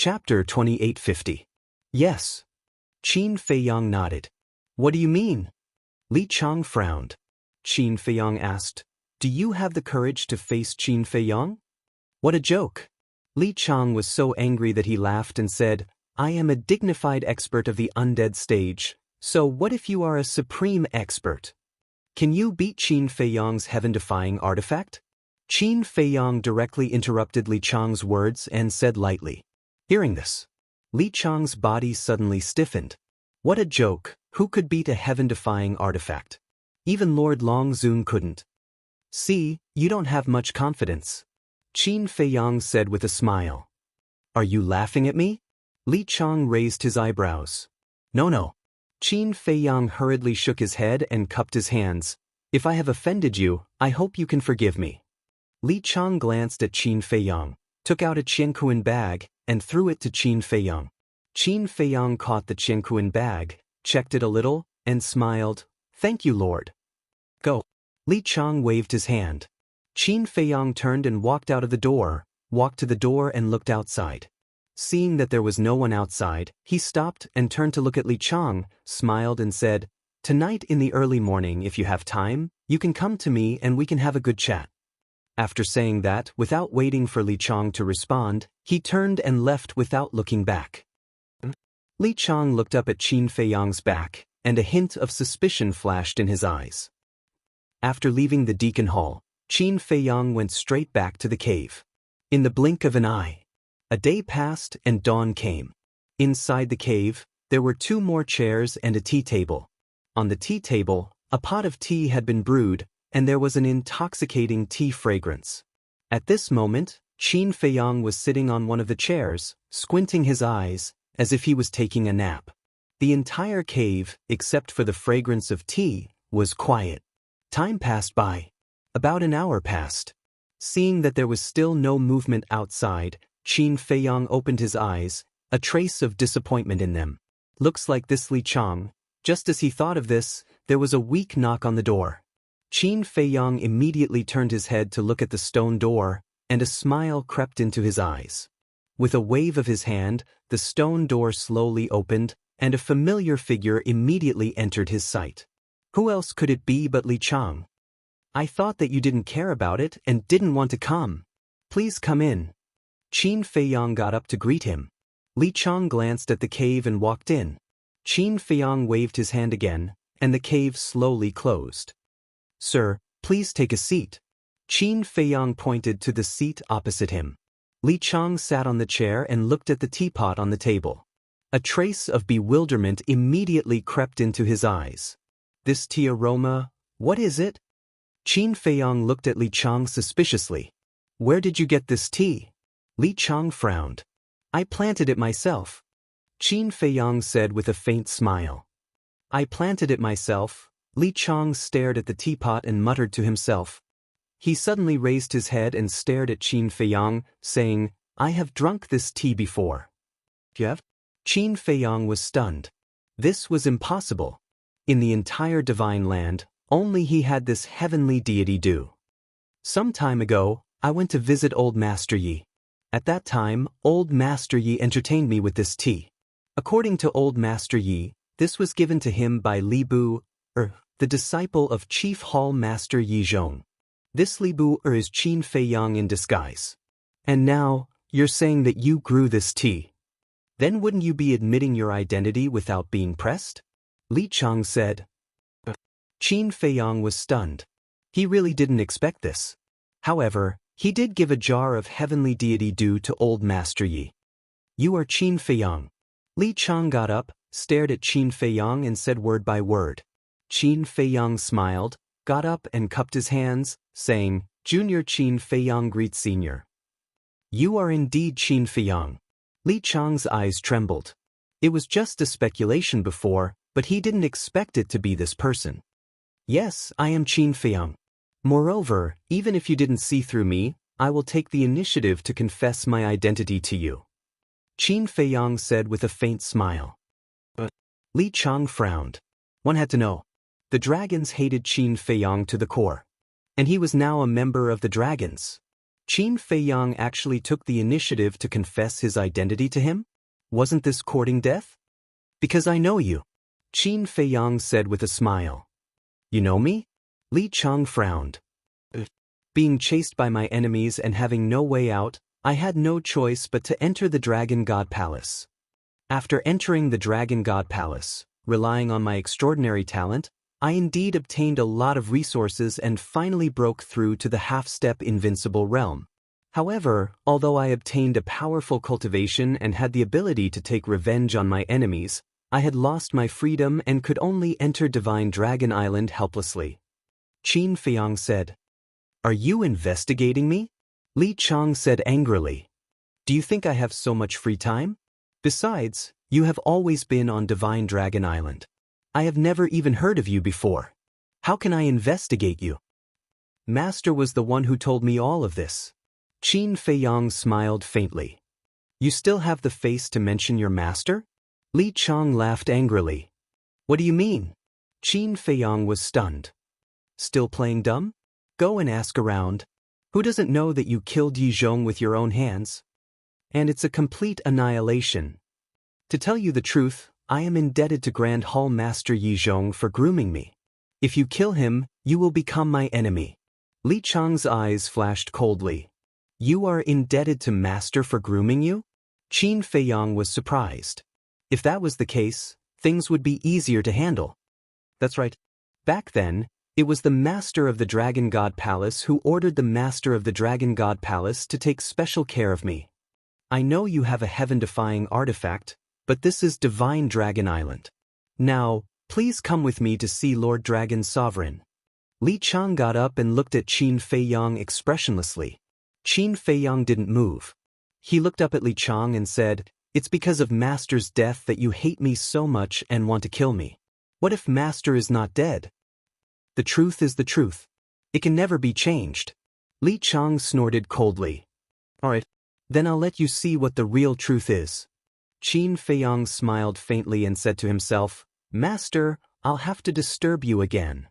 Chapter 2850. Yes. Qin Feiyang nodded. What do you mean? Li Chang frowned. Qin Feiyang asked, do you have the courage to face Qin Feiyang? What a joke. Li Chang was so angry that he laughed and said, I am a dignified expert of the undead stage, so what if you are a supreme expert? Can you beat Qin Feiyang's heaven-defying artifact? Qin Feiyang directly interrupted Li Chang's words and said lightly. Hearing this, Li Chang's body suddenly stiffened. What a joke, who could beat a heaven-defying artifact? Even Lord Longzun couldn't. See, you don't have much confidence. Qin Feiyang said with a smile. Are you laughing at me? Li Chang raised his eyebrows. No. Qin Feiyang hurriedly shook his head and cupped his hands. If I have offended you, I hope you can forgive me. Li Chang glanced at Qin Feiyang, took out a Jianghu bag, and threw it to Qin Feiyang. Qin Feiyang caught the Jianghu bag, checked it a little, and smiled. Thank you, Lord. Go. Li Chang waved his hand. Qin Feiyang turned and walked out of the door, walked to the door and looked outside. Seeing that there was no one outside, he stopped and turned to look at Li Chang, smiled and said, Tonight in the early morning, if you have time, you can come to me and we can have a good chat. After saying that, without waiting for Li Chang to respond, he turned and left without looking back. Li Chang looked up at Qin Feiyang's back, and a hint of suspicion flashed in his eyes. After leaving the Deacon Hall, Qin Feiyang went straight back to the cave. In the blink of an eye, a day passed and dawn came. Inside the cave, there were 2 more chairs and a tea table. On the tea table, a pot of tea had been brewed, and there was an intoxicating tea fragrance. At this moment, Qin Feiyang was sitting on one of the chairs, squinting his eyes, as if he was taking a nap. The entire cave, except for the fragrance of tea, was quiet. Time passed by. About an hour passed. Seeing that there was still no movement outside, Qin Feiyang opened his eyes, a trace of disappointment in them. Looks like this Li Chang. Just as he thought of this, there was a weak knock on the door. Qin Feiyang immediately turned his head to look at the stone door, and a smile crept into his eyes. With a wave of his hand, the stone door slowly opened, and a familiar figure immediately entered his sight. Who else could it be but Li Chang? I thought that you didn't care about it and didn't want to come. Please come in. Qin Feiyang got up to greet him. Li Chang glanced at the cave and walked in. Qin Feiyang waved his hand again, and the cave slowly closed. Sir, please take a seat. Qin Feiyang pointed to the seat opposite him. Li Chang sat on the chair and looked at the teapot on the table. A trace of bewilderment immediately crept into his eyes. This tea aroma, what is it? Qin Feiyang looked at Li Chang suspiciously. Where did you get this tea? Li Chang frowned. I planted it myself. Qin Feiyang said with a faint smile. I planted it myself. Li Chang stared at the teapot and muttered to himself. He suddenly raised his head and stared at Qin Feiyang, saying, I have drunk this tea before. You have? Qin Feiyang was stunned. This was impossible. In the entire divine land, only he had this heavenly deity do. Some time ago, I went to visit old Master Yi. At that time, old Master Yi entertained me with this tea. According to old Master Yi, this was given to him by Li Bu, the disciple of Chief Hall Master Yi Zhong. This Li Bu is Qin Feiyang in disguise. And now, you're saying that you grew this tea. Then wouldn't you be admitting your identity without being pressed? Li Chang said. Qin Feiyang was stunned. He really didn't expect this. However, he did give a jar of heavenly deity dew to old Master Yi. You are Qin Feiyang. Li Chang got up, stared at Qin Feiyang and said word by word. Qin Feiyang smiled, got up and cupped his hands, saying, Junior Qin Feiyang greets Senior. You are indeed Qin Feiyang. Li Chang's eyes trembled. It was just a speculation before, but he didn't expect it to be this person. Yes, I am Qin Feiyang. Moreover, even if you didn't see through me, I will take the initiative to confess my identity to you. Qin Feiyang said with a faint smile. But Li Chang frowned. One had to know. The dragons hated Qin Feiyang to the core. And he was now a member of the dragons. Qin Feiyang actually took the initiative to confess his identity to him? Wasn't this courting death? Because I know you, Qin Feiyang said with a smile. You know me? Li Chang frowned. Being chased by my enemies and having no way out, I had no choice but to enter the Dragon God Palace. After entering the Dragon God Palace, relying on my extraordinary talent, I indeed obtained a lot of resources and finally broke through to the half-step invincible realm. However, although I obtained a powerful cultivation and had the ability to take revenge on my enemies, I had lost my freedom and could only enter Divine Dragon Island helplessly. Qin Feiyang said. Are you investigating me? Li Chang said angrily. Do you think I have so much free time? Besides, you have always been on Divine Dragon Island. I have never even heard of you before. How can I investigate you? Master was the one who told me all of this. Qin Feiyang smiled faintly. You still have the face to mention your master? Li Chang laughed angrily. What do you mean? Qin Feiyang was stunned. Still playing dumb? Go and ask around. Who doesn't know that you killed Yi Zhong with your own hands? And it's a complete annihilation. To tell you the truth, I am indebted to Grand Hall Master Yi Zhong for grooming me. If you kill him, you will become my enemy. Li Chang's eyes flashed coldly. You are indebted to Master for grooming you? Qin Feiyang was surprised. If that was the case, things would be easier to handle. That's right. Back then, it was the Master of the Dragon God Palace who ordered the Master of the Dragon God Palace to take special care of me. I know you have a heaven-defying artifact, but this is Divine Dragon Island. Now, please come with me to see Lord Dragon Sovereign. Li Chang got up and looked at Qin Feiyang expressionlessly. Qin Feiyang didn't move. He looked up at Li Chang and said, It's because of Master's death that you hate me so much and want to kill me. What if Master is not dead? The truth is the truth. It can never be changed. Li Chang snorted coldly. Alright, then I'll let you see what the real truth is. Qin Feiyang smiled faintly and said to himself, Master, I'll have to disturb you again.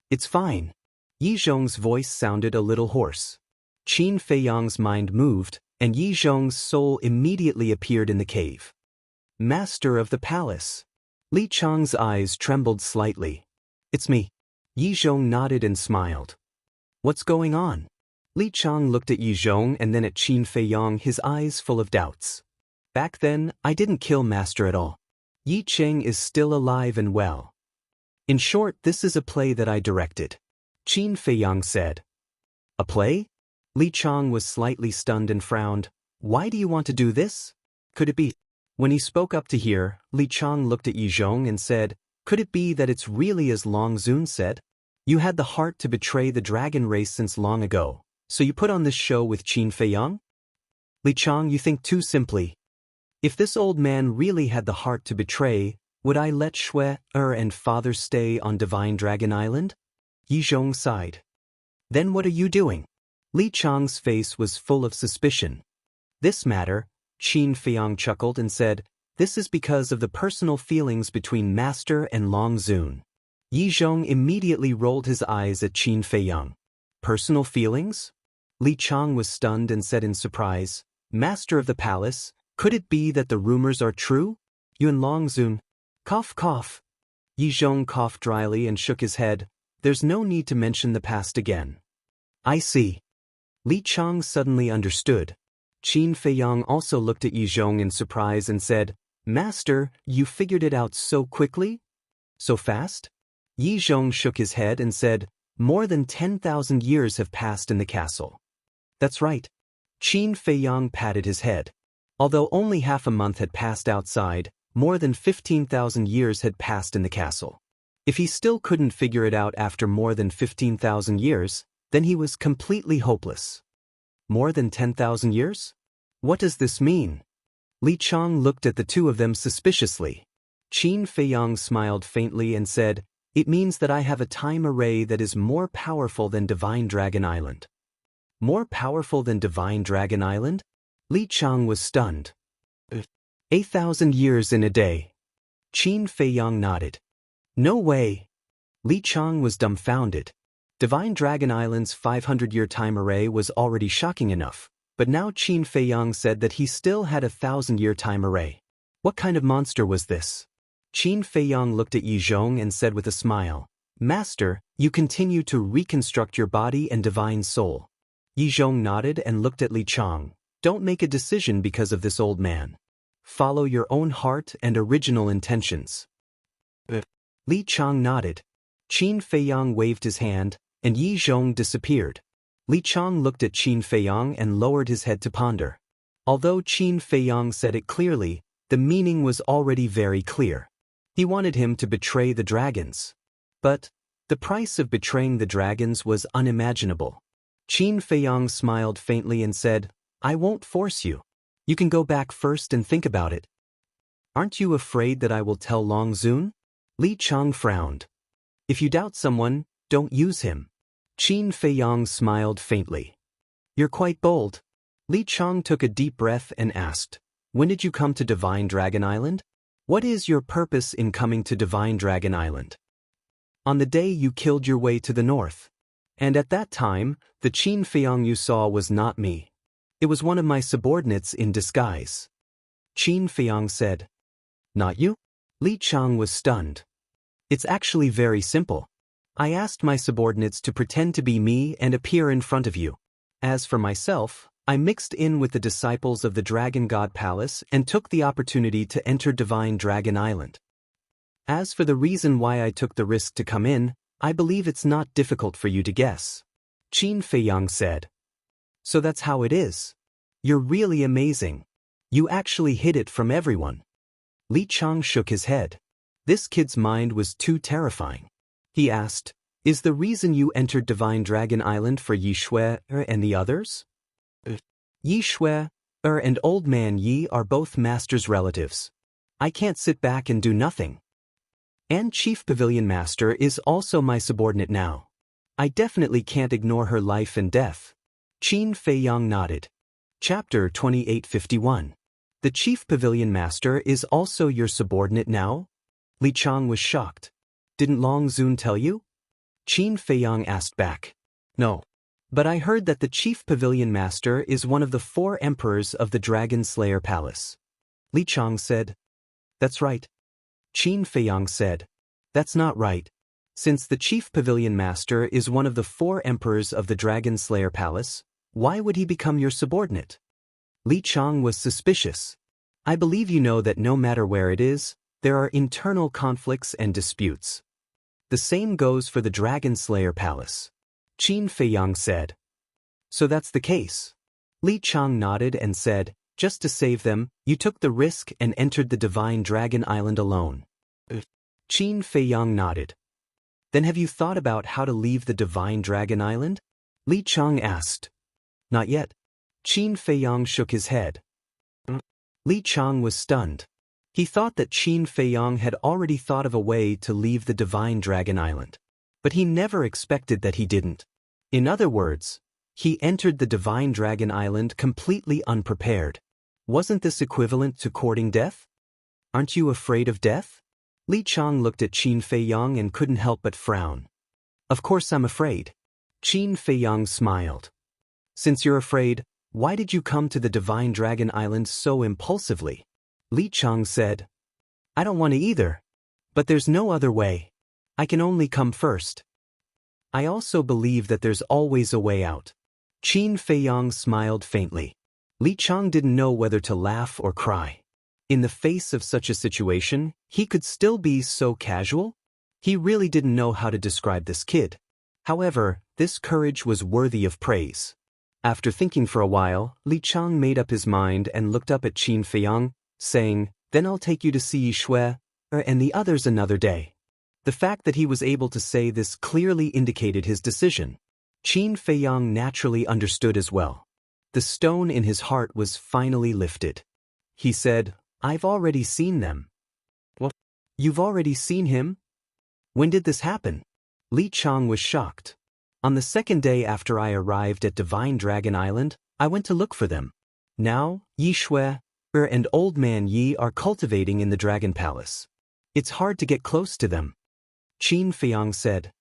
It's fine. Yi Zhong's voice sounded a little hoarse. Qin Feiyang's mind moved, and Yi Zhong's soul immediately appeared in the cave. Master of the palace. Li Chang's eyes trembled slightly. It's me. Yi Zhong nodded and smiled. What's going on? Li Chang looked at Yi Zhong and then at Qin Feiyang, his eyes full of doubts. Back then, I didn't kill Master at all. Yi Cheng is still alive and well. In short, this is a play that I directed. Qin Feiyang said. A play? Li Chang was slightly stunned and frowned. Why do you want to do this? Could it be? When he spoke up to hear, Li Chang looked at Yi Zhong and said, Could it be that it's really as Long Zun said? You had the heart to betray the dragon race since long ago, so you put on this show with Qin Feiyang? Li Chang, you think too simply. If this old man really had the heart to betray, would I let Shui and father stay on Divine Dragon Island? Yi Zhong sighed. Then what are you doing? Li Chang's face was full of suspicion. This matter, Qin Feiyang chuckled and said, This is because of the personal feelings between Master and Long Zun. Yi Zhong immediately rolled his eyes at Qin Feiyang. Personal feelings? Li Chang was stunned and said in surprise, Master of the palace, could it be that the rumors are true? You and Long Zun. Cough, cough. Yi Zhong coughed dryly and shook his head. There's no need to mention the past again. I see. Li Chang suddenly understood. Qin Feiyang also looked at Yi Zhong in surprise and said, Master, you figured it out so quickly? So fast? Yi Zhong shook his head and said, More than 10,000 years have passed in the castle. That's right. Qin Feiyang patted his head. Although only half a month had passed outside, more than 15,000 years had passed in the castle. If he still couldn't figure it out after more than 15,000 years, then he was completely hopeless. More than 10,000 years? What does this mean? Li Chang looked at the two of them suspiciously. Qin Feiyang smiled faintly and said, It means that I have a time array that is more powerful than Divine Dragon Island. More powerful than Divine Dragon Island? Li Chang was stunned. 8,000 years in a day. Qin Feiyang nodded. No way. Li Chang was dumbfounded. Divine Dragon Island's 500-year time array was already shocking enough, but now Qin Feiyang said that he still had a 1,000-year time array. What kind of monster was this? Qin Feiyang looked at Yi Zhong and said with a smile, Master, you continue to reconstruct your body and divine soul. Yi Zhong nodded and looked at Li Chang. Don't make a decision because of this old man. Follow your own heart and original intentions. Li Chang nodded. Qin Feiyang waved his hand, and Yi Zhong disappeared. Li Chang looked at Qin Feiyang and lowered his head to ponder. Although Qin Feiyang said it clearly, the meaning was already very clear. He wanted him to betray the dragons. But the price of betraying the dragons was unimaginable. Qin Feiyang smiled faintly and said, I won't force you. You can go back first and think about it. Aren't you afraid that I will tell Long Zun? Li Chang frowned. If you doubt someone, don't use him. Qin Feiyang smiled faintly. You're quite bold. Li Chang took a deep breath and asked, When did you come to Divine Dragon Island? What is your purpose in coming to Divine Dragon Island? On the day you killed your way to the north. And at that time, the Qin Feiyang you saw was not me. It was one of my subordinates in disguise. Qin Feiyang said. Not you? Li Chang was stunned. It's actually very simple. I asked my subordinates to pretend to be me and appear in front of you. As for myself, I mixed in with the disciples of the Dragon God Palace and took the opportunity to enter Divine Dragon Island. As for the reason why I took the risk to come in, I believe it's not difficult for you to guess. Qin Feiyang said. So that's how it is. You're really amazing. You actually hid it from everyone. Li Chang shook his head. This kid's mind was too terrifying. He asked, Is the reason you entered Divine Dragon Island for Yi Shui and the others? Yi Shui and Old Man Yi are both Master's relatives. I can't sit back and do nothing. And Chief Pavilion Master is also my subordinate now. I definitely can't ignore her life and death. Qin Feiyang nodded. Chapter 2851. The Chief Pavilion Master is also your subordinate now? Li Chang was shocked. Didn't Long Zun tell you? Qin Feiyang asked back. No. But I heard that the Chief Pavilion Master is one of the 4 emperors of the Dragon Slayer Palace. Li Chang said. That's right. Qin Feiyang said. That's not right. Since the Chief Pavilion Master is one of the 4 emperors of the Dragon Slayer Palace, why would he become your subordinate? Li Chang was suspicious. I believe you know that no matter where it is, there are internal conflicts and disputes. The same goes for the Dragon Slayer Palace. Qin Feiyang said. So that's the case. Li Chang nodded and said, Just to save them, you took the risk and entered the Divine Dragon Island alone. Qin Feiyang nodded. Then have you thought about how to leave the Divine Dragon Island? Li Chang asked. Not yet. Qin Feiyang shook his head. Li Chang was stunned. He thought that Qin Feiyang had already thought of a way to leave the Divine Dragon Island. But he never expected that he didn't. In other words, he entered the Divine Dragon Island completely unprepared. Wasn't this equivalent to courting death? Aren't you afraid of death? Li Chang looked at Qin Feiyang and couldn't help but frown. Of course I'm afraid. Qin Feiyang smiled. Since you're afraid, why did you come to the Divine Dragon Island so impulsively? Li Chang said. I don't want to either. But there's no other way. I can only come first. I also believe that there's always a way out. Qin Feiyang smiled faintly. Li Chang didn't know whether to laugh or cry. In the face of such a situation, he could still be so casual? He really didn't know how to describe this kid. However, this courage was worthy of praise. After thinking for a while, Li Chang made up his mind and looked up at Qin Feiyang, saying, Then I'll take you to see Yi Shui and the others another day. The fact that he was able to say this clearly indicated his decision. Qin Feiyang naturally understood as well. The stone in his heart was finally lifted. He said, I've already seen them. What? You've already seen him? When did this happen? Li Chang was shocked. On the second day after I arrived at Divine Dragon Island, I went to look for them. Now, Yi Shui and Old Man Yi are cultivating in the Dragon Palace. It's hard to get close to them. Qin Feiyang said.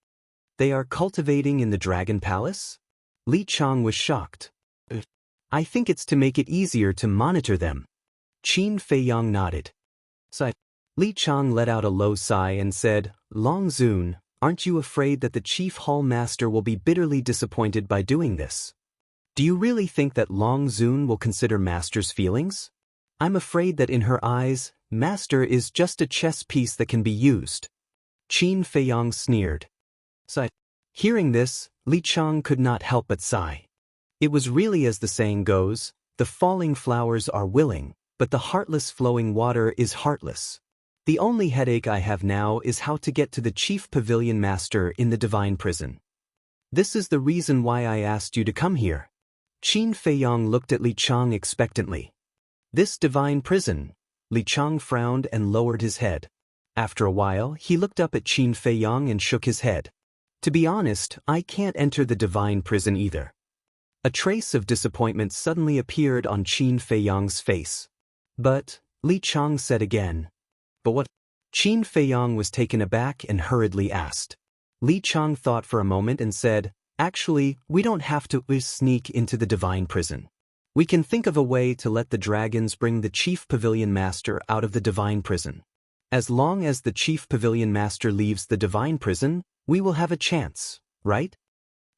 They are cultivating in the Dragon Palace? Li Chang was shocked. I think it's to make it easier to monitor them. Qin Feiyang nodded. Sigh. Li Chang let out a low sigh and said, Long Zun, aren't you afraid that the chief hall master will be bitterly disappointed by doing this? Do you really think that Long Zun will consider master's feelings? I'm afraid that in her eyes, master is just a chess piece that can be used. Qin Feiyang sneered. Sigh. Hearing this, Li Chang could not help but sigh. It was really as the saying goes, the falling flowers are willing, but the heartless flowing water is heartless. The only headache I have now is how to get to the chief pavilion master in the divine prison. This is the reason why I asked you to come here. Qin Feiyang looked at Li Chang expectantly. This divine prison? Li Chang frowned and lowered his head. After a while, he looked up at Qin Feiyang and shook his head. To be honest, I can't enter the divine prison either. A trace of disappointment suddenly appeared on Qin Feiyang's face. But, Li Chang said again. But what? Qin Feiyang was taken aback and hurriedly asked. Li Chang thought for a moment and said, Actually, we don't have to sneak into the divine prison. We can think of a way to let the dragons bring the chief pavilion master out of the divine prison. As long as the chief pavilion master leaves the divine prison, we will have a chance, right?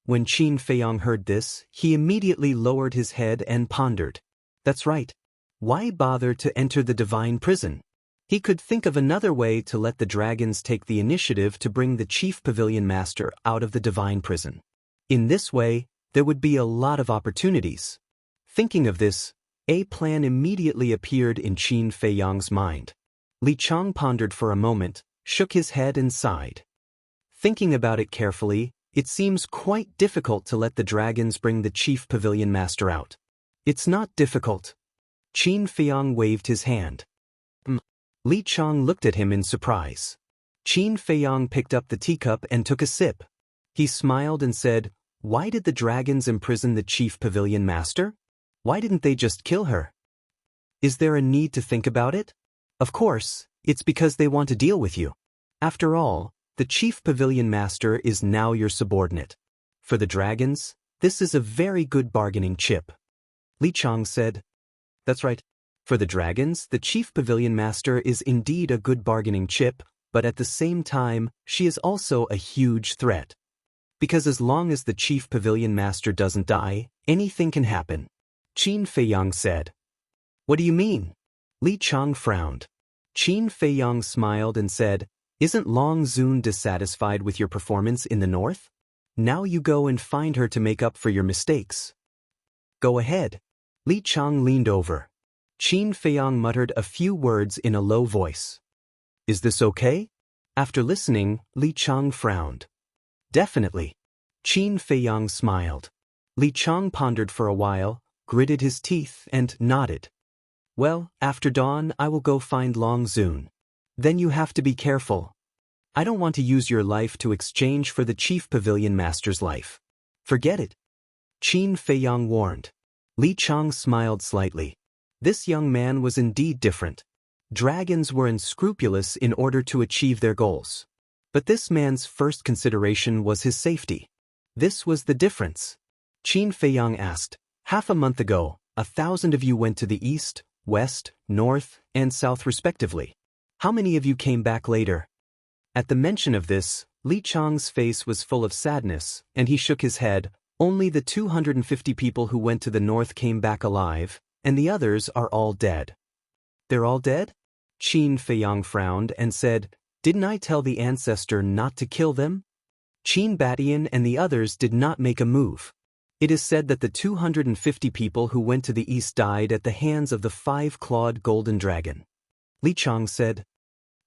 When Qin Feiyang heard this, he immediately lowered his head and pondered. That's right. Why bother to enter the divine prison? He could think of another way to let the dragons take the initiative to bring the chief pavilion master out of the divine prison. In this way, there would be a lot of opportunities. Thinking of this, a plan immediately appeared in Qin Feiyang's mind. Li Chang pondered for a moment, shook his head and sighed. Thinking about it carefully, it seems quite difficult to let the dragons bring the chief pavilion master out. It's not difficult. Qin Feiyang waved his hand. Li Chang looked at him in surprise. Qin Feiyang picked up the teacup and took a sip. He smiled and said, Why did the dragons imprison the chief pavilion master? Why didn't they just kill her? Is there a need to think about it? Of course, it's because they want to deal with you. After all, the chief pavilion master is now your subordinate. For the dragons, this is a very good bargaining chip. Li Chang said. That's right. For the dragons, the chief pavilion master is indeed a good bargaining chip, but at the same time, she is also a huge threat. Because as long as the chief pavilion master doesn't die, anything can happen. Qin Feiyang said. What do you mean? Li Chang frowned. Qin Feiyang smiled and said, Isn't Long Zun dissatisfied with your performance in the north? Now you go and find her to make up for your mistakes. Go ahead. Li Chang leaned over. Qin Feiyang muttered a few words in a low voice. Is this okay? After listening, Li Chang frowned. Definitely. Qin Feiyang smiled. Li Chang pondered for a while, gritted his teeth and nodded. Well, after dawn I will go find Long Zun. Then you have to be careful. I don't want to use your life to exchange for the chief pavilion master's life. Forget it. Qin Feiyang warned. Li Chang smiled slightly. This young man was indeed different. Dragons were unscrupulous in order to achieve their goals. But this man's first consideration was his safety. This was the difference. Qin Feiyang asked, Half a month ago, 1,000 of you went to the east, west, north, and south respectively. How many of you came back later? At the mention of this, Li Chang's face was full of sadness, and he shook his head. Only the 250 people who went to the north came back alive, and the others are all dead. They're all dead? Qin Feiyang frowned and said, Didn't I tell the ancestor not to kill them? Qin Batian and the others did not make a move. It is said that the 250 people who went to the east died at the hands of the 5-clawed golden dragon. Li Chang said,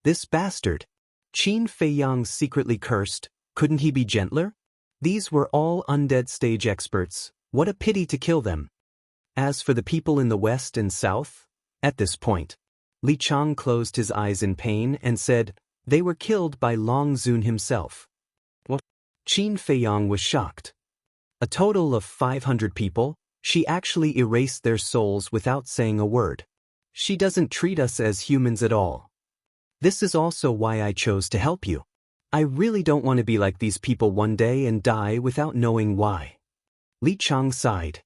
This bastard. Qin Feiyang secretly cursed. Couldn't he be gentler? These were all undead stage experts. What a pity to kill them. As for the people in the west and south, at this point, Li Chang closed his eyes in pain and said, They were killed by Long Zun himself. What? Qin Feiyang was shocked. A total of 500 people, she actually erased their souls without saying a word. She doesn't treat us as humans at all. This is also why I chose to help you. I really don't want to be like these people one day and die without knowing why. Li Chang sighed.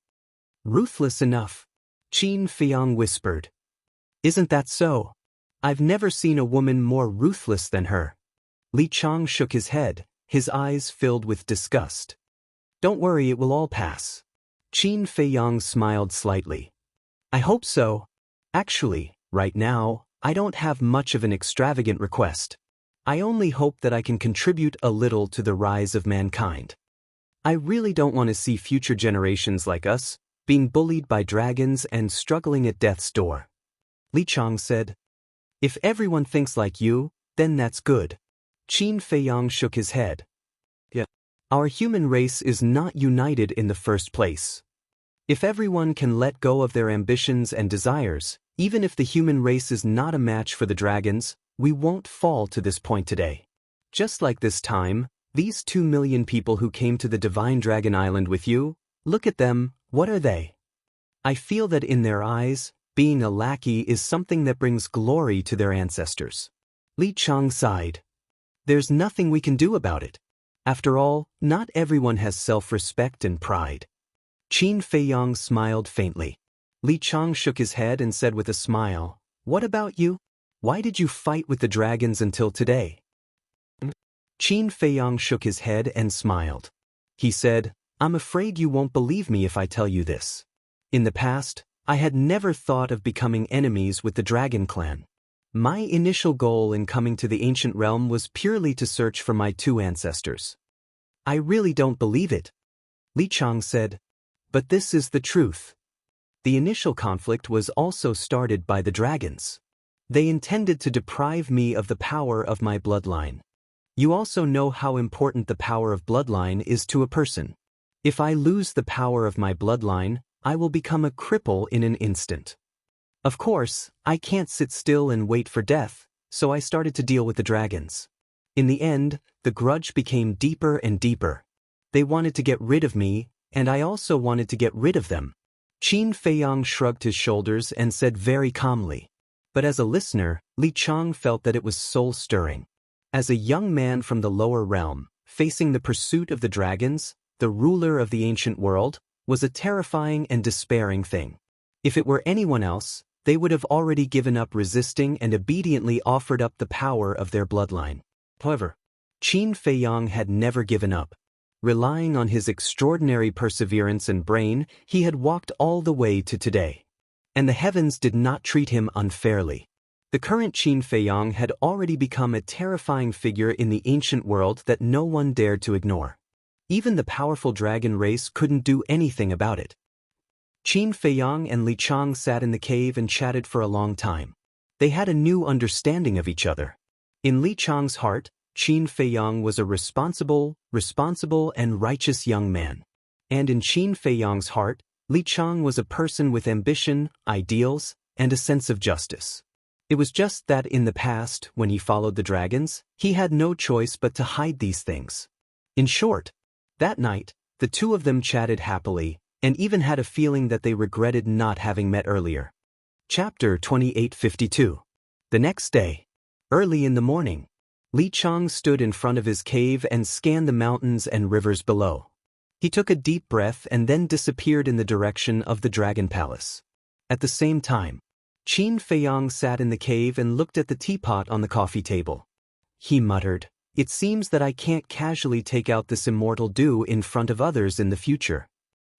Ruthless enough, Qin Feiyang whispered. Isn't that so? I've never seen a woman more ruthless than her. Li Chang shook his head, his eyes filled with disgust. Don't worry, it will all pass. Qin Feiyang smiled slightly. I hope so. Actually, right now, I don't have much of an extravagant request. I only hope that I can contribute a little to the rise of mankind. I really don't want to see future generations like us, being bullied by dragons and struggling at death's door. Li Chang said. If everyone thinks like you, then that's good. Qin Feiyang shook his head. Yeah. Our human race is not united in the first place. If everyone can let go of their ambitions and desires, even if the human race is not a match for the dragons, we won't fall to this point today. Just like this time, these 2 million people who came to the Divine Dragon Island with you, look at them, what are they? I feel that in their eyes, being a lackey is something that brings glory to their ancestors. Li Chang sighed. There's nothing we can do about it. After all, not everyone has self-respect and pride. Qin Feiyang smiled faintly. Li Chang shook his head and said with a smile, What about you? Why did you fight with the dragons until today? Qin Feiyang shook his head and smiled. He said, I'm afraid you won't believe me if I tell you this. In the past, I had never thought of becoming enemies with the Dragon Clan. My initial goal in coming to the ancient realm was purely to search for my 2 ancestors. I really don't believe it. Li Chang said. But this is the truth. The initial conflict was also started by the dragons. They intended to deprive me of the power of my bloodline. You also know how important the power of bloodline is to a person. If I lose the power of my bloodline, I will become a cripple in an instant. Of course, I can't sit still and wait for death, so I started to deal with the dragons. In the end, the grudge became deeper and deeper. They wanted to get rid of me, and I also wanted to get rid of them. Qin Feiyang shrugged his shoulders and said very calmly. But as a listener, Li Chang felt that it was soul-stirring. As a young man from the lower realm, facing the pursuit of the dragons, the ruler of the ancient world, was a terrifying and despairing thing. If it were anyone else, they would have already given up resisting and obediently offered up the power of their bloodline. However, Qin Feiyang had never given up. Relying on his extraordinary perseverance and brain, he had walked all the way to today. And the heavens did not treat him unfairly. The current Qin Feiyang had already become a terrifying figure in the ancient world that no one dared to ignore. Even the powerful dragon race couldn't do anything about it. Qin Feiyang and Li Chang sat in the cave and chatted for a long time. They had a new understanding of each other. In Li Chang's heart, Qin Feiyang was a responsible and righteous young man. And in Qin Feiyang's heart, Li Chang was a person with ambition, ideals, and a sense of justice. It was just that in the past, when he followed the dragons, he had no choice but to hide these things. In short, that night, the 2 of them chatted happily, and even had a feeling that they regretted not having met earlier. Chapter 2852. The next day, early in the morning, Li Chang stood in front of his cave and scanned the mountains and rivers below. He took a deep breath and then disappeared in the direction of the Dragon Palace. At the same time, Qin Feiyang sat in the cave and looked at the teapot on the coffee table. He muttered, It seems that I can't casually take out this immortal dew in front of others in the future.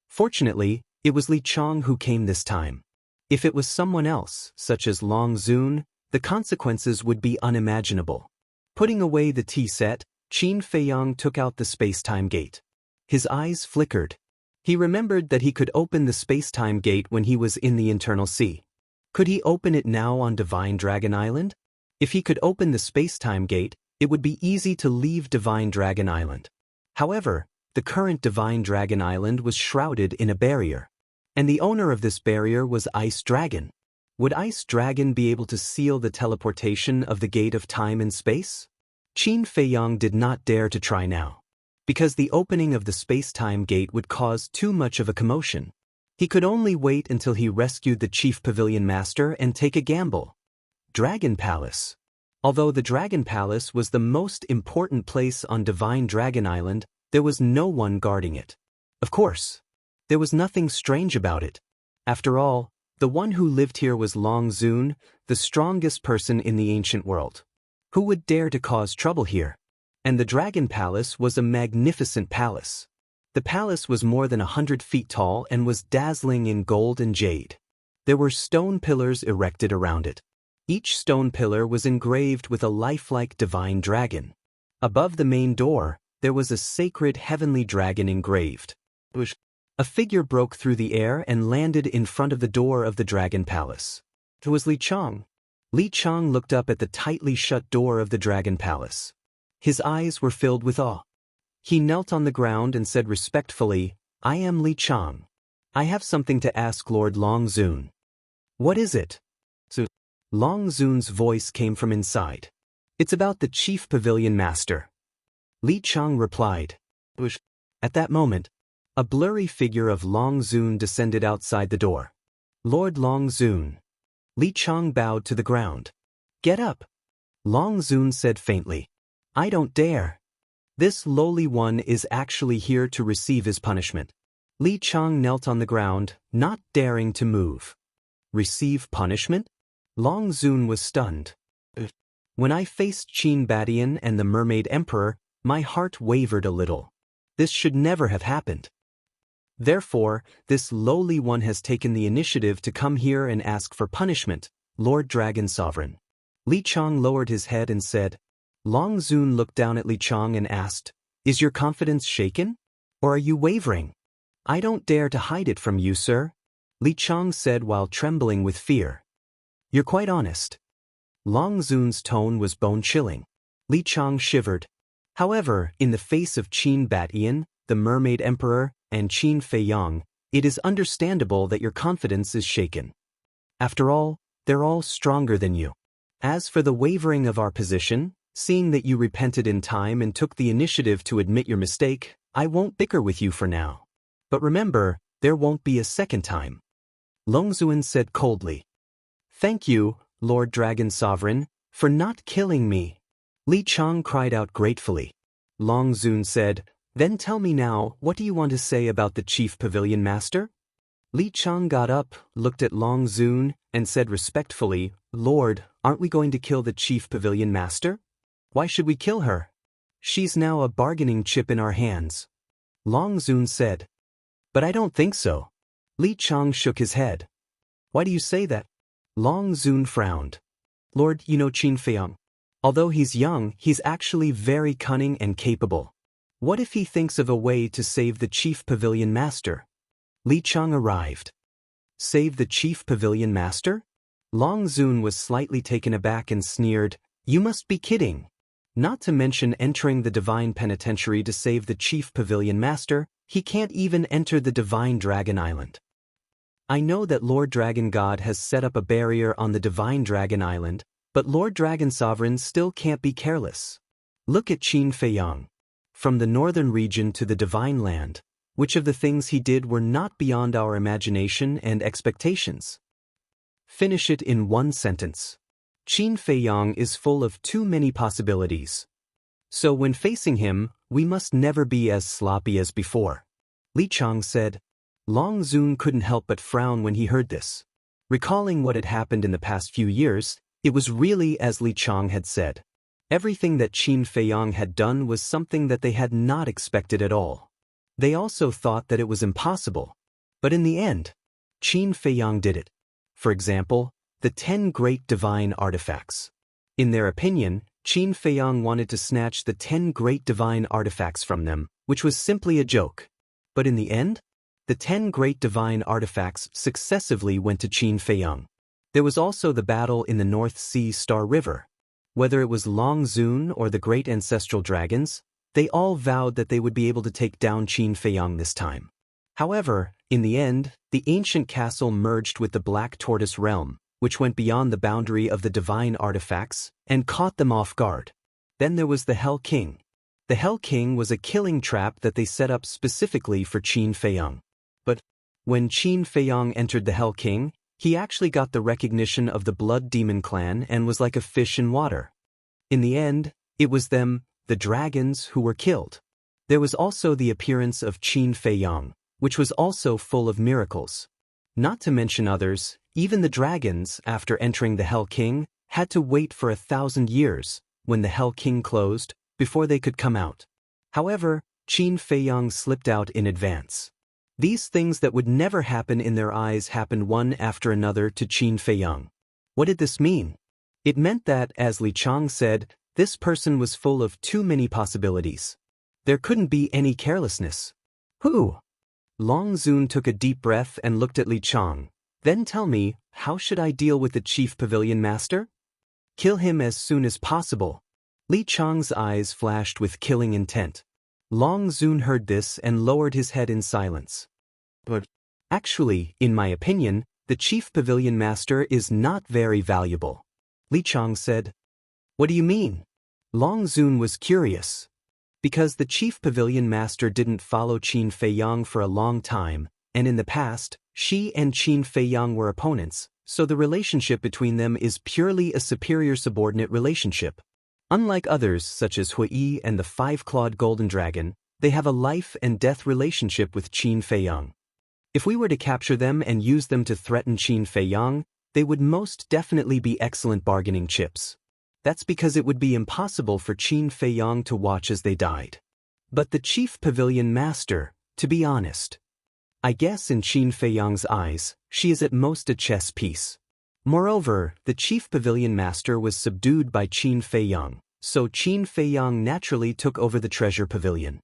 Fortunately, it was Li Chang who came this time. If it was someone else, such as Long Zun, the consequences would be unimaginable. Putting away the tea set, Qin Feiyang took out the space-time gate. His eyes flickered. He remembered that he could open the space-time gate when he was in the internal sea. Could he open it now on Divine Dragon Island? If he could open the space-time gate, it would be easy to leave Divine Dragon Island. However, the current Divine Dragon Island was shrouded in a barrier. And the owner of this barrier was Ice Dragon. Would Ice Dragon be able to seal the teleportation of the gate of time and space? Qin Feiyang did not dare to try now. Because the opening of the space-time gate would cause too much of a commotion. He could only wait until he rescued the Chief Pavilion Master and take a gamble. Dragon Palace. Although the Dragon Palace was the most important place on Divine Dragon Island, there was no one guarding it. Of course, there was nothing strange about it. After all, the one who lived here was Long Zun, the strongest person in the ancient world. Who would dare to cause trouble here? And the Dragon Palace was a magnificent palace. The palace was more than 100 feet tall and was dazzling in gold and jade. There were stone pillars erected around it. Each stone pillar was engraved with a lifelike divine dragon. Above the main door, there was a sacred heavenly dragon engraved. A figure broke through the air and landed in front of the door of the Dragon Palace. It was Li Chang. Li Chang looked up at the tightly shut door of the Dragon Palace. His eyes were filled with awe. He knelt on the ground and said respectfully, "I am Li Chang. I have something to ask Lord Long Zun." "What is it?" Long Zun's voice came from inside. "It's about the Chief Pavilion Master." Li Chang replied. At that moment, a blurry figure of Long Zun descended outside the door. "Lord Long Zun." Li Chang bowed to the ground. "Get up." Long Zun said faintly. "I don't dare. This lowly one is actually here to receive his punishment." Li Chang knelt on the ground, not daring to move. Receive punishment? Long Zun was stunned. "When I faced Qin Badian and the Mermaid Emperor, my heart wavered a little. This should never have happened. Therefore, this lowly one has taken the initiative to come here and ask for punishment, Lord Dragon Sovereign." Li Chang lowered his head and said. Long Zun looked down at Li Chang and asked, "Is your confidence shaken? Or are you wavering?" "I don't dare to hide it from you, sir," Li Chang said while trembling with fear. "You're quite honest." Long Zun's tone was bone-chilling. Li Chang shivered. However, in the face of Qin Badian, the Mermaid Emperor, and Qin Feiyang, it is understandable that your confidence is shaken. After all, they're all stronger than you. As for the wavering of our position, seeing that you repented in time and took the initiative to admit your mistake, I won't bicker with you for now. But remember, there won't be a second time. Long Zun said coldly. "Thank you, Lord Dragon Sovereign, for not killing me." Li Chang cried out gratefully. Long Zun said, "Then tell me now, what do you want to say about the Chief Pavilion Master?" Li Chang got up, looked at Long Zun, and said respectfully, "Lord, aren't we going to kill the Chief Pavilion Master? Why should we kill her? She's now a bargaining chip in our hands." Long Zun said. "But I don't think so." Li Chang shook his head. "Why do you say that?" Long Zun frowned. "Lord, you know Qin Feiyang. Although he's young, he's actually very cunning and capable. What if he thinks of a way to save the Chief Pavilion Master?" Li Chang arrived. "Save the Chief Pavilion Master?" Long Zun was slightly taken aback and sneered, "You must be kidding. Not to mention entering the Divine Penitentiary to save the Chief Pavilion Master, he can't even enter the Divine Dragon Island. I know that Lord Dragon God has set up a barrier on the Divine Dragon Island, but Lord Dragon Sovereign still can't be careless. Look at Qin Feiyang. From the northern region to the Divine Land, which of the things he did were not beyond our imagination and expectations? Finish it in one sentence. Qin Feiyang is full of too many possibilities. So when facing him, we must never be as sloppy as before." Li Chang said. Long Zun couldn't help but frown when he heard this. Recalling what had happened in the past few years, it was really as Li Chang had said. Everything that Qin Feiyang had done was something that they had not expected at all. They also thought that it was impossible. But in the end, Qin Feiyang did it. For example, the 10 great divine artifacts. In their opinion, Qin Feiyang wanted to snatch the 10 great divine artifacts from them, which was simply a joke. But in the end, the 10 great divine artifacts successively went to Qin Feiyang. There was also the battle in the North Sea Star River. Whether it was Long Zun or the great ancestral dragons, they all vowed that they would be able to take down Qin Feiyang this time. However, in the end, the ancient castle merged with the Black Tortoise realm, which went beyond the boundary of the divine artifacts, and caught them off guard. Then there was the Hell King. The Hell King was a killing trap that they set up specifically for Qin Feiyang. But when Qin Feiyang entered the Hell King, he actually got the recognition of the Blood Demon clan and was like a fish in water. In the end, it was them, the dragons, who were killed. There was also the appearance of Qin Feiyang, which was also full of miracles. Not to mention others, even the dragons, after entering the Hell King, had to wait for 1,000 years, when the Hell King closed, before they could come out. However, Qin Feiyang slipped out in advance. These things that would never happen in their eyes happened one after another to Qin Feiyang. What did this mean? It meant that, as Li Chang said, this person was full of too many possibilities. There couldn't be any carelessness. Who? Long Zun took a deep breath and looked at Li Chang. Then tell me, how should I deal with the chief pavilion master? Kill him as soon as possible. Li Chang's eyes flashed with killing intent. Long Zun heard this and lowered his head in silence. But actually, in my opinion, the chief pavilion master is not very valuable. Li Chang said. What do you mean? Long Zun was curious. Because the chief pavilion master didn't follow Qin Feiyang for a long time, and in the past, she and Qin Feiyang were opponents, so the relationship between them is purely a superior-subordinate relationship. Unlike others such as Hui and the five-clawed golden dragon, they have a life-and-death relationship with Qin Feiyang. If we were to capture them and use them to threaten Qin Feiyang, they would most definitely be excellent bargaining chips. That's because it would be impossible for Qin Feiyang to watch as they died. But the chief pavilion master, to be honest, I guess in Qin Feiyang's eyes, she is at most a chess piece. Moreover, the chief pavilion master was subdued by Qin Feiyang, so Qin Feiyang naturally took over the treasure pavilion.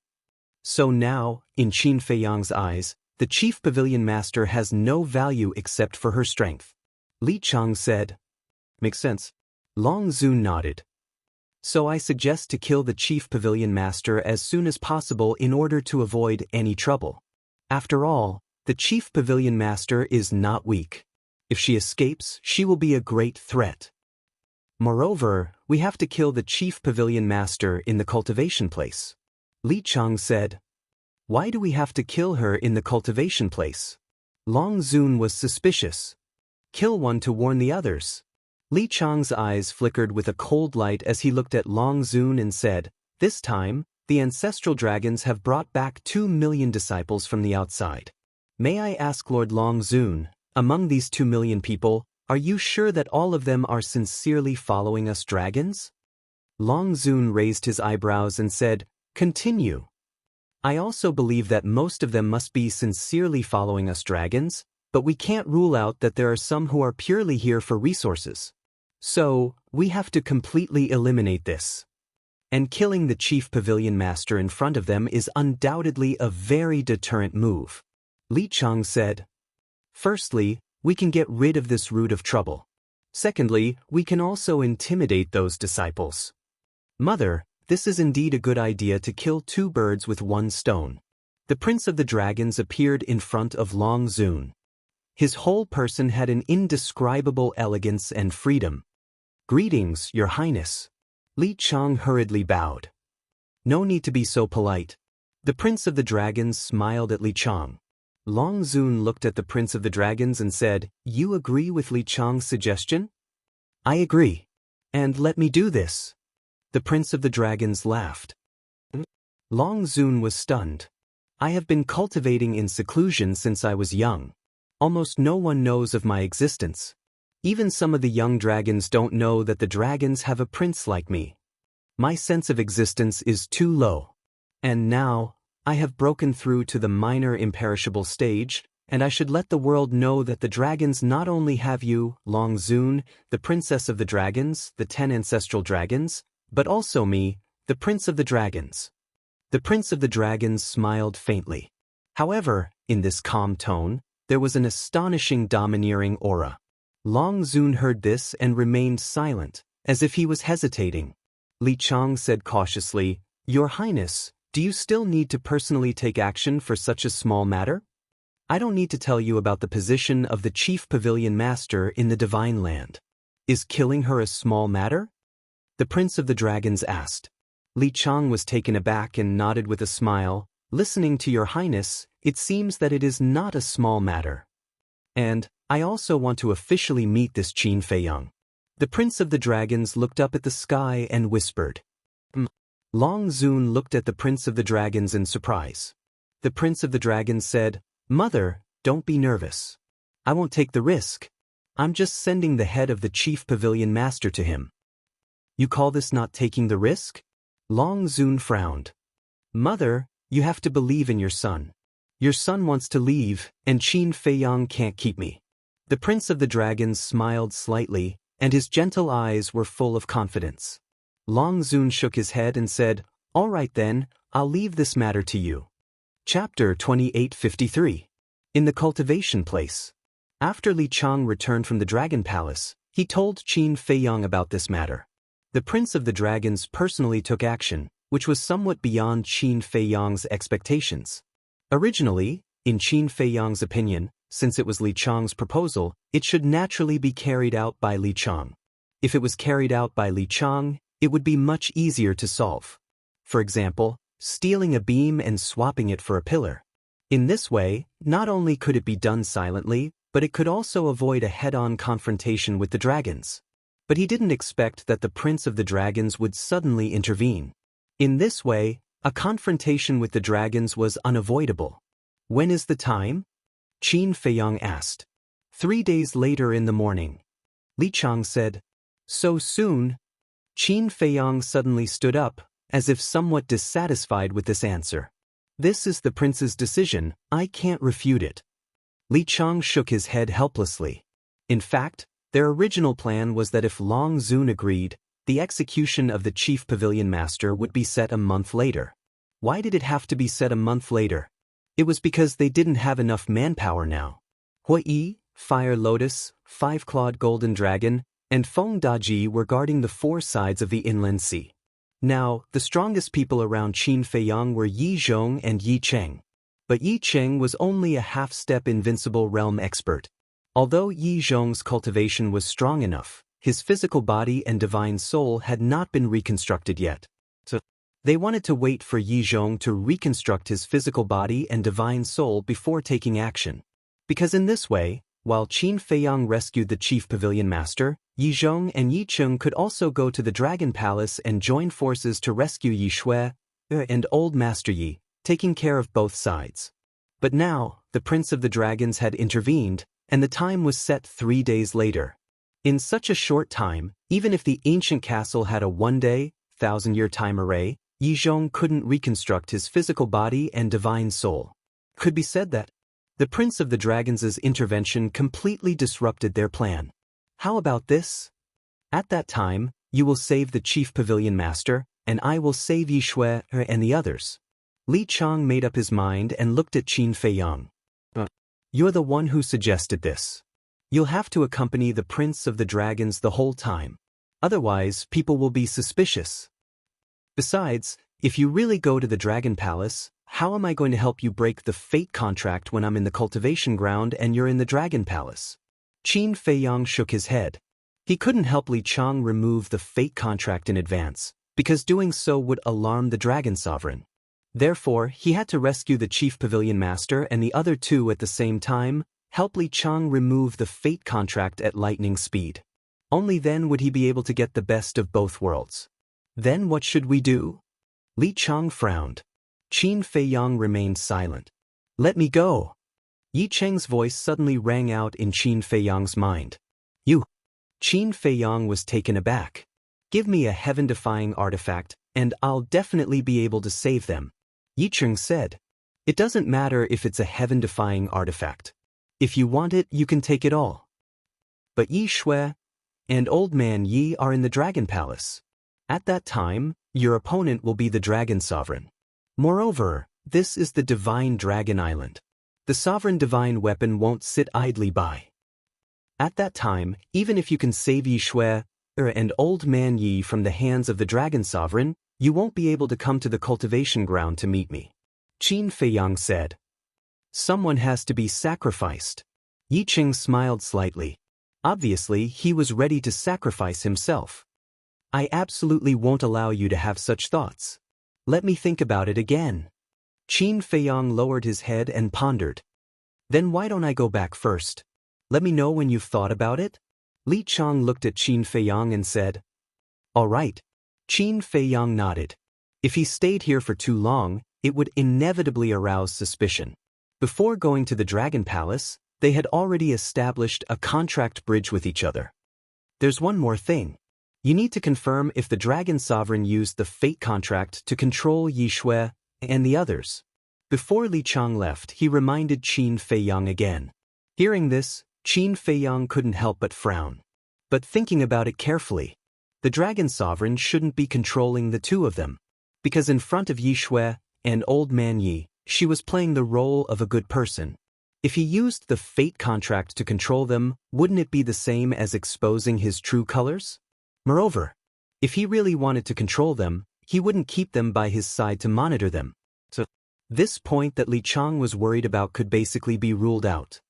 So now, in Qin Feiyang's eyes, the chief pavilion master has no value except for her strength. Li Chang said. Makes sense. Long Zun nodded. So I suggest to kill the chief pavilion master as soon as possible in order to avoid any trouble. After all, the chief pavilion master is not weak. If she escapes, she will be a great threat. Moreover, we have to kill the chief pavilion master in the cultivation place. Li Chang said. Why do we have to kill her in the cultivation place? Long Zun was suspicious. Kill one to warn the others. Li Chang's eyes flickered with a cold light as he looked at Long Zun and said, This time, the ancestral dragons have brought back 2 million disciples from the outside. May I ask Lord Long Zun, among these 2 million people, are you sure that all of them are sincerely following us dragons? Long Zun raised his eyebrows and said, Continue. I also believe that most of them must be sincerely following us dragons, but we can't rule out that there are some who are purely here for resources. So, we have to completely eliminate this. And killing the chief pavilion master in front of them is undoubtedly a very deterrent move. Li Chang said. Firstly, we can get rid of this root of trouble. Secondly, we can also intimidate those disciples. Mother, this is indeed a good idea to kill 2 birds with 1 stone. The Prince of the Dragons appeared in front of Long Zun. His whole person had an indescribable elegance and freedom. Greetings, Your Highness. Li Chang hurriedly bowed. No need to be so polite. The Prince of the Dragons smiled at Li Chang. Long Zun looked at the Prince of the Dragons and said, You agree with Li Chang's suggestion? I agree. And let me do this. The Prince of the Dragons laughed. Long Zun was stunned. I have been cultivating in seclusion since I was young. Almost no one knows of my existence. Even some of the young dragons don't know that the dragons have a prince like me. My sense of existence is too low. And now, I have broken through to the minor imperishable stage, and I should let the world know that the dragons not only have you, Long Zun, the princess of the dragons, the 10 ancestral dragons, but also me, the prince of the dragons. The Prince of the Dragons smiled faintly. However, in this calm tone, there was an astonishing domineering aura. Long Zun heard this and remained silent, as if he was hesitating. Li Chang said cautiously, Your Highness, do you still need to personally take action for such a small matter? I don't need to tell you about the position of the chief pavilion master in the Divine Land. Is killing her a small matter? The Prince of the Dragons asked. Li Chang was taken aback and nodded with a smile. Listening to Your Highness, it seems that it is not a small matter. And, I also want to officially meet this Qin Feiyang. The Prince of the Dragons looked up at the sky and whispered. Long Zun looked at the Prince of the Dragons in surprise. The Prince of the Dragons said, "Mother, don't be nervous. I won't take the risk. I'm just sending the head of the Chief Pavilion Master to him." "You call this not taking the risk?" Long Zun frowned. "Mother, you have to believe in your son. Your son wants to leave, and Qin Feiyang can't keep me." The Prince of the Dragons smiled slightly, and his gentle eyes were full of confidence. Long Zun shook his head and said, "All right then, I'll leave this matter to you." Chapter 2853. In the Cultivation Place. After Li Chang returned from the Dragon Palace, he told Qin Feiyang about this matter. The Prince of the Dragons personally took action, which was somewhat beyond Qin Feiyang's expectations. Originally, in Qin Feiyang's opinion, since it was Li Chang's proposal, it should naturally be carried out by Li Chang. If it was carried out by Li Chang, it would be much easier to solve. For example, stealing a beam and swapping it for a pillar. In this way, not only could it be done silently, but it could also avoid a head-on confrontation with the dragons. But he didn't expect that the Prince of the Dragons would suddenly intervene. In this way, a confrontation with the dragons was unavoidable. "When is the time?" Qin Feiyang asked. 3 days later in the morning. Li Chang said. "So soon?" Qin Feiyang suddenly stood up, as if somewhat dissatisfied with this answer. "This is the prince's decision, I can't refute it." Li Chang shook his head helplessly. In fact, their original plan was that if Long Zun agreed, the execution of the Chief Pavilion Master would be set a month later. Why did it have to be set a month later? It was because they didn't have enough manpower now. Hui, Fire Lotus, Five-Clawed Golden Dragon, and Feng Daji were guarding the 4 sides of the inland sea. Now, the strongest people around Qin Feiyang were Yi Zhong and Yi Cheng. But Yi Cheng was only a half-step invincible realm expert. Although Yi Zhong's cultivation was strong enough, his physical body and divine soul had not been reconstructed yet. So, they wanted to wait for Yi Zhong to reconstruct his physical body and divine soul before taking action. Because in this way, while Qin Feiyang rescued the Chief Pavilion Master, Yi Zhong and Yi Cheng could also go to the Dragon Palace and join forces to rescue Yi Shui and Old Master Yi, taking care of both sides. But now, the Prince of the Dragons had intervened, and the time was set 3 days later. In such a short time, even if the ancient castle had a 1-day, 1,000-year time array, Yi Zhong couldn't reconstruct his physical body and divine soul. Could be said that the Prince of the Dragons' intervention completely disrupted their plan. How about this? At that time, you will save the Chief Pavilion Master, and I will save Yi Shui and the others. Li Chang made up his mind and looked at Qin Feiyang. "You're the one who suggested this. You'll have to accompany the Prince of the Dragons the whole time. Otherwise, people will be suspicious. Besides, if you really go to the Dragon Palace, how am I going to help you break the fate contract when I'm in the cultivation ground and you're in the Dragon Palace?" Qin Feiyang shook his head. He couldn't help Li Chang remove the fate contract in advance, because doing so would alarm the Dragon Sovereign. Therefore, he had to rescue the Chief Pavilion Master and the other 2 at the same time, help Li Chang remove the fate contract at lightning speed. Only then would he be able to get the best of both worlds. "Then what should we do?" Li Chang frowned. Qin Feiyang remained silent. "Let me go." Yi Cheng's voice suddenly rang out in Qin Feiyang's mind. "You?" Qin Feiyang was taken aback. "Give me a heaven-defying artifact, and I'll definitely be able to save them." Yi Cheng said. "It doesn't matter if it's a heaven-defying artifact. If you want it, you can take it all." "But Yi Shui and Old Man Yi are in the Dragon Palace. At that time, your opponent will be the Dragon Sovereign. Moreover, this is the Divine Dragon Island. The Sovereign Divine Weapon won't sit idly by. At that time, even if you can save Yi Shui and Old Man Yi from the hands of the Dragon Sovereign, you won't be able to come to the cultivation ground to meet me." Qin Feiyang said. "Someone has to be sacrificed." Yi Cheng smiled slightly. Obviously, he was ready to sacrifice himself. "I absolutely won't allow you to have such thoughts. Let me think about it again." Qin Feiyang lowered his head and pondered. "Then why don't I go back first? Let me know when you've thought about it." Li Chang looked at Qin Feiyang and said, "All right." Qin Feiyang nodded. If he stayed here for too long, it would inevitably arouse suspicion. Before going to the Dragon Palace, they had already established a contract bridge with each other. There's one more thing. You need to confirm if the Dragon Sovereign used the fate contract to control Yi Shui and the others. Before Li Chang left, he reminded Qin Feiyang again. Hearing this, Qin Feiyang couldn't help but frown. But thinking about it carefully, the Dragon Sovereign shouldn't be controlling the two of them, because in front of Yi Shui and Old Man Yi, she was playing the role of a good person. If he used the fate contract to control them, wouldn't it be the same as exposing his true colors? Moreover, if he really wanted to control them, he wouldn't keep them by his side to monitor them. So, this point that Li Chang was worried about could basically be ruled out.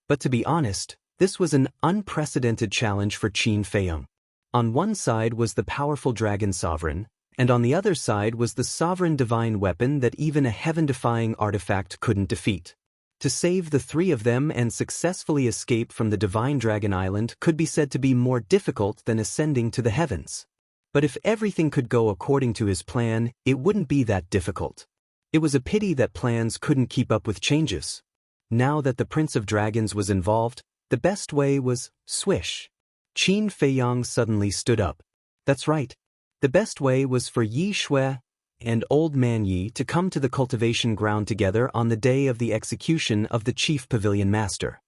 But to be honest, this was an unprecedented challenge for Qin Feiyang. On one side was the powerful Dragon Sovereign, and on the other side was the sovereign divine weapon that even a heaven-defying artifact couldn't defeat. To save the three of them and successfully escape from the Divine Dragon Island could be said to be more difficult than ascending to the heavens. But if everything could go according to his plan, it wouldn't be that difficult. It was a pity that plans couldn't keep up with changes. Now that the Prince of Dragons was involved, the best way was swish. Qin Feiyang suddenly stood up. That's right. The best way was for Yi Shui and Old Man Yi to come to the cultivation ground together on the day of the execution of the Chief Pavilion Master.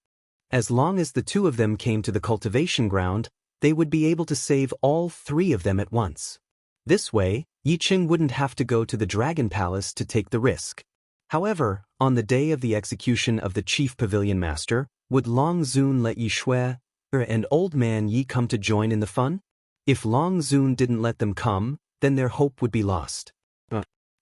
As long as the two of them came to the cultivation ground, they would be able to save all three of them at once. This way, Yi Qing wouldn't have to go to the Dragon Palace to take the risk. However, on the day of the execution of the Chief Pavilion Master, would Long Zun let Yi Shui and Old Man Yi come to join in the fun? If Long Zun didn't let them come, then their hope would be lost.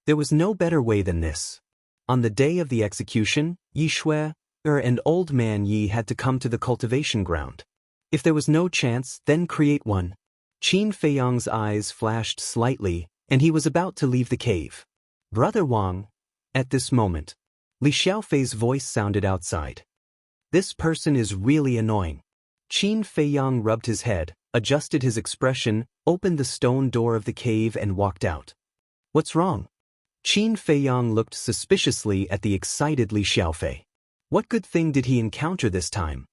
There was no better way than this. On the day of the execution, Yi Shui and Old Man Yi had to come to the cultivation ground. If there was no chance, then create one. Qin Feiyang's eyes flashed slightly, and he was about to leave the cave. Brother Wang. At this moment, Li Xiaofei's voice sounded outside. This person is really annoying. Qin Feiyang rubbed his head, adjusted his expression, opened the stone door of the cave and walked out. What's wrong? Qin Feiyang looked suspiciously at the excited Li Xiaofei. What good thing did he encounter this time?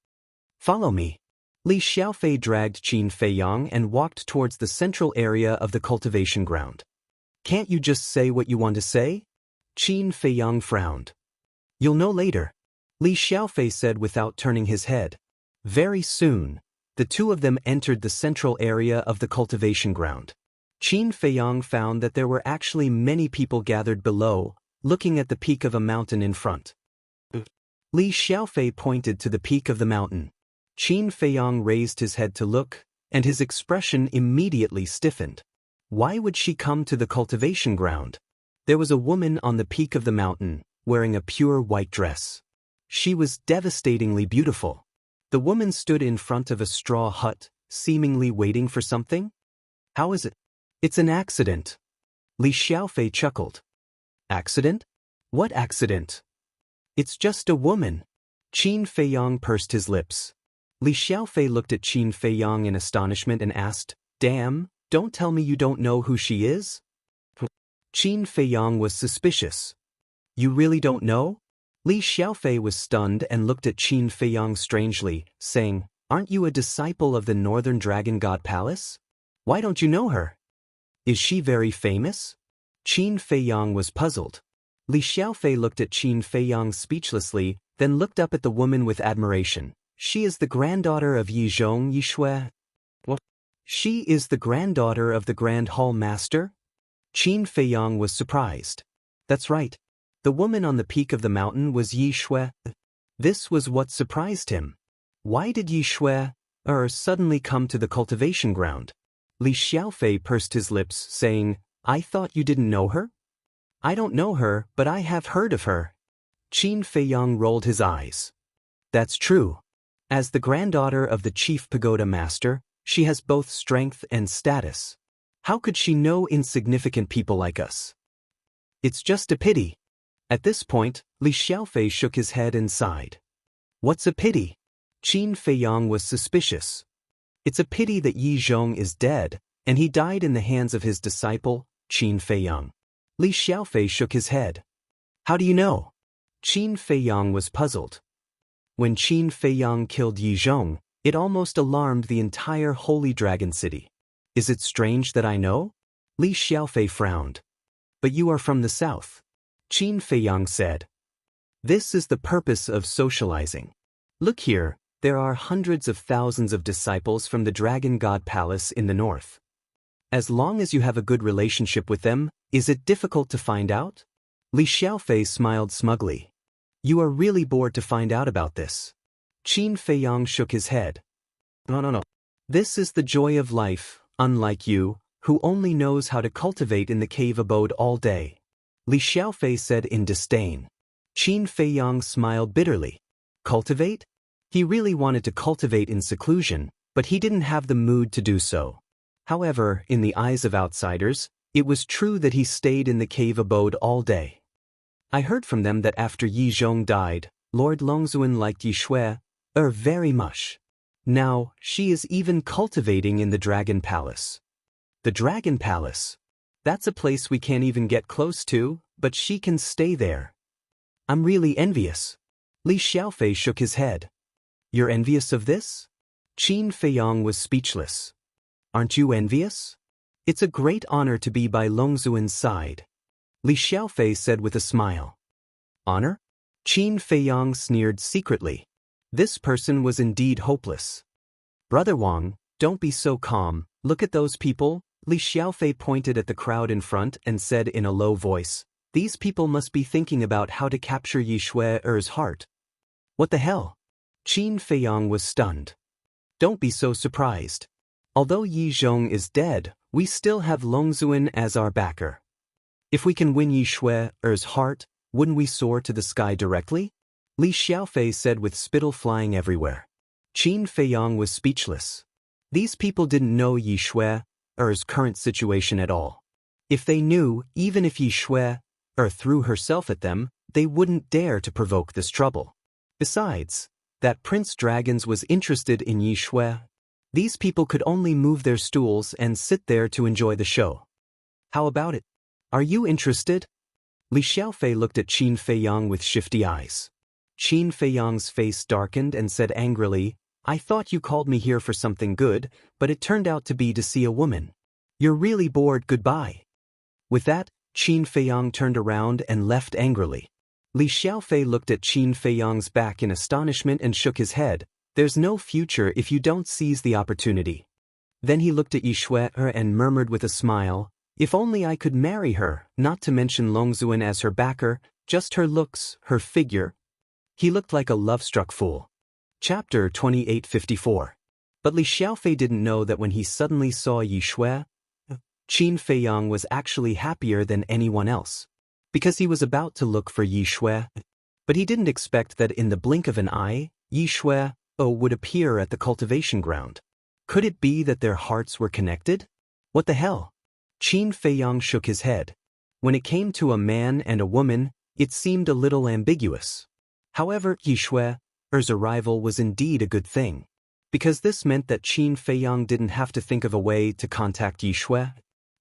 Follow me. Li Xiaofei dragged Qin Feiyang and walked towards the central area of the cultivation ground. Can't you just say what you want to say? Qin Feiyang frowned. You'll know later, Li Xiaofei said without turning his head. Very soon, the two of them entered the central area of the cultivation ground. Qin Feiyang found that there were actually many people gathered below, looking at the peak of a mountain in front. Li Xiaofei pointed to the peak of the mountain. Qin Feiyang raised his head to look, and his expression immediately stiffened. Why would she come to the cultivation ground? There was a woman on the peak of the mountain, wearing a pure white dress. She was devastatingly beautiful. The woman stood in front of a straw hut, seemingly waiting for something. How is it? It's an accident. Li Xiaofei chuckled. Accident? What accident? It's just a woman. Qin Feiyang pursed his lips. Li Xiaofei looked at Qin Feiyang in astonishment and asked, Damn, don't tell me you don't know who she is? Qin Feiyang was suspicious. You really don't know? Li Xiaofei was stunned and looked at Qin Feiyang strangely, saying, Aren't you a disciple of the Northern Dragon God Palace? Why don't you know her? Is she very famous? Qin Feiyang was puzzled. Li Xiaofei looked at Qin Feiyang speechlessly, then looked up at the woman with admiration. She is the granddaughter of Yi Zhong Yi Shui. What? She is the granddaughter of the Grand Hall Master? Qin Feiyang was surprised. That's right. The woman on the peak of the mountain was Yi Shui. This was what surprised him. Why did Yi Shui suddenly come to the cultivation ground? Li Xiaofei pursed his lips, saying, I thought you didn't know her? I don't know her, but I have heard of her. Qin Feiyang rolled his eyes. That's true. As the granddaughter of the Chief Pagoda Master, she has both strength and status. How could she know insignificant people like us? It's just a pity. At this point, Li Xiaofei shook his head and sighed. What's a pity? Qin Feiyang was suspicious. It's a pity that Yi Zhong is dead, and he died in the hands of his disciple, Qin Feiyang. Li Xiaofei shook his head. How do you know? Qin Feiyang was puzzled. When Qin Feiyang killed Yi Zhong, it almost alarmed the entire Holy Dragon City. Is it strange that I know? Li Xiaofei frowned. But you are from the south. Qin Feiyang said. This is the purpose of socializing. Look here, there are hundreds of thousands of disciples from the Dragon God Palace in the north. As long as you have a good relationship with them, is it difficult to find out? Li Xiaofei smiled smugly. You are really bored to find out about this. Qin Feiyang shook his head. No. This is the joy of life, unlike you, who only knows how to cultivate in the cave abode all day. Li Xiaofei said in disdain. Qin Feiyang smiled bitterly. Cultivate? He really wanted to cultivate in seclusion, but he didn't have the mood to do so. However, in the eyes of outsiders, it was true that he stayed in the cave abode all day. I heard from them that after Yi Zhong died, Lord Longzuan liked Yi Xue very much. Now, she is even cultivating in the Dragon Palace. The Dragon Palace? That's a place we can't even get close to, but she can stay there. I'm really envious. Li Xiaofei shook his head. You're envious of this? Qin Feiyang was speechless. Aren't you envious? It's a great honor to be by Longzuan's side. Li Xiaofei said with a smile. Honor? Qin Feiyang sneered secretly. This person was indeed hopeless. Brother Wang, don't be so calm, look at those people. Li Xiaofei pointed at the crowd in front and said in a low voice, these people must be thinking about how to capture Yi Xue's heart. What the hell? Qin Feiyang was stunned. Don't be so surprised. Although Yi Zhong is dead, we still have Longzuan as our backer. If we can win Yi Xue's heart, wouldn't we soar to the sky directly? Li Xiaofei said with spittle flying everywhere. Qin Feiyang was speechless. These people didn't know Yi Xue's current situation at all. If they knew, even if Yi Xue threw herself at them, they wouldn't dare to provoke this trouble. Besides, that Prince Dragons was interested in Yi Xue. These people could only move their stools and sit there to enjoy the show. How about it? Are you interested? Li Xiaofei looked at Qin Feiyang with shifty eyes. Qin Feiyang's face darkened and said angrily, I thought you called me here for something good, but it turned out to be to see a woman. You're really bored, goodbye. With that, Qin Feiyang turned around and left angrily. Li Xiaofei looked at Qin Feiyang's back in astonishment and shook his head. There's no future if you don't seize the opportunity. Then he looked at Yi Xue and murmured with a smile, if only I could marry her, not to mention Longzuan as her backer, just her looks, her figure. He looked like a love-struck fool. Chapter 2854. But Li Xiaofei didn't know that when he suddenly saw Yi Xue, Qin Feiyang was actually happier than anyone else. Because he was about to look for Yi Xue. But he didn't expect that in the blink of an eye, Yi Xue would appear at the cultivation ground. Could it be that their hearts were connected? What the hell? Qin Feiyang shook his head. When it came to a man and a woman, it seemed a little ambiguous. However, Yi Xue's arrival was indeed a good thing. Because this meant that Qin Feiyang didn't have to think of a way to contact Yi Xue.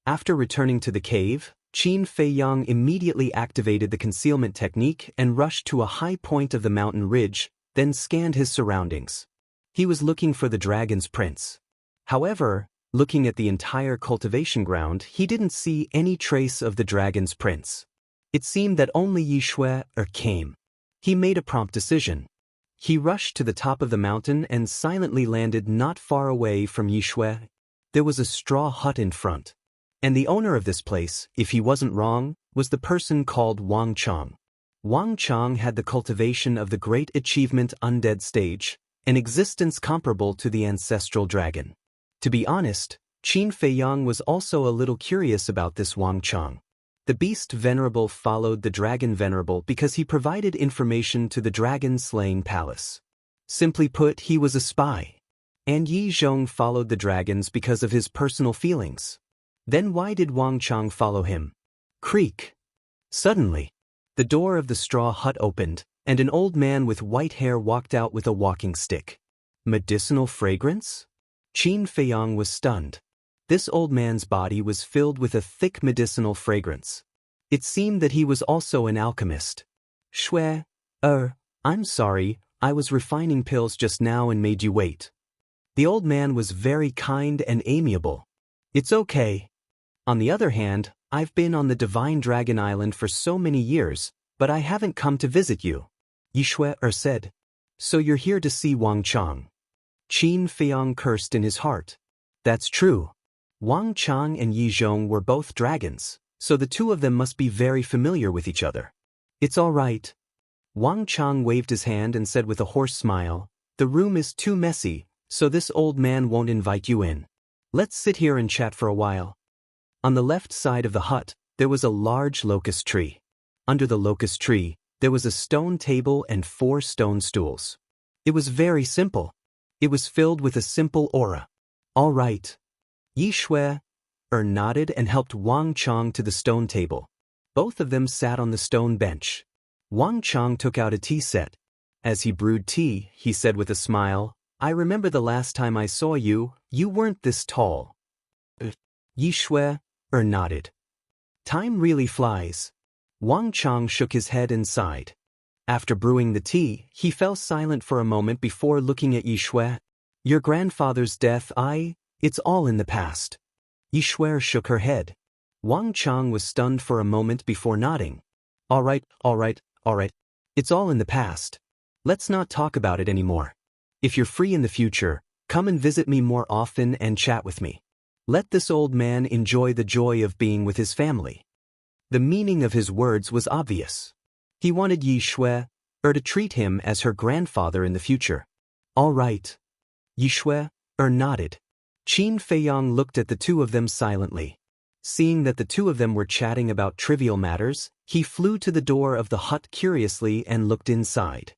After returning to the cave, Qin Feiyang immediately activated the concealment technique and rushed to a high point of the mountain ridge, then scanned his surroundings. He was looking for the dragon's prince. However, looking at the entire cultivation ground, he didn't see any trace of the dragon's prince. It seemed that only Yi Xue came. He made a prompt decision. He rushed to the top of the mountain and silently landed not far away from Yi Xue. There was a straw hut in front. And the owner of this place, if he wasn't wrong, was the person called Wang Chang. Wang Chang had the cultivation of the great achievement undead stage, an existence comparable to the ancestral dragon. To be honest, Qin Feiyang was also a little curious about this Wang Chang. The beast venerable followed the dragon venerable because he provided information to the dragon-slaying palace. Simply put, he was a spy. And Yi Zhong followed the dragons because of his personal feelings. Then why did Wang Chang follow him? Creak. Suddenly, the door of the straw hut opened, and an old man with white hair walked out with a walking stick. Medicinal fragrance? Qin Feiyang was stunned. This old man's body was filled with a thick medicinal fragrance. It seemed that he was also an alchemist. Shui, I'm sorry, I was refining pills just now and made you wait. The old man was very kind and amiable. It's okay. On the other hand, I've been on the Divine Dragon Island for so many years, but I haven't come to visit you. Yi Shui said. So you're here to see Wang Chang. Qin Feiyang cursed in his heart. That's true. Wang Chang and Yi Zhong were both dragons, so the two of them must be very familiar with each other. It's all right. Wang Chang waved his hand and said with a hoarse smile, the room is too messy, so this old man won't invite you in. Let's sit here and chat for a while. On the left side of the hut, there was a large locust tree. Under the locust tree, there was a stone table and 4 stone stools. It was very simple. It was filled with a simple aura. All right. Yi Shui nodded and helped Wang Chang to the stone table. Both of them sat on the stone bench. Wang Chang took out a tea set. As he brewed tea, he said with a smile, I remember the last time I saw you, you weren't this tall. Yi Shui nodded. Time really flies. Wang Chang shook his head and sighed. After brewing the tea, he fell silent for a moment before looking at Yi Shui. Your grandfather's death, it's all in the past. Yi Shui shook her head. Wang Chang was stunned for a moment before nodding. All right. It's all in the past. Let's not talk about it anymore. If you're free in the future, come and visit me more often and chat with me. Let this old man enjoy the joy of being with his family. The meaning of his words was obvious. He wanted Yi Shui to treat him as her grandfather in the future. All right. Yi Shui nodded. Qin Feiyang looked at the two of them silently. Seeing that the two of them were chatting about trivial matters, he flew to the door of the hut curiously and looked inside.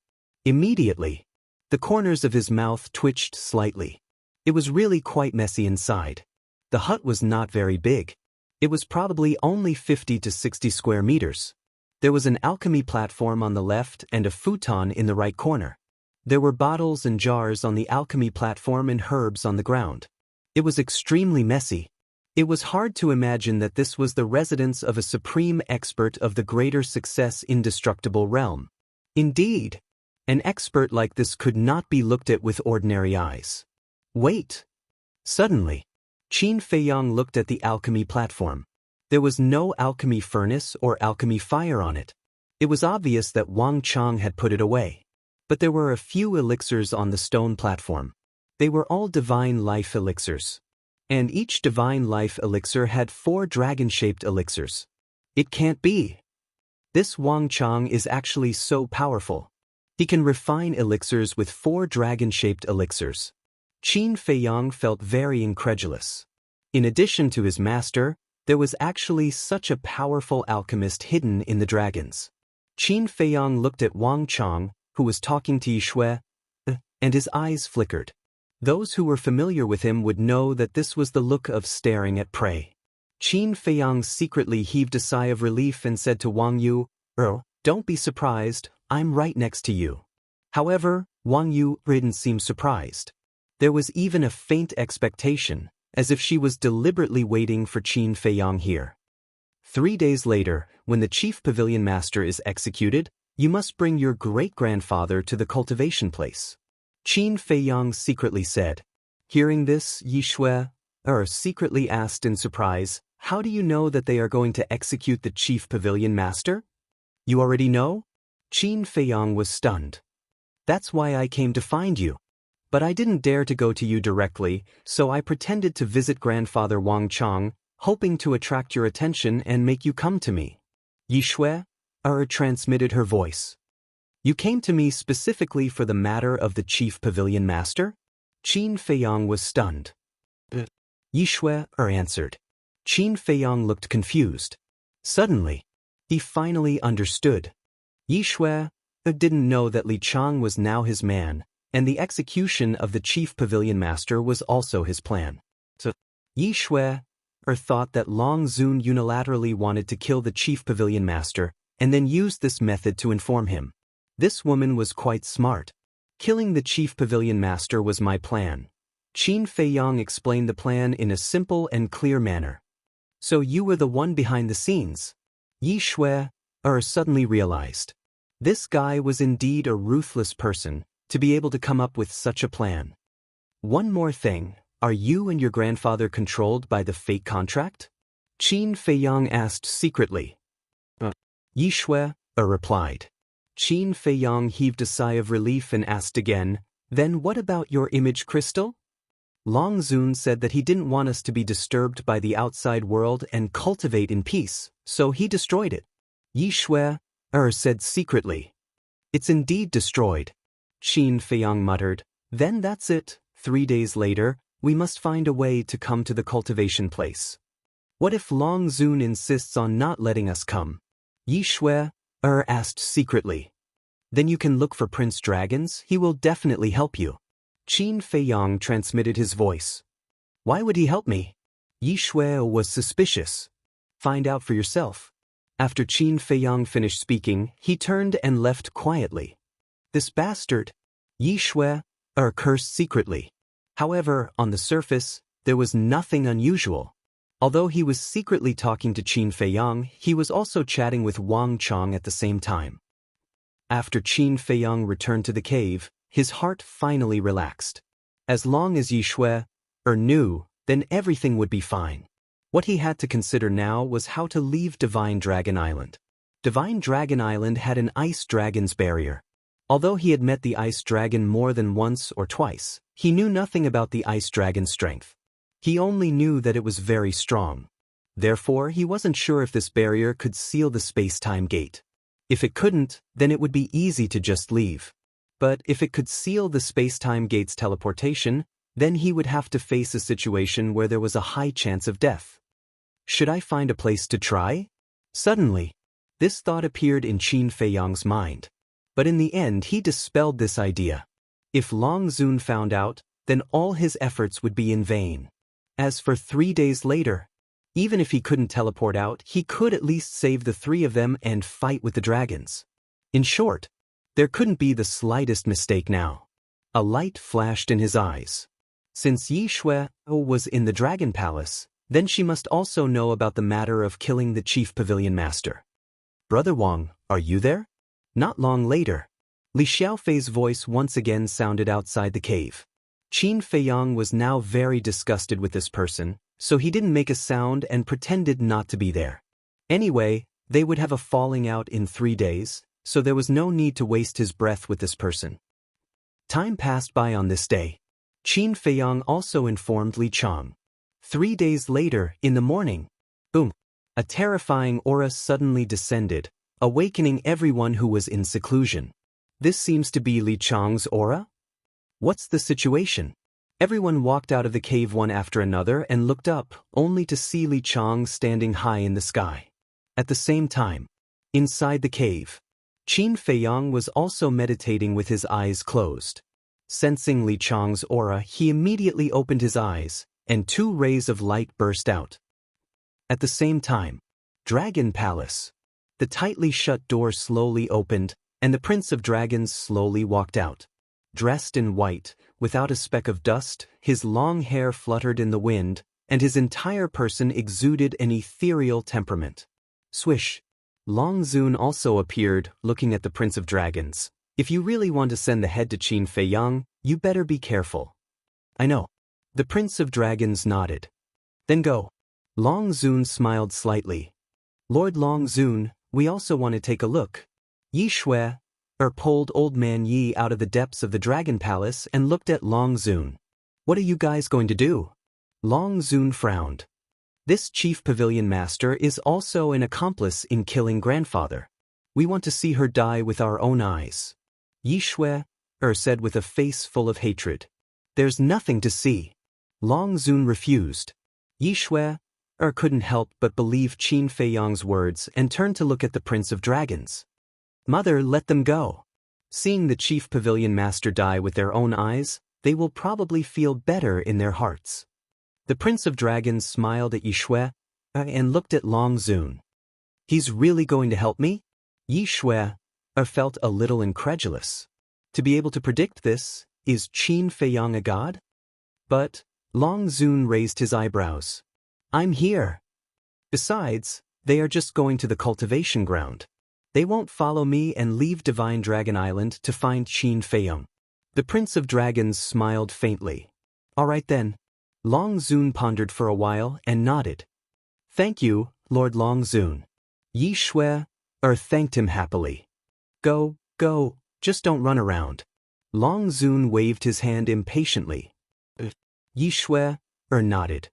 Immediately, the corners of his mouth twitched slightly. It was really quite messy inside. The hut was not very big. It was probably only 50 to 60 square meters. There was an alchemy platform on the left and a futon in the right corner. There were bottles and jars on the alchemy platform and herbs on the ground. It was extremely messy. It was hard to imagine that this was the residence of a supreme expert of the greater success indestructible realm. Indeed, an expert like this could not be looked at with ordinary eyes. Wait! Suddenly, Qin Feiyang looked at the alchemy platform. There was no alchemy furnace or alchemy fire on it. It was obvious that Wang Chang had put it away. But there were a few elixirs on the stone platform. They were all divine life elixirs. And each divine life elixir had 4 dragon-shaped elixirs. It can't be. This Wang Chang is actually so powerful. He can refine elixirs with 4 dragon-shaped elixirs. Qin Feiyang felt very incredulous. In addition to his master, there was actually such a powerful alchemist hidden in the dragons. Qin Feiyang looked at Wang Chang, who was talking to Yi Shui, and his eyes flickered. Those who were familiar with him would know that this was the look of staring at prey. Qin Feiyang secretly heaved a sigh of relief and said to Wang Yu, don't be surprised, I'm right next to you. However, Wang Yu didn't seem surprised. There was even a faint expectation, as if she was deliberately waiting for Qin Feiyang here. 3 days later, when the chief pavilion master is executed, you must bring your great-grandfather to the cultivation place. Qin Feiyang secretly said. Hearing this, Yi Shui secretly asked in surprise, how do you know that they are going to execute the chief pavilion master? You already know? Qin Feiyang was stunned. That's why I came to find you. But I didn't dare to go to you directly, so I pretended to visit grandfather Wang Chang, hoping to attract your attention and make you come to me. Yi Shui transmitted her voice. You came to me specifically for the matter of the chief pavilion master? Qin Feiyang was stunned. Yi Shui answered. Qin Feiyang looked confused. Suddenly, he finally understood. Yi Shui didn't know that Li Chang was now his man, and the execution of the chief pavilion master was also his plan. So, Yi Shui thought that Long Zun unilaterally wanted to kill the chief pavilion master, and then used this method to inform him. This woman was quite smart. Killing the chief pavilion master was my plan. Qin Feiyang explained the plan in a simple and clear manner. So you were the one behind the scenes? Yi Shui suddenly realized. This guy was indeed a ruthless person, to be able to come up with such a plan. One more thing, are you and your grandfather controlled by the fake contract? Qin Feiyang asked secretly. Yi Shui replied. Qin Feiyang heaved a sigh of relief and asked again, then what about your image crystal? Long Zun said that he didn't want us to be disturbed by the outside world and cultivate in peace, so he destroyed it. Yi Shui said secretly. It's indeed destroyed. Qin Feiyang muttered. Then that's it. 3 days later, we must find a way to come to the cultivation place. What if Long Zun insists on not letting us come? Yi Shui asked secretly. Then you can look for Prince Dragons, he will definitely help you. Qin Feiyang transmitted his voice. Why would he help me? Yi Shui was suspicious. Find out for yourself. After Qin Feiyang finished speaking, he turned and left quietly. This bastard! Yi Shui cursed secretly. However, on the surface, there was nothing unusual. Although he was secretly talking to Qin Feiyang, he was also chatting with Wang Chong at the same time. After Qin Feiyang returned to the cave, his heart finally relaxed. As long as Yi Shui knew, then everything would be fine. What he had to consider now was how to leave Divine Dragon Island. Divine Dragon Island had an ice dragon's barrier. Although he had met the ice dragon more than once or twice, he knew nothing about the ice dragon's strength. He only knew that it was very strong. Therefore, he wasn't sure if this barrier could seal the space-time gate. If it couldn't, then it would be easy to just leave. But if it could seal the space-time gate's teleportation, then he would have to face a situation where there was a high chance of death. Should I find a place to try? Suddenly, this thought appeared in Qin Feiyang's mind. But in the end, he dispelled this idea. If Long Zun found out, then all his efforts would be in vain. As for 3 days later, even if he couldn't teleport out, he could at least save the 3 of them and fight with the dragons. In short, there couldn't be the slightest mistake now. A light flashed in his eyes. Since Yi Shui was in the Dragon Palace, then she must also know about the matter of killing the Chief Pavilion Master. Brother Wang, are you there? Not long later, Li Xiaofei's voice once again sounded outside the cave. Qin Feiyang was now very disgusted with this person, so he didn't make a sound and pretended not to be there. Anyway, they would have a falling out in 3 days, so there was no need to waste his breath with this person. Time passed by on this day. Qin Feiyang also informed Li Chang. 3 days later, in the morning, boom, a terrifying aura suddenly descended, awakening everyone who was in seclusion. This seems to be Li Chang's aura? What's the situation? Everyone walked out of the cave one after another and looked up, only to see Li Chang standing high in the sky. At the same time, inside the cave, Qin Feiyang was also meditating with his eyes closed. Sensing Li Chang's aura, he immediately opened his eyes, and 2 rays of light burst out. At the same time, Dragon Palace. The tightly shut door slowly opened, and the Prince of Dragons slowly walked out. Dressed in white, without a speck of dust, his long hair fluttered in the wind, and his entire person exuded an ethereal temperament. Swish! Long Zun also appeared, looking at the Prince of Dragons. If you really want to send the head to Qin Feiyang, you better be careful. I know. The Prince of Dragons nodded. Then go. Long Zun smiled slightly. Lord Long Zun, we also want to take a look. Yi Shui pulled Old Man Yi out of the depths of the Dragon Palace and looked at Long Zun. What are you guys going to do? Long Zun frowned. This Chief Pavilion Master is also an accomplice in killing Grandfather. We want to see her die with our own eyes. Yi Shui said with a face full of hatred. There's nothing to see. Long Zun refused. Yi Shui couldn't help but believe Qin Feiyang's words and turned to look at the Prince of Dragons. Mother, let them go. Seeing the Chief Pavilion Master die with their own eyes, they will probably feel better in their hearts. The Prince of Dragons smiled at Yi Shui and looked at Long Zun. He's really going to help me? Yi Shui felt a little incredulous. To be able to predict this, is Qin Feiyang a god? But, Long Zun raised his eyebrows. I'm here. Besides, they are just going to the cultivation ground. They won't follow me and leave Divine Dragon Island to find Qin Feiyong. The Prince of Dragons smiled faintly. All right then. Long Zun pondered for a while and nodded. Thank you, Lord Long Zun. Yi Shui thanked him happily. Go, just don't run around. Long Zun waved his hand impatiently. Yi Shui nodded.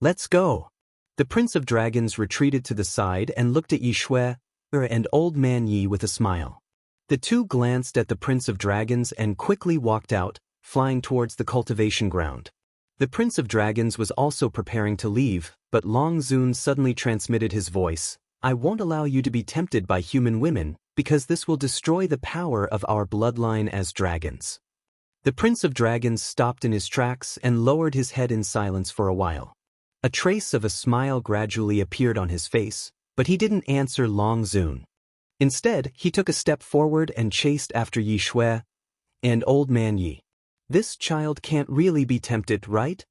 Let's go. The Prince of Dragons retreated to the side and looked at Yi Shui and Old Man Yi with a smile. The two glanced at the Prince of Dragons and quickly walked out, flying towards the cultivation ground. The Prince of Dragons was also preparing to leave, but Long Zun suddenly transmitted his voice. I won't allow you to be tempted by human women, because this will destroy the power of our bloodline as dragons. The Prince of Dragons stopped in his tracks and lowered his head in silence for a while. A trace of a smile gradually appeared on his face, but he didn't answer Long Zun. Instead, he took a step forward and chased after Yi Shui and Old Man Yi. This child can't really be tempted, right?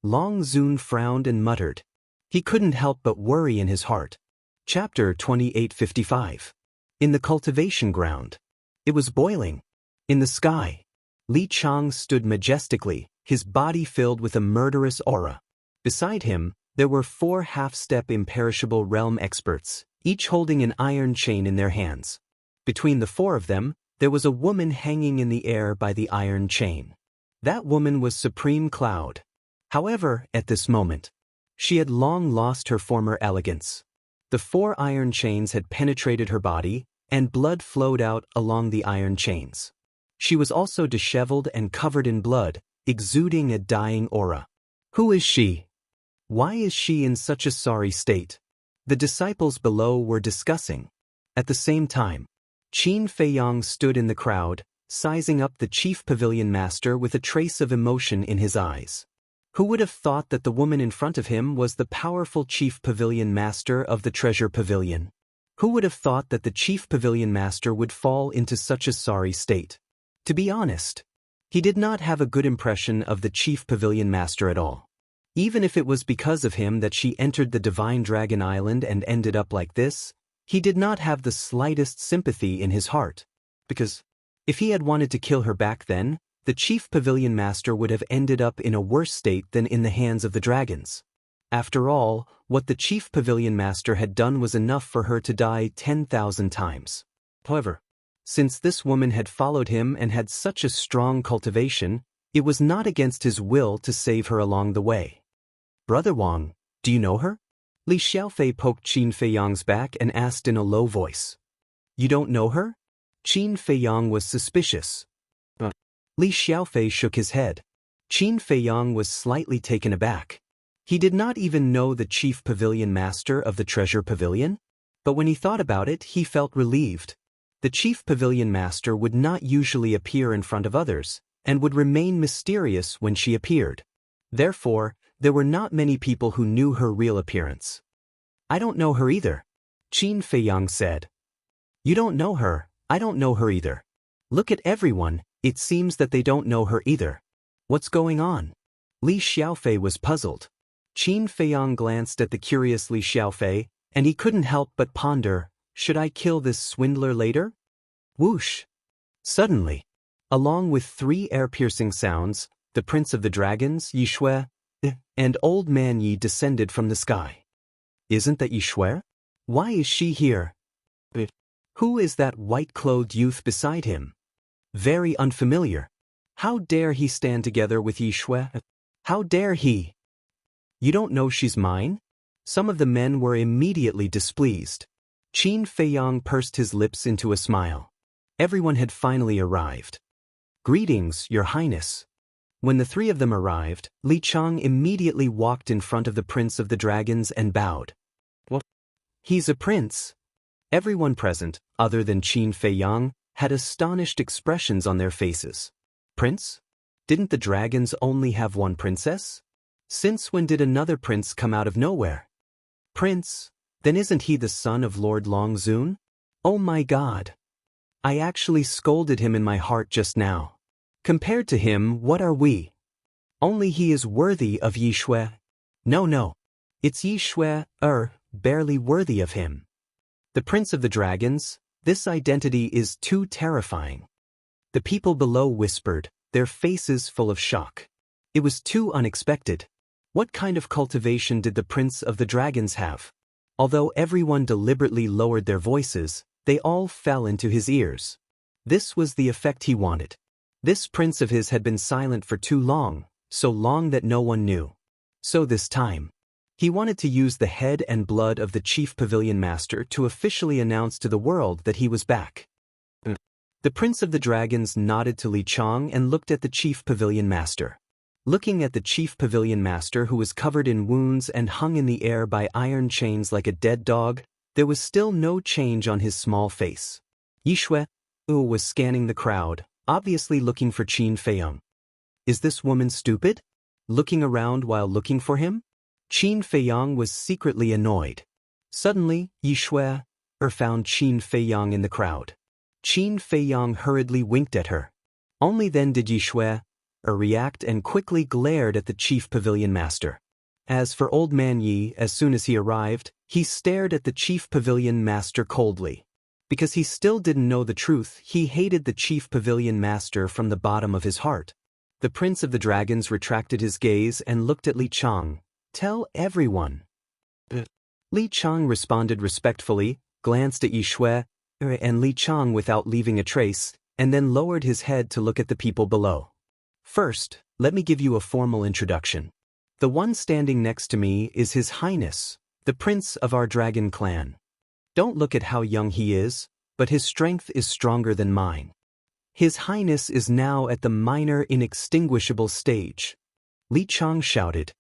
Long Zun frowned and muttered. He couldn't help but worry in his heart. Chapter 2855. In the cultivation ground. It was boiling. In the sky. Li Chang stood majestically, his body filled with a murderous aura. Beside him, there were 4 half-step imperishable realm experts, each holding an iron chain in their hands. Between the 4 of them, there was a woman hanging in the air by the iron chain. That woman was Supreme Cloud. However, at this moment, she had long lost her former elegance. The 4 iron chains had penetrated her body, and blood flowed out along the iron chains. She was also disheveled and covered in blood, exuding a dying aura. Who is she? Why is she in such a sorry state? The disciples below were discussing. At the same time, Qin Feiyong stood in the crowd, sizing up the Chief Pavilion Master with a trace of emotion in his eyes. Who would have thought that the woman in front of him was the powerful Chief Pavilion Master of the Treasure Pavilion? Who would have thought that the Chief Pavilion Master would fall into such a sorry state? To be honest, he did not have a good impression of the Chief Pavilion Master at all. Even if it was because of him that she entered the Divine Dragon Island and ended up like this, he did not have the slightest sympathy in his heart. Because, if he had wanted to kill her back then, the Chief Pavilion Master would have ended up in a worse state than in the hands of the dragons. After all, what the Chief Pavilion Master had done was enough for her to die 10,000 times. However, since this woman had followed him and had such a strong cultivation, it was not against his will to save her along the way. Brother Wang, do you know her? Li Xiaofei poked Qin Feiyong's back and asked in a low voice. You don't know her? Qin Feiyong was suspicious. Li Xiaofei shook his head. Qin Feiyong was slightly taken aback. He did not even know the Chief Pavilion Master of the Treasure Pavilion, but when he thought about it, he felt relieved. The Chief Pavilion Master would not usually appear in front of others, and would remain mysterious when she appeared. Therefore, there were not many people who knew her real appearance. I don't know her either, Qin Feiyong said. You don't know her, I don't know her either. Look at everyone, it seems that they don't know her either. What's going on? Li Xiaofei was puzzled. Qin Feiyong glanced at the curious Li Xiaofei, and he couldn't help but ponder, should I kill this swindler later? Whoosh! Suddenly, along with 3 air-piercing sounds, the Prince of the Dragons, Yi Shui, and Old Man Yi descended from the sky. Isn't that Yi Shui? Why is she here? Who is that white-clothed youth beside him? Very unfamiliar. How dare he stand together with Yi Shui? How dare he? You don't know she's mine? Some of the men were immediately displeased. Qin Feiyong pursed his lips into a smile. Everyone had finally arrived. Greetings, Your Highness. When the 3 of them arrived, Li Chang immediately walked in front of the Prince of the Dragons and bowed. What? He's a prince. Everyone present, other than Qin Feiyong, had astonished expressions on their faces. Prince? Didn't the dragons only have one princess? Since when did another prince come out of nowhere? Prince? Then isn't he the son of Lord Long Zun? Oh my God! I actually scolded him in my heart just now. Compared to him, what are we? Only he is worthy of Yi Shui. No. It's Yi Shui, barely worthy of him. The Prince of the Dragons, this identity is too terrifying. The people below whispered, their faces full of shock. It was too unexpected. What kind of cultivation did the Prince of the Dragons have? Although everyone deliberately lowered their voices, they all fell into his ears. This was the effect he wanted. This prince of his had been silent for too long, so long that no one knew. So this time, he wanted to use the head and blood of the Chief Pavilion Master to officially announce to the world that he was back. The Prince of the Dragons nodded to Li Chang and looked at the Chief Pavilion Master. Looking at the Chief Pavilion Master, who was covered in wounds and hung in the air by iron chains like a dead dog, there was still no change on his small face. Yi Shui was scanning the crowd, obviously looking for Qin Feiyong. Is this woman stupid? Looking around while looking for him? Qin Feiyong was secretly annoyed. Suddenly, Yi Shui found Qin Feiyong in the crowd. Qin Feiyong hurriedly winked at her. Only then did Yi Shui react and quickly glared at the Chief Pavilion Master. As for Old Man Yi, as soon as he arrived, he stared at the Chief Pavilion Master coldly. Because he still didn't know the truth, he hated the Chief Pavilion Master from the bottom of his heart. The Prince of the Dragons retracted his gaze and looked at Li Chang. Tell everyone. Li Chang responded respectfully, glanced at Yi Shui and Li Chang without leaving a trace, and then lowered his head to look at the people below. First, let me give you a formal introduction. The one standing next to me is His Highness, the Prince of our Dragon Clan. Don't look at how young he is, but his strength is stronger than mine. His Highness is now at the minor inextinguishable stage. Li Chang shouted.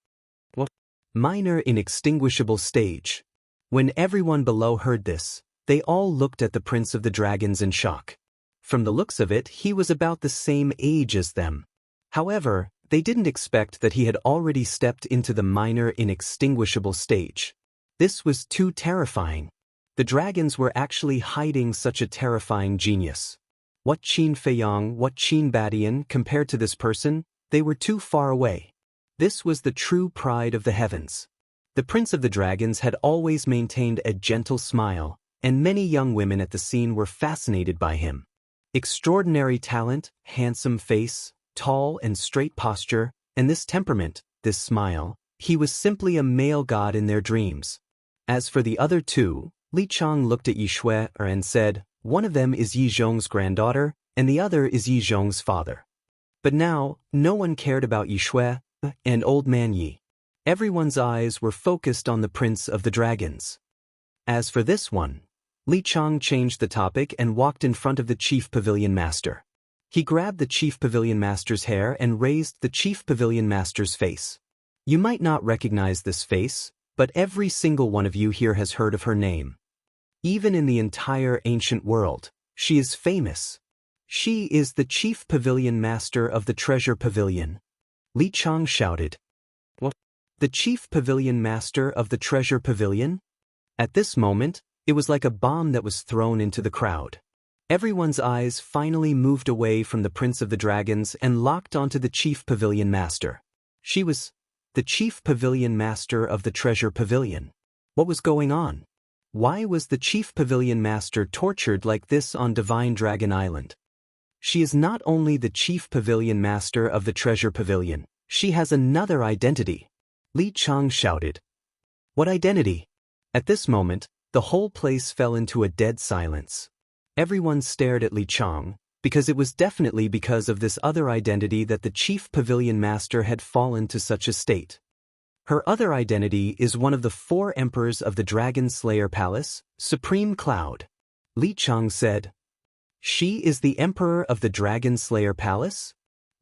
What? Minor inextinguishable stage. When everyone below heard this, they all looked at the Prince of the Dragons in shock. From the looks of it, he was about the same age as them. However, they didn't expect that he had already stepped into the minor inextinguishable stage. This was too terrifying. The dragons were actually hiding such a terrifying genius. What Qin Feiyong, what Qin Badian, compared to this person, they were too far away. This was the true pride of the heavens. The Prince of the Dragons had always maintained a gentle smile, and many young women at the scene were fascinated by him. Extraordinary talent, handsome face, tall and straight posture, and this temperament, this smile, he was simply a male god in their dreams. As for the other two, Li Chang looked at Yi Shui and said, one of them is Yi Zhong's granddaughter, and the other is Yi Zhong's father. But now, no one cared about Yi Shui and Old Man Yi. Everyone's eyes were focused on the Prince of the Dragons. As for this one, Li Chang changed the topic and walked in front of the Chief Pavilion Master. He grabbed the Chief Pavilion Master's hair and raised the Chief Pavilion Master's face. You might not recognize this face, but every single one of you here has heard of her name. Even in the entire ancient world, she is famous. She is the Chief Pavilion Master of the Treasure Pavilion. Li Chang shouted. What? The Chief Pavilion Master of the Treasure Pavilion? At this moment, it was like a bomb that was thrown into the crowd. Everyone's eyes finally moved away from the Prince of the Dragons and locked onto the Chief Pavilion Master. She was the Chief Pavilion Master of the Treasure Pavilion. What was going on? Why was the Chief Pavilion Master tortured like this on Divine Dragon Island? She is not only the Chief Pavilion Master of the Treasure Pavilion, she has another identity. Li Chang shouted. What identity? At this moment, the whole place fell into a dead silence. Everyone stared at Li Chang, because it was definitely because of this other identity that the Chief Pavilion Master had fallen to such a state. Her other identity is one of the 4 emperors of the Dragon Slayer Palace, Supreme Cloud. Li Chang said. She is the emperor of the Dragon Slayer Palace?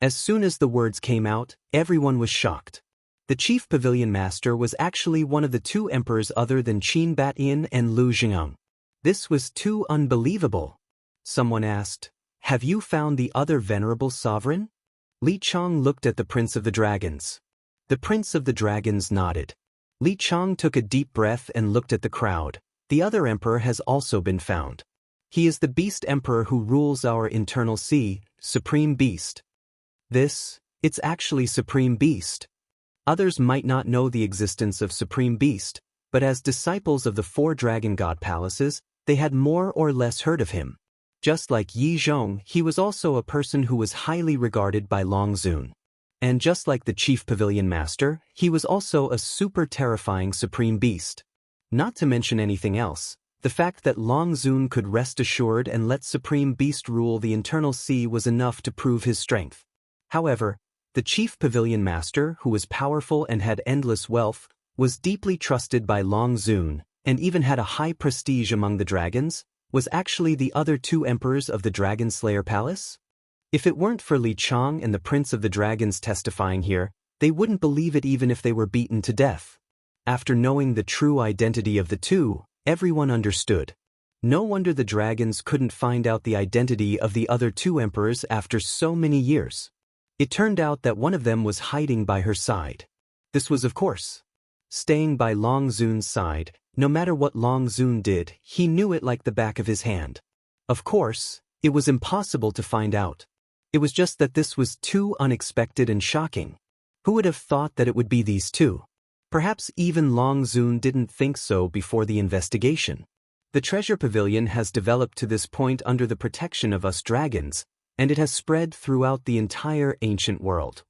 As soon as the words came out, everyone was shocked. The Chief Pavilion Master was actually one of the 2 emperors other than Qin Batian and Lu Jianghu. This was too unbelievable. Someone asked, have you found the other venerable sovereign? Li Chang looked at the Prince of the Dragons. The Prince of the Dragons nodded. Li Chang took a deep breath and looked at the crowd. The other emperor has also been found. He is the Beast Emperor who rules our internal sea, Supreme Beast. This It's actually Supreme Beast. Others might not know the existence of Supreme Beast, but as disciples of the 4 Dragon God Palaces, they had more or less heard of him. Just like Yi Zhong, he was also a person who was highly regarded by Long Zun. And just like the Chief Pavilion Master, he was also a super terrifying Supreme Beast. Not to mention anything else, the fact that Long Zun could rest assured and let Supreme Beast rule the Internal Sea was enough to prove his strength. However, the Chief Pavilion Master, who was powerful and had endless wealth, was deeply trusted by Long Zun, and even had a high prestige among the dragons, was actually the other 2 emperors of the Dragon Slayer Palace? If it weren't for Li Chang and the Prince of the Dragons testifying here, they wouldn't believe it even if they were beaten to death. After knowing the true identity of the 2, everyone understood. No wonder the dragons couldn't find out the identity of the other 2 emperors after so many years. It turned out that one of them was hiding by her side. This was, of course, staying by Long Zun's side. No matter what Long Zun did, he knew it like the back of his hand. Of course, it was impossible to find out. It was just that this was too unexpected and shocking. Who would have thought that it would be these 2? Perhaps even Long Zun didn't think so before the investigation. The treasure pavilion has developed to this point under the protection of us dragons, and it has spread throughout the entire ancient world.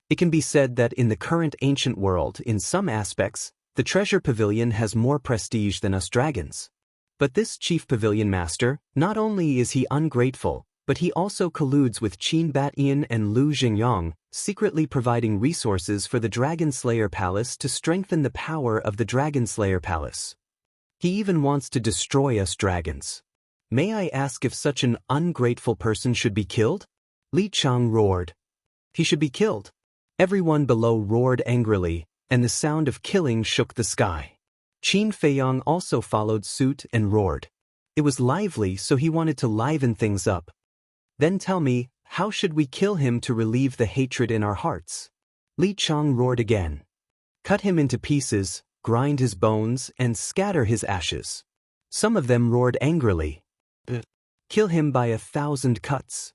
It can be said that in the current ancient world, in some aspects, the treasure pavilion has more prestige than us dragons. But this Chief Pavilion Master, not only is he ungrateful, but he also colludes with Qin Batian and Lu Jingyang, secretly providing resources for the Dragon Slayer Palace to strengthen the power of the Dragon Slayer Palace. He even wants to destroy us dragons. May I ask if such an ungrateful person should be killed? Li Chang roared. He should be killed. Everyone below roared angrily, and the sound of killing shook the sky. Qin Feiyang also followed suit and roared. It was lively, so he wanted to liven things up. Then tell me, how should we kill him to relieve the hatred in our hearts? Li Chang roared again. Cut him into pieces, grind his bones, and scatter his ashes. Some of them roared angrily. Kill him by 1,000 cuts.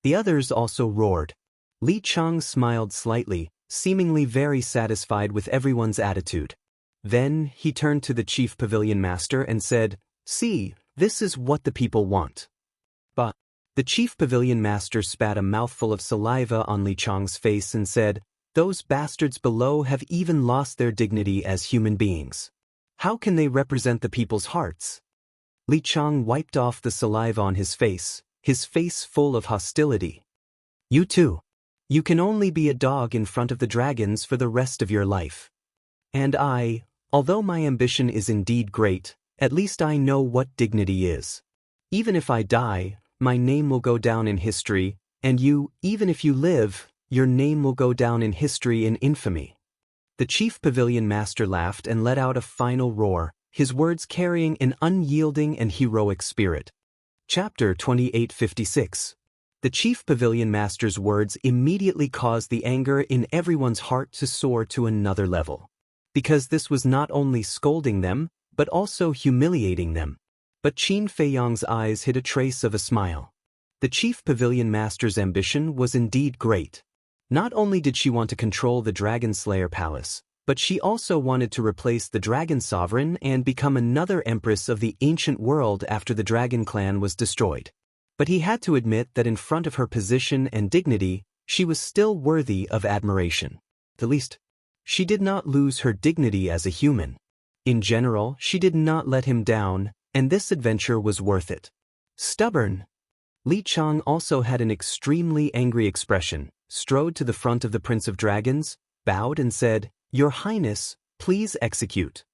The others also roared. Li Chang smiled slightly, seemingly very satisfied with everyone's attitude. Then he turned to the Chief Pavilion Master and said, "See, this is what the people want." But the Chief Pavilion Master spat a mouthful of saliva on Li Chang's face and said, "Those bastards below have even lost their dignity as human beings. How can they represent the people's hearts?" Li Chang wiped off the saliva on his face full of hostility. "You too. You can only be a dog in front of the dragons for the rest of your life. And I, although my ambition is indeed great, at least I know what dignity is. Even if I die, my name will go down in history, and you, even if you live, your name will go down in history in infamy." The Chief Pavilion Master laughed and let out a final roar, his words carrying an unyielding and heroic spirit. Chapter 2856. The Chief Pavilion Master's words immediately caused the anger in everyone's heart to soar to another level. Because this was not only scolding them, but also humiliating them. But Qin Feiyang's eyes hid a trace of a smile. The Chief Pavilion Master's ambition was indeed great. Not only did she want to control the Dragon Slayer Palace, but she also wanted to replace the Dragon Sovereign and become another empress of the ancient world after the Dragon Clan was destroyed. But he had to admit that in front of her position and dignity, she was still worthy of admiration. At least, she did not lose her dignity as a human. In general, she did not let him down, and this adventure was worth it. Stubborn. Li Chang also had an extremely angry expression, strode to the front of the Prince of Dragons, bowed and said, "Your Highness, please execute."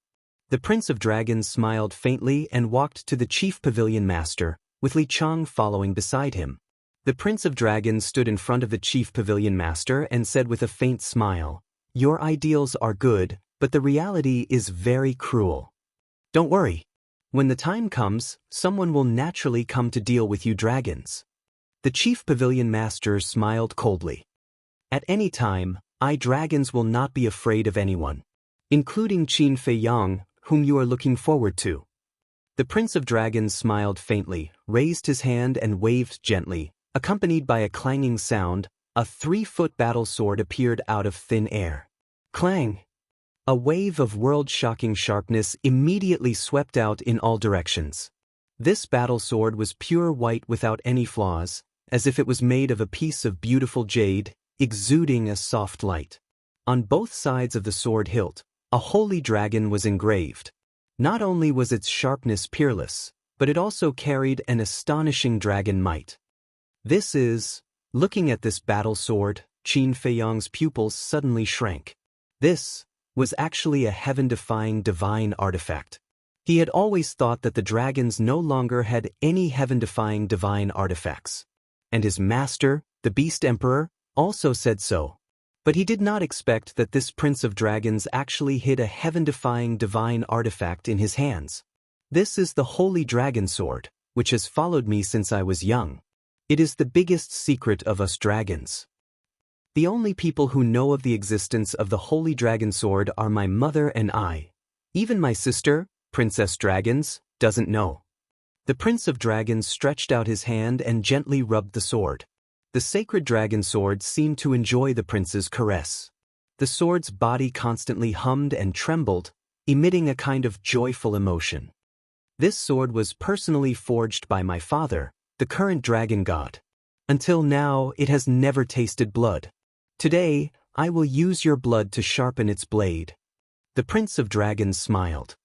The Prince of Dragons smiled faintly and walked to the Chief Pavilion Master, with Li Chang following beside him. The Prince of Dragons stood in front of the Chief Pavilion Master and said with a faint smile, "Your ideals are good, but the reality is very cruel. Don't worry. When the time comes, someone will naturally come to deal with you dragons." The Chief Pavilion Master smiled coldly. "At any time, I dragons will not be afraid of anyone, including Qin Feiyang, whom you are looking forward to." The Prince of Dragons smiled faintly, raised his hand and waved gently, accompanied by a clanging sound, a 3-foot battle sword appeared out of thin air. Clang! A wave of world-shocking sharpness immediately swept out in all directions. This battle sword was pure white without any flaws, as if it was made of a piece of beautiful jade, exuding a soft light. On both sides of the sword hilt, a holy dragon was engraved. Not only was its sharpness peerless, but it also carried an astonishing dragon might. Looking at this battle sword, Qin Feiyang's pupils suddenly shrank. This was actually a heaven-defying divine artifact. He had always thought that the dragons no longer had any heaven-defying divine artifacts. And his master, the Beast Emperor, also said so. But he did not expect that this Prince of Dragons actually hid a heaven-defying divine artifact in his hands. This is the Holy Dragon Sword, which has followed me since I was young. It is the biggest secret of us dragons. The only people who know of the existence of the Holy Dragon Sword are my mother and I. Even my sister, Princess Dragons, doesn't know. The Prince of Dragons stretched out his hand and gently rubbed the sword. The sacred dragon sword seemed to enjoy the prince's caress. The sword's body constantly hummed and trembled, emitting a kind of joyful emotion. This sword was personally forged by my father, the current dragon god. Until now, it has never tasted blood. Today, I will use your blood to sharpen its blade. The Prince of Dragons smiled.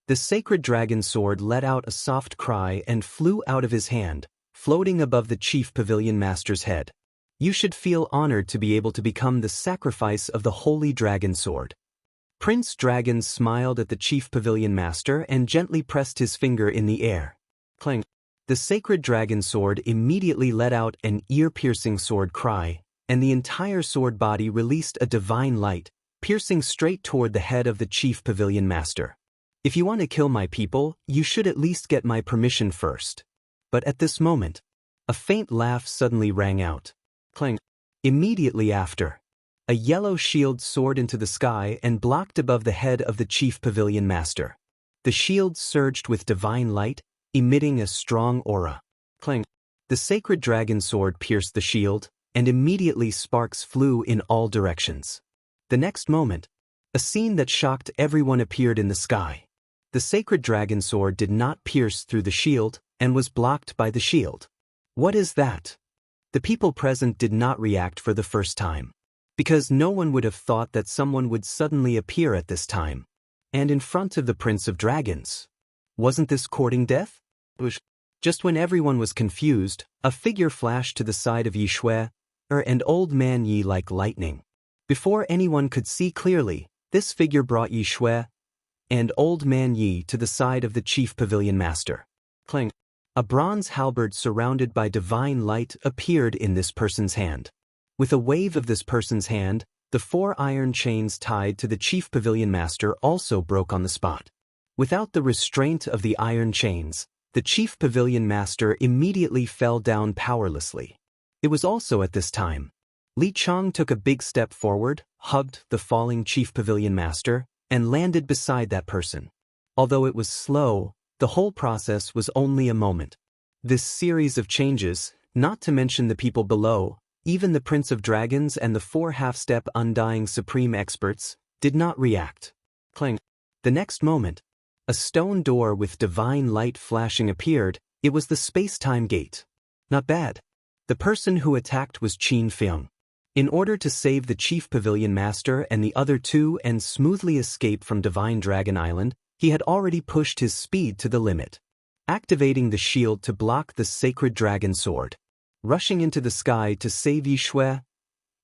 The sacred dragon sword let out a soft cry and flew out of his hand, floating above the chief pavilion master's head. You should feel honored to be able to become the sacrifice of the Holy Dragon Sword. Prince Dragon smiled at the chief pavilion master and gently pressed his finger in the air. Clang! The sacred dragon sword immediately let out an ear-piercing sword cry, and the entire sword body released a divine light, piercing straight toward the head of the chief pavilion master. If you want to kill my people, you should at least get my permission first. But at this moment, a faint laugh suddenly rang out. Clang! Immediately after, a yellow shield soared into the sky and blocked above the head of the chief pavilion master. The shield surged with divine light, emitting a strong aura. Clang! The sacred dragon sword pierced the shield, and immediately sparks flew in all directions. The next moment, a scene that shocked everyone appeared in the sky. The sacred dragon sword did not pierce through the shield and was blocked by the shield. What is that? The people present did not react for the first time, because no one would have thought that someone would suddenly appear at this time, and in front of the Prince of Dragons. Wasn't this courting death? Just when everyone was confused, a figure flashed to the side of Yi Shui, and Old Man Yi like lightning. Before anyone could see clearly, this figure brought Yi Shui and Old Man Yi to the side of the chief pavilion master. Clang! A bronze halberd surrounded by divine light appeared in this person's hand. With a wave of this person's hand, the 4 iron chains tied to the chief pavilion master also broke on the spot. Without the restraint of the iron chains, the chief pavilion master immediately fell down powerlessly. It was also at this time, Li Chang took a big step forward, hugged the falling chief pavilion master, and landed beside that person. Although it was slow, the whole process was only a moment. This series of changes, not to mention the people below, even the Prince of Dragons and the 4 half-step undying supreme experts, did not react. Clang! The next moment, a stone door with divine light flashing appeared. It was the space-time gate. Not bad. The person who attacked was Qin Feiyang. In order to save the chief pavilion master and the other 2 and smoothly escape from Divine Dragon Island, he had already pushed his speed to the limit, activating the shield to block the sacred dragon sword, rushing into the sky to save Yi Shui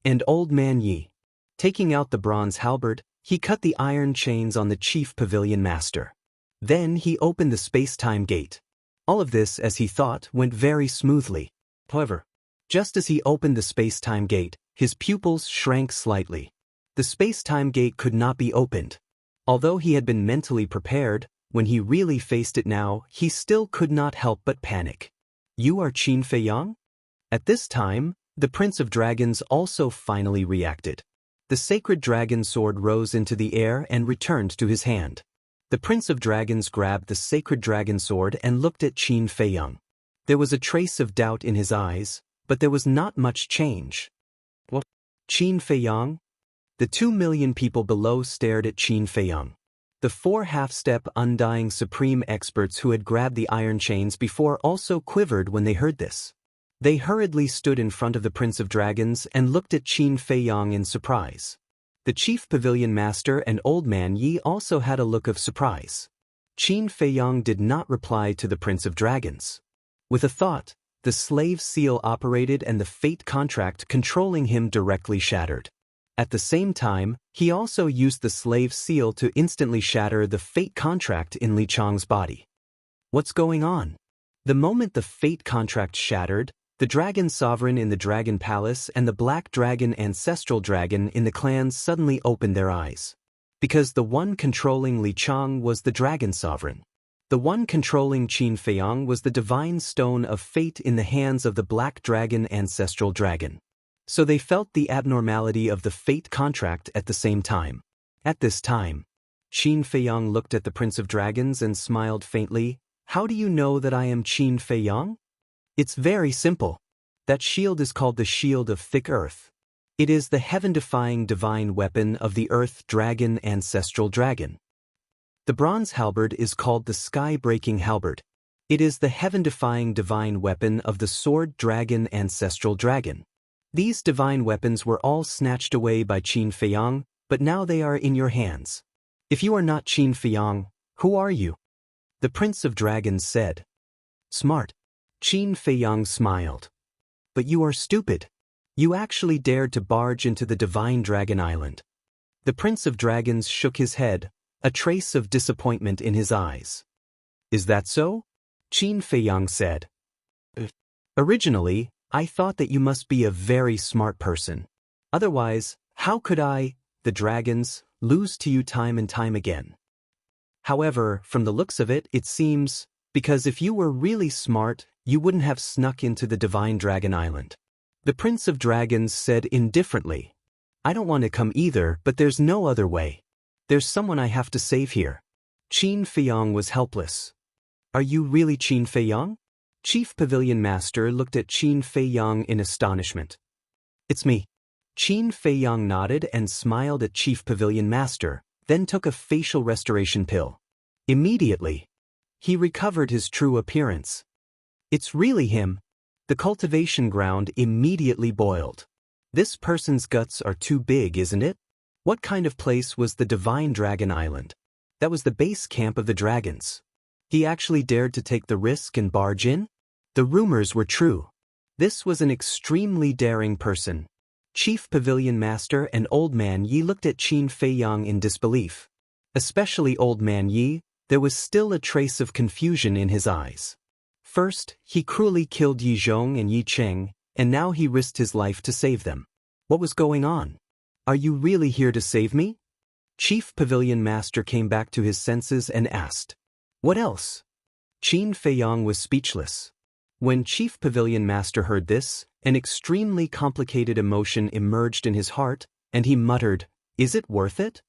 and Old Man Yi. Taking out the bronze halberd, he cut the iron chains on the chief pavilion master. Then he opened the space-time gate. All of this, as he thought, went very smoothly. However, just as he opened the space-time gate, his pupils shrank slightly. The space-time gate could not be opened. Although he had been mentally prepared, when he really faced it now, he still could not help but panic. You are Qin Feiyang? At this time, the Prince of Dragons also finally reacted. The sacred dragon sword rose into the air and returned to his hand. The Prince of Dragons grabbed the sacred dragon sword and looked at Qin Feiyang. There was a trace of doubt in his eyes, but there was not much change. Qin Feiyang? The 2 million people below stared at Qin Feiyang. The 4 half-step undying supreme experts who had grabbed the iron chains before also quivered when they heard this. They hurriedly stood in front of the Prince of Dragons and looked at Qin Feiyang in surprise. The Chief Pavilion Master and Old Man Yi also had a look of surprise. Qin Feiyang did not reply to the Prince of Dragons. With a thought, the slave seal operated and the fate contract controlling him directly shattered. At the same time, he also used the slave seal to instantly shatter the fate contract in Li Chang's body. What's going on? The moment the fate contract shattered, the dragon sovereign in the dragon palace and the black dragon ancestral dragon in the clans suddenly opened their eyes. Because the one controlling Li Chang was the dragon sovereign. The one controlling Qin Feiyang was the divine stone of fate in the hands of the black dragon ancestral dragon. So they felt the abnormality of the fate contract at the same time. At this time, Qin Feiyang looked at the Prince of Dragons and smiled faintly. How do you know that I am Qin Feiyang? It's very simple. That shield is called the Shield of Thick Earth. It is the heaven-defying divine weapon of the Earth Dragon ancestral dragon. The bronze halberd is called the Sky-breaking halberd. It is the heaven-defying divine weapon of the Sword Dragon ancestral dragon. These divine weapons were all snatched away by Qin Feiyang, but now they are in your hands. If you are not Qin Feiyang, who are you? The Prince of Dragons said. Smart. Qin Feiyang smiled. But you are stupid. You actually dared to barge into the divine dragon island. The Prince of Dragons shook his head, a trace of disappointment in his eyes. Is that so? Qin Feiyang said. Originally, I thought that you must be a very smart person. Otherwise, how could I, the dragons, lose to you time and time again? However, from the looks of it, it seems, because if you were really smart, you wouldn't have snuck into the divine dragon island. The Prince of Dragons said indifferently. I don't want to come either, but there's no other way. There's someone I have to save here. Qin Feiyang was helpless. Are you really Qin Feiyang? Chief Pavilion Master looked at Qin Feiyang in astonishment. It's me. Qin Feiyang nodded and smiled at Chief Pavilion Master, then took a facial restoration pill. Immediately, he recovered his true appearance. It's really him. The cultivation ground immediately boiled. This person's guts are too big, isn't it? What kind of place was the Divine Dragon Island? That was the base camp of the dragons. He actually dared to take the risk and barge in? The rumors were true. This was an extremely daring person. Chief Pavilion Master and Old Man Yi looked at Qin Feiyang in disbelief. Especially Old Man Yi, there was still a trace of confusion in his eyes. First, he cruelly killed Yi Zhong and Yi Cheng, and now he risked his life to save them. What was going on? Are you really here to save me? Chief Pavilion Master came back to his senses and asked. What else? Qin Feiyang was speechless. When Chief Pavilion Master heard this, an extremely complicated emotion emerged in his heart, and he muttered, Is it worth it?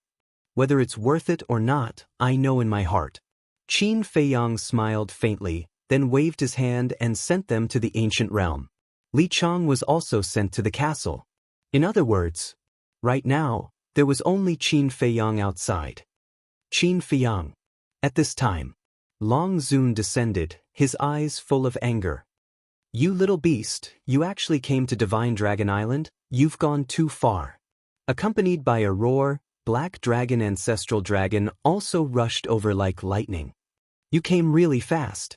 Whether it's worth it or not, I know in my heart. Qin Feiyang smiled faintly, then waved his hand and sent them to the ancient realm. Li Chang was also sent to the castle. In other words, right now, there was only Qin Feiyang outside. Qin Feiyang. At this time, Long Zun descended, his eyes full of anger. You little beast, you actually came to Divine Dragon Island, you've gone too far. Accompanied by a roar, Black Dragon Ancestral Dragon also rushed over like lightning. You came really fast.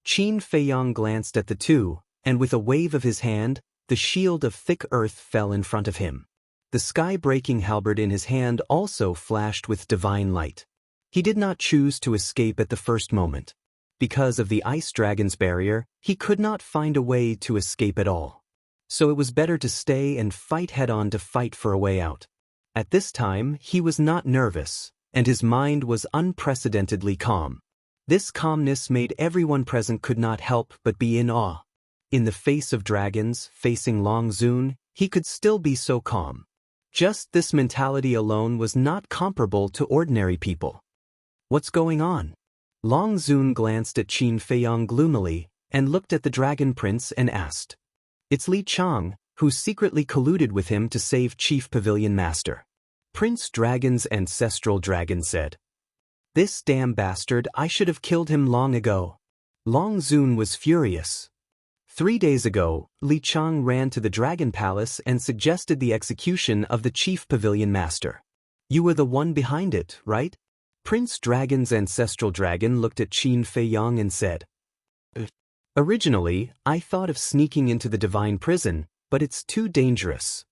Qin Feiyang glanced at the two, and with a wave of his hand, the shield of thick earth fell in front of him. The sky-breaking halberd in his hand also flashed with divine light. He did not choose to escape at the first moment. Because of the ice dragon's barrier, he could not find a way to escape at all. So it was better to stay and fight head-on to fight for a way out. At this time, he was not nervous, and his mind was unprecedentedly calm. This calmness made everyone present could not help but be in awe. In the face of dragons, facing Long Zun, he could still be so calm. Just this mentality alone was not comparable to ordinary people. What's going on? Long Zun glanced at Qin Feiyang gloomily, and looked at the Dragon Prince and asked. It's Li Chang, who secretly colluded with him to save Chief Pavilion Master. Prince Dragon's ancestral dragon said, "This damn bastard, I should have killed him long ago." Long Zun was furious. 3 days ago, Li Chang ran to the Dragon Palace and suggested the execution of the Chief Pavilion Master. You were the one behind it, right? Prince Dragon's ancestral dragon looked at Qin Feiyang and said, "Originally, I thought of sneaking into the divine prison, but it's too dangerous.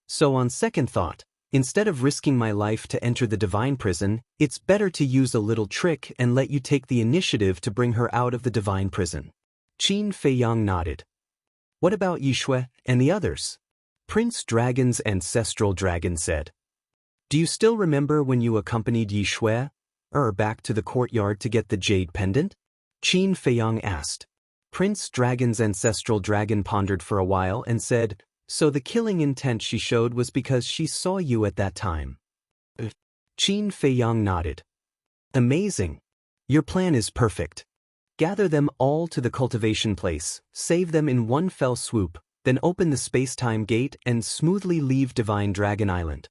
So on second thought, instead of risking my life to enter the divine prison, it's better to use a little trick and let you take the initiative to bring her out of the divine prison." Qin Feiyang nodded. "What about Yishui and the others?" Prince Dragon's ancestral dragon said. "Do you still remember when you accompanied Yishui back to the courtyard to get the jade pendant?" Qin Feiyang asked. Prince Dragon's ancestral dragon pondered for a while and said, "So the killing intent she showed was because she saw you at that time." Qin Feiyang nodded. "Amazing. Your plan is perfect. Gather them all to the cultivation place, save them in one fell swoop, then open the space-time gate and smoothly leave Divine Dragon Island.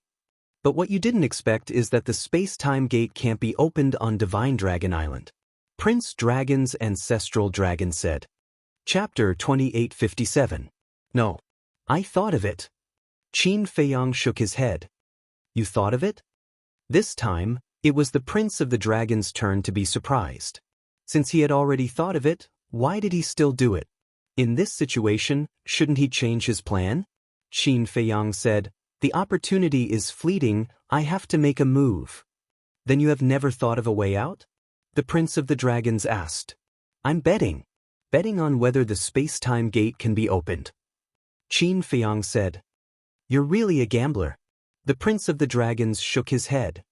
But what you didn't expect is that the space-time gate can't be opened on Divine Dragon Island." Prince Dragon's ancestral dragon said. Chapter 2857. "No. I thought of it." Qin Feiyang shook his head. "You thought of it?" This time, it was the Prince of the Dragon's turn to be surprised. Since he had already thought of it, why did he still do it? In this situation, shouldn't he change his plan? Qin Feiyang said, "The opportunity is fleeting, I have to make a move." "Then you have never thought of a way out?" The Prince of the Dragons asked. "I'm betting on whether the space-time gate can be opened." Qin Feiyang said. "You're really a gambler." The Prince of the Dragons shook his head.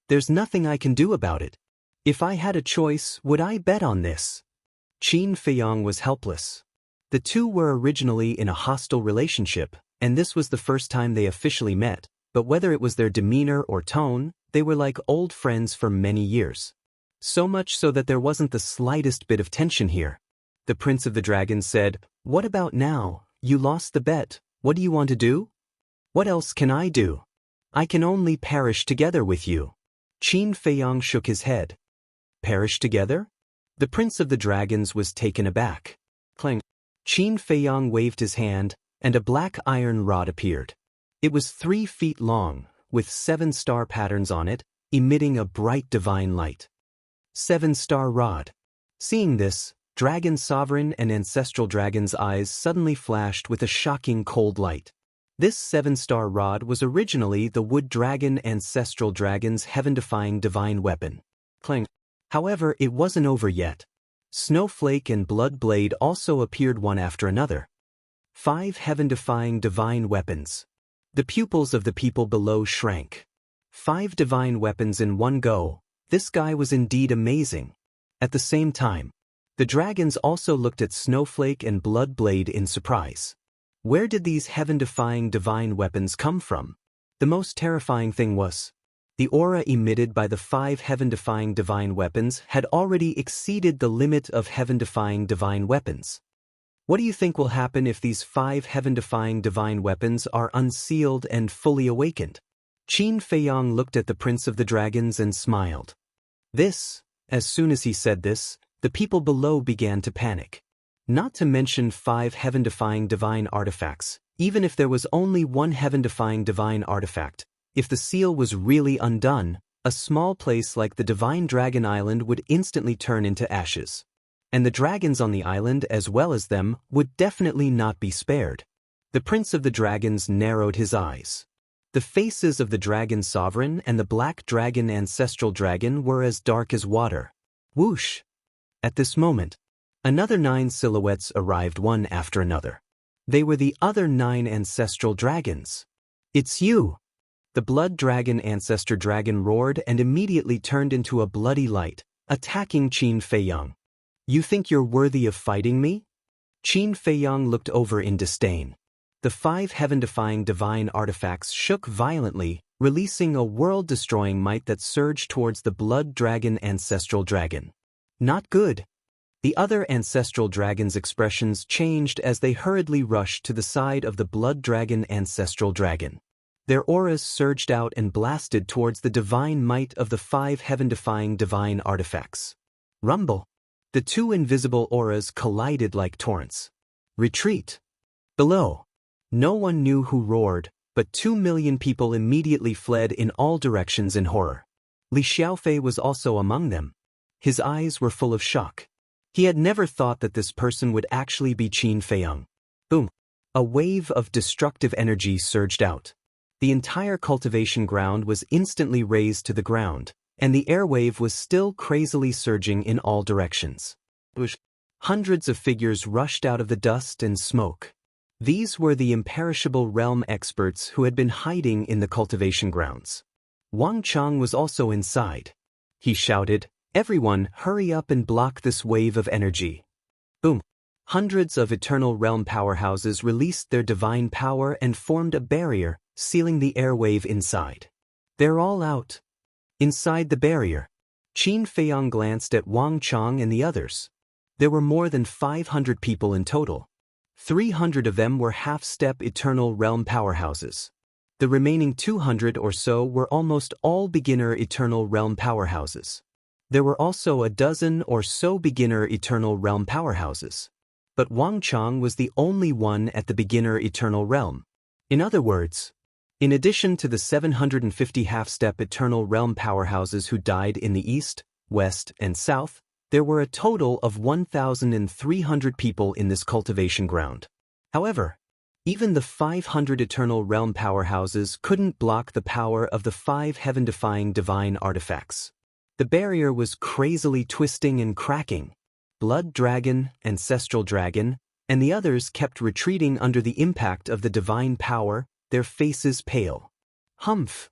"There's nothing I can do about it. If I had a choice, would I bet on this?" Qin Feiyang was helpless. The two were originally in a hostile relationship, and this was the first time they officially met, but whether it was their demeanor or tone, they were like old friends for many years. So much so that there wasn't the slightest bit of tension here. The Prince of the Dragons said, "What about now? You lost the bet. What do you want to do?" "What else can I do? I can only perish together with you." Qin Feiyang shook his head. "Perish together?" The Prince of the Dragons was taken aback. Clang. Qin Feiyang waved his hand, and a black iron rod appeared. It was 3 feet long, with 7 star patterns on it, emitting a bright divine light. 7-star rod. Seeing this, Dragon Sovereign and Ancestral Dragon's eyes suddenly flashed with a shocking cold light. This 7-star rod was originally the Wood Dragon Ancestral Dragon's heaven-defying divine weapon. Clang. However, it wasn't over yet. Snowflake and Blood Blade also appeared one after another. 5 heaven-defying divine weapons. The pupils of the people below shrank. 5 divine weapons in one go. This guy was indeed amazing. At the same time, the dragons also looked at Snowflake and Blood Blade in surprise. Where did these heaven-defying divine weapons come from? The most terrifying thing was, the aura emitted by the 5 heaven-defying divine weapons had already exceeded the limit of heaven-defying divine weapons. What do you think will happen if these 5 heaven-defying divine weapons are unsealed and fully awakened? Qin Feiyang looked at the Prince of the Dragons and smiled. As soon as he said this, the people below began to panic. Not to mention 5 heaven-defying divine artifacts, even if there was only one heaven-defying divine artifact. If the seal was really undone, a small place like the Divine Dragon Island would instantly turn into ashes. And the dragons on the island as well as them would definitely not be spared. The Prince of the Dragons narrowed his eyes. The faces of the Dragon Sovereign and the Black Dragon Ancestral Dragon were as dark as water. Whoosh! At this moment, another 9 silhouettes arrived one after another. They were the other 9 ancestral dragons. "It's you!" The Blood Dragon Ancestor Dragon roared and immediately turned into a bloody light, attacking Qin Feiyang. "You think you're worthy of fighting me?" Qin Feiyang looked over in disdain. The 5 heaven-defying divine artifacts shook violently, releasing a world-destroying might that surged towards the Blood Dragon Ancestral Dragon. "Not good. The other ancestral dragons' expressions changed as they hurriedly rushed to the side of the blood dragon ancestral dragon. Their auras surged out and blasted towards the divine might of the 5 heaven-defying divine artifacts. Rumble! The 2 invisible auras collided like torrents. Retreat! Below. No one knew who roared, but 2 million people immediately fled in all directions in horror. Li Xiaofei was also among them. His eyes were full of shock. He had never thought that this person would actually be Qin Feiyang. Boom! A wave of destructive energy surged out. The entire cultivation ground was instantly razed to the ground, and the airwave was still crazily surging in all directions. Hundreds of figures rushed out of the dust and smoke. These were the imperishable realm experts who had been hiding in the cultivation grounds. Wang Chang was also inside. He shouted, "Everyone, hurry up and block this wave of energy." Boom! Hundreds of eternal realm powerhouses released their divine power and formed a barrier, sealing the airwave inside. "They're all out." Inside the barrier, Qin Feiyang glanced at Wang Chang and the others. There were more than 500 people in total. 300 of them were half-step eternal realm powerhouses. The remaining 200 or so were almost all beginner eternal realm powerhouses. There were also a dozen or so beginner eternal realm powerhouses. But Wang Chang was the only one at the beginner eternal realm. In other words, in addition to the 750 half-step eternal realm powerhouses who died in the east, west, and south, there were a total of 1,300 people in this cultivation ground. However, even the 500 eternal realm powerhouses couldn't block the power of the 5 heaven-defying divine artifacts. The barrier was crazily twisting and cracking. Blood Dragon, Ancestral Dragon, and the others kept retreating under the impact of the divine power, their faces pale. Humph!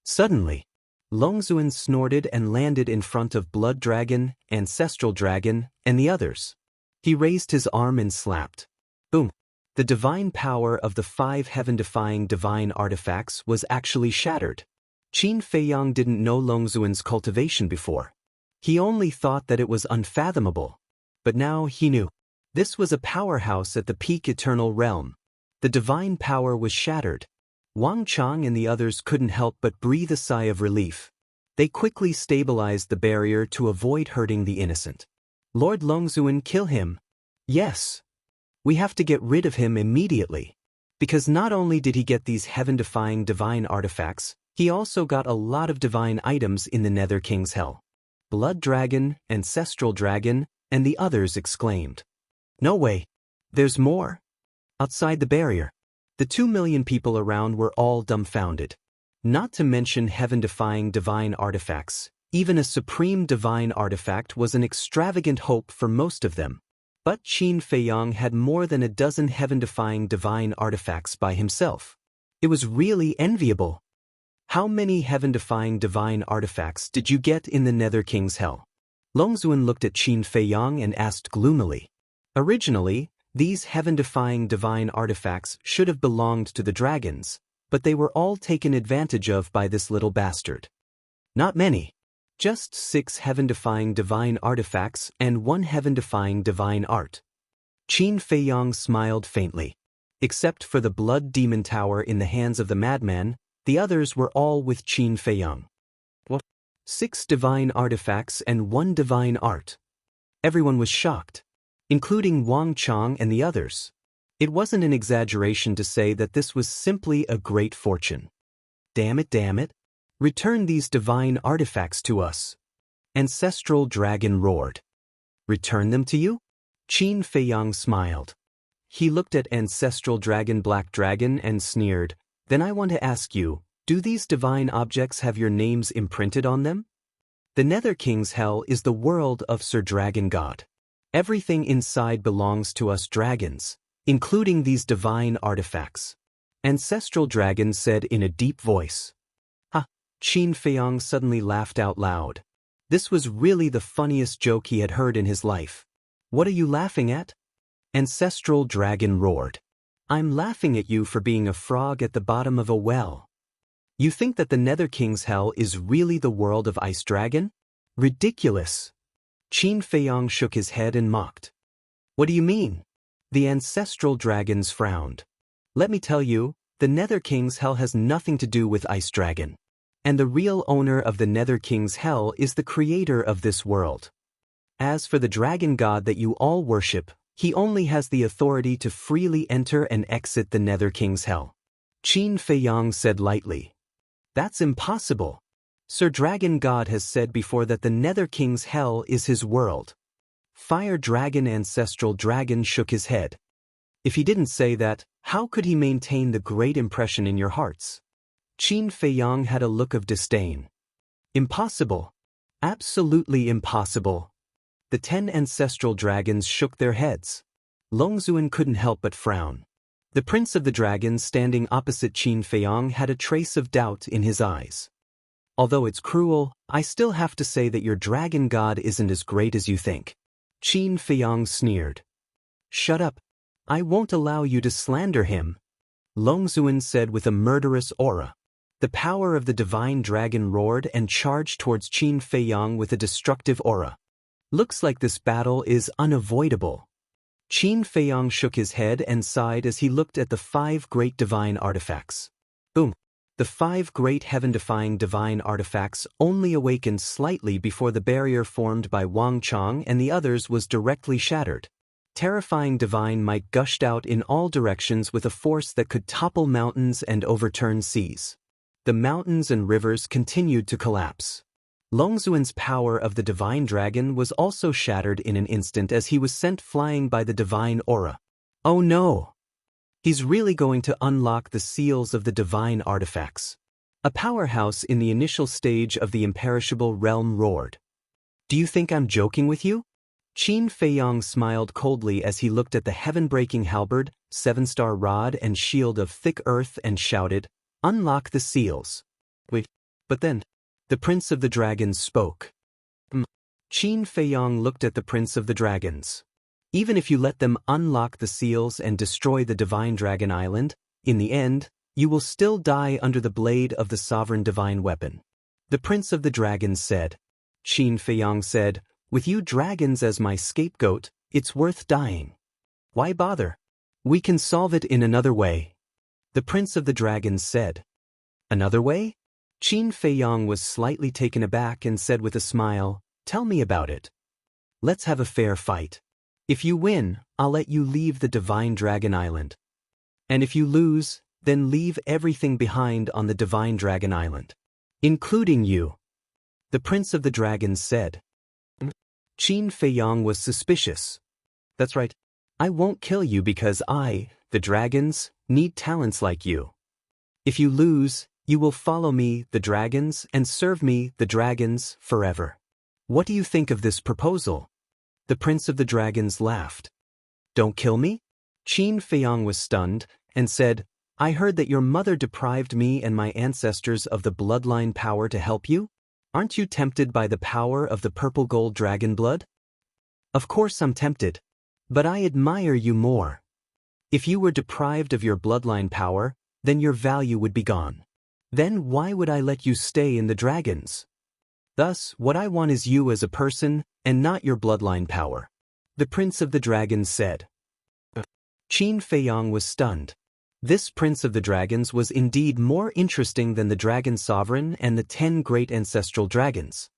Suddenly, Longzuan snorted and landed in front of Blood Dragon, Ancestral Dragon, and the others. He raised his arm and slapped. Boom! The divine power of the 5 heaven-defying divine artifacts was actually shattered. Qin Feiyang didn't know Longzuan's cultivation before. He only thought that it was unfathomable. But now he knew. This was a powerhouse at the peak eternal realm. The divine power was shattered. Wang Chang and the others couldn't help but breathe a sigh of relief. They quickly stabilized the barrier to avoid hurting the innocent. "Lord Longzuan, kill him." "Yes. We have to get rid of him immediately." Because not only did he get these heaven-defying divine artifacts, he also got a lot of divine items in the Nether King's Hell. Blood Dragon, Ancestral Dragon, and the others exclaimed. "No way. There's more." Outside the barrier, the 2 million people around were all dumbfounded. Not to mention heaven-defying divine artifacts, even a supreme divine artifact was an extravagant hope for most of them. But Qin Feiyang had more than a dozen heaven-defying divine artifacts by himself. It was really enviable. "How many heaven-defying divine artifacts did you get in the Nether King's Hell?" Longzuan looked at Qin Feiyang and asked gloomily. Originally, these heaven-defying divine artifacts should have belonged to the dragons, but they were all taken advantage of by this little bastard. Not many. Just 6 heaven-defying divine artifacts and 1 heaven-defying divine art. Qin Feiyang smiled faintly. Except for the blood demon tower in the hands of the madman, the others were all with Qin Feiyang. What? 6 divine artifacts and 1 divine art. Everyone was shocked, including Wang Chang and the others. It wasn't an exaggeration to say that this was simply a great fortune. Damn it. Return these divine artifacts to us." Ancestral Dragon roared. "Return them to you?" Qin Feiyang smiled. He looked at Ancestral Dragon Black Dragon and sneered, "Then I want to ask you, do these divine objects have your names imprinted on them?" The Nether King's Hell is the world of Sir Dragon God. Everything inside belongs to us dragons, including these divine artifacts. Ancestral Dragon said in a deep voice. Ha! Qin Feiyang suddenly laughed out loud. This was really the funniest joke he had heard in his life. "What are you laughing at?" Ancestral Dragon roared. "I'm laughing at you for being a frog at the bottom of a well. You think that the Nether King's Hell is really the world of Ice Dragon? Ridiculous. Qin Feiyong shook his head and mocked. What do you mean? The ancestral dragons frowned. Let me tell you, the Nether King's hell has nothing to do with Ice Dragon. And the real owner of the Nether King's hell is the creator of this world. As for the dragon god that you all worship, he only has the authority to freely enter and exit the Nether King's hell. Qin Feiyong said lightly. That's impossible. Sir Dragon God has said before that the Nether King's hell is his world. Fire Dragon Ancestral Dragon shook his head. If he didn't say that, how could he maintain the great impression in your hearts? Qin Feiyong had a look of disdain. Impossible. Absolutely impossible. The 10 ancestral dragons shook their heads. Longzuan couldn't help but frown. The Prince of the Dragons standing opposite Qin Feiyong had a trace of doubt in his eyes. Although it's cruel, I still have to say that your dragon god isn't as great as you think. Qin Feiyong sneered. Shut up. I won't allow you to slander him. Longzuan said with a murderous aura. The power of the divine dragon roared and charged towards Qin Feiyong with a destructive aura. Looks like this battle is unavoidable. Qin Feiyong shook his head and sighed as he looked at the 5 great divine artifacts. Boom. The 5 great heaven-defying divine artifacts only awakened slightly before the barrier formed by Wang Chong and the others was directly shattered. Terrifying divine might gushed out in all directions with a force that could topple mountains and overturn seas. The mountains and rivers continued to collapse. Longzuan's power of the divine dragon was also shattered in an instant as he was sent flying by the divine aura. Oh no! He's really going to unlock the seals of the divine artifacts. A powerhouse in the initial stage of the imperishable realm roared. Do you think I'm joking with you? Qin Feiyong smiled coldly as he looked at the heaven-breaking halberd, 7-star rod and shield of thick earth and shouted, Unlock the seals. Wait, but then, the Prince of the Dragons spoke. Qin Feiyong looked at the Prince of the Dragons. Even if you let them unlock the seals and destroy the Divine Dragon Island, in the end, you will still die under the blade of the sovereign divine weapon. The Prince of the Dragons said. Qin Feiyong said, With you dragons as my scapegoat, it's worth dying. Why bother? We can solve it in another way. The Prince of the Dragons said. Another way? Qin Feiyong was slightly taken aback and said with a smile, Tell me about it. Let's have a fair fight. If you win, I'll let you leave the Divine Dragon Island. And if you lose, then leave everything behind on the Divine Dragon Island. Including you. The Prince of the Dragons said. Qin Feiyong was suspicious. That's right. I won't kill you because I, the dragons, need talents like you. If you lose, you will follow me, the dragons, and serve me, the dragons, forever. What do you think of this proposal? The Prince of the Dragons laughed. Don't kill me? Qin Feiyong was stunned and said, I heard that your mother deprived me and my ancestors of the bloodline power to help you? Aren't you tempted by the power of the purple gold dragon blood? Of course I'm tempted. But I admire you more. If you were deprived of your bloodline power, then your value would be gone. Then why would I let you stay in the dragons? Thus, what I want is you as a person, and not your bloodline power. The Prince of the Dragons said. Qin Feiyong was stunned. This Prince of the Dragons was indeed more interesting than the Dragon Sovereign and the 10 great ancestral dragons.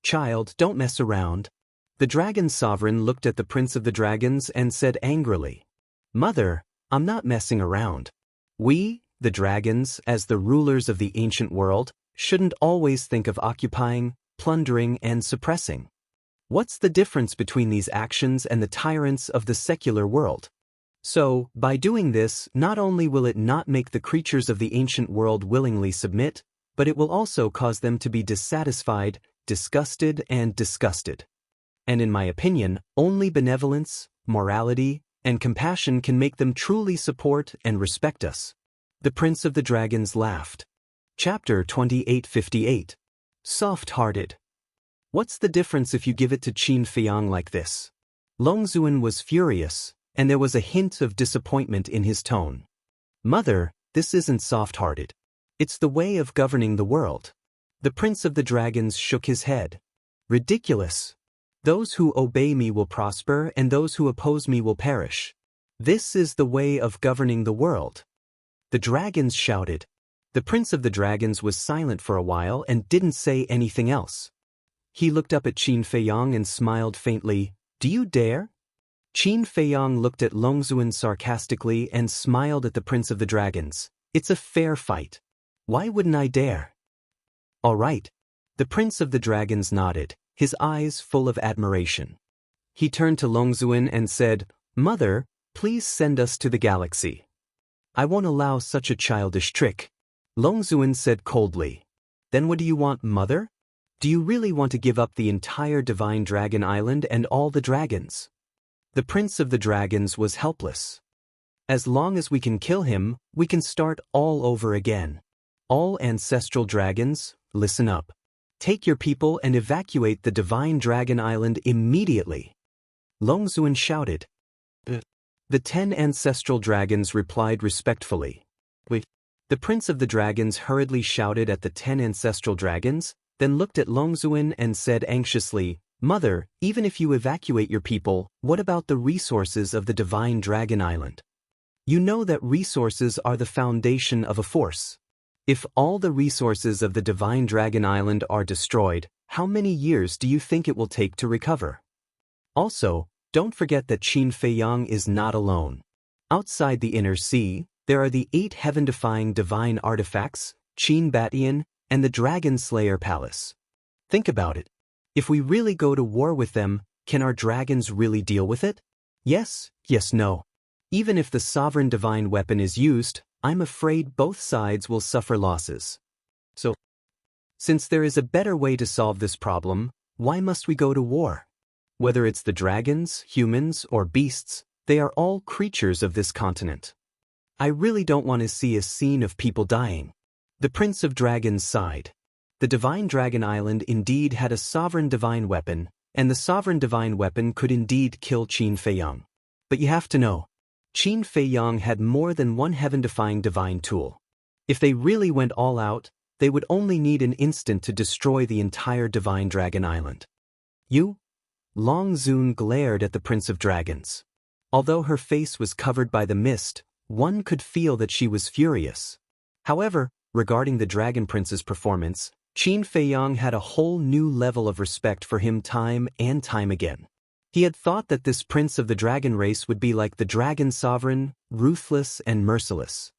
Child, don't mess around. The Dragon Sovereign looked at the Prince of the Dragons and said angrily, Mother, I'm not messing around. We, the dragons, as the rulers of the ancient world, shouldn't always think of occupying, plundering, and suppressing. What's the difference between these actions and the tyrants of the secular world? So, by doing this, not only will it not make the creatures of the ancient world willingly submit, but it will also cause them to be dissatisfied, disgusted, and disgusted. And in my opinion, only benevolence, morality, and compassion can make them truly support and respect us. The Prince of the Dragons laughed. Chapter 2858. Soft-hearted. What's the difference if you give it to Qin Feiyong like this? Longzuan was furious, and there was a hint of disappointment in his tone. Mother, this isn't soft-hearted. It's the way of governing the world. The Prince of the Dragons shook his head. Ridiculous. Those who obey me will prosper and those who oppose me will perish. This is the way of governing the world. The dragons shouted. The prince of the dragons was silent for a while and didn't say anything else. He looked up at Qin Feiyang and smiled faintly. Do you dare? Qin Feiyang looked at Longzuan sarcastically and smiled at the prince of the dragons. It's a fair fight. Why wouldn't I dare? All right. The prince of the dragons nodded, his eyes full of admiration. He turned to Longzuan and said, Mother, please send us to the galaxy. I won't allow such a childish trick. Longzuan said coldly. Then what do you want, Mother? Do you really want to give up the entire Divine Dragon Island and all the dragons? The prince of the dragons was helpless. As long as we can kill him, we can start all over again. All ancestral dragons, listen up. Take your people and evacuate the Divine Dragon Island immediately. Longzuan shouted. The 10 ancestral dragons replied respectfully. The prince of the dragons hurriedly shouted at the 10 ancestral dragons, then looked at Longzuan and said anxiously, Mother, even if you evacuate your people, what about the resources of the Divine Dragon Island? You know that resources are the foundation of a force. If all the resources of the Divine Dragon Island are destroyed, how many years do you think it will take to recover? Also, don't forget that Qin Feiyang is not alone. Outside the inner sea, there are the 8 heaven-defying divine artifacts, Qin Batian, and the Dragon Slayer Palace. Think about it. If we really go to war with them, can our dragons really deal with it? Yes, no. Even if the sovereign divine weapon is used, I'm afraid both sides will suffer losses. So, since there is a better way to solve this problem, why must we go to war? Whether it's the dragons, humans, or beasts, they are all creatures of this continent. I really don't want to see a scene of people dying. The Prince of Dragons sighed. The Divine Dragon Island indeed had a sovereign divine weapon, and the sovereign divine weapon could indeed kill Qin Feiyang. But you have to know, Qin Feiyang had more than one heaven-defying divine tool. If they really went all out, they would only need an instant to destroy the entire Divine Dragon Island. You? Longzuan glared at the Prince of Dragons. Although her face was covered by the mist, one could feel that she was furious. However, regarding the Dragon Prince's performance, Qin Feiyang had a whole new level of respect for him time and time again. He had thought that this prince of the dragon race would be like the dragon sovereign, ruthless and merciless.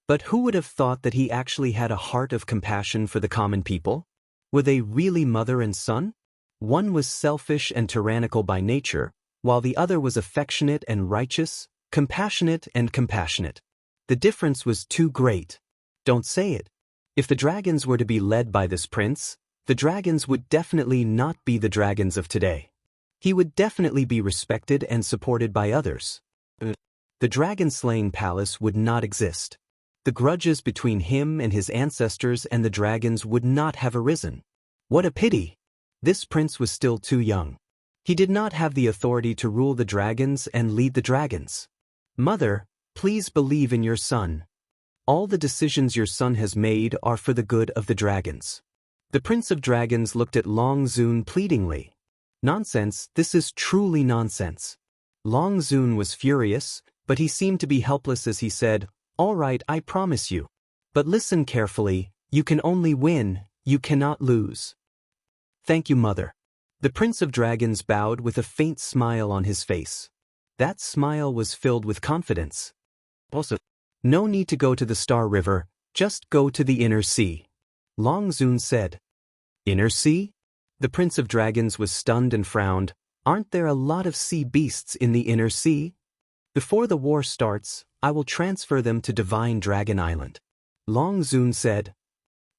But who would have thought that he actually had a heart of compassion for the common people? Were they really mother and son? One was selfish and tyrannical by nature, while the other was affectionate and righteous, compassionate and compassionate. The difference was too great. Don't say it. If the dragons were to be led by this prince, the dragons would definitely not be the dragons of today. He would definitely be respected and supported by others. The dragon-slaying palace would not exist. The grudges between him and his ancestors and the dragons would not have arisen. What a pity! This prince was still too young. He did not have the authority to rule the dragons and lead the dragons. Mother, please believe in your son. All the decisions your son has made are for the good of the dragons. The Prince of Dragons looked at Longzuan pleadingly. Nonsense, this is truly nonsense. Longzuan was furious, but he seemed to be helpless as he said, All right, I promise you. But listen carefully, you can only win, you cannot lose. Thank you, Mother. The Prince of Dragons bowed with a faint smile on his face. That smile was filled with confidence. Also, no need to go to the Star River, just go to the inner sea. Longzuan said. Inner sea? The Prince of Dragons was stunned and frowned. Aren't there a lot of sea beasts in the inner sea? Before the war starts, I will transfer them to Divine Dragon Island. Longzuan said.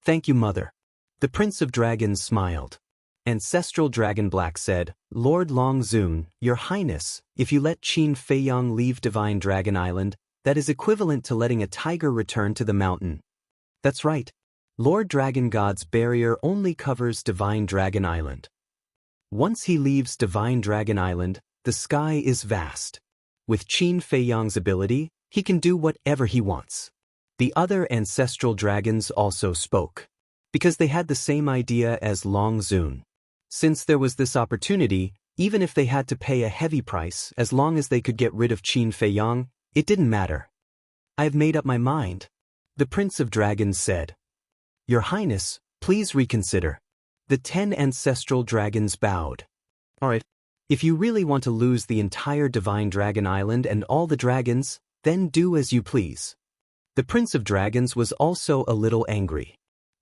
Thank you, Mother. The Prince of Dragons smiled. Ancestral Dragon Black said, Lord Longzuan, Your Highness, if you let Qin Feiyang leave Divine Dragon Island, that is equivalent to letting a tiger return to the mountain. That's right. Lord Dragon God's barrier only covers Divine Dragon Island. Once he leaves Divine Dragon Island, the sky is vast. With Qin Feiyang's ability, he can do whatever he wants. The other ancestral dragons also spoke, because they had the same idea as Longzuan. Since there was this opportunity, Even if they had to pay a heavy price, as long as they could get rid of Qin Feiyang, it didn't matter. I have made up my mind, the Prince of Dragons said. Your Highness, please reconsider. The 10 ancestral dragons bowed. Alright, if you really want to lose the entire Divine Dragon Island and all the dragons, then do as you please. The Prince of Dragons was also a little angry.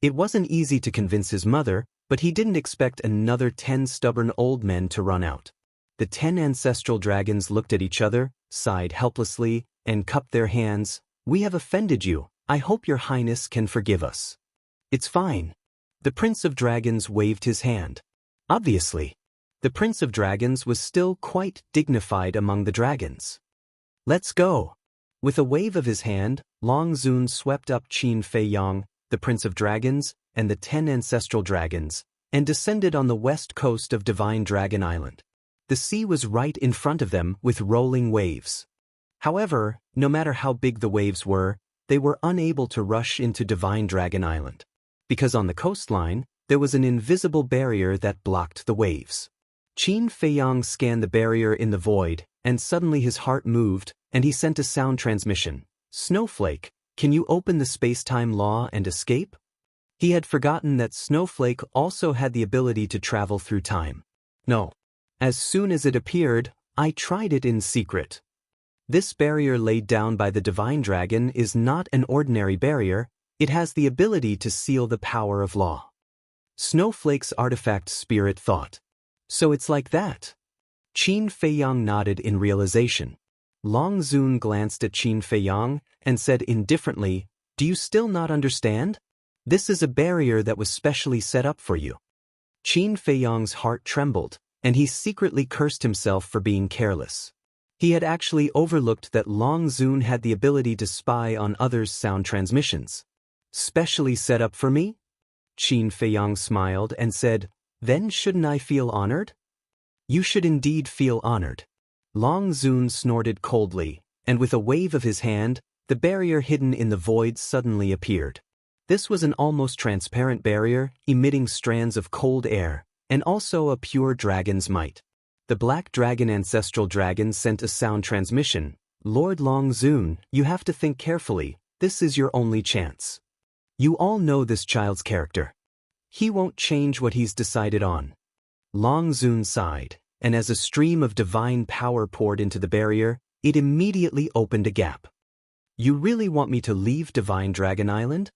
It wasn't easy to convince his mother, but he didn't expect another 10 stubborn old men to run out. The 10 ancestral dragons looked at each other, sighed helplessly, and cupped their hands. We have offended you. I hope your Highness can forgive us. It's fine. The Prince of Dragons waved his hand. Obviously, the Prince of Dragons was still quite dignified among the dragons. Let's go. With a wave of his hand, Long Zun swept up Qin Feiyang, the Prince of Dragons, and the 10 ancestral dragons, and descended on the west coast of Divine Dragon Island. The sea was right in front of them with rolling waves. However, no matter how big the waves were, they were unable to rush into Divine Dragon Island. Because on the coastline, there was an invisible barrier that blocked the waves. Qin Feiyang scanned the barrier in the void, and suddenly his heart moved, and he sent a sound transmission. Snowflake, can you open the space-time law and escape? He had forgotten that Snowflake also had the ability to travel through time. No. As soon as it appeared, I tried it in secret. This barrier laid down by the Divine Dragon is not an ordinary barrier, it has the ability to seal the power of law. Snowflake's artifact spirit thought. So it's like that. Qin Feiyang nodded in realization. Long Zun glanced at Qin Feiyang and said indifferently, Do you still not understand? This is a barrier that was specially set up for you. Qin Feiyang's heart trembled, and he secretly cursed himself for being careless. He had actually overlooked that Long Zun had the ability to spy on others' sound transmissions. Specially set up for me? Qin Feiyang smiled and said, Then shouldn't I feel honored? You should indeed feel honored. Long Zun snorted coldly, and with a wave of his hand, the barrier hidden in the void suddenly appeared. This was an almost transparent barrier, emitting strands of cold air, and also a pure dragon's might. The Black Dragon Ancestral Dragon sent a sound transmission. Lord Long Zun, you have to think carefully, this is your only chance. You all know this child's character. He won't change what he's decided on. Long Zun sighed, and as a stream of divine power poured into the barrier, it immediately opened a gap. You really want me to leave Divine Dragon Island?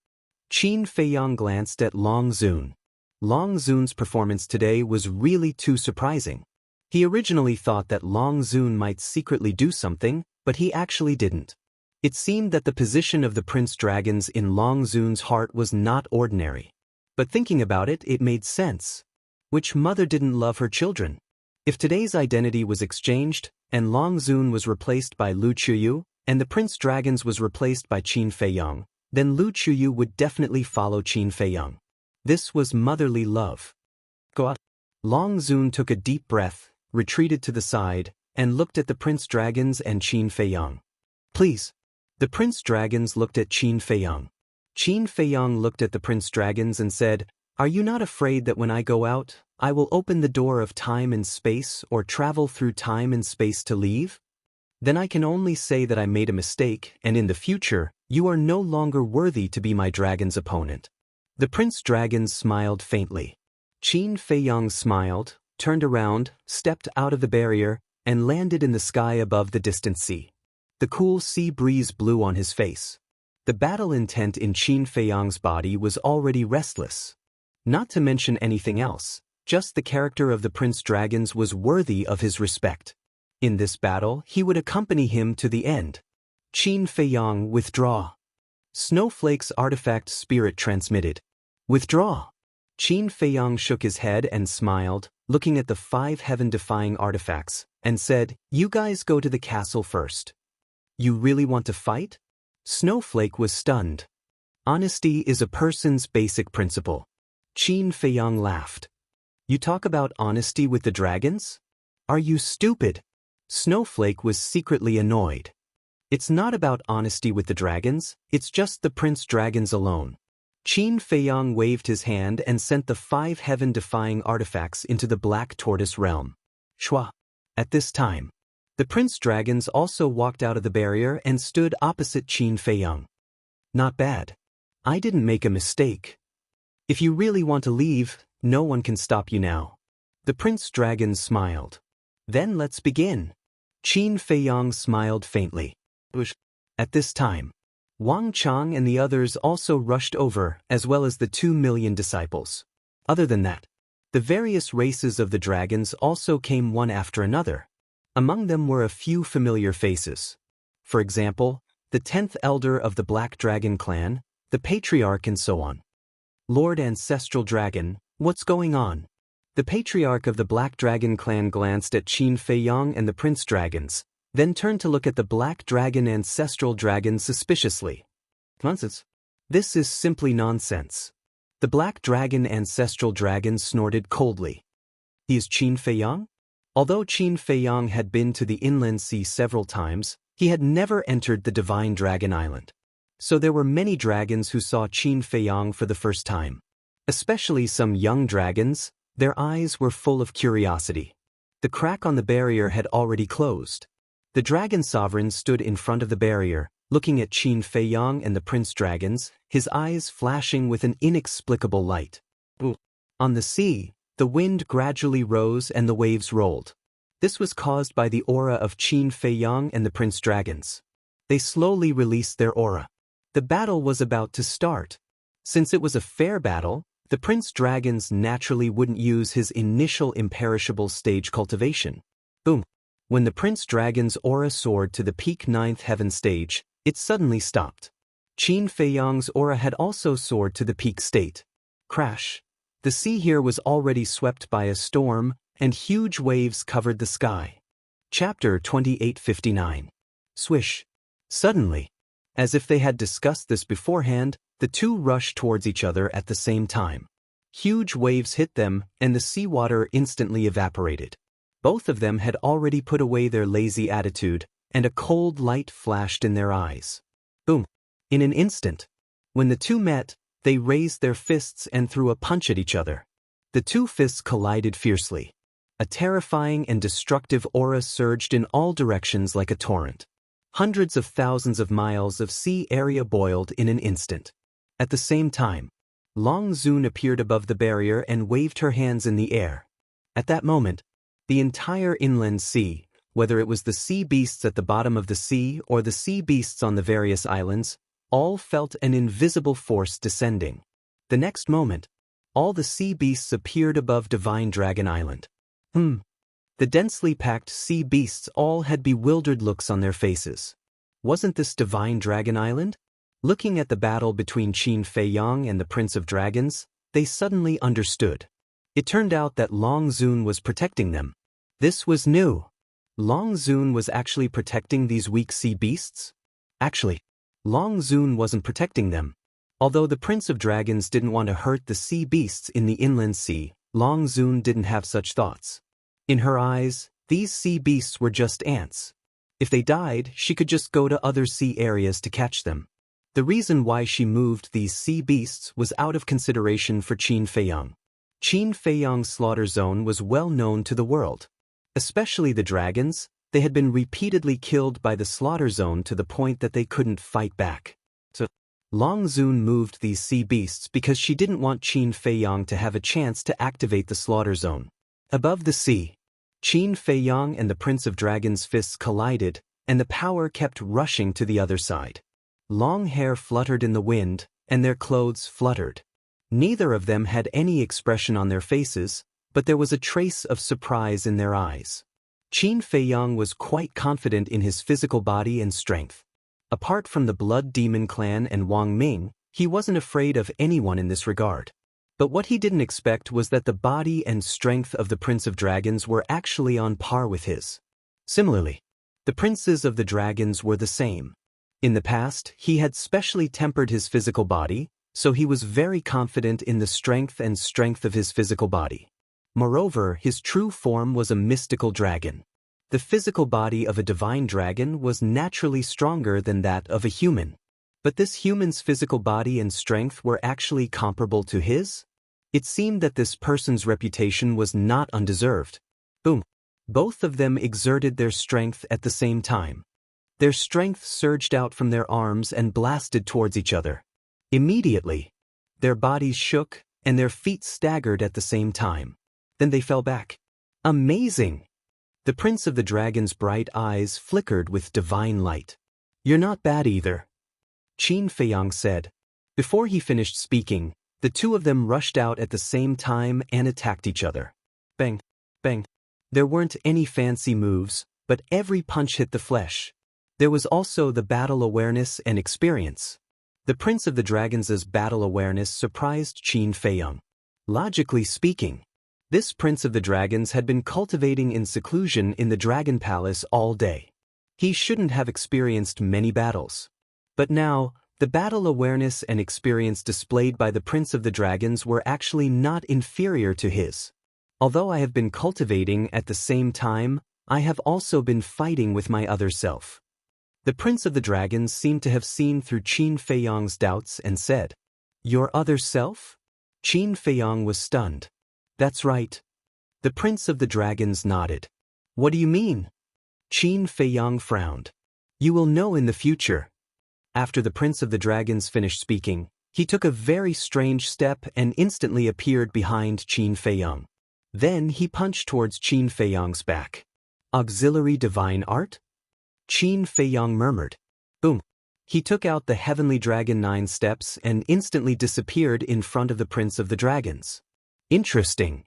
Qin Feiyang glanced at Long Zun. Long Zun's performance today was really too surprising. He originally thought that Long Zun might secretly do something, but he actually didn't. It seemed that the position of the Prince Dragons in Long Zun's heart was not ordinary. But thinking about it, it made sense. Which mother didn't love her children? If today's identity was exchanged, and Long Zun was replaced by Lu Chuyu, and the Prince Dragons was replaced by Qin Feiyang, then Lu Chuyu would definitely follow Qin Feiyang. This was motherly love. Go out. Long Zun took a deep breath, retreated to the side, and looked at the Prince Dragons and Qin Feiyang. Please. The Prince Dragons looked at Qin Feiyang. Qin Feiyang looked at the Prince Dragons and said, Are you not afraid that when I go out, I will open the door of time and space or travel through time and space to leave? Then I can only say that I made a mistake, and in the future, you are no longer worthy to be my dragon's opponent. The Prince Dragons smiled faintly. Qin Feiyang smiled, turned around, stepped out of the barrier, and landed in the sky above the distant sea. The cool sea breeze blew on his face. The battle intent in Qin Feiyang's body was already restless. Not to mention anything else, just the character of the Prince Dragons was worthy of his respect. In this battle, he would accompany him to the end. Qin Feiyang, withdraw. Snowflake's artifact spirit transmitted. Withdraw. Qin Feiyang shook his head and smiled, looking at the 5 heaven-defying artifacts, and said, You guys go to the castle first. You really want to fight? Snowflake was stunned. Honesty is a person's basic principle. Qin Feiyang laughed. You talk about honesty with the dragons? Are you stupid? Snowflake was secretly annoyed. It's not about honesty with the dragons, it's just the Prince Dragons alone. Qin Feiyang waved his hand and sent the 5 heaven-defying artifacts into the Black Tortoise realm. Shua. At this time, the prince dragons also walked out of the barrier and stood opposite Qin Feiyang. Not bad. I didn't make a mistake. If you really want to leave, no one can stop you now. The prince dragon smiled. Then let's begin. Qin Feiyang smiled faintly. At this time, Wang Chang and the others also rushed over, as well as the 2 million disciples. Other than that, the various races of the dragons also came one after another. Among them were a few familiar faces. For example, the 10th elder of the Black Dragon clan, the patriarch, and so on. Lord Ancestral Dragon, what's going on? The patriarch of the Black Dragon clan glanced at Qin Feiyang and the prince dragons, then turned to look at the Black Dragon Ancestral Dragon suspiciously. Nonsense. This is simply nonsense. The Black Dragon Ancestral Dragon snorted coldly. He is Qin Feiyang? Although Qin Feiyang had been to the inland sea several times, he had never entered the Divine Dragon Island. So there were many dragons who saw Qin Feiyang for the first time. Especially some young dragons, their eyes were full of curiosity. The crack on the barrier had already closed. The dragon sovereign stood in front of the barrier, looking at Qin Feiyang and the prince dragons, his eyes flashing with an inexplicable light. On the sea, the wind gradually rose and the waves rolled. This was caused by the aura of Qin Feiyang and the prince dragons. They slowly released their aura. The battle was about to start. Since it was a fair battle, the prince dragons naturally wouldn't use his initial imperishable stage cultivation. Boom. When the prince dragon's aura soared to the peak 9th heaven stage, it suddenly stopped. Qin Feiyang's aura had also soared to the peak state. Crash. The sea here was already swept by a storm, and huge waves covered the sky. Chapter 2859. Swish. Suddenly, as if they had discussed this beforehand, the two rushed towards each other at the same time. Huge waves hit them, and the seawater instantly evaporated. Both of them had already put away their lazy attitude, and a cold light flashed in their eyes. Boom. In an instant. When the two met, they raised their fists and threw a punch at each other. The two fists collided fiercely. A terrifying and destructive aura surged in all directions like a torrent. Hundreds of thousands of miles of sea area boiled in an instant. At the same time, Long Zun appeared above the barrier and waved her hands in the air. At that moment, the entire inland sea, whether it was the sea beasts at the bottom of the sea or the sea beasts on the various islands, all felt an invisible force descending. The next moment, all the sea beasts appeared above Divine Dragon Island. The densely packed sea beasts all had bewildered looks on their faces. Wasn't this Divine Dragon Island? Looking at the battle between Qin Feiyang and the Prince of Dragons, they suddenly understood. It turned out that Long Zun was protecting them. This was new. Long Zun was actually protecting these weak sea beasts? Actually, Long Zun wasn't protecting them. Although the Prince of Dragons didn't want to hurt the sea beasts in the inland sea, Long Zun didn't have such thoughts. In her eyes, these sea beasts were just ants. If they died, she could just go to other sea areas to catch them. The reason why she moved these sea beasts was out of consideration for Qin Feiyang. Qin Feiyang's slaughter zone was well known to the world. Especially the dragons, they had been repeatedly killed by the slaughter zone to the point that they couldn't fight back. So, Long Zun moved these sea beasts because she didn't want Qin Feiyang to have a chance to activate the slaughter zone. Above the sea, Qin Feiyang and the Prince of Dragons' fists collided, and the power kept rushing to the other side. Long hair fluttered in the wind, and their clothes fluttered. Neither of them had any expression on their faces, but there was a trace of surprise in their eyes. Qin Feiyang was quite confident in his physical body and strength. Apart from the Blood Demon clan and Wang Ming, he wasn't afraid of anyone in this regard. But what he didn't expect was that the body and strength of the Prince of Dragons were actually on par with his. Similarly, the princes of the dragons were the same. In the past, he had specially tempered his physical body, so he was very confident in the strength of his physical body. Moreover, his true form was a mystical dragon. The physical body of a divine dragon was naturally stronger than that of a human. But this human's physical body and strength were actually comparable to his? It seemed that this person's reputation was not undeserved. Boom. Both of them exerted their strength at the same time. Their strength surged out from their arms and blasted towards each other. Immediately, their bodies shook and their feet staggered at the same time. Then they fell back. Amazing! The Prince of the Dragon's bright eyes flickered with divine light. You're not bad either, Qin Feiyang said. Before he finished speaking, the two of them rushed out at the same time and attacked each other. Bang! Bang! There weren't any fancy moves, but every punch hit the flesh. There was also the battle awareness and experience. The Prince of the Dragon's battle awareness surprised Qin Feiyang. Logically speaking, this Prince of the Dragons had been cultivating in seclusion in the Dragon Palace all day. He shouldn't have experienced many battles. But now, the battle awareness and experience displayed by the Prince of the Dragons were actually not inferior to his. Although I have been cultivating at the same time, I have also been fighting with my other self. The Prince of the Dragons seemed to have seen through Qin Feiyang's doubts and said, Your other self? Qin Feiyang was stunned. That's right. The Prince of the Dragons nodded. What do you mean? Qin Feiyang frowned. You will know in the future. After the Prince of the Dragons finished speaking, he took a very strange step and instantly appeared behind Qin Feiyang. Then he punched towards Qin Feiyang's back. Auxiliary divine art? Qin Feiyang murmured. Boom. He took out the heavenly dragon 9 steps and instantly disappeared in front of the Prince of the Dragons. Interesting.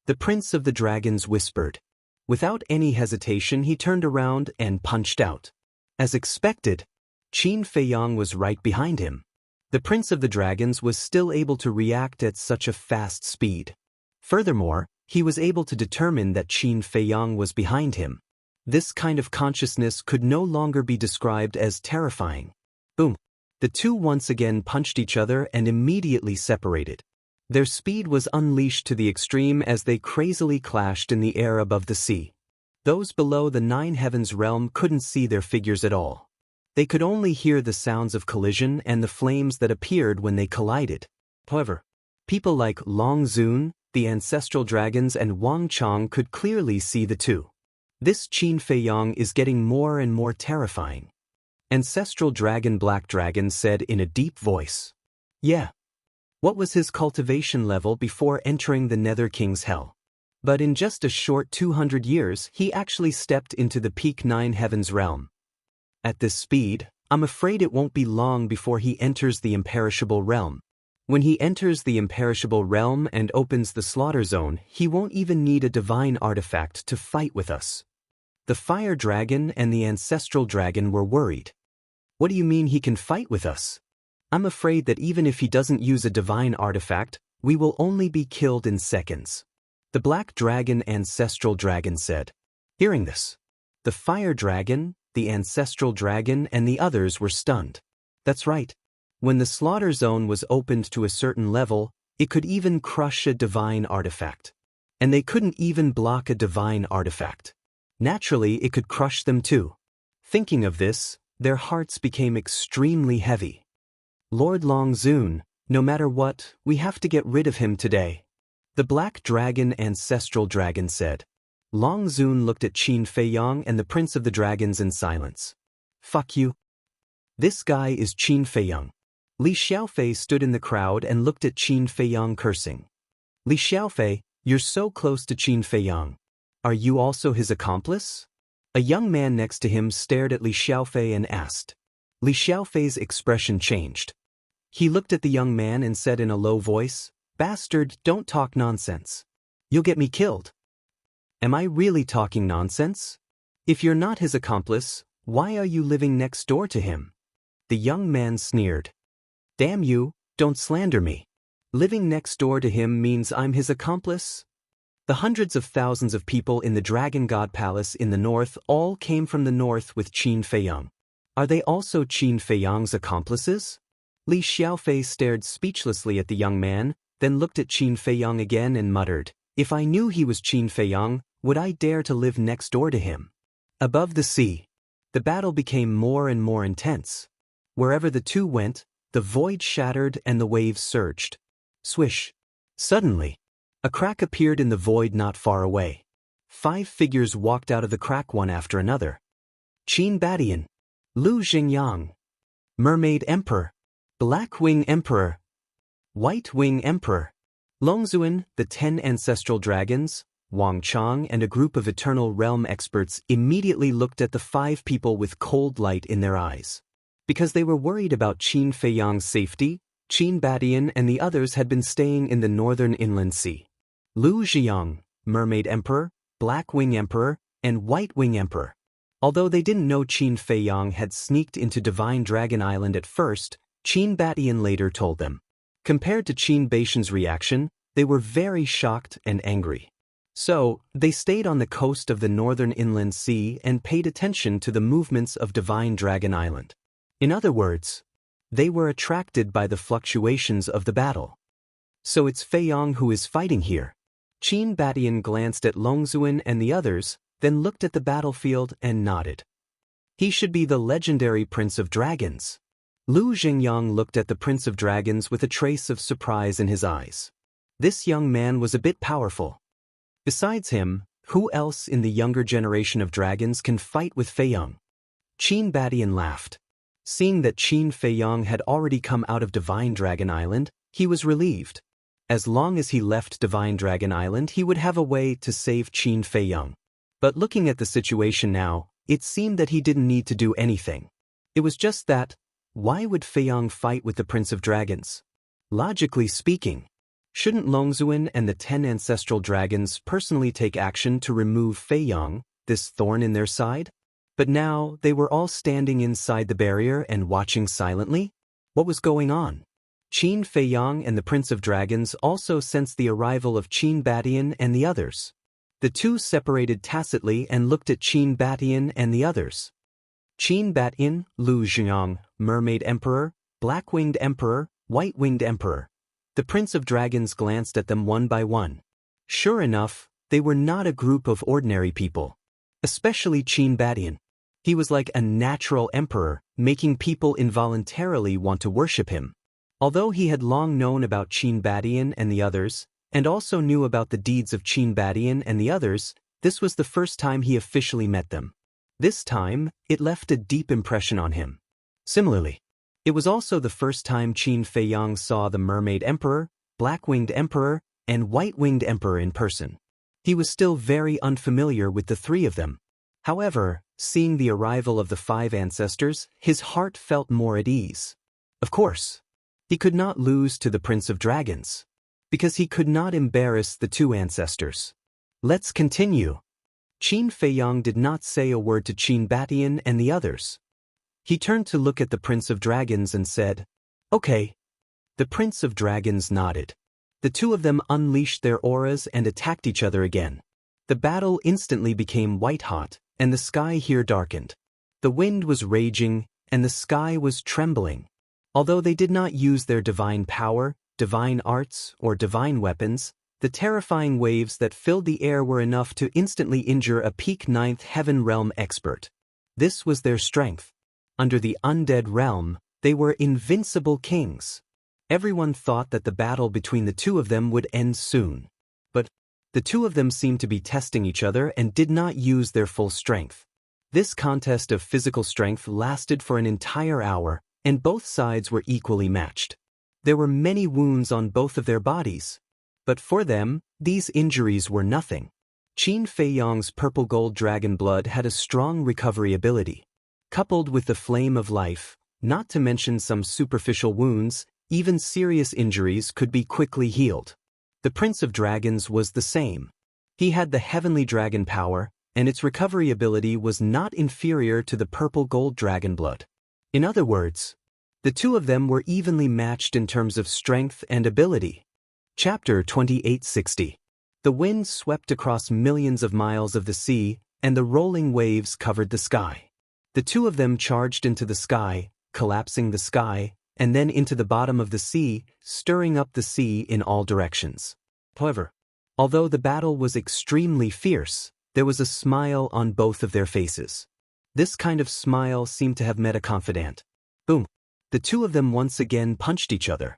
The Prince of the Dragons whispered. Without any hesitation he turned around and punched out. As expected, Qin Feiyang was right behind him. The Prince of the Dragons was still able to react at such a fast speed. Furthermore, he was able to determine that Qin Feiyang was behind him. This kind of consciousness could no longer be described as terrifying. Boom. The two once again punched each other and immediately separated. Their speed was unleashed to the extreme as they crazily clashed in the air above the sea. Those below the 9 heavens realm couldn't see their figures at all. They could only hear the sounds of collision and the flames that appeared when they collided. However, people like Long Zun, the ancestral dragons, and Wang Chong could clearly see the two. This Qin Feiyang is getting more and more terrifying. Ancestral Dragon Black Dragon said in a deep voice. Yeah. What was his cultivation level before entering the Nether King's Hell? But in just a short 200 years he actually stepped into the peak 9 heavens realm. At this speed, I'm afraid it won't be long before he enters the imperishable realm. When he enters the imperishable realm and opens the slaughter zone, he won't even need a divine artifact to fight with us. The fire dragon and the ancestral dragon were worried. What do you mean he can fight with us? I'm afraid that even if he doesn't use a divine artifact, we will only be killed in seconds. The black dragon ancestral dragon said. Hearing this, the fire dragon, the ancestral dragon, and the others were stunned. That's right. When the slaughter zone was opened to a certain level, it could even crush a divine artifact. And they couldn't even block a divine artifact. Naturally, it could crush them too. Thinking of this, their hearts became extremely heavy. Lord Long Zun, no matter what, we have to get rid of him today. The black dragon ancestral dragon said. Long Zun looked at Qin Feiyang and the Prince of the Dragons in silence. Fuck you. This guy is Qin Feiyang. Li Xiaofei stood in the crowd and looked at Qin Feiyang cursing. Li Xiaofei, you're so close to Qin Feiyang. Are you also his accomplice? A young man next to him stared at Li Xiaofei and asked. Li Xiaofei's expression changed. He looked at the young man and said in a low voice, Bastard, don't talk nonsense. You'll get me killed. Am I really talking nonsense? If you're not his accomplice, why are you living next door to him? The young man sneered. Damn you, don't slander me. Living next door to him means I'm his accomplice? The hundreds of thousands of people in the Dragon God Palace in the north all came from the north with Qin Feiyang. Are they also Qin Feiyang's accomplices? Li Xiaofei stared speechlessly at the young man, then looked at Qin Feiyang again and muttered, If I knew he was Qin Feiyang, would I dare to live next door to him? Above the sea, the battle became more and more intense. Wherever the two went, the void shattered and the waves surged. Swish. Suddenly, a crack appeared in the void not far away. 5 figures walked out of the crack one after another. Qin Badian, Lu Xingyang, Mermaid Emperor, Black Wing Emperor, White Wing Emperor, Longzuan, the 10 ancestral dragons, Wang Chang and a group of Eternal Realm experts immediately looked at the 5 people with cold light in their eyes. Because they were worried about Qin Feiyang's safety, Qin Badian and the others had been staying in the northern inland sea. Lu Ziyang, Mermaid Emperor, Black Wing Emperor, and White Wing Emperor. Although they didn't know Qin Feiyang had sneaked into Divine Dragon Island at first, Qin Badian later told them. Compared to Qin Baishan's reaction, they were very shocked and angry. So, they stayed on the coast of the northern inland sea and paid attention to the movements of Divine Dragon Island. In other words, they were attracted by the fluctuations of the battle. So it's Feiyang who is fighting here. Qin Badian glanced at Longzuan and the others, then looked at the battlefield and nodded. He should be the legendary Prince of Dragons. Lu Xingyang looked at the Prince of Dragons with a trace of surprise in his eyes. This young man was a bit powerful. Besides him, who else in the younger generation of dragons can fight with Feiyang? Qin Badian laughed. Seeing that Qin Feiyang had already come out of Divine Dragon Island, he was relieved. As long as he left Divine Dragon Island, he would have a way to save Qin Feiyang. But looking at the situation now, it seemed that he didn't need to do anything. It was just that, why would Feiyang fight with the Prince of Dragons? Logically speaking, shouldn't Longzuan and the 10 ancestral dragons personally take action to remove Feiyang, this thorn in their side? But now, they were all standing inside the barrier and watching silently? What was going on? Qin Feiyang and the Prince of Dragons also sensed the arrival of Qin Badian and the others. The two separated tacitly and looked at Qin Badian and the others. Qin Badian, Lu Ziyang, Mermaid Emperor, Black-Winged Emperor, White-Winged Emperor. The Prince of Dragons glanced at them one by one. Sure enough, they were not a group of ordinary people. Especially Qin Badian. He was like a natural emperor, making people involuntarily want to worship him. Although he had long known about Qin Badian and the others, and also knew about the deeds of Qin Badian and the others, this was the first time he officially met them. This time, it left a deep impression on him. Similarly, it was also the first time Qin Feiyang saw the Mermaid Emperor, Black-Winged Emperor, and White-Winged Emperor in person. He was still very unfamiliar with the 3 of them. However, seeing the arrival of the 5 ancestors, his heart felt more at ease. Of course, he could not lose to the Prince of Dragons, because he could not embarrass the 2 ancestors. Let's continue. Qin Feiyang did not say a word to Qin Badian and the others. He turned to look at the Prince of Dragons and said, "Okay." The Prince of Dragons nodded. The 2 of them unleashed their auras and attacked each other again. The battle instantly became white-hot, and the sky here darkened. The wind was raging, and the sky was trembling. Although they did not use their divine power, divine arts, or divine weapons, the terrifying waves that filled the air were enough to instantly injure a peak 9th Heaven Realm expert. This was their strength. Under the undead realm, they were invincible kings. Everyone thought that the battle between the 2 of them would end soon. But the 2 of them seemed to be testing each other and did not use their full strength. This contest of physical strength lasted for an entire hour, and both sides were equally matched. There were many wounds on both of their bodies. But for them, these injuries were nothing. Qin Feiyang's purple gold dragon blood had a strong recovery ability. Coupled with the flame of life, not to mention some superficial wounds, even serious injuries could be quickly healed. The Prince of Dragons was the same. He had the heavenly dragon power, and its recovery ability was not inferior to the purple gold dragon blood. In other words, the 2 of them were evenly matched in terms of strength and ability. Chapter 2860. The wind swept across millions of miles of the sea, and the rolling waves covered the sky. The 2 of them charged into the sky, collapsing the sky, and then into the bottom of the sea, stirring up the sea in all directions. However, although the battle was extremely fierce, there was a smile on both of their faces. This kind of smile seemed to have met a confidant. Boom! The 2 of them once again punched each other.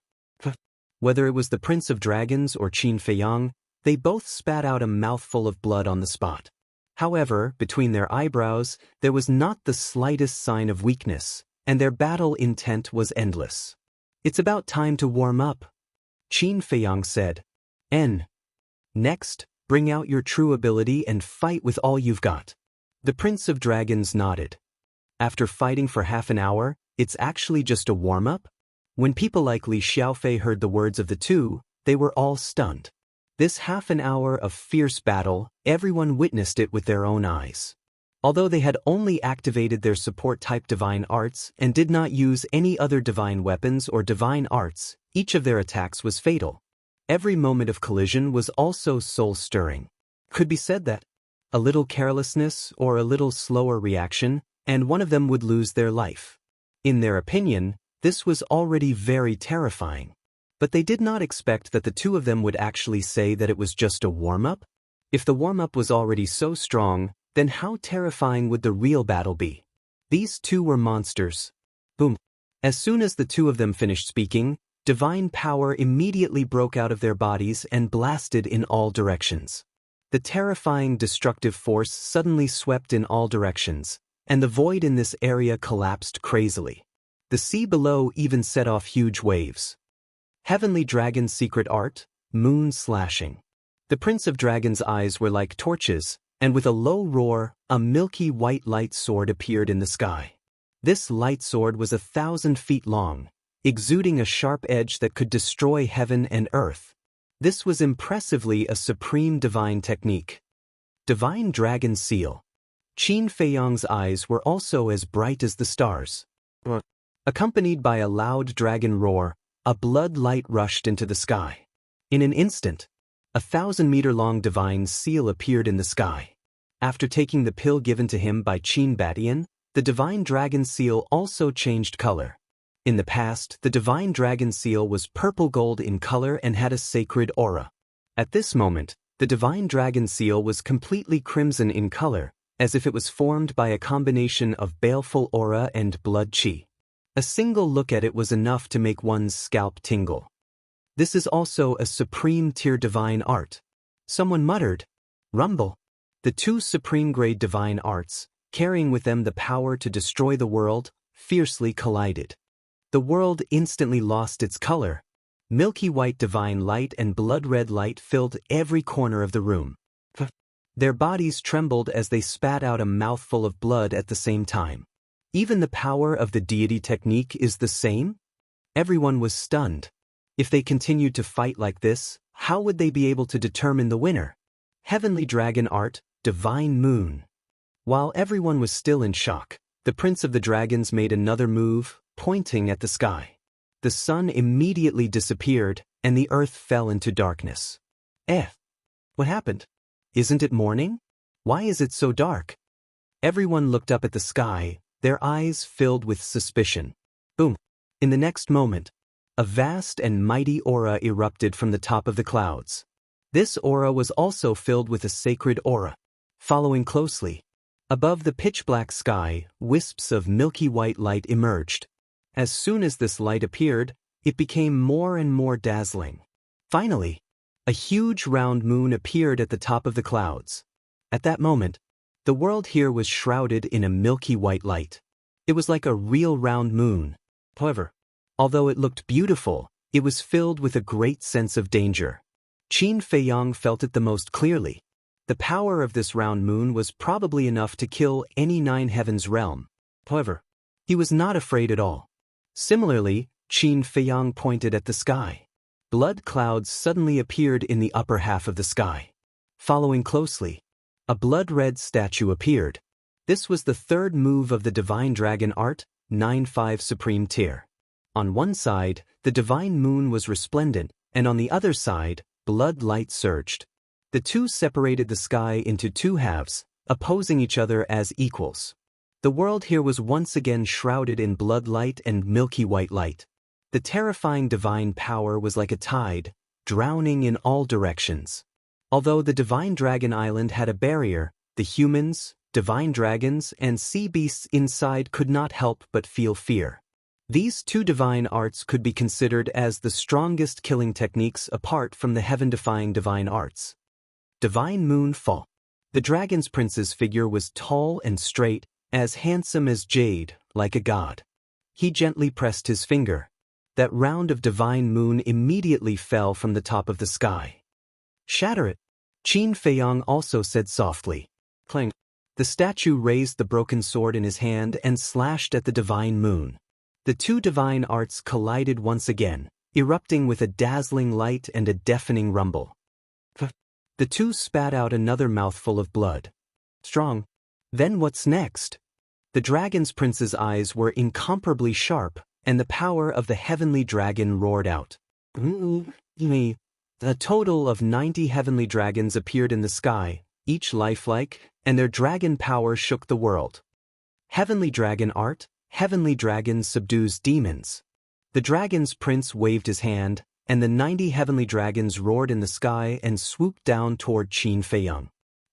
Whether it was the Prince of Dragons or Qin Feiyang, They both spat out a mouthful of blood on the spot. However, between their eyebrows, there was not the slightest sign of weakness, and their battle intent was endless. "It's about time to warm up," Qin Feiyang said. Next, bring out your true ability and fight with all you've got." The Prince of Dragons nodded. After fighting for half an hour, it's actually just a warm-up? When people like Li Xiaofei heard the words of the two, they were all stunned. This half an hour of fierce battle, everyone witnessed it with their own eyes. Although they had only activated their support-type divine arts and did not use any other divine weapons or divine arts, each of their attacks was fatal. Every moment of collision was also soul-stirring. Could be said that a little carelessness or a little slower reaction, and one of them would lose their life. In their opinion, this was already very terrifying. But they did not expect that the two of them would actually say that it was just a warm-up. If the warm-up was already so strong, then how terrifying would the real battle be? These two were monsters. Boom. As soon as the two of them finished speaking, divine power immediately broke out of their bodies and blasted in all directions. The terrifying destructive force suddenly swept in all directions, and the void in this area collapsed crazily. The sea below even set off huge waves. Heavenly Dragon's secret art, moon slashing. The Prince of Dragons' eyes were like torches, and with a low roar, a milky white light sword appeared in the sky. This light sword was 1,000 feet long, exuding a sharp edge that could destroy heaven and earth. This was impressively a supreme divine technique. Divine Dragon Seal. Qin Feiyang's eyes were also as bright as the stars. Accompanied by a loud dragon roar, a blood light rushed into the sky. In an instant, a 1,000-meter-long divine seal appeared in the sky. After taking the pill given to him by Qin Batian, the divine dragon seal also changed color. In the past, the divine dragon seal was purple-gold in color and had a sacred aura. At this moment, the divine dragon seal was completely crimson in color, as if it was formed by a combination of baleful aura and blood qi. A single look at it was enough to make one's scalp tingle. This is also a supreme-tier divine art. Someone muttered, "Rumble." The two supreme-grade divine arts, carrying with them the power to destroy the world, fiercely collided. The world instantly lost its color. Milky white divine light and blood-red light filled every corner of the room. Their bodies trembled as they spat out a mouthful of blood at the same time. Even the power of the deity technique is the same? Everyone was stunned. If they continued to fight like this, how would they be able to determine the winner? Heavenly Dragon Art, Divine Moon. While everyone was still in shock, the Prince of the Dragons made another move, pointing at the sky. The sun immediately disappeared, and the earth fell into darkness. What happened? Isn't it morning? Why is it so dark? Everyone looked up at the sky, their eyes filled with suspicion. Boom! In the next moment, a vast and mighty aura erupted from the top of the clouds. This aura was also filled with a sacred aura. Following closely, above the pitch-black sky, wisps of milky white light emerged. As soon as this light appeared, it became more and more dazzling. Finally, a huge round moon appeared at the top of the clouds. At that moment, the world here was shrouded in a milky white light. It was like a real round moon. However, although it looked beautiful, it was filled with a great sense of danger. Qin Feiyang felt it the most clearly. The power of this round moon was probably enough to kill any 9 heavens realm. However, he was not afraid at all. Similarly, Qin Feiyang pointed at the sky. Blood clouds suddenly appeared in the upper half of the sky. Following closely, a blood-red statue appeared. This was the third move of the Divine Dragon Art, 9-5 Supreme Tier. On one side, the divine moon was resplendent, and on the other side, blood light surged. The two separated the sky into 2 halves, opposing each other as equals. The world here was once again shrouded in blood light and milky white light. The terrifying divine power was like a tide, drowning in all directions. Although the Divine Dragon Island had a barrier, the humans, divine dragons, and sea beasts inside could not help but feel fear. These two divine arts could be considered as the strongest killing techniques apart from the heaven-defying divine arts. Divine Moon Fall. The dragon's prince's figure was tall and straight, as handsome as jade, like a god. He gently pressed his finger. That round of divine moon immediately fell from the top of the sky. Shatter it, Qin Feiyang also said softly. Clang. The statue raised the broken sword in his hand and slashed at the divine moon. The two divine arts collided once again, erupting with a dazzling light and a deafening rumble. The two spat out another mouthful of blood. Strong. Then what's next? The dragon's prince's eyes were incomparably sharp, and the power of the heavenly dragon roared out. A total of 90 heavenly dragons appeared in the sky, each lifelike, and their dragon power shook the world. Heavenly dragon art, heavenly dragon subdues demons. The dragon's prince waved his hand, and the 90 heavenly dragons roared in the sky and swooped down toward Qin Feiyang.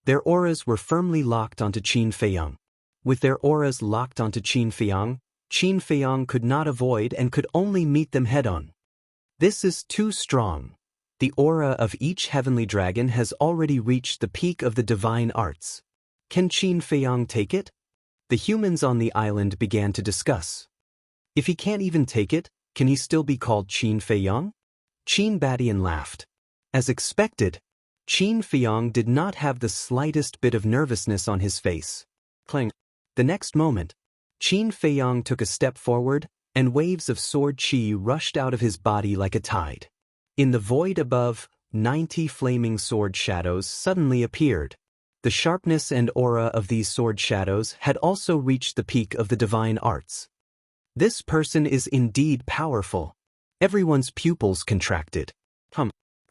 Their auras were firmly locked onto Qin Feiyang. With their auras locked onto Qin Feiyang could not avoid and could only meet them head-on. This is too strong. The aura of each heavenly dragon has already reached the peak of the divine arts. Can Qin Feiyang take it? The humans on the island began to discuss. If he can't even take it, can he still be called Qin Feiyang? Qin Badian laughed. As expected, Qin Feiyang did not have the slightest bit of nervousness on his face. Clang. The next moment, Qin Feiyang took a step forward, and waves of sword qi rushed out of his body like a tide. In the void above, 90 flaming sword shadows suddenly appeared. The sharpness and aura of these sword shadows had also reached the peak of the divine arts. This person is indeed powerful. Everyone's pupils contracted.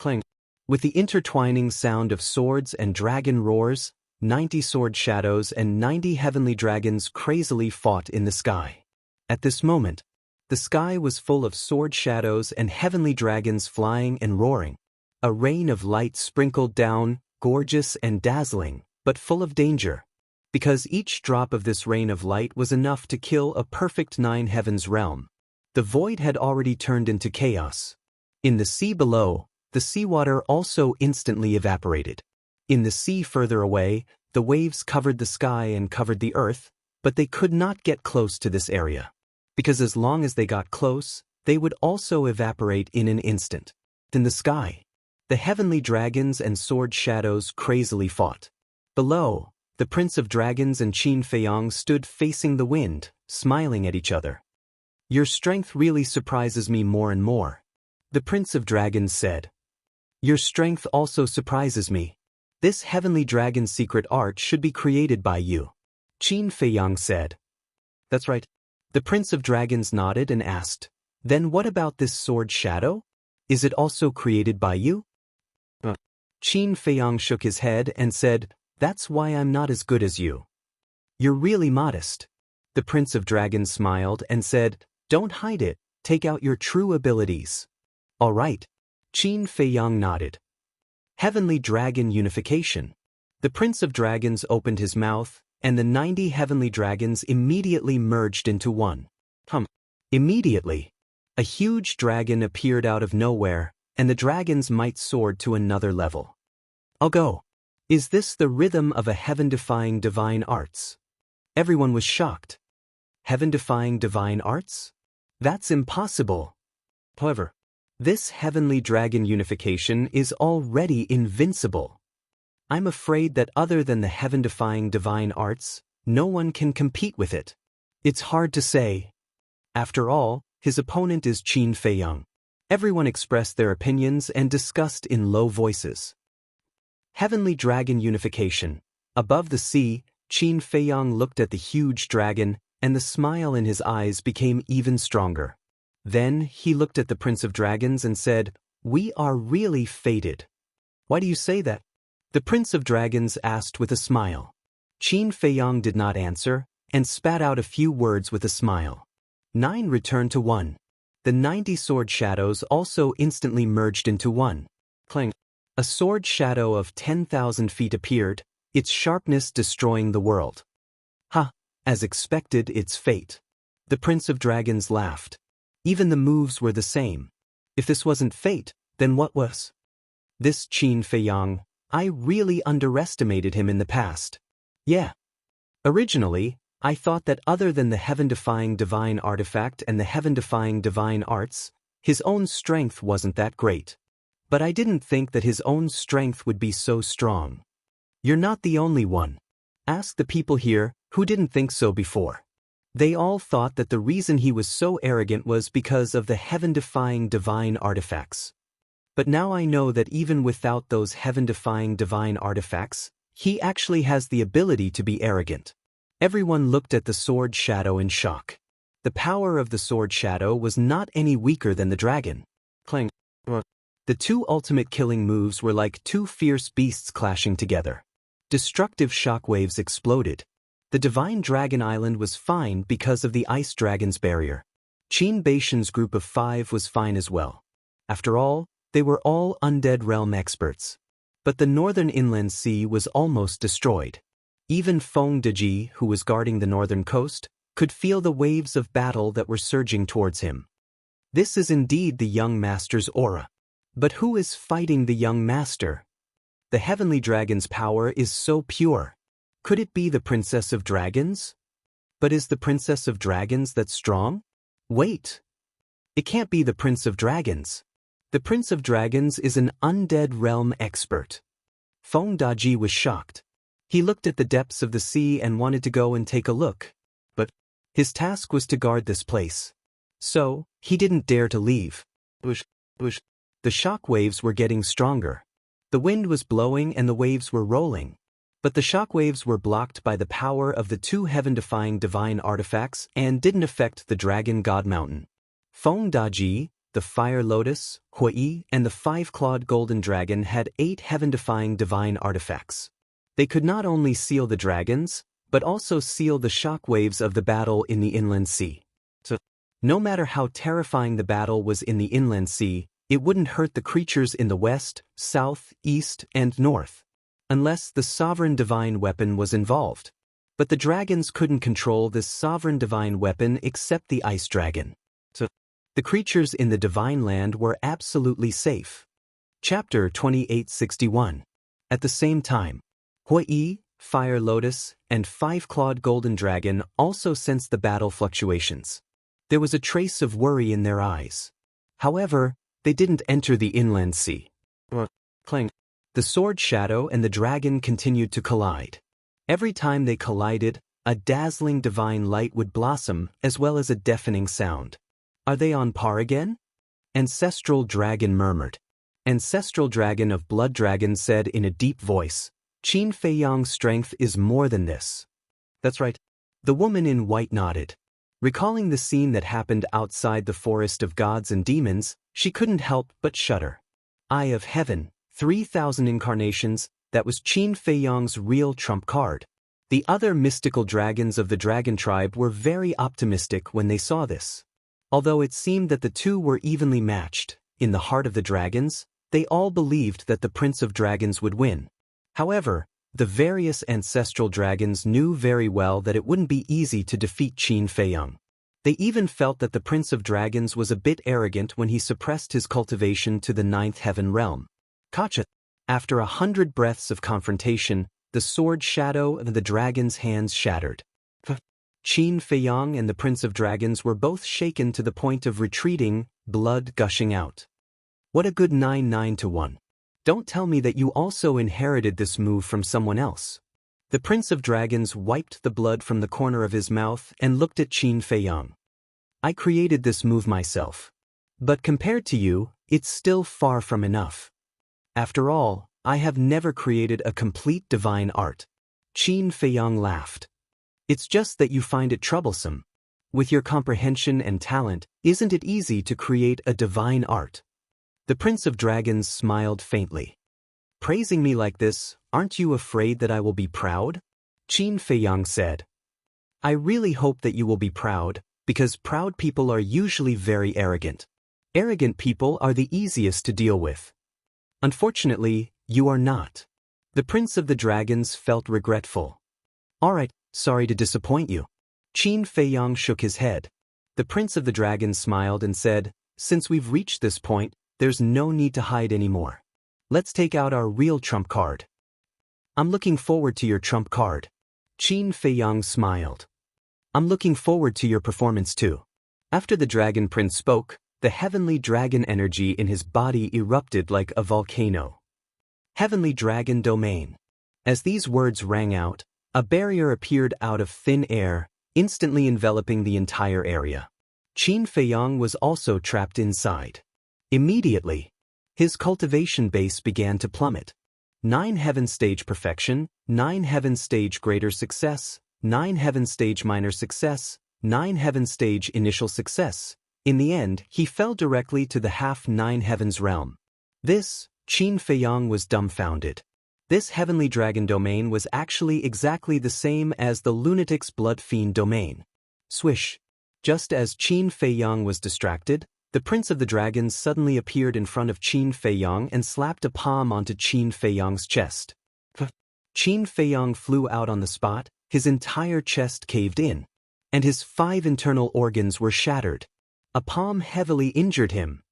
Clang. With the intertwining sound of swords and dragon roars, 90 sword shadows and 90 heavenly dragons crazily fought in the sky. At this moment, the sky was full of sword shadows and heavenly dragons flying and roaring. A rain of light sprinkled down, gorgeous and dazzling, but full of danger. Because each drop of this rain of light was enough to kill a perfect 9 heavens realm. The void had already turned into chaos. In the sea below, the seawater also instantly evaporated. In the sea further away, the waves covered the sky and covered the earth, but they could not get close to this area. Because as long as they got close, they would also evaporate in an instant. In the sky, the heavenly dragons and sword shadows crazily fought. Below, the Prince of Dragons and Qin Feiyang stood facing the wind, smiling at each other. Your strength really surprises me more and more, the Prince of Dragons said. Your strength also surprises me. This heavenly dragon secret art should be created by you, Qin Feiyang said. That's right. The Prince of Dragons nodded and asked, then what about this sword shadow? Is it also created by you? Qin Feiyang shook his head and said, that's why I'm not as good as you. You're really modest. The Prince of Dragons smiled and said, don't hide it, take out your true abilities. All right. Qin Feiyang nodded. Heavenly Dragon Unification. The Prince of Dragons opened his mouth, and the 90 heavenly dragons immediately merged into one. Immediately, a huge dragon appeared out of nowhere, and the dragon's might soared to another level. I'll go. Is this the rhythm of a heaven-defying divine arts? Everyone was shocked. Heaven-defying divine arts? That's impossible. However, this heavenly dragon unification is already invincible. I'm afraid that other than the heaven-defying divine arts, no one can compete with it. It's hard to say. After all, his opponent is Qin Feiyang. Everyone expressed their opinions and discussed in low voices. Heavenly Dragon Unification. Above the sea, Qin Feiyang looked at the huge dragon, and the smile in his eyes became even stronger. Then he looked at the Prince of Dragons and said, we are really fated. Why do you say that? The Prince of Dragons asked with a smile. Qin Feiyang did not answer, and spat out a few words with a smile. 9 returned to 1. The 90 sword shadows also instantly merged into one. Clang. A sword shadow of 10,000 feet appeared, its sharpness destroying the world. As expected, its fate. The Prince of Dragons laughed. Even the moves were the same. If this wasn't fate, then what was? This Qin Feiyang, I really underestimated him in the past. Yeah. Originally, I thought that other than the heaven-defying divine artifact and the heaven-defying divine arts, his own strength wasn't that great. But I didn't think that his own strength would be so strong. You're not the only one. Ask the people here who didn't think so before. They all thought that the reason he was so arrogant was because of the heaven-defying divine artifacts. But now I know that even without those heaven-defying divine artifacts, he actually has the ability to be arrogant. Everyone looked at the sword shadow in shock. The power of the sword shadow was not any weaker than the dragon. Clang. The two ultimate killing moves were like two fierce beasts clashing together. Destructive shockwaves exploded. The divine dragon island was fine because of the ice dragon's barrier. Qin Beishan's group of 5 was fine as well. After all, they were all undead realm experts. But the northern inland sea was almost destroyed. Even Feng Deji, who was guarding the northern coast, could feel the waves of battle that were surging towards him. This is indeed the young master's aura. But who is fighting the young master? The heavenly dragon's power is so pure. Could it be the Princess of Dragons? But is the Princess of Dragons that strong? Wait. It can't be the Prince of Dragons. The Prince of Dragons is an undead realm expert. Feng Daji was shocked. He looked at the depths of the sea and wanted to go and take a look. But his task was to guard this place. So, he didn't dare to leave. The shock waves were getting stronger. The wind was blowing and the waves were rolling. But the shock waves were blocked by the power of the two heaven-defying divine artifacts and didn't affect the Dragon God Mountain. Feng Daji, the Fire Lotus, Hui, and the 5-clawed Golden Dragon had 8 heaven-defying divine artifacts. They could not only seal the dragons, but also seal the shock waves of the battle in the inland sea. So, no matter how terrifying the battle was in the inland sea, it wouldn't hurt the creatures in the west, south, east, and north. Unless the sovereign divine weapon was involved. But the dragons couldn't control this sovereign divine weapon except the ice dragon. So, the creatures in the divine land were absolutely safe. Chapter 2861. At the same time, Hui, Fire Lotus, and 5-clawed Golden Dragon also sensed the battle fluctuations. There was a trace of worry in their eyes. However, they didn't enter the inland sea. Clang. The sword shadow and the dragon continued to collide. Every time they collided, a dazzling divine light would blossom as well as a deafening sound. Are they on par again? Ancestral Dragon murmured. Ancestral Dragon of Blood Dragon said in a deep voice, Qin Feiyang's strength is more than this. That's right. The woman in white nodded. Recalling the scene that happened outside the forest of gods and demons, she couldn't help but shudder. Eye of Heaven, 3,000 incarnations, that was Qin Feiyang's real trump card. The other mystical dragons of the dragon tribe were very optimistic when they saw this. Although it seemed that the two were evenly matched, in the heart of the dragons, they all believed that the Prince of Dragons would win. However, the various ancestral dragons knew very well that it wouldn't be easy to defeat Qin Feiyang. They even felt that the Prince of Dragons was a bit arrogant when he suppressed his cultivation to the 9th heaven realm. Kacha. After 100 breaths of confrontation, the sword shadow and the dragon's hands shattered. Qin Feiyang and the Prince of Dragons were both shaken to the point of retreating, blood gushing out. What a good 9-9-1. Don't tell me that you also inherited this move from someone else. The Prince of Dragons wiped the blood from the corner of his mouth and looked at Qin Feiyang. I created this move myself. But compared to you, it's still far from enough. After all, I have never created a complete divine art. Qin Feiyang laughed. It's just that you find it troublesome. With your comprehension and talent, isn't it easy to create a divine art? The Prince of Dragons smiled faintly. Praising me like this, aren't you afraid that I will be proud? Qin Feiyang said. I really hope that you will be proud, because proud people are usually very arrogant. Arrogant people are the easiest to deal with. Unfortunately, you are not. The Prince of the Dragons felt regretful. All right, sorry to disappoint you. Qin Feiyang shook his head. The Prince of the Dragons smiled and said, "Since we've reached this point, there's no need to hide anymore. Let's take out our real trump card." "I'm looking forward to your trump card." Qin Feiyang smiled. "I'm looking forward to your performance too." After the Dragon Prince spoke, the heavenly dragon energy in his body erupted like a volcano. Heavenly Dragon Domain. As these words rang out, a barrier appeared out of thin air, instantly enveloping the entire area. Qin Feiyang was also trapped inside. Immediately, his cultivation base began to plummet. 9 heaven stage perfection, 9 heaven stage greater success, 9 heaven stage minor success, 9 heaven stage initial success. In the end, he fell directly to the half 9 heavens realm. This, Qin Feiyang was dumbfounded. This heavenly dragon domain was actually exactly the same as the lunatic's blood fiend domain. Swish. Just as Qin Feiyang was distracted, the Prince of the Dragons suddenly appeared in front of Qin Feiyang and slapped a palm onto Qin Feiyang's chest. Qin Feiyang flew out on the spot, his entire chest caved in, and his 5 internal organs were shattered. A palm heavily injured him.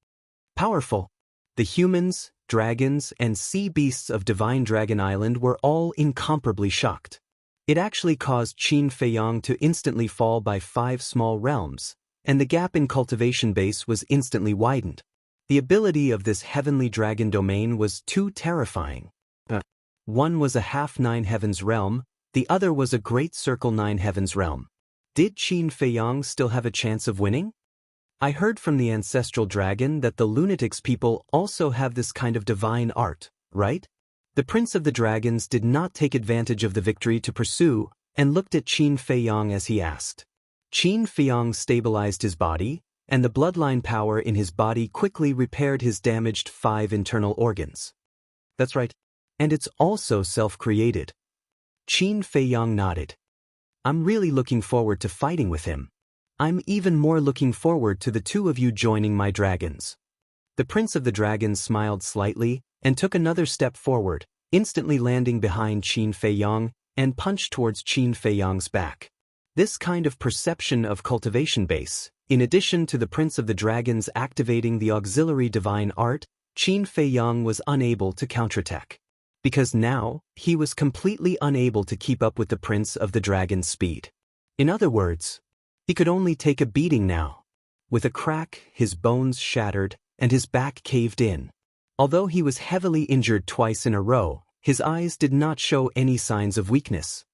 Powerful. The humans, dragons, and sea beasts of Divine Dragon Island were all incomparably shocked. It actually caused Qin Feiyang to instantly fall by 5 small realms, and the gap in cultivation base was instantly widened. The ability of this heavenly dragon domain was too terrifying. One was a half 9 heavens realm, the other was a great circle 9 heavens realm. Did Qin Feiyang still have a chance of winning? I heard from the ancestral dragon that the lunatics people also have this kind of divine art, right? The Prince of the Dragons did not take advantage of the victory to pursue, and looked at Qin Feiyang as he asked. Qin Feiyang stabilized his body, and the bloodline power in his body quickly repaired his damaged 5 internal organs. That's right. And it's also self-created. Qin Feiyang nodded. I'm really looking forward to fighting with him. I'm even more looking forward to the 2 of you joining my dragons. The Prince of the Dragons smiled slightly and took another step forward, instantly landing behind Qin Feiyang and punched towards Qin Feiyang's back. This kind of perception of cultivation base, in addition to the Prince of the Dragons activating the auxiliary divine art, Qin Feiyang was unable to counterattack. Because now, he was completely unable to keep up with the Prince of the Dragon's speed. In other words, he could only take a beating now. With a crack, his bones shattered, and his back caved in. Although he was heavily injured twice in a row, his eyes did not show any signs of weakness.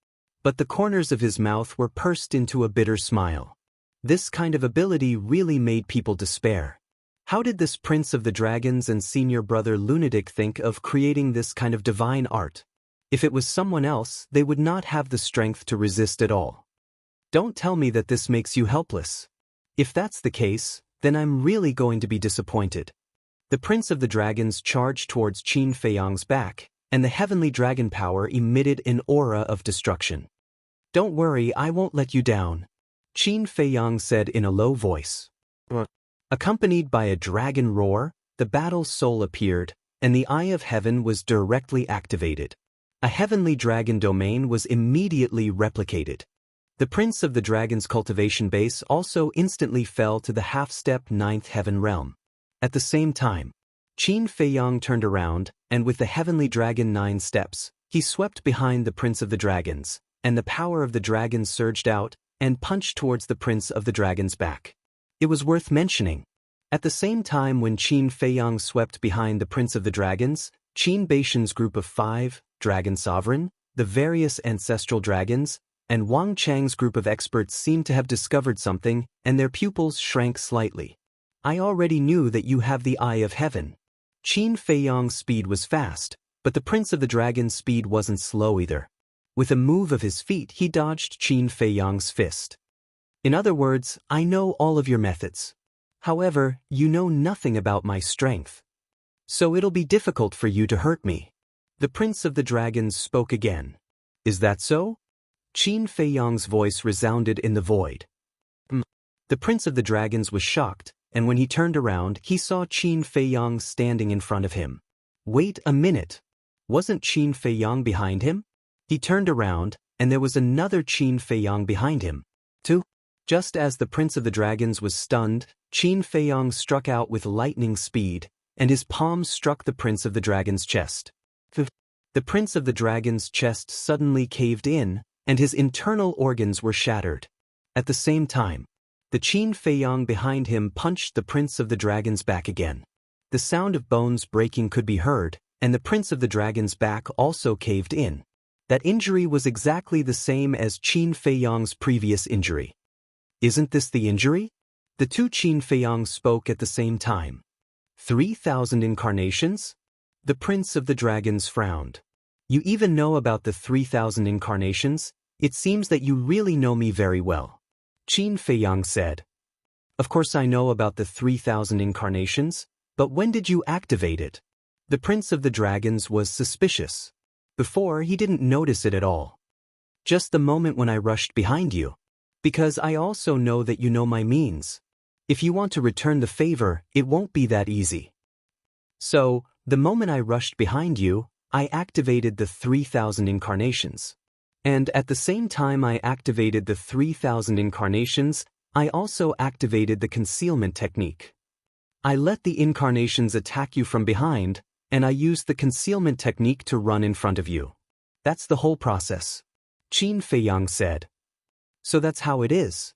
But the corners of his mouth were pursed into a bitter smile. This kind of ability really made people despair. How did this Prince of the Dragons and senior brother lunatic think of creating this kind of divine art? If it was someone else, they would not have the strength to resist at all. Don't tell me that this makes you helpless. If that's the case, then I'm really going to be disappointed. The Prince of the Dragons charged towards Qin Feiyang's back, and the heavenly dragon power emitted an aura of destruction. Don't worry, I won't let you down, Qin Feiyang said in a low voice. Accompanied by a dragon roar, the battle soul appeared, and the Eye of Heaven was directly activated. A heavenly dragon domain was immediately replicated. The Prince of the Dragon's cultivation base also instantly fell to the half-step 9th heaven realm. At the same time, Qin Feiyang turned around, and with the heavenly dragon 9 steps, he swept behind the Prince of the Dragons, and the power of the dragon surged out and punched towards the Prince of the Dragon's back. It was worth mentioning. At the same time when Qin Feiyang swept behind the Prince of the Dragons, Qin Baishan's group of 5, Dragon Sovereign, the various ancestral dragons, and Wang Chang's group of experts seemed to have discovered something, and their pupils shrank slightly. I already knew that you have the Eye of Heaven. Qin Feiyang's speed was fast, but the Prince of the Dragon's speed wasn't slow either. With a move of his feet, he dodged Qin Feiyang's fist. In other words, I know all of your methods. However, you know nothing about my strength. So it'll be difficult for you to hurt me. The Prince of the Dragons spoke again. Is that so? Qin Feiyang's voice resounded in the void. The Prince of the Dragons was shocked, and when he turned around, he saw Qin Feiyang standing in front of him. Wait a minute. Wasn't Qin Feiyang behind him? He turned around, and there was another Qin Feiyang behind him. Just as the Prince of the Dragons was stunned, Qin Feiyong struck out with lightning speed, and his palm struck the Prince of the Dragon's chest. The Prince of the Dragon's chest suddenly caved in, and his internal organs were shattered. At the same time, the Qin Feiyong behind him punched the Prince of the Dragon's back again. The sound of bones breaking could be heard, and the Prince of the Dragon's back also caved in. That injury was exactly the same as Qin Feiyong's previous injury. Isn't this the injury? The two Qin Feiyong spoke at the same time. 3,000 incarnations? The Prince of the Dragons frowned. You even know about the 3,000 incarnations? It seems that you really know me very well. Qin Feiyong said. Of course I know about the 3,000 incarnations, but when did you activate it? The Prince of the Dragons was suspicious. Before, he didn't notice it at all. Just the moment when I rushed behind you. Because I also know that you know my means. If you want to return the favor, it won't be that easy. So, the moment I rushed behind you, I activated the 3,000 incarnations. And at the same time I activated the 3,000 incarnations, I also activated the concealment technique. I let the incarnations attack you from behind, and I used the concealment technique to run in front of you. That's the whole process. Qin Feiyong said. So that's how it is.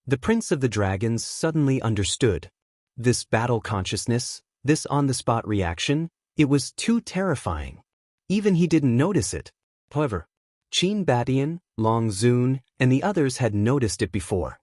The Prince of the Dragons suddenly understood. This battle consciousness, this on-the-spot reaction, it was too terrifying. Even he didn't notice it. However, Qin Badian, Long Zun, and the others had noticed it before.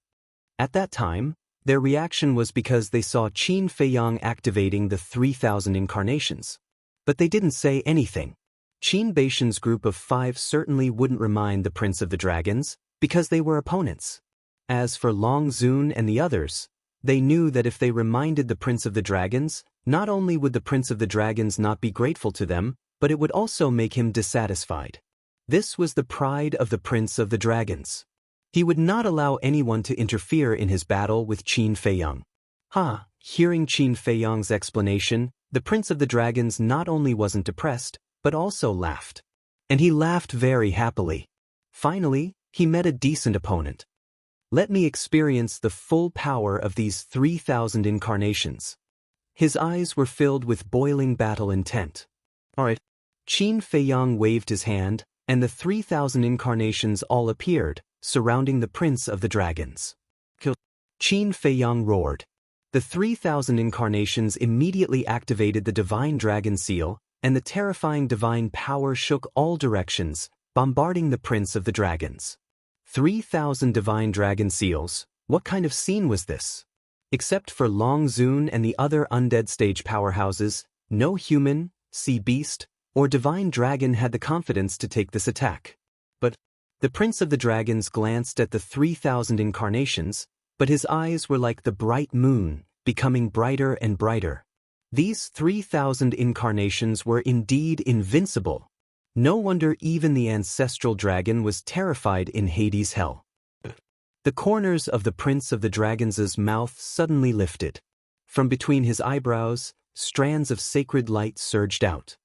At that time, their reaction was because they saw Qin Feiyong activating the 3,000 incarnations. But they didn't say anything. Qin Baishan's group of 5 certainly wouldn't remind the Prince of the Dragons, because they were opponents. As for Long Zun and the others, they knew that if they reminded the Prince of the Dragons, not only would the Prince of the Dragons not be grateful to them, but it would also make him dissatisfied. This was the pride of the Prince of the Dragons. He would not allow anyone to interfere in his battle with Qin Feiyong. Hearing Qin Feiyong's explanation, the Prince of the Dragons not only wasn't depressed, but also laughed. And he laughed very happily. Finally, he met a decent opponent. Let me experience the full power of these 3,000 incarnations. His eyes were filled with boiling battle intent. Alright. Qin Feiyong waved his hand, and the 3,000 incarnations all appeared, surrounding the Prince of the Dragons. Qin Feiyong roared. The 3,000 incarnations immediately activated the Divine Dragon Seal, and the terrifying divine power shook all directions, bombarding the Prince of the Dragons. 3,000 Divine Dragon Seals, what kind of scene was this? Except for Long Zun and the other undead stage powerhouses, no human, sea beast, or divine dragon had the confidence to take this attack. But the Prince of the Dragons glanced at the 3,000 incarnations, but his eyes were like the bright moon, becoming brighter and brighter. These 3,000 incarnations were indeed invincible. No wonder even the ancestral dragon was terrified in Hades' hell. The corners of the Prince of the Dragons' mouth suddenly lifted. From between his eyebrows, strands of sacred light surged out.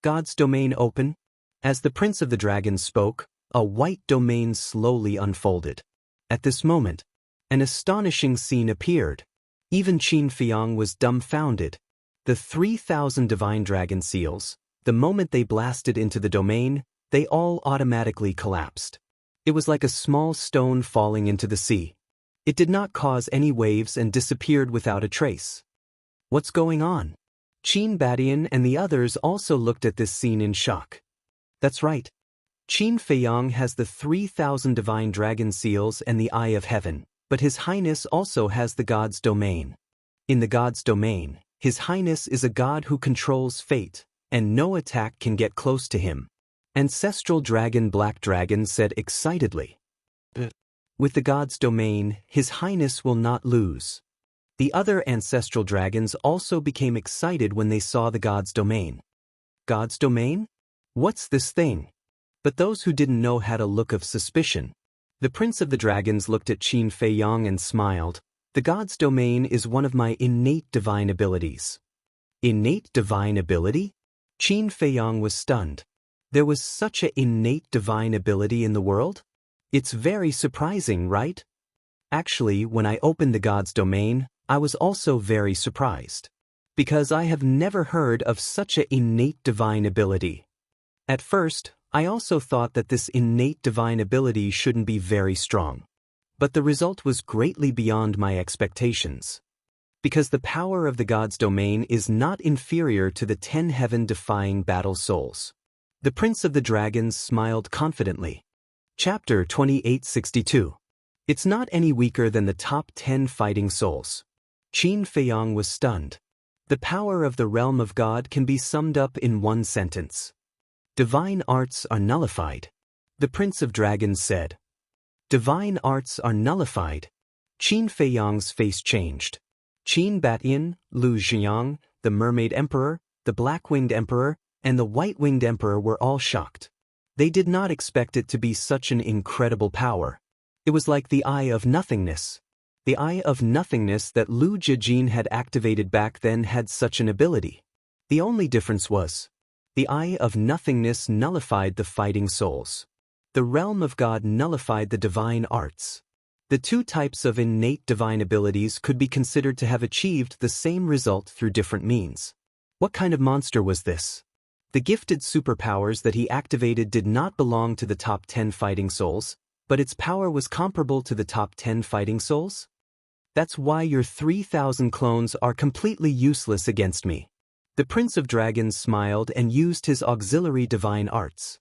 God's domain open? As the Prince of the Dragons spoke, a white domain slowly unfolded. At this moment, an astonishing scene appeared. Even Qin Feiyong was dumbfounded. The 3,000 Divine Dragon Seals, the moment they blasted into the domain, they all automatically collapsed. It was like a small stone falling into the sea. It did not cause any waves and disappeared without a trace. What's going on? Qin Badian and the others also looked at this scene in shock. That's right. Qin Feiyong has the 3,000 Divine Dragon Seals and the Eye of Heaven, but His Highness also has the God's domain. In the God's domain, His Highness is a God who controls fate, and no attack can get close to him. Ancestral Dragon Black Dragon said excitedly. With the God's domain, His Highness will not lose. The other ancestral dragons also became excited when they saw the God's domain. God's domain? What's this thing? But those who didn't know had a look of suspicion. The Prince of the Dragons looked at Qin Feiyong and smiled. The God's domain is one of my innate divine abilities. Innate divine ability? Qin Feiyong was stunned. There was such an innate divine ability in the world? It's very surprising, right? Actually, when I opened the god's domain, I was also very surprised. Because I have never heard of such an innate divine ability. At first, I also thought that this innate divine ability shouldn't be very strong. But the result was greatly beyond my expectations. Because the power of the god's domain is not inferior to the 10 heaven-defying battle souls. The Prince of the Dragons smiled confidently. Chapter 2862. It's not any weaker than the top 10 fighting souls. Qin Feiyang was stunned. The power of the realm of God can be summed up in one sentence. Divine arts are nullified. The Prince of Dragons said. Divine arts are nullified. Qin Feiyang's face changed. Qin Batyin, Lu Xiang, the Mermaid Emperor, the Black-Winged Emperor, and the White-Winged Emperor were all shocked. They did not expect it to be such an incredible power. It was like the Eye of Nothingness. The Eye of Nothingness that Lu Jijin had activated back then had such an ability. The only difference was, the Eye of Nothingness nullified the fighting souls. The realm of God nullified the divine arts. The two types of innate divine abilities could be considered to have achieved the same result through different means. What kind of monster was this? The gifted superpowers that he activated did not belong to the top 10 fighting souls, but its power was comparable to the top 10 fighting souls? That's why your 3,000 clones are completely useless against me. The Prince of Dragons smiled and used his auxiliary divine arts.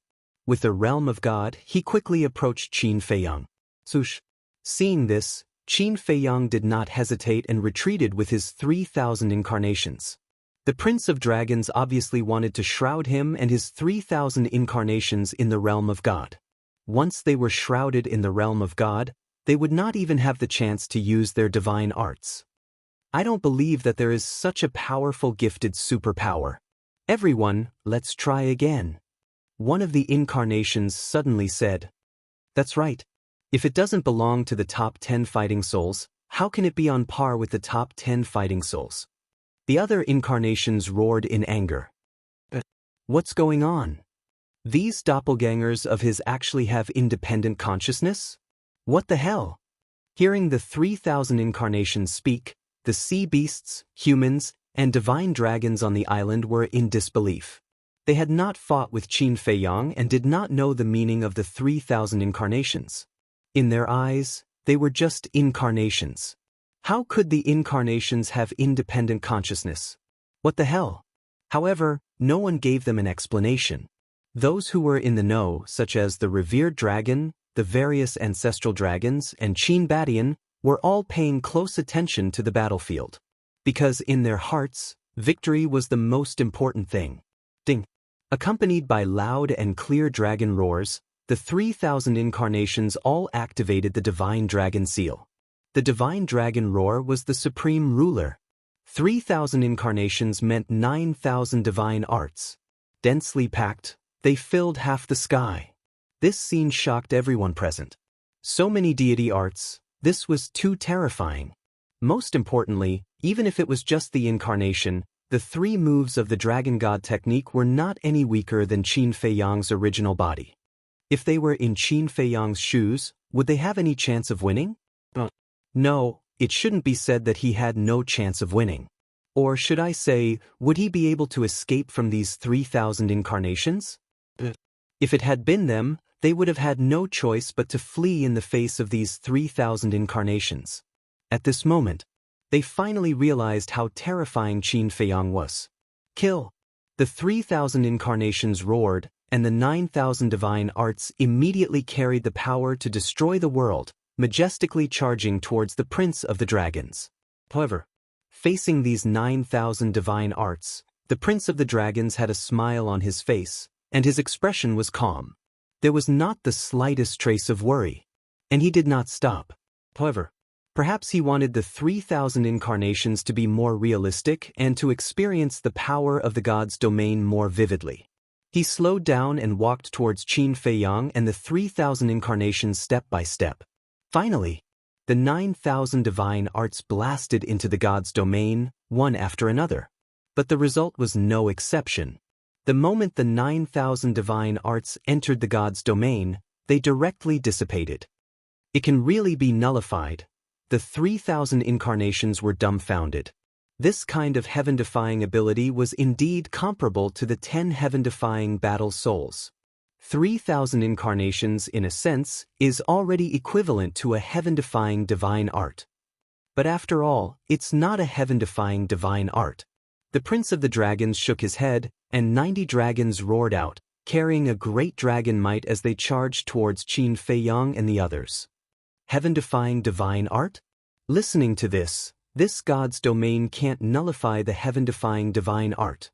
With the realm of God, he quickly approached Qin Feiyang. Sush. Seeing this, Qin Feiyang did not hesitate and retreated with his 3,000 incarnations. The Prince of Dragons obviously wanted to shroud him and his 3,000 incarnations in the realm of God. Once they were shrouded in the realm of God, they would not even have the chance to use their divine arts. I don't believe that there is such a powerful gifted superpower. Everyone, let's try again. One of the incarnations suddenly said, That's right. If it doesn't belong to the top 10 fighting souls, how can it be on par with the top 10 fighting souls? The other incarnations roared in anger. What's going on? These doppelgangers of his actually have independent consciousness? What the hell? Hearing the 3,000 incarnations speak, the sea beasts, humans, and divine dragons on the island were in disbelief. They had not fought with Qin Feiyang and did not know the meaning of the 3,000 incarnations. In their eyes, they were just incarnations. How could the incarnations have independent consciousness? What the hell? However, no one gave them an explanation. Those who were in the know, such as the revered dragon, the various ancestral dragons, and Qin Batian, were all paying close attention to the battlefield. Because in their hearts, victory was the most important thing. Ding! Accompanied by loud and clear dragon roars, the 3,000 incarnations all activated the divine dragon seal. The divine dragon roar was the supreme ruler. 3,000 incarnations meant 9,000 divine arts. Densely packed, they filled half the sky. This scene shocked everyone present. So many deity arts, this was too terrifying. Most importantly, even if it was just the incarnation, the 3 moves of the Dragon God technique were not any weaker than Qin Feiyang's original body. If they were in Qin Feiyang's shoes, would they have any chance of winning? No, it shouldn't be said that he had no chance of winning. Or should I say, would he be able to escape from these 3,000 incarnations? If it had been them, they would have had no choice but to flee in the face of these 3,000 incarnations. At this moment, they finally realized how terrifying Qin Feiyang was. Kill! The 3,000 incarnations roared, and the 9,000 divine arts immediately carried the power to destroy the world, majestically charging towards the Prince of the Dragons. However, facing these 9,000 divine arts, the Prince of the Dragons had a smile on his face, and his expression was calm. There was not the slightest trace of worry. And he did not stop. However, perhaps he wanted the 3,000 incarnations to be more realistic and to experience the power of the god's domain more vividly. He slowed down and walked towards Qin Feiyang and the 3,000 incarnations step by step. Finally, the 9,000 divine arts blasted into the god's domain, one after another. But the result was no exception. The moment the 9,000 divine arts entered the god's domain, they directly dissipated. It can really be nullified, The 3,000 incarnations were dumbfounded. This kind of heaven-defying ability was indeed comparable to the 10 heaven-defying battle souls. 3,000 incarnations, in a sense, is already equivalent to a heaven-defying divine art. But after all, it's not a heaven-defying divine art. The Prince of the Dragons shook his head, and 90 dragons roared out, carrying a great dragon might as they charged towards Qin Feiyang and the others. Heaven-defying divine art? Listening to this god's domain can't nullify the heaven-defying divine art.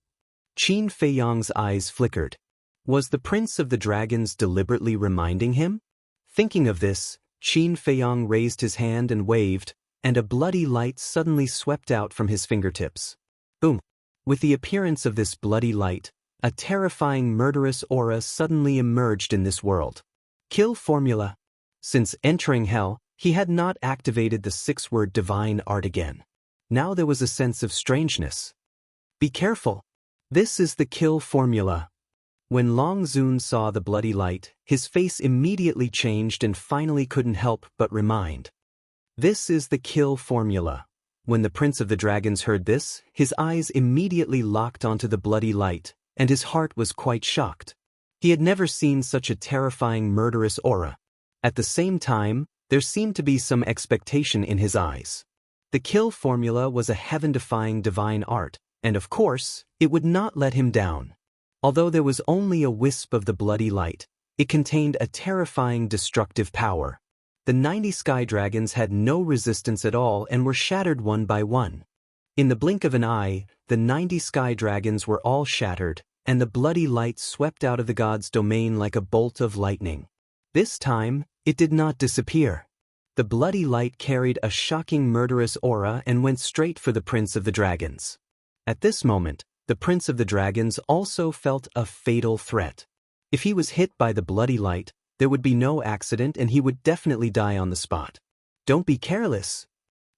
Qin Feiyang's eyes flickered. Was the Prince of the Dragons deliberately reminding him? Thinking of this, Qin Feiyang raised his hand and waved, and a bloody light suddenly swept out from his fingertips. Boom! With the appearance of this bloody light, a terrifying murderous aura suddenly emerged in this world. Kill formula. Since entering hell, he had not activated the 6-word divine art again. Now there was a sense of strangeness. Be careful. This is the kill formula. When Long Zun saw the bloody light, his face immediately changed and finally couldn't help but remind. This is the kill formula. When the Prince of the Dragons heard this, his eyes immediately locked onto the bloody light, and his heart was quite shocked. He had never seen such a terrifying murderous aura. At the same time, there seemed to be some expectation in his eyes. The kill formula was a heaven-defying divine art, and of course, it would not let him down. Although there was only a wisp of the bloody light, it contained a terrifying destructive power. The 90 sky dragons had no resistance at all and were shattered one by one. In the blink of an eye, the 90 sky dragons were all shattered, and the bloody light swept out of the god's domain like a bolt of lightning. This time, it did not disappear. The bloody light carried a shocking murderous aura and went straight for the Prince of the Dragons. At this moment, the Prince of the Dragons also felt a fatal threat. If he was hit by the bloody light, there would be no accident and he would definitely die on the spot. Don't be careless.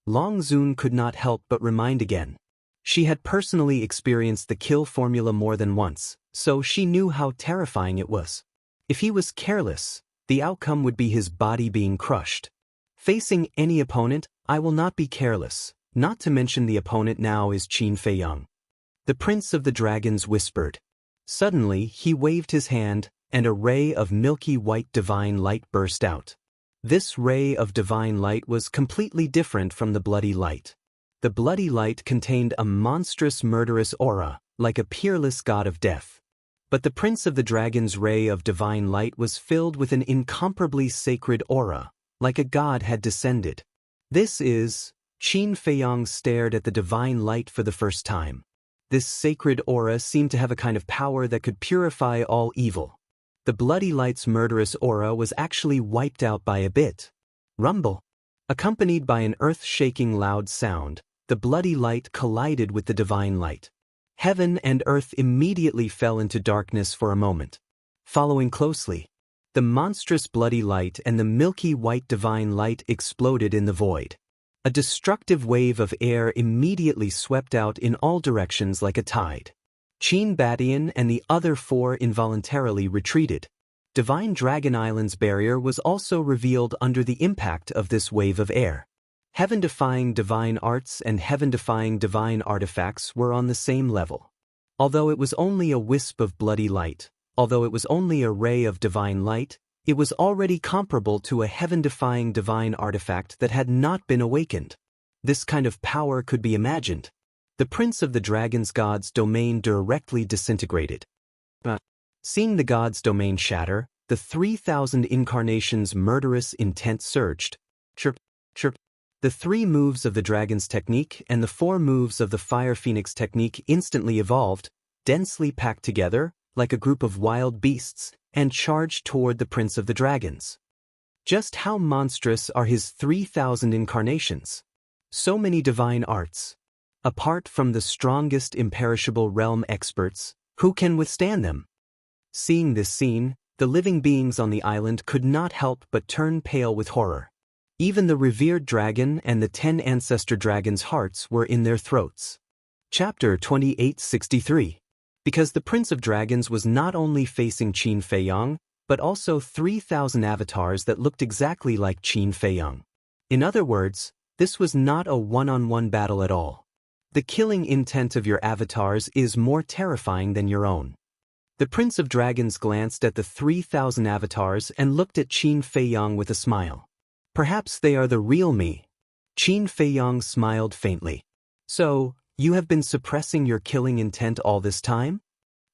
Long Zun could not help but remind again. She had personally experienced the kill formula more than once, so she knew how terrifying it was. If he was careless, the outcome would be his body being crushed. Facing any opponent, I will not be careless, not to mention the opponent now is Qin Feiyang. The Prince of the Dragons whispered. Suddenly, he waved his hand, and a ray of milky white divine light burst out. This ray of divine light was completely different from the bloody light. The bloody light contained a monstrous murderous aura, like a peerless god of death. But the Prince of the Dragons' ray of divine light was filled with an incomparably sacred aura, like a god had descended. Qin Feiyang stared at the divine light for the first time. This sacred aura seemed to have a kind of power that could purify all evil. The bloody light's murderous aura was actually wiped out by a bit. Rumble. Accompanied by an earth-shaking loud sound, the bloody light collided with the divine light. Heaven and earth immediately fell into darkness for a moment. Following closely, the monstrous bloody light and the milky white divine light exploded in the void. A destructive wave of air immediately swept out in all directions like a tide. Qin Badian and the other 4 involuntarily retreated. Divine Dragon Island's barrier was also revealed under the impact of this wave of air. Heaven-defying divine arts and heaven-defying divine artifacts were on the same level. Although it was only a wisp of bloody light, although it was only a ray of divine light, it was already comparable to a heaven-defying divine artifact that had not been awakened. This kind of power could be imagined. The Prince of the Dragons' god's domain directly disintegrated. Seeing the god's domain shatter, the 3,000 incarnations' murderous intent surged. Chirp, chirp. The 3 moves of the dragon's technique and the 4 moves of the fire phoenix technique instantly evolved, densely packed together, like a group of wild beasts, and charged toward the Prince of the Dragons. Just how monstrous are his 3,000 incarnations? So many divine arts. Apart from the strongest imperishable realm experts, who can withstand them? Seeing this scene, the living beings on the island could not help but turn pale with horror. Even the revered dragon and the 10 ancestor dragons' hearts were in their throats. Chapter 2863. Because the Prince of Dragons was not only facing Qin Feiyang, but also 3,000 avatars that looked exactly like Qin Feiyang. In other words, This was not a one-on-one battle at all. The killing intent of your avatars is more terrifying than your own. The Prince of Dragons glanced at the 3,000 avatars and looked at Qin Feiyang with a smile. Perhaps they are the real me. Qin Feiyang smiled faintly. So, you have been suppressing your killing intent all this time?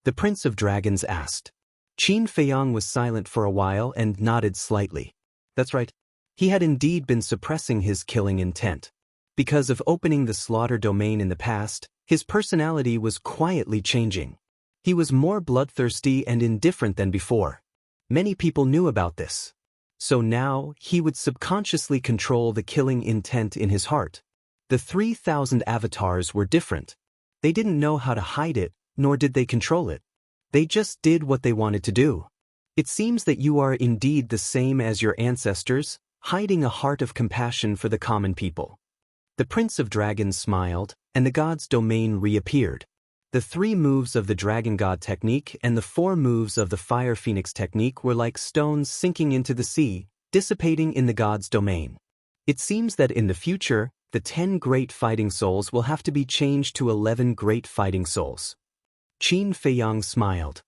The Prince of Dragons asked. Qin Feiyang was silent for a while and nodded slightly. That's right. He had indeed been suppressing his killing intent. Because of opening the slaughter domain in the past, his personality was quietly changing. He was more bloodthirsty and indifferent than before. Many people knew about this. So now, he would subconsciously control the killing intent in his heart. The 3,000 avatars were different. They didn't know how to hide it, nor did they control it. They just did what they wanted to do. It seems that you are indeed the same as your ancestors, hiding a heart of compassion for the common people. The Prince of Dragons smiled, and the god's domain reappeared. The 3 moves of the Dragon God technique and the 4 moves of the Fire Phoenix technique were like stones sinking into the sea, dissipating in the god's domain. It seems that in the future, the 10 great fighting souls will have to be changed to 11 great fighting souls. Qin Feiyang smiled.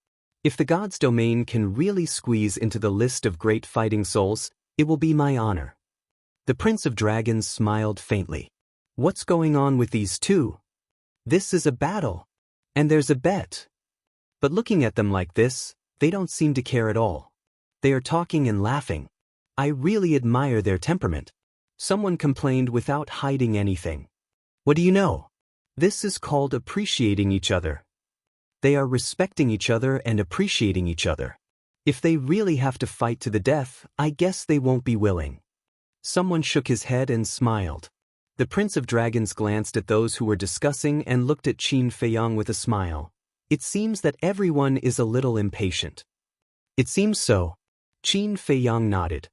If the god's domain can really squeeze into the list of great fighting souls, it will be my honor. The Prince of Dragons smiled faintly. What's going on with these two? This is a battle. And there's a bet. But looking at them like this, they don't seem to care at all. They are talking and laughing. I really admire their temperament. Someone complained without hiding anything. What do you know? This is called appreciating each other. They are respecting each other and appreciating each other. If they really have to fight to the death, I guess they won't be willing. Someone shook his head and smiled. The Prince of Dragons glanced at those who were discussing and looked at Qin Feiyang with a smile. It seems that everyone is a little impatient. It seems so. Qin Feiyang nodded.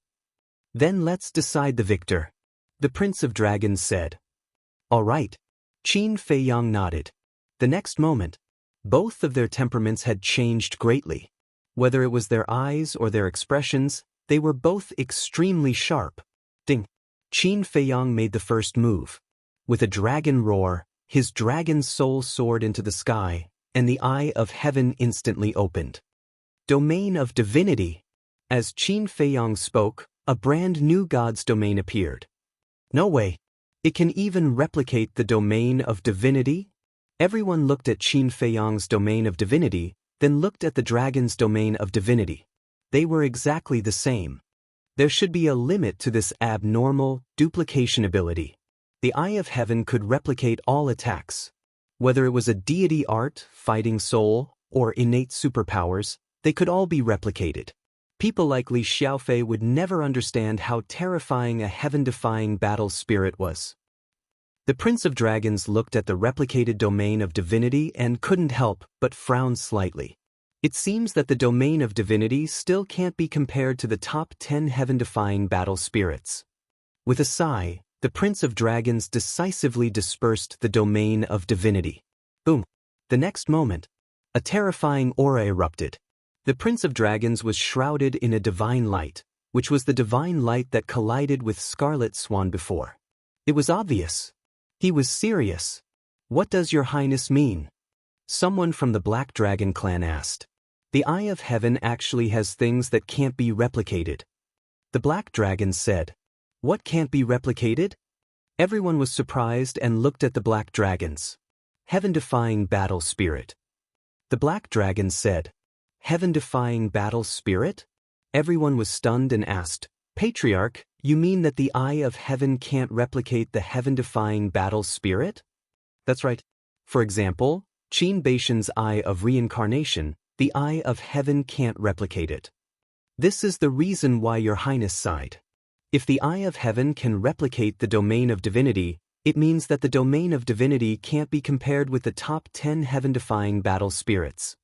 Then let's decide the victor. The Prince of Dragons said. All right. Qin Feiyang nodded. The next moment, both of their temperaments had changed greatly. Whether it was their eyes or their expressions, they were both extremely sharp. Ding. Qin Feiyang made the first move. With a dragon roar, his dragon soul soared into the sky, and the eye of heaven instantly opened. Domain of divinity. As Qin Feiyang spoke, a brand new god's domain appeared. No way. It can even replicate the domain of divinity? Everyone looked at Qin Feiyang's domain of divinity, then looked at the dragon's domain of divinity. They were exactly the same. There should be a limit to this abnormal duplication ability. The Eye of Heaven could replicate all attacks. Whether it was a deity art, fighting soul, or innate superpowers, they could all be replicated. People like Li Xiaofei would never understand how terrifying a heaven-defying battle spirit was. The Prince of Dragons looked at the replicated domain of divinity and couldn't help but frown slightly. It seems that the domain of divinity still can't be compared to the top 10 heaven-defying battle spirits. With a sigh, the Prince of Dragons decisively dispersed the domain of divinity. Boom! The next moment, a terrifying aura erupted. The Prince of Dragons was shrouded in a divine light, which was the divine light that collided with Scarlet Swan before. It was obvious. He was serious. What does your highness mean? Someone from the Black Dragon clan asked. The Eye of Heaven actually has things that can't be replicated. The Black Dragon said. What can't be replicated? Everyone was surprised and looked at the Black Dragons. Heaven-defying battle spirit. The Black Dragon said. Heaven-defying battle spirit? Everyone was stunned and asked, Patriarch, you mean that the Eye of Heaven can't replicate the heaven-defying battle spirit? That's right. For example, Qin Beishan's Eye of Reincarnation, the Eye of Heaven can't replicate it. This is the reason why your highness sighed. If the Eye of Heaven can replicate the domain of divinity, it means that the domain of divinity can't be compared with the top 10 heaven-defying battle spirits.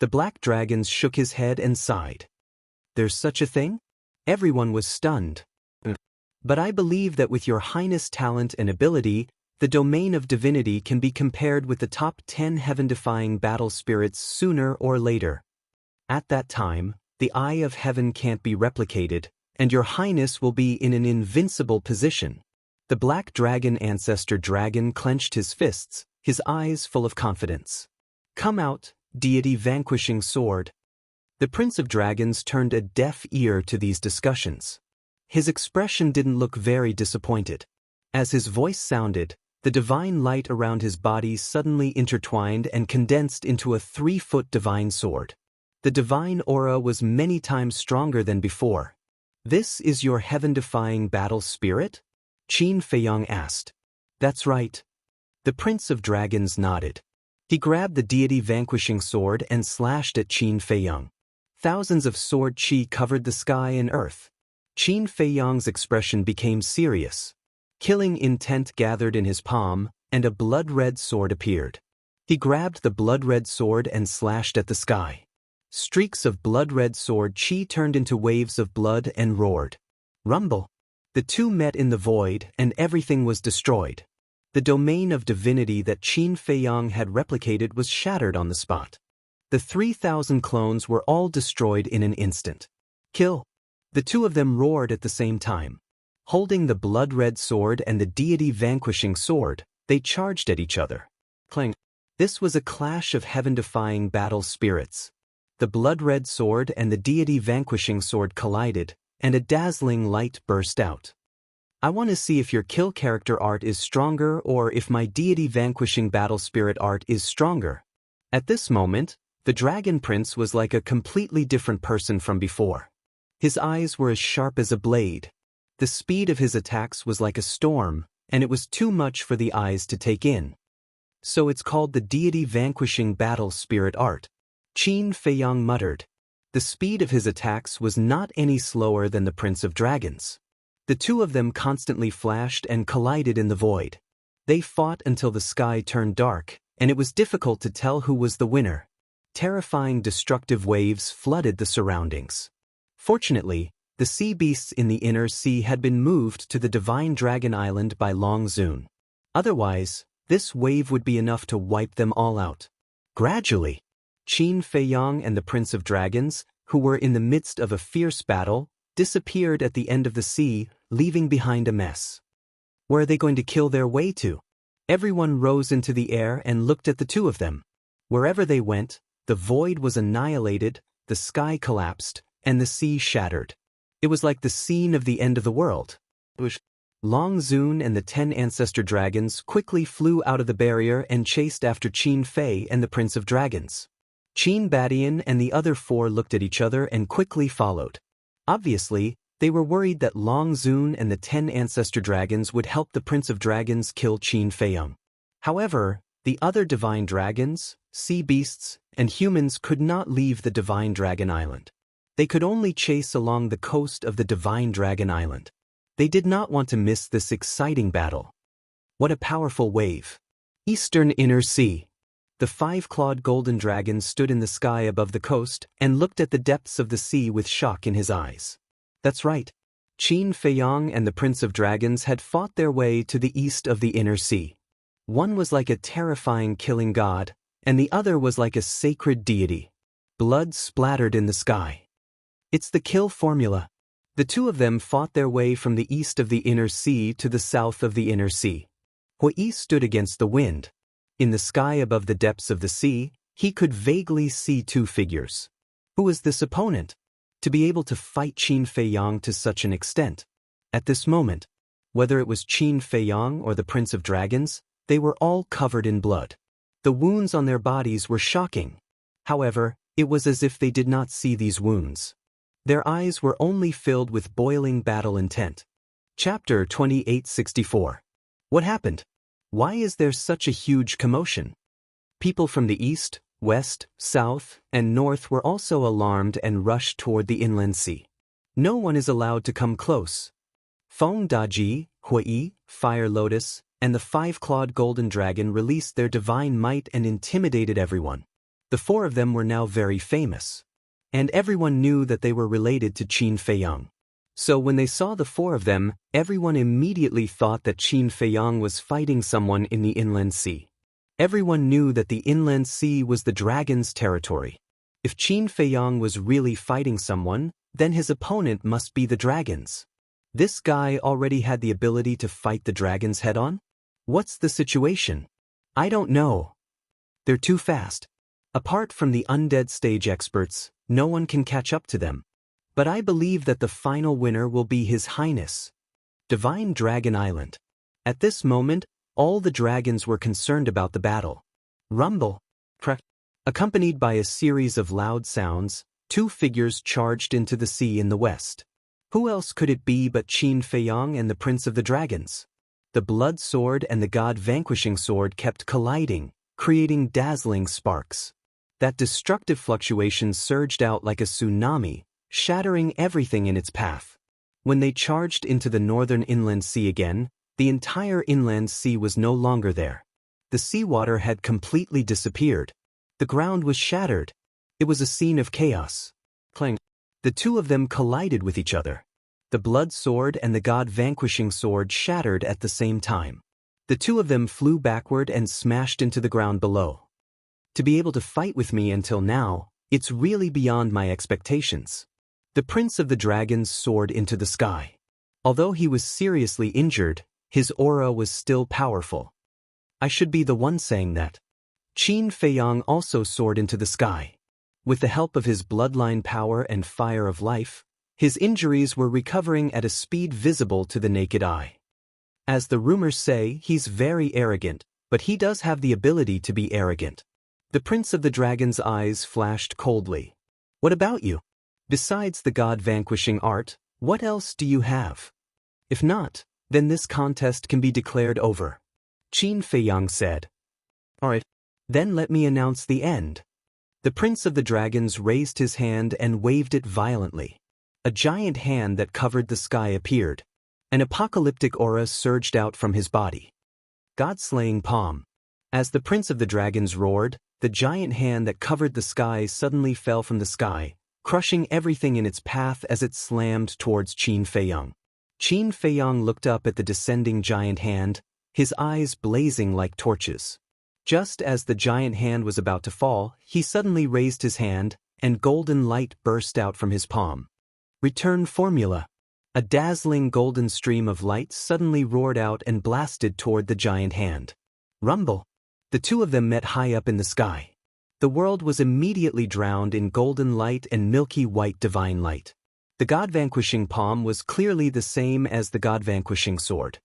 The Black Dragons shook his head and sighed. There's such a thing? Everyone was stunned. But I believe that with your highness' talent and ability, the domain of divinity can be compared with the top 10 heaven-defying battle spirits sooner or later. At that time, the Eye of Heaven can't be replicated, and your highness will be in an invincible position. The black dragon ancestor dragon clenched his fists, his eyes full of confidence. "Come out, deity vanquishing sword." The Prince of Dragons turned a deaf ear to these discussions. His expression didn't look very disappointed. As his voice sounded, the divine light around his body suddenly intertwined and condensed into a 3-foot divine sword. The divine aura was many times stronger than before. "This is your heaven-defying battle spirit?" Qin Feiyong asked. "That's right." The Prince of Dragons nodded. He grabbed the deity vanquishing sword and slashed at Qin Feiyong. Thousands of sword chi covered the sky and earth. Qin Feiyong's expression became serious. Killing intent gathered in his palm, and a blood-red sword appeared. He grabbed the blood-red sword and slashed at the sky. Streaks of blood-red sword chi turned into waves of blood and roared. Rumble. The two met in the void, and everything was destroyed. The domain of divinity that Qin Feiyong had replicated was shattered on the spot. The 3,000 clones were all destroyed in an instant. "Kill!" The two of them roared at the same time. Holding the blood-red sword and the deity vanquishing sword, they charged at each other. Clang. This was a clash of heaven-defying battle spirits. The blood-red sword and the deity vanquishing sword collided, and a dazzling light burst out. "I want to see if your kill character art is stronger or if my deity vanquishing battle spirit art is stronger." At this moment, the Dragon Prince was like a completely different person from before. His eyes were as sharp as a blade. The speed of his attacks was like a storm, and it was too much for the eyes to take in. "So it's called the deity vanquishing battle spirit art," Qin Feiyong muttered. The speed of his attacks was not any slower than the Prince of Dragons. The two of them constantly flashed and collided in the void. They fought until the sky turned dark, and it was difficult to tell who was the winner. Terrifying destructive waves flooded the surroundings. Fortunately, the sea beasts in the inner sea had been moved to the Divine Dragon Island by Long Zun. Otherwise, this wave would be enough to wipe them all out. Gradually, Qin Feiyong and the Prince of Dragons, who were in the midst of a fierce battle, disappeared at the end of the sea, leaving behind a mess. Where are they going to kill their way to? Everyone rose into the air and looked at the two of them. Wherever they went, the void was annihilated, the sky collapsed, and the sea shattered. It was like the scene of the end of the world. Long Zun and the 10 ancestor dragons quickly flew out of the barrier and chased after Qin Fei and the Prince of Dragons. Qin Badian and the other 4 looked at each other and quickly followed. Obviously, they were worried that Long Zun and the 10 ancestor dragons would help the Prince of Dragons kill Qin Feiyong. However, the other divine dragons, sea beasts, and humans could not leave the Divine Dragon Island. They could only chase along the coast of the Divine Dragon Island. They did not want to miss this exciting battle. What a powerful wave. Eastern Inner Sea. The 5-clawed golden dragon stood in the sky above the coast and looked at the depths of the sea with shock in his eyes. That's right. Qin Feiyong and the Prince of Dragons had fought their way to the east of the Inner Sea. One was like a terrifying killing god, and the other was like a sacred deity. Blood splattered in the sky. It's the kill formula. The two of them fought their way from the east of the Inner Sea to the south of the Inner Sea. Hui stood against the wind. In the sky above the depths of the sea, he could vaguely see 2 figures. Who was this opponent? To be able to fight Qin Feiyong to such an extent. At this moment, whether it was Qin Feiyong or the Prince of Dragons, they were all covered in blood. The wounds on their bodies were shocking. However, it was as if they did not see these wounds. Their eyes were only filled with boiling battle intent. Chapter 2864. What happened? Why is there such a huge commotion? People from the east, west, south, and north were also alarmed and rushed toward the inland sea. No one is allowed to come close. Feng Daji, Hui, Fire Lotus, and the 5-clawed golden dragon released their divine might and intimidated everyone. The 4 of them were now very famous. And everyone knew that they were related to Qin Feiyong. So when they saw the 4 of them, everyone immediately thought that Qin Feiyong was fighting someone in the inland sea. Everyone knew that the inland sea was the dragon's territory. If Qin Feiyong was really fighting someone, then his opponent must be the dragons. This guy already had the ability to fight the dragons head-on? What's the situation? I don't know. They're too fast. Apart from the undead stage experts, no one can catch up to them. But I believe that the final winner will be His Highness, Divine Dragon Island. At this moment, all the dragons were concerned about the battle. Rumble, crack. Accompanied by a series of loud sounds, two figures charged into the sea in the west. Who else could it be but Qin Feiyong and the Prince of the Dragons? The blood sword and the god-vanquishing sword kept colliding, creating dazzling sparks. That destructive fluctuation surged out like a tsunami, shattering everything in its path. When they charged into the northern inland sea again, the entire inland sea was no longer there. The seawater had completely disappeared. The ground was shattered. It was a scene of chaos. Clang. The two of them collided with each other. The blood sword and the god-vanquishing sword shattered at the same time. The two of them flew backward and smashed into the ground below. To be able to fight with me until now, it's really beyond my expectations. The Prince of the Dragons soared into the sky. Although he was seriously injured, his aura was still powerful. I should be the one saying that. Qin Feiyong also soared into the sky. With the help of his bloodline power and fire of life, his injuries were recovering at a speed visible to the naked eye. As the rumors say, he's very arrogant, but he does have the ability to be arrogant. The Prince of the Dragon's eyes flashed coldly. What about you? Besides the god-vanquishing art, what else do you have? If not, then this contest can be declared over. Qin Feiyong said. Alright, then let me announce the end. The Prince of the Dragons raised his hand and waved it violently. A giant hand that covered the sky appeared. An apocalyptic aura surged out from his body. God-slaying palm. As the Prince of the Dragons roared, the giant hand that covered the sky suddenly fell from the sky, crushing everything in its path as it slammed towards Qin Feiyong. Qin Feiyong looked up at the descending giant hand, his eyes blazing like torches. Just as the giant hand was about to fall, he suddenly raised his hand, and golden light burst out from his palm. Return formula. A dazzling golden stream of light suddenly roared out and blasted toward the giant hand. Rumble. The two of them met high up in the sky. The world was immediately drowned in golden light and milky white divine light. The god-vanquishing palm was clearly the same as the god-vanquishing sword.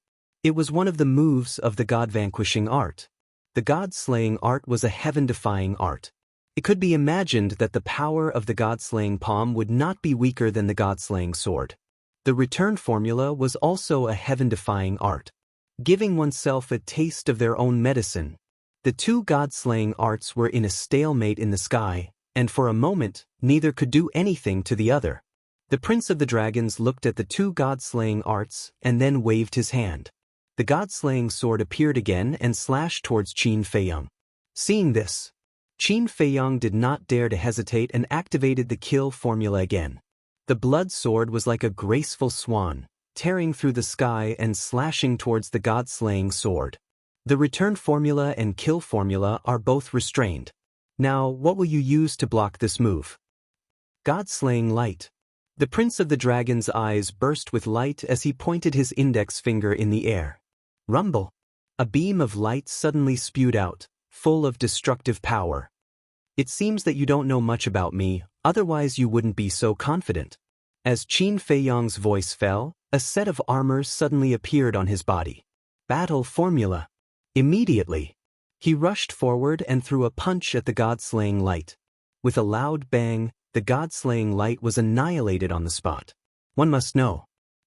It was one of the moves of the god-vanquishing art. The god-slaying art was a heaven-defying art. It could be imagined that the power of the god-slaying palm would not be weaker than the god-slaying sword. The return formula was also a heaven-defying art. Giving oneself a taste of their own medicine. The two god-slaying arts were in a stalemate in the sky, and for a moment, neither could do anything to the other. The Prince of the Dragons looked at the two god-slaying arts and then waved his hand. The god-slaying sword appeared again and slashed towards Qin Feiyong. Seeing this, Qin Feiyong did not dare to hesitate and activated the kill formula again. The blood sword was like a graceful swan, tearing through the sky and slashing towards the god-slaying sword. The return formula and kill formula are both restrained. Now, what will you use to block this move? God-slaying light. The Prince of the Dragon's eyes burst with light as he pointed his index finger in the air. Rumble. A beam of light suddenly spewed out, full of destructive power. It seems that you don't know much about me, otherwise you wouldn't be so confident. As Qin Feiyong's voice fell, a set of armor suddenly appeared on his body. Battle formula. Immediately, he rushed forward and threw a punch at the god-slaying light. With a loud bang, the god-slaying light was annihilated on the spot. One must know.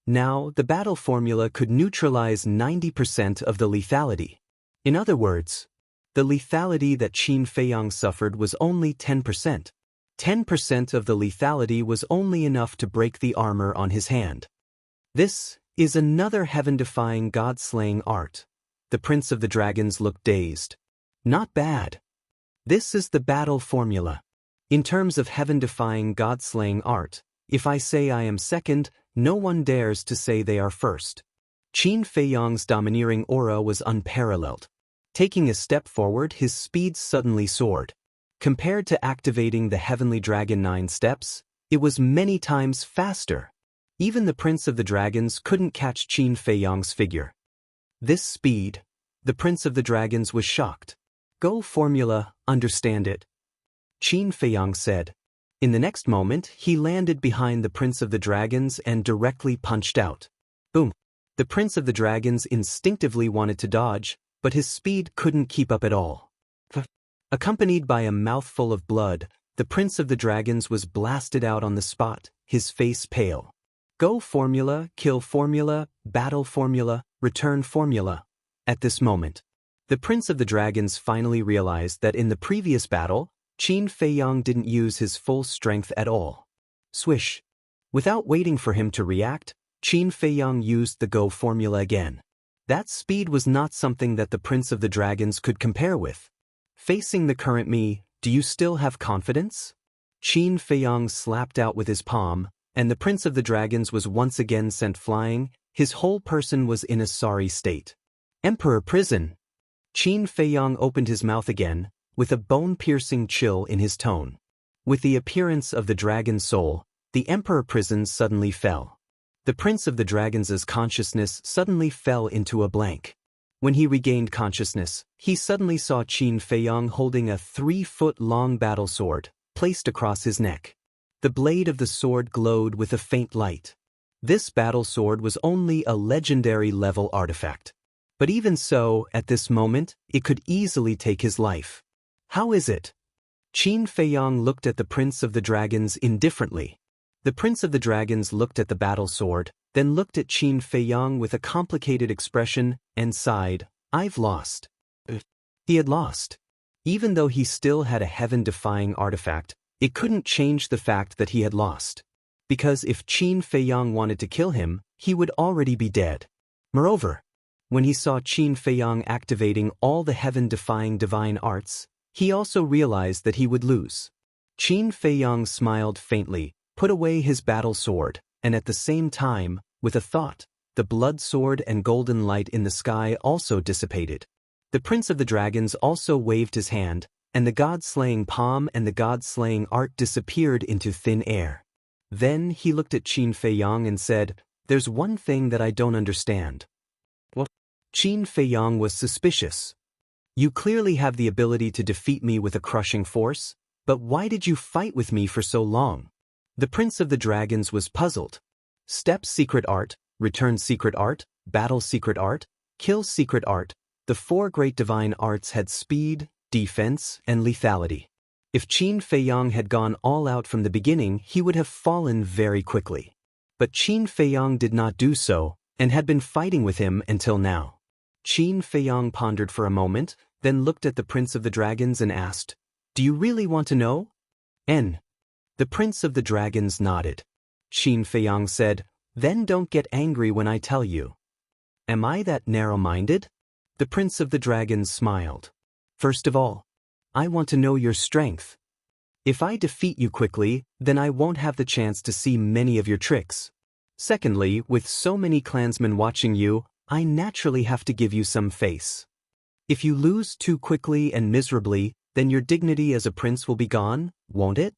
Now, the battle formula could neutralize 90% of the lethality. In other words, the lethality that Qin Feiyong suffered was only 10%. 10% of the lethality was only enough to break the armor on his hand. This is another heaven-defying god-slaying art. The Prince of the Dragons looked dazed. Not bad. This is the battle formula. In terms of heaven-defying god-slaying art, if I say I am second, no one dares to say they are first. Qin Feiyong's domineering aura was unparalleled. Taking a step forward, his speed suddenly soared. Compared to activating the Heavenly Dragon 9 steps, it was many times faster. Even the Prince of the Dragons couldn't catch Qin Feiyang's figure. This speed, the Prince of the Dragons was shocked. Go formula, understand it. Qin Feiyang said. In the next moment, he landed behind the Prince of the Dragons and directly punched out. Boom! The Prince of the Dragons instinctively wanted to dodge, but his speed couldn't keep up at all. Accompanied by a mouthful of blood, the Prince of the Dragons was blasted out on the spot, his face pale. Go formula, kill formula, battle formula, return formula. At this moment, the Prince of the Dragons finally realized that in the previous battle, Qin Feiyang didn't use his full strength at all. Swish! Without waiting for him to react, Qin Feiyang used the Go formula again. That speed was not something that the Prince of the Dragons could compare with. Facing the current me, do you still have confidence? Qin Feiyang slapped out with his palm, and the Prince of the Dragons was once again sent flying. His whole person was in a sorry state. Emperor Prison! Qin Feiyang opened his mouth again, with a bone-piercing chill in his tone. With the appearance of the dragon soul, the Emperor Prison suddenly fell. The Prince of the Dragons' consciousness suddenly fell into a blank. When he regained consciousness, he suddenly saw Qin Feiyang holding a 3-foot-long battle sword, placed across his neck. The blade of the sword glowed with a faint light. This battle sword was only a legendary-level artifact. But even so, at this moment, it could easily take his life. How is it? Qin Feiyang looked at the Prince of the Dragons indifferently. The Prince of the Dragons looked at the battle sword, then looked at Qin Feiyang with a complicated expression, and sighed, I've lost. He had lost. Even though he still had a heaven-defying artifact, it couldn't change the fact that he had lost. Because if Qin Feiyang wanted to kill him, he would already be dead. Moreover, when he saw Qin Feiyang activating all the heaven-defying divine arts, he also realized that he would lose. Qin Feiyang smiled faintly, put away his battle sword, and at the same time, with a thought, the blood sword and golden light in the sky also dissipated. The Prince of the Dragons also waved his hand, and the god-slaying palm and the god-slaying art disappeared into thin air. Then he looked at Qin Feiyang and said, There's one thing that I don't understand. What? Qin Feiyang was suspicious. You clearly have the ability to defeat me with a crushing force, but why did you fight with me for so long? The Prince of the Dragons was puzzled. Step secret art, return secret art, battle secret art, kill secret art. The 4 great divine arts had speed, defense, and lethality. If Qin Feiyang had gone all out from the beginning, he would have fallen very quickly. But Qin Feiyang did not do so, and had been fighting with him until now. Qin Feiyang pondered for a moment, then looked at the Prince of the Dragons and asked, Do you really want to know? N. The Prince of the Dragons nodded. Qin Feiyang said, Then don't get angry when I tell you. Am I that narrow-minded? The Prince of the Dragons smiled. First of all, I want to know your strength. If I defeat you quickly, then I won't have the chance to see many of your tricks. Secondly, with so many clansmen watching you, I naturally have to give you some face. If you lose too quickly and miserably, then your dignity as a prince will be gone, won't it?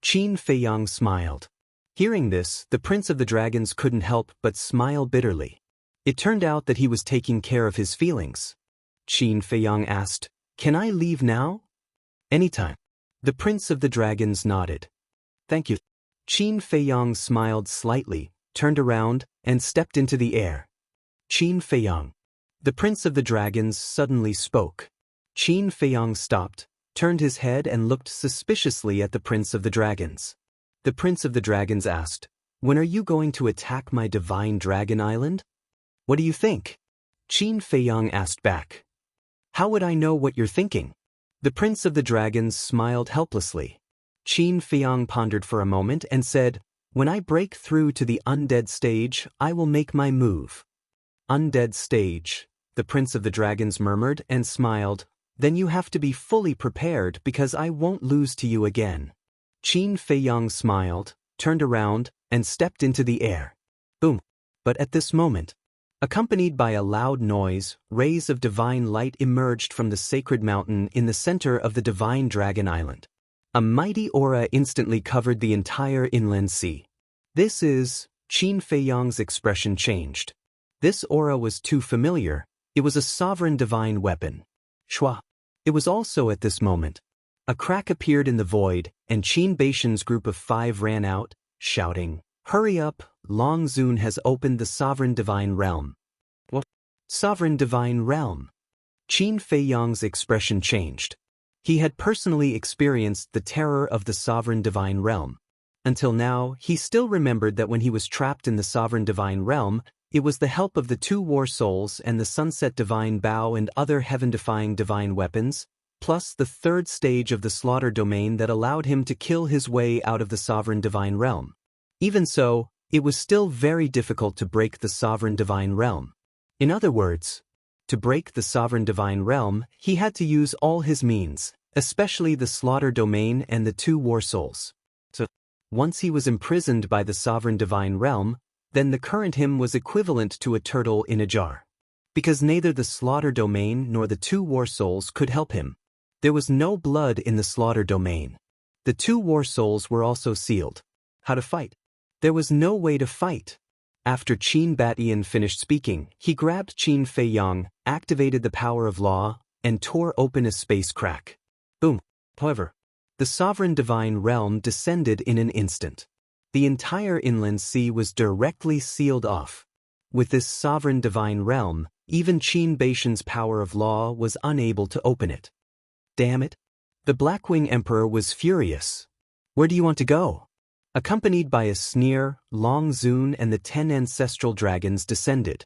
Qin Feiyang smiled. Hearing this, the Prince of the Dragons couldn't help but smile bitterly. It turned out that he was taking care of his feelings. Qin Feiyang asked, Can I leave now? Anytime. The Prince of the Dragons nodded. Thank you. Qin Feiyang smiled slightly, turned around, and stepped into the air. Qin Feiyang. The Prince of the Dragons suddenly spoke. Qin Feiyang stopped, turned his head and looked suspiciously at the Prince of the Dragons. The Prince of the Dragons asked, When are you going to attack my divine dragon island? What do you think? Qin Feiyang asked back. How would I know what you're thinking? The Prince of the Dragons smiled helplessly. Qin Feiyang pondered for a moment and said, When I break through to the undead stage, I will make my move. Undead stage, the Prince of the Dragons murmured and smiled, Then you have to be fully prepared because I won't lose to you again. Qin Feiyang smiled, turned around, and stepped into the air. Boom! But at this moment, accompanied by a loud noise, rays of divine light emerged from the sacred mountain in the center of the divine dragon island. A mighty aura instantly covered the entire inland sea. This is Qin Feiyang's expression changed. This aura was too familiar. It was a sovereign divine weapon. Shua. It was also at this moment. A crack appeared in the void, and Qin Beishan's group of 5 ran out, shouting, "Hurry up, Long Zun has opened the sovereign divine realm." What? Sovereign divine realm? Qin Feiyang's expression changed. He had personally experienced the terror of the sovereign divine realm. Until now, he still remembered that when he was trapped in the sovereign divine realm, it was the help of the 2 war souls and the sunset divine bow and other heaven-defying divine weapons, plus the 3rd stage of the slaughter domain that allowed him to kill his way out of the sovereign divine realm. Even so, it was still very difficult to break the sovereign divine realm. In other words, to break the sovereign divine realm, he had to use all his means, especially the slaughter domain and the 2 war souls. So, once he was imprisoned by the sovereign divine realm, then the current him was equivalent to a turtle in a jar. Because neither the slaughter domain nor the 2 war souls could help him. There was no blood in the slaughter domain. The 2 war souls were also sealed. How to fight? There was no way to fight. After Qin Batian finished speaking, he grabbed Qin Feiyang, activated the power of law, and tore open a space crack. Boom. However, the sovereign divine realm descended in an instant. The entire inland sea was directly sealed off. With this sovereign divine realm, even Qin Beishan's power of law was unable to open it. Damn it. The Blackwing Emperor was furious. Where do you want to go? Accompanied by a sneer, Long Zun and the 10 ancestral dragons descended.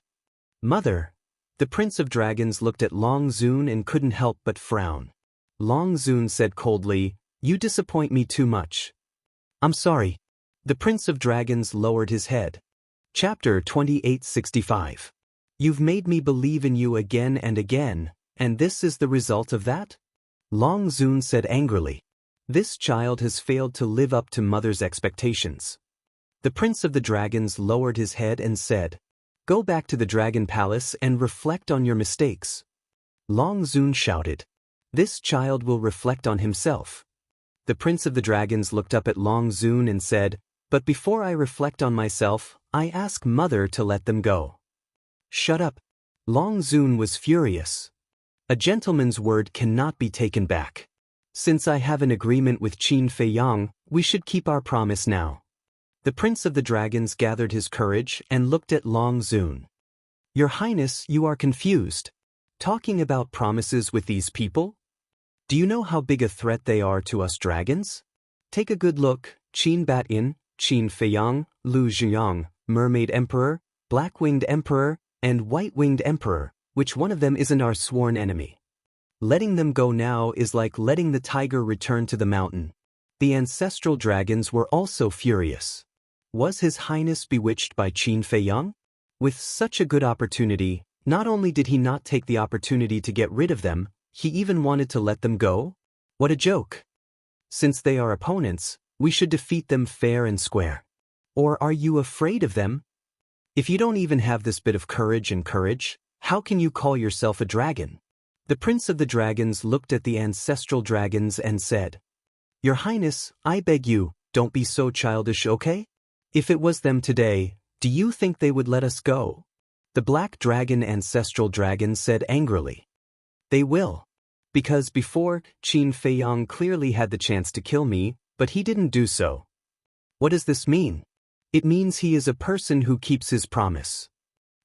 Mother. The Prince of Dragons looked at Long Zun and couldn't help but frown. Long Zun said coldly, "You disappoint me too much." "I'm sorry." The Prince of Dragons lowered his head. Chapter 2865. You've made me believe in you again and again, and this is the result of that? Long Zun said angrily. This child has failed to live up to mother's expectations. The Prince of the Dragons lowered his head and said, "Go back to the Dragon Palace and reflect on your mistakes." Long Zun shouted, "This child will reflect on himself." The Prince of the Dragons looked up at Long Zun and said, "But before I reflect on myself, I ask Mother to let them go." Shut up. Long Zun was furious. A gentleman's word cannot be taken back. Since I have an agreement with Qin Feiyang, we should keep our promise now. The Prince of the Dragons gathered his courage and looked at Long Zun. Your Highness, you are confused. Talking about promises with these people? Do you know how big a threat they are to us dragons? Take a good look, Qin Batian, Qin Feiyang, Lu Zhiyang, Mermaid Emperor, Black-Winged Emperor, and White-Winged Emperor, which one of them isn't our sworn enemy? Letting them go now is like letting the tiger return to the mountain. The ancestral dragons were also furious. Was His Highness bewitched by Qin Feiyang? With such a good opportunity, not only did he not take the opportunity to get rid of them, he even wanted to let them go? What a joke. Since they are opponents, we should defeat them fair and square. Or are you afraid of them? If you don't even have this bit of courage, how can you call yourself a dragon? The Prince of the Dragons looked at the ancestral dragons and said, Your Highness, I beg you, don't be so childish, okay? If it was them today, do you think they would let us go? The Black Dragon ancestral dragon said angrily. They will. Because before, Qin Feiyang clearly had the chance to kill me, but he didn't do so. What does this mean? It means he is a person who keeps his promise.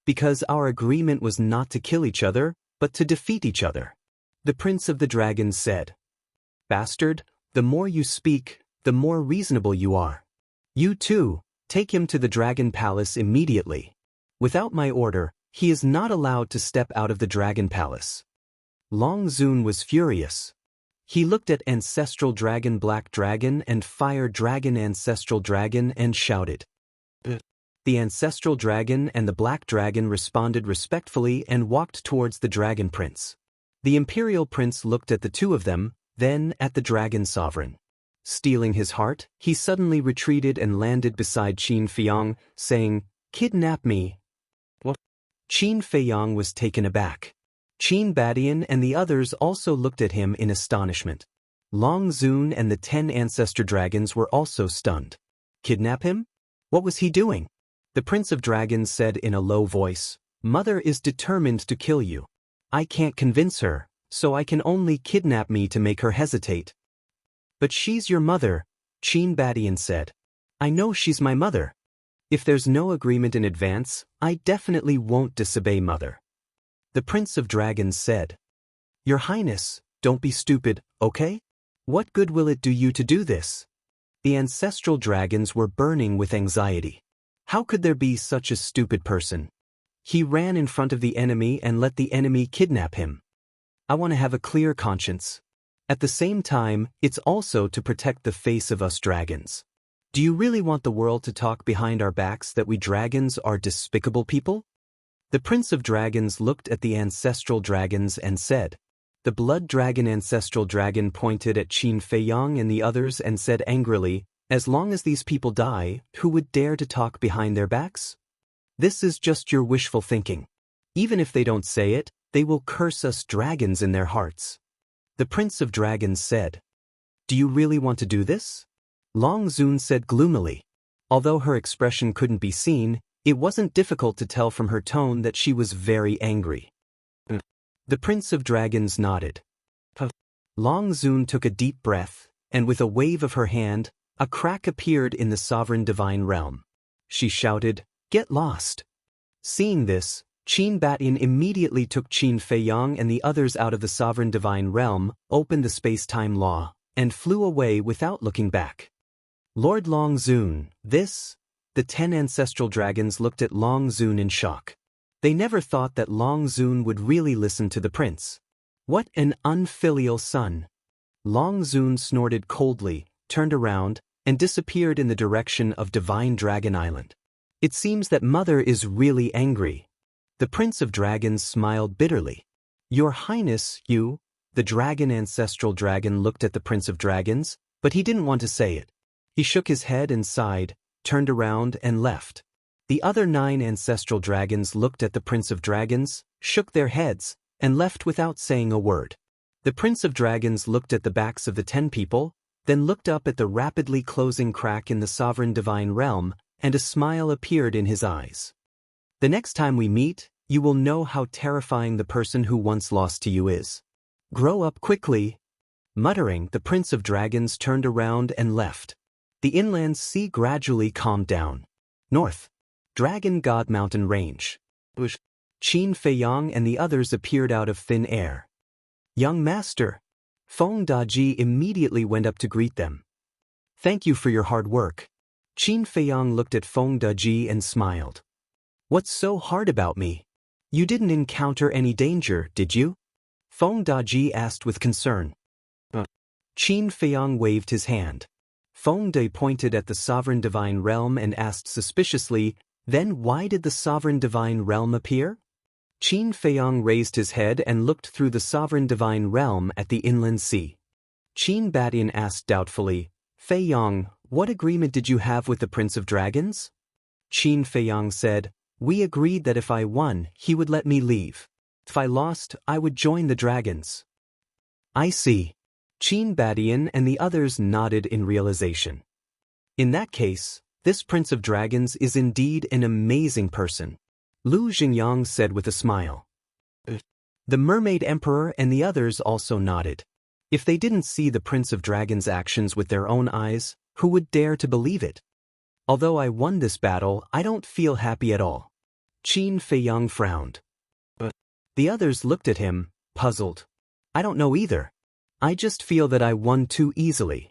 Because our agreement was not to kill each other, but to defeat each other. The Prince of the Dragons said, Bastard, the more you speak, the more reasonable you are. You too, take him to the Dragon Palace immediately. Without my order, he is not allowed to step out of the Dragon Palace. Long Zun was furious. He looked at Ancestral Dragon Black Dragon and Fire Dragon Ancestral Dragon and shouted. The Ancestral Dragon and the Black Dragon responded respectfully and walked towards the Dragon Prince. The Imperial Prince looked at the two of them, then at the Dragon Sovereign. Stealing his heart, he suddenly retreated and landed beside Qin Feiyang, saying, Kidnap me. What? Qin Feiyang was taken aback. Qin Batian and the others also looked at him in astonishment. Long Zun and the 10 Ancestor Dragons were also stunned. Kidnap him? What was he doing? The Prince of Dragons said in a low voice, "Mother is determined to kill you. I can't convince her, so I can only kidnap me to make her hesitate." "But she's your mother," Qin Badian said. "I know she's my mother. If there's no agreement in advance, I definitely won't disobey Mother." The Prince of Dragons said, "Your Highness, don't be stupid, okay? What good will it do you to do this?" The ancestral dragons were burning with anxiety. How could there be such a stupid person? He ran in front of the enemy and let the enemy kidnap him. "I want to have a clear conscience. At the same time, it's also to protect the face of us dragons. Do you really want the world to talk behind our backs that we dragons are despicable people?" The Prince of Dragons looked at the ancestral dragons and said. The blood dragon ancestral dragon pointed at Qin Feiyang and the others and said angrily, "As long as these people die, who would dare to talk behind their backs? This is just your wishful thinking. Even if they don't say it, they will curse us dragons in their hearts." The Prince of Dragons said, "Do you really want to do this?" Long Zun said gloomily. Although her expression couldn't be seen, it wasn't difficult to tell from her tone that she was very angry. The Prince of Dragons nodded. Long Zun took a deep breath, and with a wave of her hand, a crack appeared in the sovereign divine realm. She shouted, "Get lost!" Seeing this, Qin Badian immediately took Qin Feiyang and the others out of the sovereign divine realm, opened the space-time law, and flew away without looking back. "Lord Long Zun, this..." The 10 ancestral dragons looked at Long Zun in shock. They never thought that Long Zun would really listen to the prince. What an unfilial son! Long Zun snorted coldly, turned around, and disappeared in the direction of Divine Dragon Island. "It seems that Mother is really angry." The Prince of Dragons smiled bitterly. "Your Highness, you..." The dragon ancestral dragon looked at the Prince of Dragons, but he didn't want to say it. He shook his head and sighed, turned around and left. The other 9 ancestral dragons looked at the Prince of Dragons, shook their heads, and left without saying a word. The Prince of Dragons looked at the backs of the 10 people, then looked up at the rapidly closing crack in the sovereign divine realm, and a smile appeared in his eyes. "The next time we meet, you will know how terrifying the person who once lost to you is. Grow up quickly." Muttering, the Prince of Dragons turned around and left. The inland sea gradually calmed down. North. Dragon God Mountain Range. Qin Feiyang and the others appeared out of thin air. "Young master." Feng Daji immediately went up to greet them. "Thank you for your hard work." Qin Feiyang looked at Feng Daji and smiled. "What's so hard about me? You didn't encounter any danger, did you?" Feng Daji asked with concern. Qin Feiyang waved his hand. Feng De pointed at the sovereign divine realm and asked suspiciously, "Then why did the sovereign divine realm appear?" Qin Feiyang raised his head and looked through the sovereign divine realm at the inland sea. Qin Badian asked doubtfully, "Feiyang, what agreement did you have with the Prince of Dragons?" Qin Feiyang said, "We agreed that if I won, he would let me leave. If I lost, I would join the dragons." "I see." Qin Badian and the others nodded in realization. "In that case, this Prince of Dragons is indeed an amazing person," Lu Xingyang said with a smile. The Mermaid Emperor and the others also nodded. If they didn't see the Prince of Dragons' actions with their own eyes, who would dare to believe it? "Although I won this battle, I don't feel happy at all." Qin Feiyang frowned. The others looked at him, puzzled. "I don't know either. I just feel that I won too easily.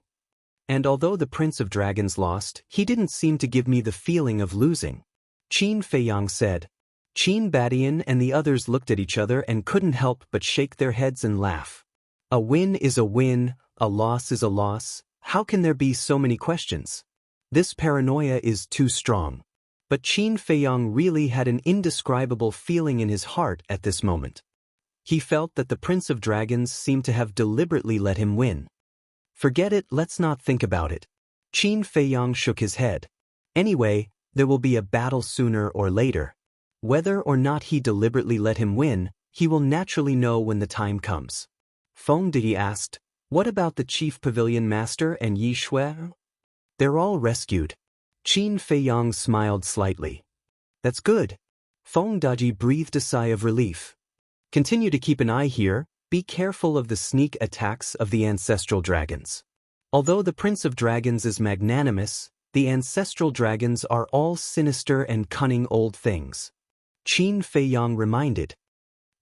And although the Prince of Dragons lost, he didn't seem to give me the feeling of losing." Qin Feiyang said. Qin Badian and the others looked at each other and couldn't help but shake their heads and laugh. A win is a win, a loss is a loss. How can there be so many questions? This paranoia is too strong. But Qin Feiyang really had an indescribable feeling in his heart at this moment. He felt that the Prince of Dragons seemed to have deliberately let him win. "Forget it, let's not think about it." Qin Feiyang shook his head. "Anyway, there will be a battle sooner or later. Whether or not he deliberately let him win, he will naturally know when the time comes." Feng De asked, "What about the Chief Pavilion Master and Yi Shui?" "They're all rescued." Qin Feiyang smiled slightly. That's good. Feng Daji breathed a sigh of relief. Continue to keep an eye here, be careful of the sneak attacks of the ancestral dragons. Although the Prince of Dragons is magnanimous, the ancestral dragons are all sinister and cunning old things. Qin Feiyang reminded.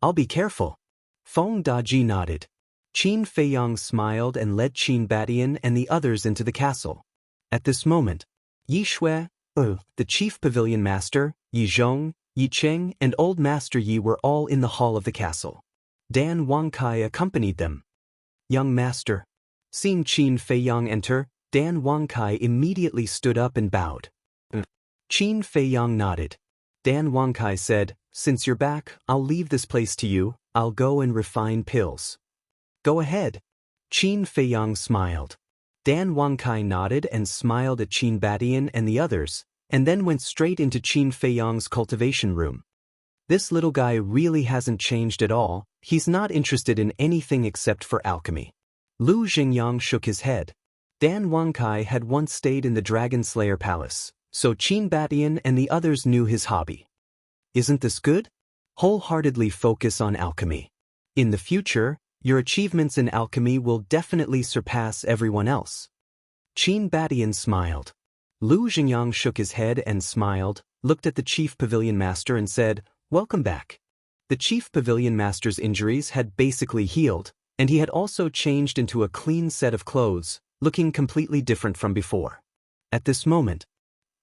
I'll be careful. Feng Daji nodded. Qin Feiyang smiled and led Qin Batian and the others into the castle. At this moment, Yi Shui, the chief pavilion master, Yi Zhong, Yi Cheng, and Old Master Yi were all in the hall of the castle. Dan Wangkai accompanied them. Young master. Seeing Qin Feiyang enter, Dan Wangkai immediately stood up and bowed. Qin Feiyang nodded. Dan Wangkai said, since you're back, I'll leave this place to you, I'll go and refine pills. Go ahead. Qin Feiyang smiled. Dan Wangkai nodded and smiled at Qin Batian and the others, and then went straight into Qin Feiyang's cultivation room. This little guy really hasn't changed at all, he's not interested in anything except for alchemy. Lu Xingyang shook his head. Dan Wangkai had once stayed in the Dragon Slayer Palace, so Qin Batian and the others knew his hobby. Isn't this good? Wholeheartedly focus on alchemy. In the future, your achievements in alchemy will definitely surpass everyone else. Qin Batian smiled. Lu Xingyang shook his head and smiled, looked at the chief pavilion master and said, welcome back. The chief pavilion master's injuries had basically healed, and he had also changed into a clean set of clothes, looking completely different from before. At this moment,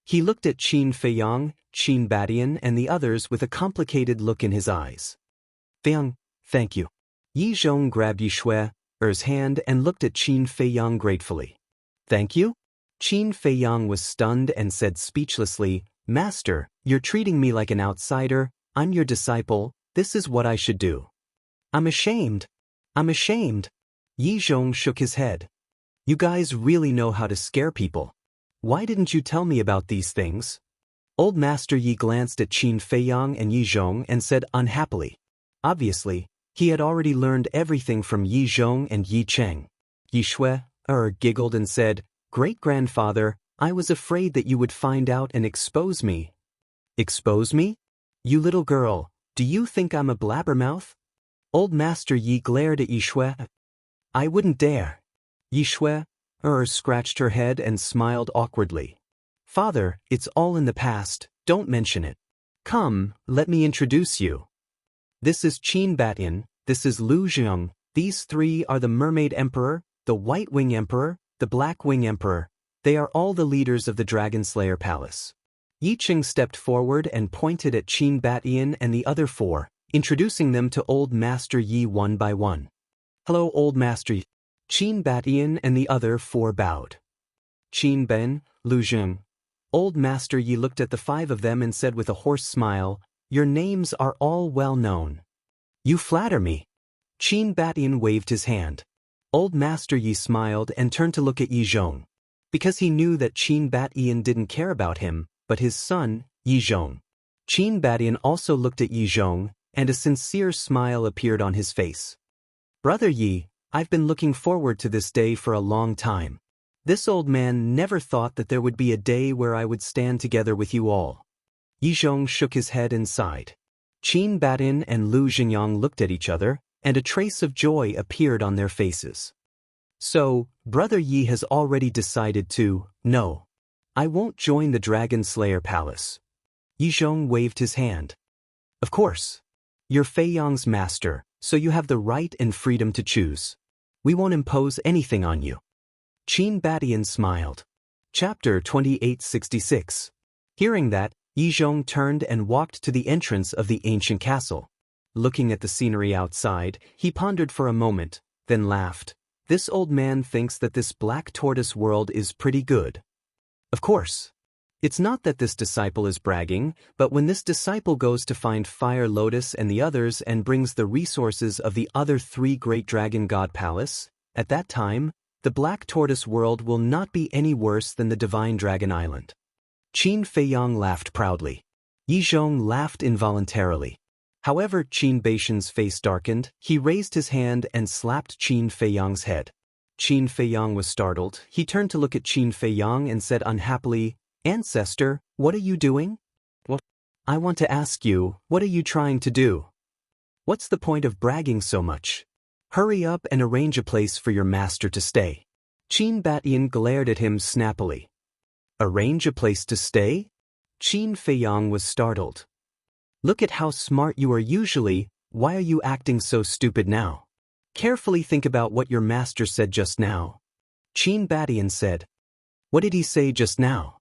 he looked at Qin Feiyang, Qin Batian, and the others with a complicated look in his eyes. Feiyang, thank you. Yi Zhong grabbed Yi Shui's hand and looked at Qin Feiyang gratefully. Thank you? Qin Feiyang was stunned and said speechlessly, Master, you're treating me like an outsider, I'm your disciple, this is what I should do. I'm ashamed. I'm ashamed. Yi Zhong shook his head. You guys really know how to scare people. Why didn't you tell me about these things? Old Master Yi glanced at Qin Feiyang and Yi Zhong and said unhappily. Obviously, he had already learned everything from Yi Zhong and Yi Cheng. Yi Shui giggled and said, Great-grandfather, I was afraid that you would find out and expose me. Expose me? You little girl, do you think I'm a blabbermouth? Old Master Yi glared at Yi Shui. I wouldn't dare. Yi Shui scratched her head and smiled awkwardly. Father, it's all in the past, don't mention it. Come, let me introduce you. This is Qin Batian, this is Lu Zheng, these three are the Mermaid Emperor, the White Wing Emperor, the Black Wing Emperor, they are all the leaders of the Dragon Slayer Palace. Yi Cheng stepped forward and pointed at Qin Batian and the other four, introducing them to Old Master Yi one by one. Hello Old Master Yi. Qin Batian and the other four bowed. Qin Ben, Lu Zheng. Old Master Yi looked at the five of them and said with a hoarse smile, Your names are all well known. You flatter me. Qin Batian waved his hand. Old Master Yi smiled and turned to look at Yi Zhong. Because he knew that Qin Batian didn't care about him, but his son, Yi Zhong. Qin Batian also looked at Yi Zhong, and a sincere smile appeared on his face. Brother Yi, I've been looking forward to this day for a long time. This old man never thought that there would be a day where I would stand together with you all. Yi Zhong shook his head and sighed. Qin Batian and Lu Xingyang looked at each other, and a trace of joy appeared on their faces. So, Brother Yi has already decided to, no. I won't join the Dragon Slayer Palace. Yi Zhong waved his hand. Of course. You're Feiyang's master, so you have the right and freedom to choose. We won't impose anything on you. Qin Batian smiled. Chapter 2866. Hearing that, Yi Zhong turned and walked to the entrance of the ancient castle. Looking at the scenery outside, he pondered for a moment, then laughed. This old man thinks that this black tortoise world is pretty good. Of course. It's not that this disciple is bragging, but when this disciple goes to find Fire Lotus and the others and brings the resources of the other three great dragon god palace, at that time, the black tortoise world will not be any worse than the divine dragon island. Qin Feiyang laughed proudly. Yi Zhong laughed involuntarily. However, Qin Batian's face darkened, he raised his hand and slapped Qin Feiyang's head. Qin Feiyang was startled, he turned to look at Qin Feiyang and said unhappily, Ancestor, what are you doing? What? I want to ask you, what are you trying to do? What's the point of bragging so much? Hurry up and arrange a place for your master to stay. Qin Batian glared at him snappily. Arrange a place to stay? Qin Feiyang was startled. Look at how smart you are usually, why are you acting so stupid now? Carefully think about what your master said just now. Qin Batian said. What did he say just now?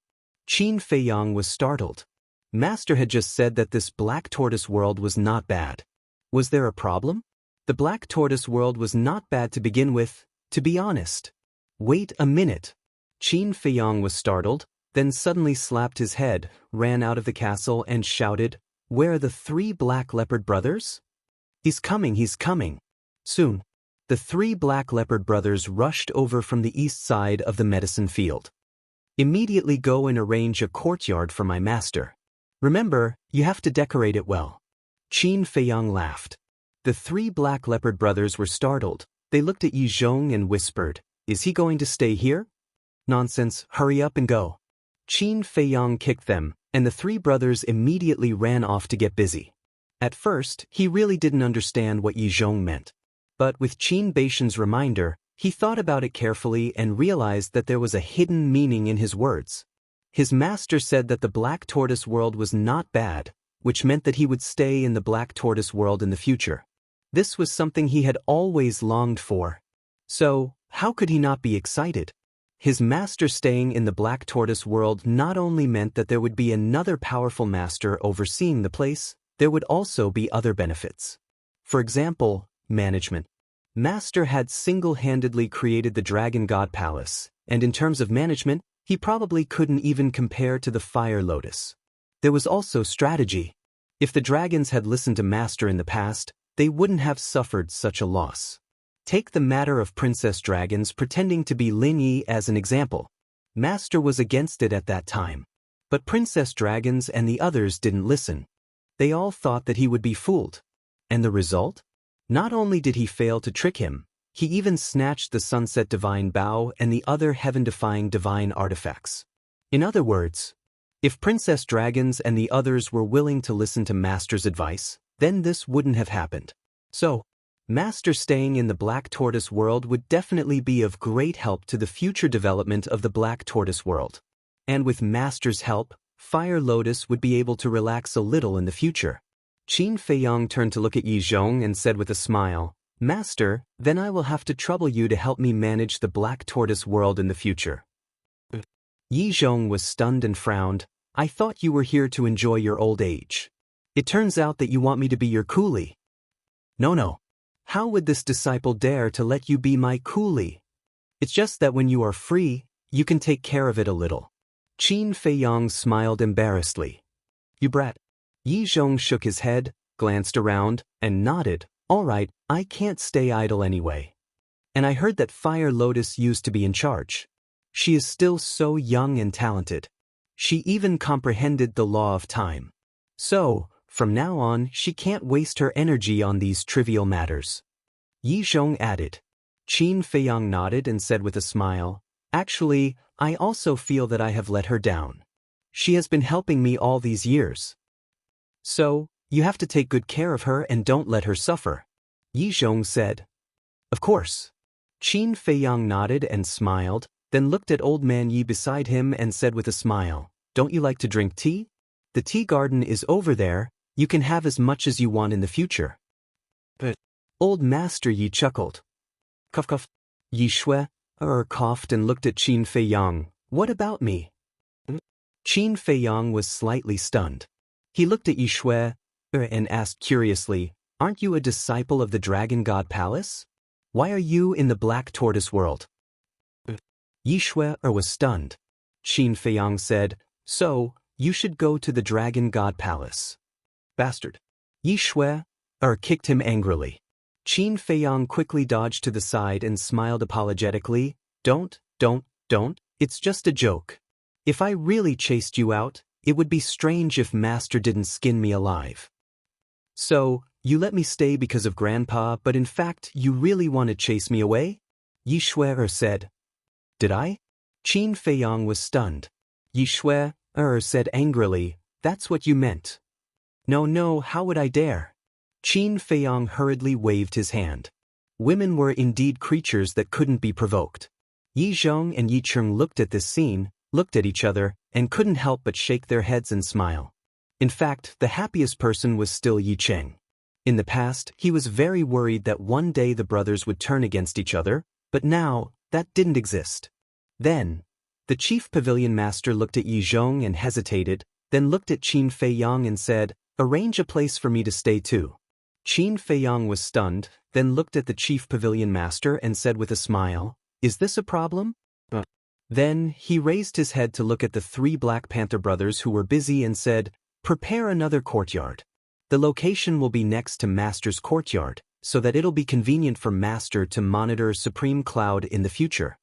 Qin Feiyang was startled. Master had just said that this black tortoise world was not bad. Was there a problem? The black tortoise world was not bad to begin with, to be honest. Wait a minute. Qin Feiyang was startled, then suddenly slapped his head, ran out of the castle and shouted, Where are the 3 black leopard brothers? He's coming. Soon. The 3 black leopard brothers rushed over from the east side of the medicine field. Immediately go and arrange a courtyard for my master. Remember, you have to decorate it well. Qin Feiyang laughed. The 3 black leopard brothers were startled. They looked at Yi Zhong and whispered, Is he going to stay here? Nonsense, hurry up and go. Qin Feiyang kicked them, and the 3 brothers immediately ran off to get busy. At first, he really didn't understand what Yi Zhong meant. But with Qin Baishan's reminder, he thought about it carefully and realized that there was a hidden meaning in his words. His master said that the black tortoise world was not bad, which meant that he would stay in the black tortoise world in the future. This was something he had always longed for. So, how could he not be excited? His master staying in the black tortoise world not only meant that there would be another powerful master overseeing the place, there would also be other benefits. For example, management. Master had single-handedly created the Dragon God Palace, and in terms of management, he probably couldn't even compare to the Fire Lotus. There was also strategy. If the dragons had listened to Master in the past, they wouldn't have suffered such a loss. Take the matter of princess dragons pretending to be Lin Yi as an example. Master was against it at that time. But princess dragons and the others didn't listen. They all thought that he would be fooled. And the result? Not only did he fail to trick him, he even snatched the Sunset Divine Bow and the other heaven-defying divine artifacts. In other words, if princess dragons and the others were willing to listen to Master's advice, then this wouldn't have happened. So, Master staying in the black tortoise world would definitely be of great help to the future development of the black tortoise world. And with Master's help, Fire Lotus would be able to relax a little in the future. Qin Feiyang turned to look at Yi Zhong and said with a smile, Master, then I will have to trouble you to help me manage the black tortoise world in the future. Yi Zhong was stunned and frowned. I thought you were here to enjoy your old age. It turns out that you want me to be your coolie. No. How would this disciple dare to let you be my coolie? It's just that when you are free, you can take care of it a little. Qin Feiyang smiled embarrassedly. You brat. Yi Zhong shook his head, glanced around, and nodded. All right, I can't stay idle anyway. And I heard that Fire Lotus used to be in charge. She is still so young and talented. She even comprehended the law of time. So, from now on, she can't waste her energy on these trivial matters. Yi Zhong added. Qin Feiyang nodded and said with a smile, Actually, I also feel that I have let her down. She has been helping me all these years. So, you have to take good care of her and don't let her suffer. Yi Zhong said. Of course. Qin Feiyang nodded and smiled, then looked at old man Yi beside him and said with a smile, Don't you like to drink tea? The tea garden is over there, you can have as much as you want in the future. But old Master Yi chuckled. Cough. Yi Shui coughed and looked at Qin Feiyang. What about me? Qin Feiyang was slightly stunned. He looked at Yi Shui and asked curiously, Aren't you a disciple of the Dragon God Palace? Why are you in the black tortoise world? Yi Shui was stunned. Qin Feiyang said, So, you should go to the Dragon God Palace. Bastard. Yi Shui kicked him angrily. Qin Feiyang quickly dodged to the side and smiled apologetically. Don't, it's just a joke. If I really chased you out, it would be strange if Master didn't skin me alive. So, you let me stay because of Grandpa, but in fact you really want to chase me away? Yi Shui said. Did I? Qin Feiyang was stunned. Yi Shui said angrily, That's what you meant. No, no, how would I dare? Qin Feiyang hurriedly waved his hand. Women were indeed creatures that couldn't be provoked. Yi Zhong and Yi Cheng looked at this scene, looked at each other, and couldn't help but shake their heads and smile. In fact, the happiest person was still Yi Cheng. In the past, he was very worried that one day the brothers would turn against each other, but now, that didn't exist. Then, the chief pavilion master looked at Yi Zhong and hesitated, then looked at Qin Feiyang and said, "Arrange a place for me to stay too." Qin Feiyang was stunned, then looked at the chief pavilion master and said with a smile, "Is this a problem?" Then, he raised his head to look at the three Black Panther brothers who were busy and said, "Prepare another courtyard. The location will be next to Master's courtyard, so that it'll be convenient for Master to monitor Supreme Cloud in the future."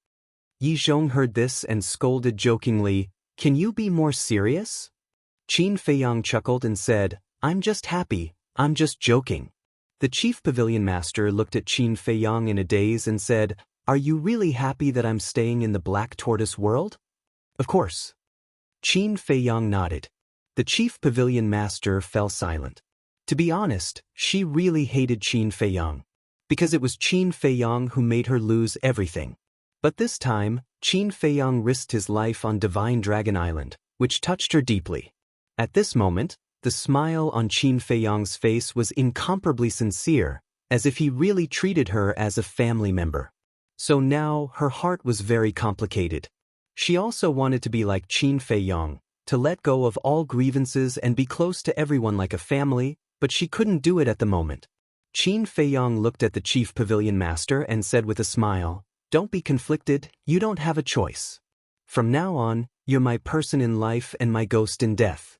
Yi Zhong heard this and scolded jokingly, "Can you be more serious?" Qin Feiyang chuckled and said, "I'm just happy, I'm just joking." The chief pavilion master looked at Qin Feiyang in a daze and said, "Are you really happy that I'm staying in the Black Tortoise world?" "Of course." Qin Feiyang nodded. The chief pavilion master fell silent. To be honest, she really hated Qin Feiyang. Because it was Qin Feiyang who made her lose everything. But this time, Qin Feiyang risked his life on Divine Dragon Island, which touched her deeply. At this moment, the smile on Qin Feiyang's face was incomparably sincere, as if he really treated her as a family member. So now, her heart was very complicated. She also wanted to be like Qin Feiyang, to let go of all grievances and be close to everyone like a family, but she couldn't do it at the moment. Qin Feiyang looked at the chief pavilion master and said with a smile, "Don't be conflicted, you don't have a choice. From now on, you're my person in life and my ghost in death."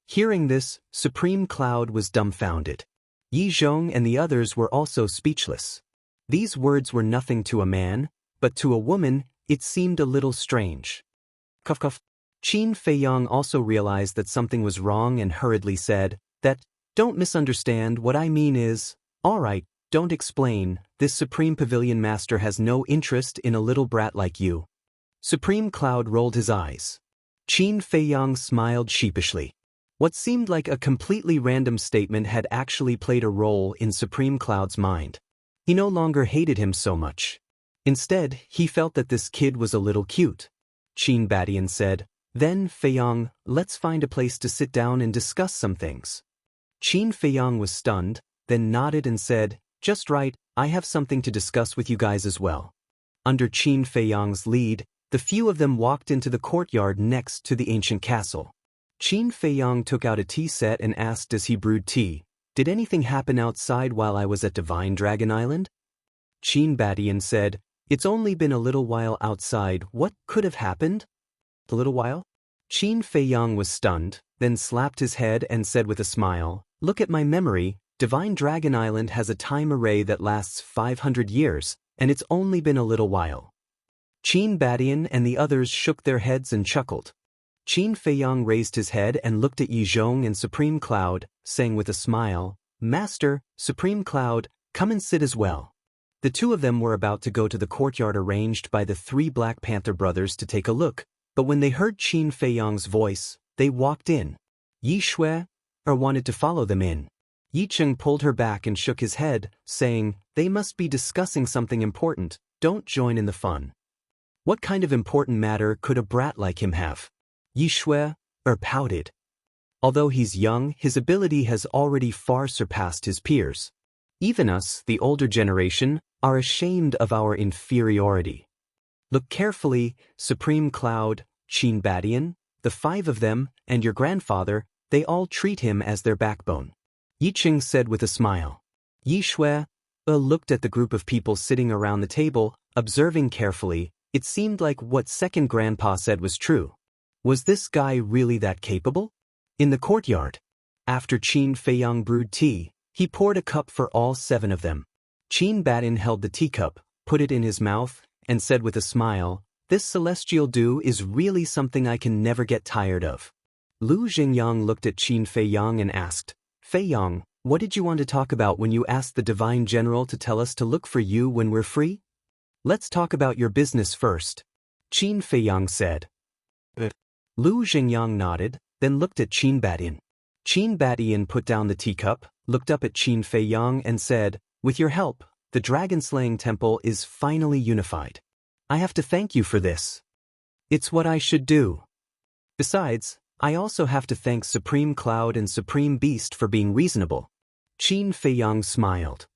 Hearing this, Supreme Cloud was dumbfounded. Yi Zhong and the others were also speechless. These words were nothing to a man, but to a woman, it seemed a little strange. Cough cough. Qin Feiyang also realized that something was wrong and hurriedly said, "Don't misunderstand, what I mean is, all right, don't explain, this Supreme Pavilion Master has no interest in a little brat like you." Supreme Cloud rolled his eyes. Qin Feiyang smiled sheepishly. What seemed like a completely random statement had actually played a role in Supreme Cloud's mind. He no longer hated him so much. Instead, he felt that this kid was a little cute. Qin Badian said, "Then, Feiyang, let's find a place to sit down and discuss some things." Qin Feiyang was stunned, then nodded and said, "Just right, I have something to discuss with you guys as well." Under Qin Feiyang's lead, the few of them walked into the courtyard next to the ancient castle. Qin Feiyang took out a tea set and asked as he brewed tea, "Did anything happen outside while I was at Divine Dragon Island?" Qin Badian said, "It's only been a little while outside, what could have happened?" "A little while?" Qin Feiyang was stunned, then slapped his head and said with a smile, "Look at my memory, Divine Dragon Island has a time array that lasts 500 years, and it's only been a little while." Qin Badian and the others shook their heads and chuckled. Qin Feiyang raised his head and looked at Yi Zhong and Supreme Cloud, saying with a smile, "Master, Supreme Cloud, come and sit as well." The two of them were about to go to the courtyard arranged by the three Black Panther brothers to take a look, but when they heard Qin Feiyang's voice, they walked in. Yi Shui wanted to follow them in. Yi Cheng pulled her back and shook his head, saying, "They must be discussing something important, don't join in the fun." What kind of important matter could a brat like him have? Yi Shui pouted. Although he's young, his ability has already far surpassed his peers. Even us, the older generation, are ashamed of our inferiority. Look carefully, Supreme Cloud, Qin Badian, the five of them, and your grandfather, they all treat him as their backbone. Yi Cheng said with a smile. Yi Shui looked at the group of people sitting around the table, observing carefully. It seemed like what second grandpa said was true. Was this guy really that capable? In the courtyard, after Qin Feiyang brewed tea, he poured a cup for all seven of them. Qin Badian held the teacup, put it in his mouth, and said with a smile, "This celestial dew is really something I can never get tired of." Lu Xingyang looked at Qin Feiyang and asked, "Feiyang, what did you want to talk about when you asked the Divine General to tell us to look for you when we're free?" "Let's talk about your business first," Qin Feiyang said. Lu Xingyang nodded, then looked at Qin Badian. Qin Badian put down the teacup, looked up at Qin Feiyang and said, "With your help, the dragon-slaying temple is finally unified. I have to thank you for this. It's what I should do. Besides, I also have to thank Supreme Cloud and Supreme Beast for being reasonable." Qin Feiyang smiled.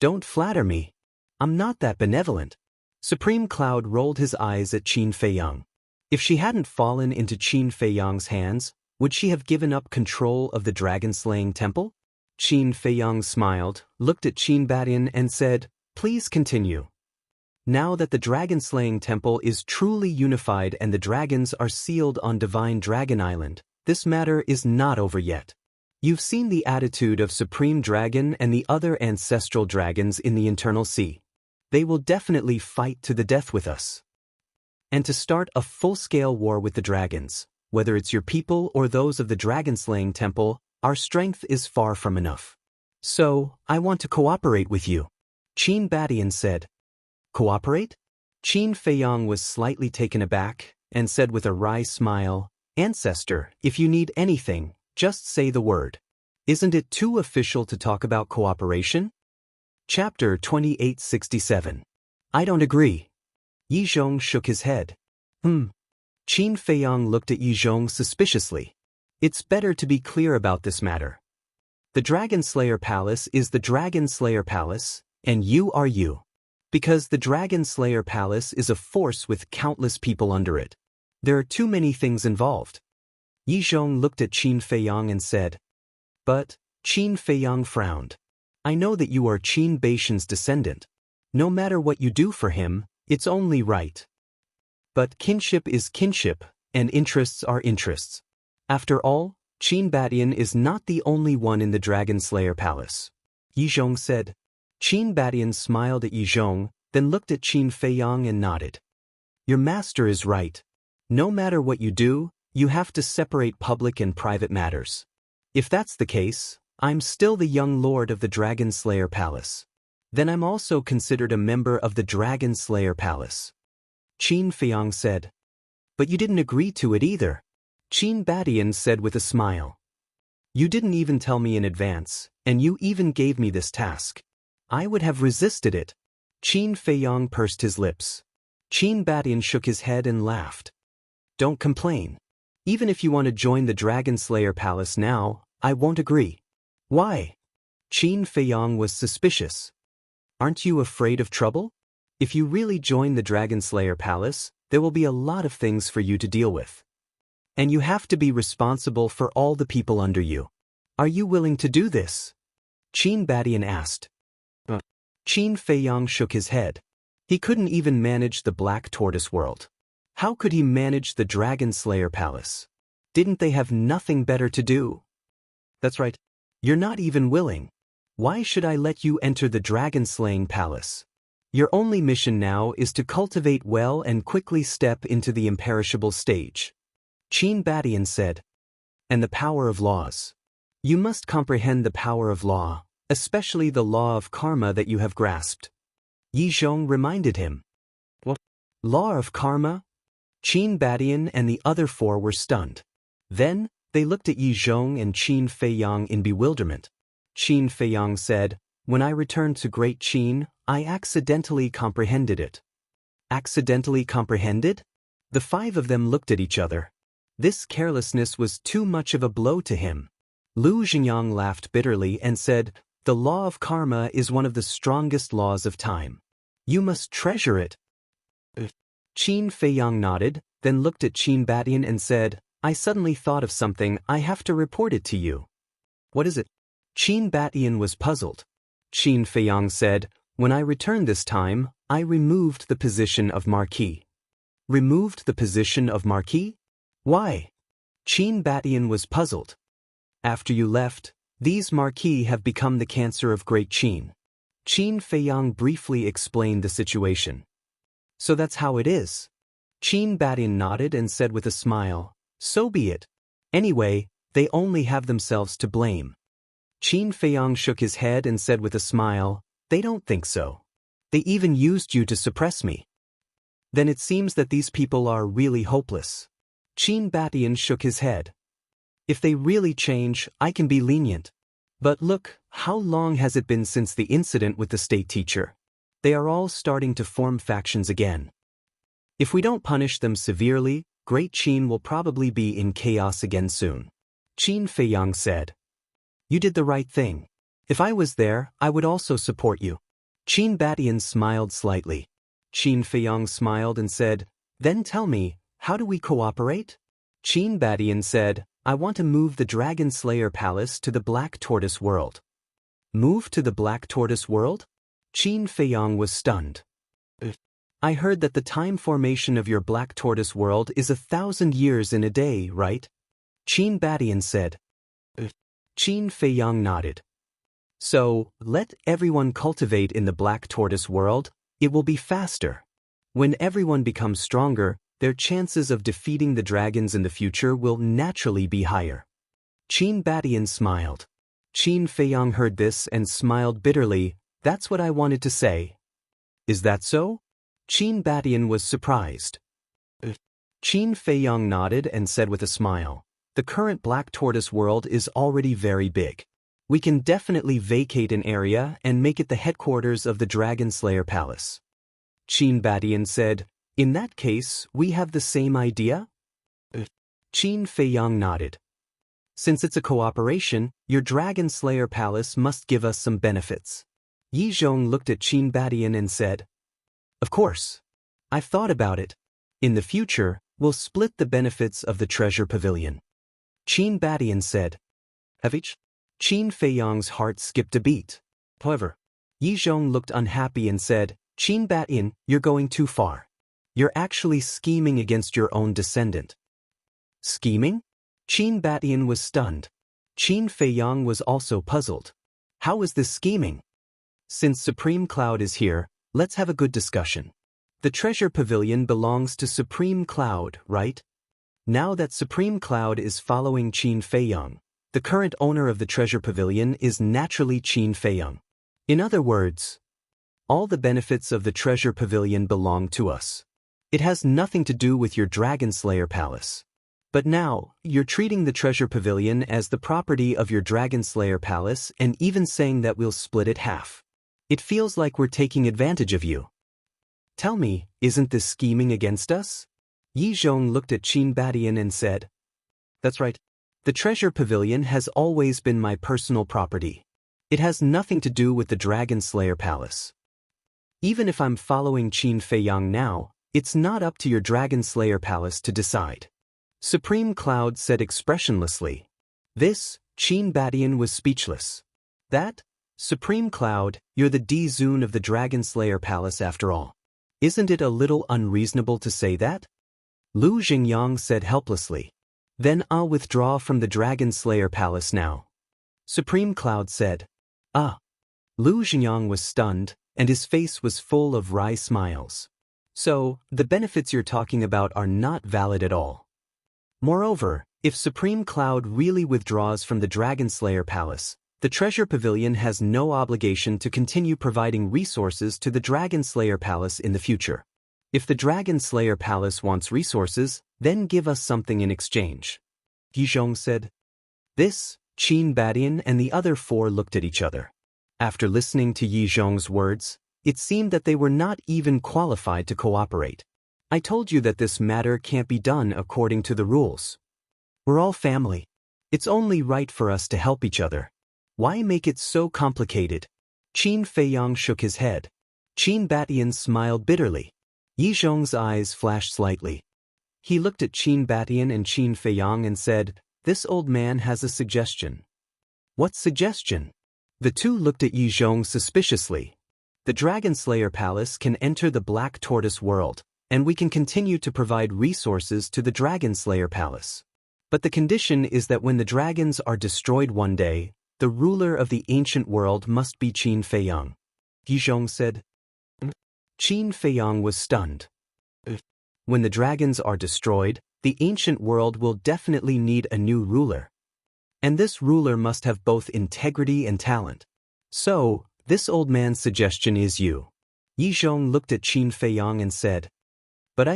"Don't flatter me. I'm not that benevolent." Supreme Cloud rolled his eyes at Qin Feiyang. If she hadn't fallen into Qin Feiyang's hands, would she have given up control of the dragon-slaying temple? Qin Feiyang smiled, looked at Qin Badian and said, "Please continue. Now that the dragon-slaying temple is truly unified and the dragons are sealed on Divine Dragon Island, this matter is not over yet. You've seen the attitude of Supreme Dragon and the other ancestral dragons in the Internal Sea. They will definitely fight to the death with us. And to start a full-scale war with the dragons, whether it's your people or those of the dragon-slaying temple, our strength is far from enough. So, I want to cooperate with you." Qin Badian said. "Cooperate?" Qin Feiyang was slightly taken aback and said with a wry smile, "Ancestor, if you need anything, just say the word. Isn't it too official to talk about cooperation?" Chapter 2867. I don't agree. Yi Zhong shook his head. Qin Feiyang looked at Yi Zhong suspiciously. "It's better to be clear about this matter. The Dragon Slayer Palace is the Dragon Slayer Palace, and you are you. Because the Dragon Slayer Palace is a force with countless people under it. There are too many things involved." Yi Zhong looked at Qin Feiyang and said. "But," Qin Feiyang frowned. "I know that you are Qin Beishan's descendant. No matter what you do for him, it's only right. But kinship is kinship, and interests are interests. After all, Qin Badian is not the only one in the Dragon Slayer Palace," Yi Zhong said. Qin Badian smiled at Yi Zhong, then looked at Qin Feiyang and nodded. "Your master is right. No matter what you do, you have to separate public and private matters. If that's the case, I'm still the young lord of the Dragon Slayer Palace. Then I'm also considered a member of the Dragon Slayer Palace." Qin Feiyang said. "But you didn't agree to it either," Qin Badian said with a smile. "You didn't even tell me in advance, and you even gave me this task. I would have resisted it." Qin Feiyang pursed his lips. Qin Badian shook his head and laughed. "Don't complain. Even if you want to join the Dragon Slayer Palace now, I won't agree." "Why?" Qin Feiyang was suspicious. "Aren't you afraid of trouble? If you really join the Dragon Slayer Palace, there will be a lot of things for you to deal with. And you have to be responsible for all the people under you. Are you willing to do this?" Qin Badian asked. Qin Feiyang shook his head. He couldn't even manage the Black Tortoise world. How could he manage the Dragon Slayer Palace? Didn't they have nothing better to do? "That's right. You're not even willing. Why should I let you enter the dragon-slaying palace? Your only mission now is to cultivate well and quickly step into the imperishable stage," Qin Badian said. "And the power of laws. You must comprehend the power of law, especially the law of karma that you have grasped." Yi Zhong reminded him. "What? Law of karma?" Qin Badian and the other four were stunned. Then, they looked at Yi Zhong and Qin Feiyang in bewilderment. Qin Feiyang said, "When I returned to Great Qin, I accidentally comprehended it." Accidentally comprehended? The five of them looked at each other. This carelessness was too much of a blow to him. Lu Xingyang laughed bitterly and said, "The law of karma is one of the strongest laws of time. You must treasure it." Qin Feiyang nodded, then looked at Qin Badian and said, "I suddenly thought of something. I have to report it to you." "What is it?" Qin Badian was puzzled. Qin Feiyang said, "When I returned this time, I removed the position of Marquis." "Removed the position of Marquis? Why?" Qin Badian was puzzled. "After you left, these Marquis have become the cancer of Great Qin." Qin Feiyang briefly explained the situation. "So that's how it is." Qin Badian nodded and said with a smile, "So be it. Anyway, they only have themselves to blame." Qin Feiyang shook his head and said with a smile, "They don't think so. They even used you to suppress me." "Then it seems that these people are really hopeless." Qin Badian shook his head. If they really change, I can be lenient. But look, how long has it been since the incident with the state teacher? They are all starting to form factions again. If we don't punish them severely, Great Qin will probably be in chaos again soon. Qin Feiyang said. You did the right thing. If I was there, I would also support you. Qin Batian smiled slightly. Qin Feiyang smiled and said, Then tell me, how do we cooperate? Qin Batian said, I want to move the Dragon Slayer Palace to the Black Tortoise World. Move to the Black Tortoise World? Qin Feiyang was stunned. I heard that the time formation of your Black Tortoise World is 1,000 years in a day, right? Qin Batian said. Qin Feiyang nodded. So, let everyone cultivate in the Black Tortoise World, it will be faster. When everyone becomes stronger, their chances of defeating the dragons in the future will naturally be higher. Qin Batian smiled. Qin Feiyang heard this and smiled bitterly. That's what I wanted to say. Is that so? Qin Batian was surprised. Qin Feiyang nodded and said with a smile, The current Black Tortoise World is already very big. We can definitely vacate an area and make it the headquarters of the Dragon Slayer Palace. Qin Batian said, In that case, we have the same idea? Qin Feiyang nodded. Since it's a cooperation, your Dragon Slayer Palace must give us some benefits. Yi Zhong looked at Qin Batian and said, Of course. I've thought about it. In the future, we'll split the benefits of the Treasure Pavilion. Qin Batian said, Have each? Qin Feiyang's heart skipped a beat. However, Yi Zhong looked unhappy and said, Qin Batian, you're going too far. You're actually scheming against your own descendant. Scheming? Qin Batian was stunned. Qin Feiyang was also puzzled. How is this scheming? Since Supreme Cloud is here, let's have a good discussion. The Treasure Pavilion belongs to Supreme Cloud, right? Now that Supreme Cloud is following Qin Feiyang, the current owner of the Treasure Pavilion is naturally Qin Feiyang. In other words, all the benefits of the Treasure Pavilion belong to us. It has nothing to do with your Dragon Slayer Palace. But now, you're treating the Treasure Pavilion as the property of your Dragon Slayer Palace and even saying that we'll split it half. It feels like we're taking advantage of you. Tell me, isn't this scheming against us? Yi Zhong looked at Qin Batian and said, That's right. The Treasure Pavilion has always been my personal property. It has nothing to do with the Dragon Slayer Palace. Even if I'm following Qin Feiyang now, it's not up to your Dragon Slayer Palace to decide. Supreme Cloud said expressionlessly. This, Qin Batian was speechless. That? Supreme Cloud, you're the D-Zune of the Dragon Slayer Palace after all. Isn't it a little unreasonable to say that? Lu Xingyang said helplessly. Then I'll withdraw from the Dragon Slayer Palace now. Supreme Cloud said. Ah. Lu Xingyang was stunned, and his face was full of wry smiles. So, the benefits you're talking about are not valid at all. Moreover, if Supreme Cloud really withdraws from the Dragon Slayer Palace, the Treasure Pavilion has no obligation to continue providing resources to the Dragon Slayer Palace in the future. If the Dragon Slayer Palace wants resources, then give us something in exchange. Yi Zhong said. This, Qin Batian and the other four looked at each other. After listening to Yi Zhong's words, it seemed that they were not even qualified to cooperate. I told you that this matter can't be done according to the rules. We're all family. It's only right for us to help each other. Why make it so complicated? Qin Feiyang shook his head. Qin Batian smiled bitterly. Yi Zhong's eyes flashed slightly. He looked at Qin Batian and Qin Feiyang and said, This old man has a suggestion. What suggestion? The two looked at Yi Zhong suspiciously. The Dragon Slayer Palace can enter the Black Tortoise World, and we can continue to provide resources to the Dragon Slayer Palace. But the condition is that when the dragons are destroyed one day, the ruler of the ancient world must be Qin Feiyang. Yi Zhong said. Qin Feiyang was stunned. When the dragons are destroyed, the ancient world will definitely need a new ruler. And this ruler must have both integrity and talent. So, this old man's suggestion is you. Yi Zhong looked at Qin Feiyang and said. But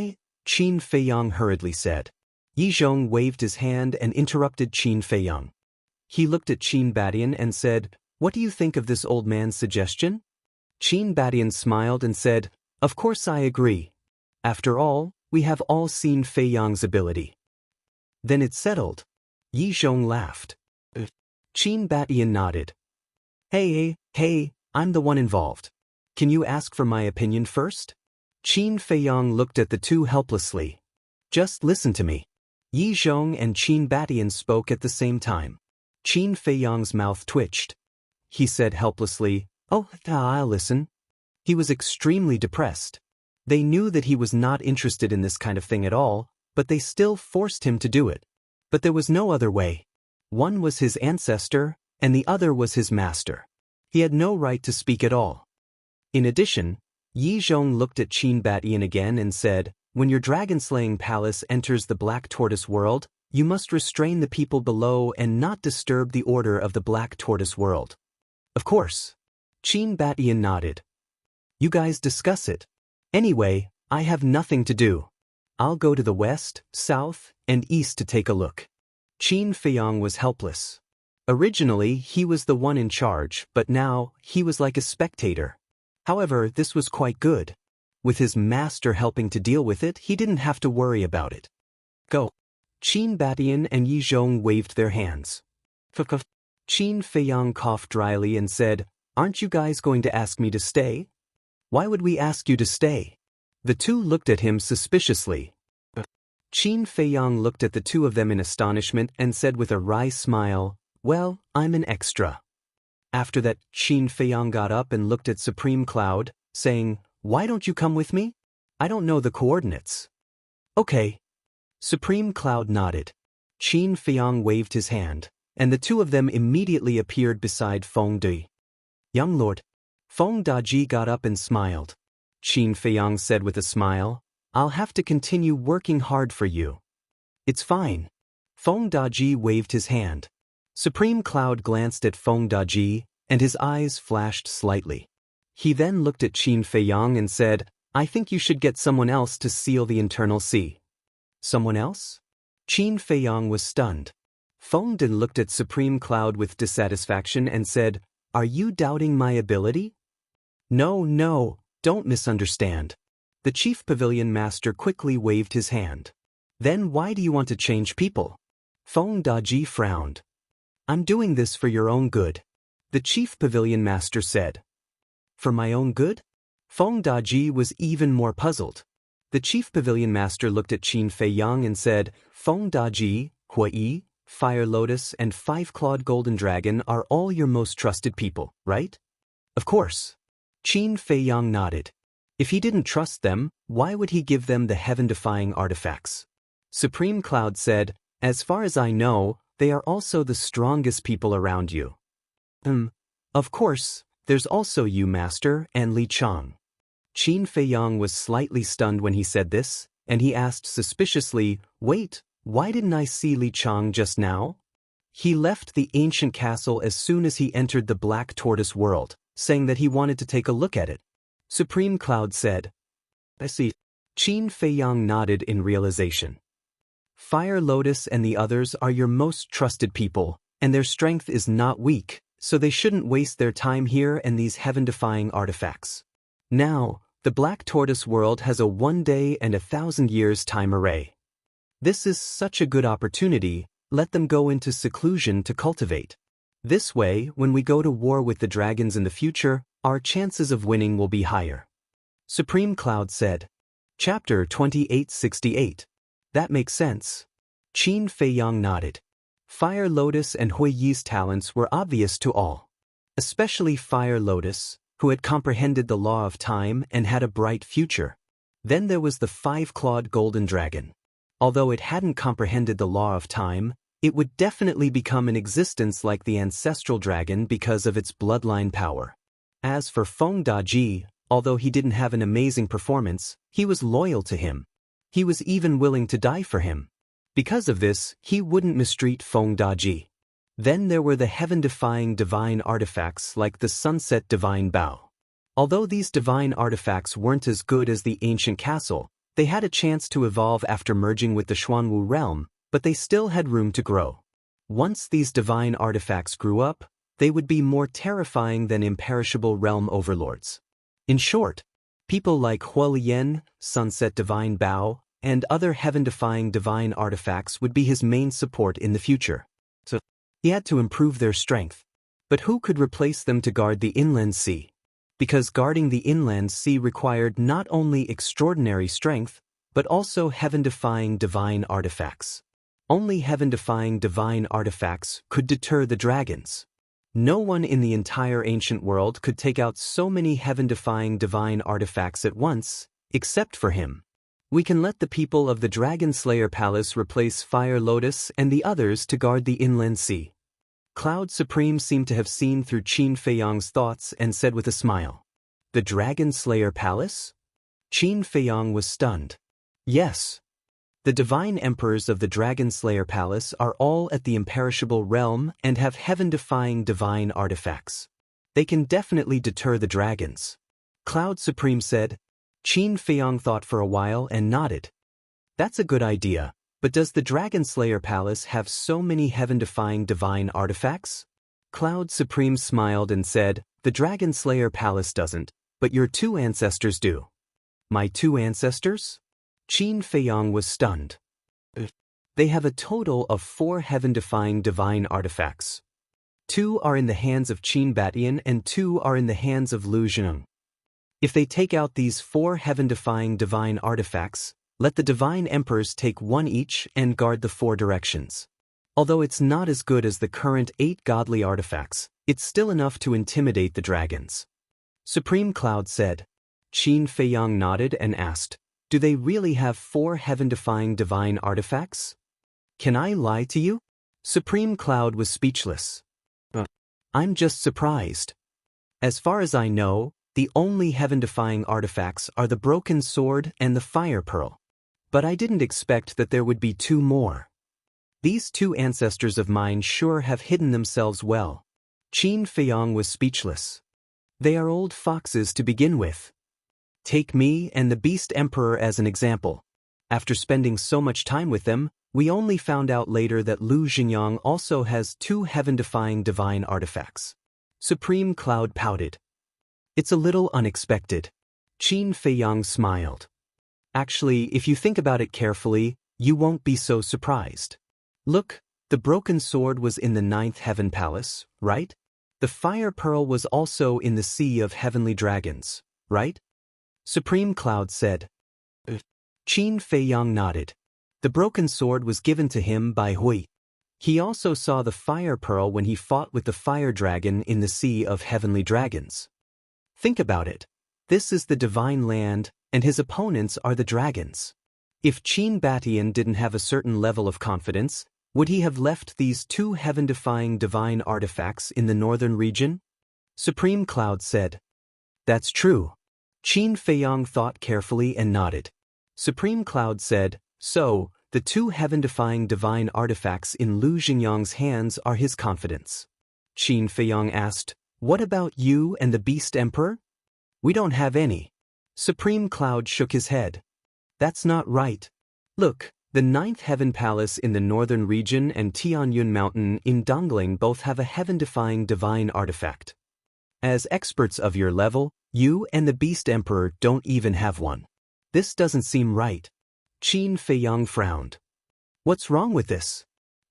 Qin Feiyang hurriedly said. Yi Zhong waved his hand and interrupted Qin Feiyang. He looked at Qin Badian and said, "What do you think of this old man's suggestion?" Qin Badian smiled and said, "Of course I agree. After all, we have all seen Feiyang's ability." "Then it's settled." Yi Zhong laughed. Qin Badian nodded. Hey, I'm the one involved. Can you ask for my opinion first?" Qin Feiyang looked at the two helplessly. "Just listen to me." Yi Zhong and Qin Badian spoke at the same time. Qin Feiyang's mouth twitched. He said helplessly, "Oh, I'll listen." He was extremely depressed. They knew that he was not interested in this kind of thing at all, but they still forced him to do it. But there was no other way. One was his ancestor, and the other was his master. He had no right to speak at all. In addition, Yi Zhong looked at Qin Badian again and said, "When your dragon-slaying palace enters the Black Tortoise world, you must restrain the people below and not disturb the order of the Black Tortoise world." "Of course." Qin Badian nodded. "You guys discuss it. Anyway, I have nothing to do. I'll go to the west, south, and east to take a look." Qin Feiyang was helpless. Originally, he was the one in charge, but now, he was like a spectator. However, this was quite good. With his master helping to deal with it, he didn't have to worry about it. "Go." Qin Badian and Yi Zhong waved their hands. Qin Feiyang coughed dryly and said, "Aren't you guys going to ask me to stay?" "Why would we ask you to stay?" The two looked at him suspiciously. Qin Feiyang looked at the two of them in astonishment and said with a wry smile, "Well, I'm an extra." After that, Qin Feiyang got up and looked at Supreme Cloud, saying, "Why don't you come with me? I don't know the coordinates." "Okay." Supreme Cloud nodded. Qin Feiyang waved his hand, and the two of them immediately appeared beside Feng De. "Young lord." Feng Daji got up and smiled. Qin Feiyang said with a smile, "I'll have to continue working hard for you." "It's fine." Feng Daji waved his hand. Supreme Cloud glanced at Feng Daji, and his eyes flashed slightly. He then looked at Qin Feiyang and said, "I think you should get someone else to seal the internal sea." "Someone else?" Qin Feiyang was stunned. Feng De looked at Supreme Cloud with dissatisfaction and said, "Are you doubting my ability?" No, don't misunderstand." The Chief Pavilion Master quickly waved his hand. "Then why do you want to change people?" Feng Daji frowned. "I'm doing this for your own good," the Chief Pavilion Master said. "For my own good?" Feng Daji was even more puzzled. The Chief Pavilion Master looked at Qin Feiyang and said, "Feng Daji, Hui, Fire Lotus, and Five-Clawed Golden Dragon are all your most trusted people, right?" "Of course." Qin Feiyang nodded. If he didn't trust them, why would he give them the heaven-defying artifacts? Supreme Cloud said, "As far as I know, they are also the strongest people around you." Of course, there's also you, Master, and Li Chang." Qin Feiyang was slightly stunned when he said this, and he asked suspiciously, "Wait, why didn't I see Li Chang just now?" He left the ancient castle as soon as he entered the Black Tortoise world, saying that he wanted to take a look at it. Supreme Cloud said, "I see." Qin Feiyang nodded in realization. "Fire Lotus and the others are your most trusted people, and their strength is not weak, so they shouldn't waste their time here and these heaven-defying artifacts. Now, the Black Tortoise world has a 1 day and 1,000 years time array. This is such a good opportunity, let them go into seclusion to cultivate. This way, when we go to war with the dragons in the future, our chances of winning will be higher." Supreme Cloud said. Chapter 2868. That makes sense. Qin Feiyang nodded. Fire Lotus and Hui Yi's talents were obvious to all. Especially Fire Lotus, who had comprehended the law of time and had a bright future. Then there was the Five-Clawed Golden Dragon. Although it hadn't comprehended the law of time, it would definitely become in existence like the ancestral dragon because of its bloodline power. As for Feng Daji, although he didn't have an amazing performance, he was loyal to him. He was even willing to die for him. Because of this, he wouldn't mistreat Feng Daji. Then there were the heaven-defying divine artifacts like the Sunset Divine Bow. Although these divine artifacts weren't as good as the ancient castle, They had a chance to evolve after merging with the Xuanwu realm, but they still had room to grow. Once these divine artifacts grew up, they would be more terrifying than imperishable realm overlords. In short, people like Huolian, Sunset Divine Bao, and other heaven-defying divine artifacts would be his main support in the future. So, he had to improve their strength. But who could replace them to guard the inland sea? Because guarding the inland sea required not only extraordinary strength, but also heaven-defying divine artifacts. Only heaven-defying divine artifacts could deter the dragons. No one in the entire ancient world could take out so many heaven-defying divine artifacts at once, except for him. We can let the people of the Dragon Slayer Palace replace Fire Lotus and the others to guard the inland sea. Cloud Supreme seemed to have seen through Qin Feiyang's thoughts and said with a smile, "The Dragon Slayer Palace?" Qin Feiyang was stunned. Yes. The divine emperors of the Dragon Slayer Palace are all at the imperishable realm and have heaven-defying divine artifacts. They can definitely deter the dragons. Cloud Supreme said. Qin Feiyang thought for a while and nodded. That's a good idea, but does the Dragon Slayer Palace have so many heaven-defying divine artifacts? Cloud Supreme smiled and said, "The Dragon Slayer Palace doesn't, but your two ancestors do." My two ancestors? Qin Feiyang was stunned. They have a total of 4 heaven-defying divine artifacts. 2 are in the hands of Qin Batian and 2 are in the hands of Lu Zheng. If they take out these 4 heaven-defying divine artifacts, let the divine emperors take 1 each and guard the 4 directions. Although it's not as good as the current 8 godly artifacts, it's still enough to intimidate the dragons. Supreme Cloud said. Qin Feiyang nodded and asked, "Do they really have 4 heaven-defying divine artifacts?" "Can I lie to you?" Supreme Cloud was speechless. "I'm just surprised. As far as I know, the only heaven-defying artifacts are the Broken Sword and the Fire Pearl. But I didn't expect that there would be 2 more. These 2 ancestors of mine sure have hidden themselves well." Qin Feiyang was speechless. "They are old foxes to begin with. Take me and the Beast Emperor as an example. After spending so much time with them, we only found out later that Lu Zhenyang also has 2 heaven-defying divine artifacts." Supreme Cloud pouted. "It's a little unexpected." Qin Feiyang smiled. "Actually, if you think about it carefully, you won't be so surprised. Look, the Broken Sword was in the 9th Heaven Palace, right? The Fire Pearl was also in the Sea of Heavenly Dragons, right?" Supreme Cloud said. Qin Feiyang nodded. The Broken Sword was given to him by Hui. He also saw the Fire Pearl when he fought with the Fire Dragon in the Sea of Heavenly Dragons. Think about it. This is the divine land, and his opponents are the dragons. If Qin Batian didn't have a certain level of confidence, would he have left these 2 heaven-defying divine artifacts in the northern region? Supreme Cloud said. "That's true." Qin Feiyang thought carefully and nodded. Supreme Cloud said, "So, the 2 heaven-defying divine artifacts in Lu Zhenyang's hands are his confidence." Qin Feiyang asked, "What about you and the Beast Emperor?" "We don't have any." Supreme Cloud shook his head. "That's not right. Look, the 9th Heaven Palace in the northern region and Tianyun Mountain in Dongling both have a heaven-defying divine artifact. As experts of your level, you and the Beast Emperor don't even have one. This doesn't seem right." Qin Feiyang frowned. "What's wrong with this?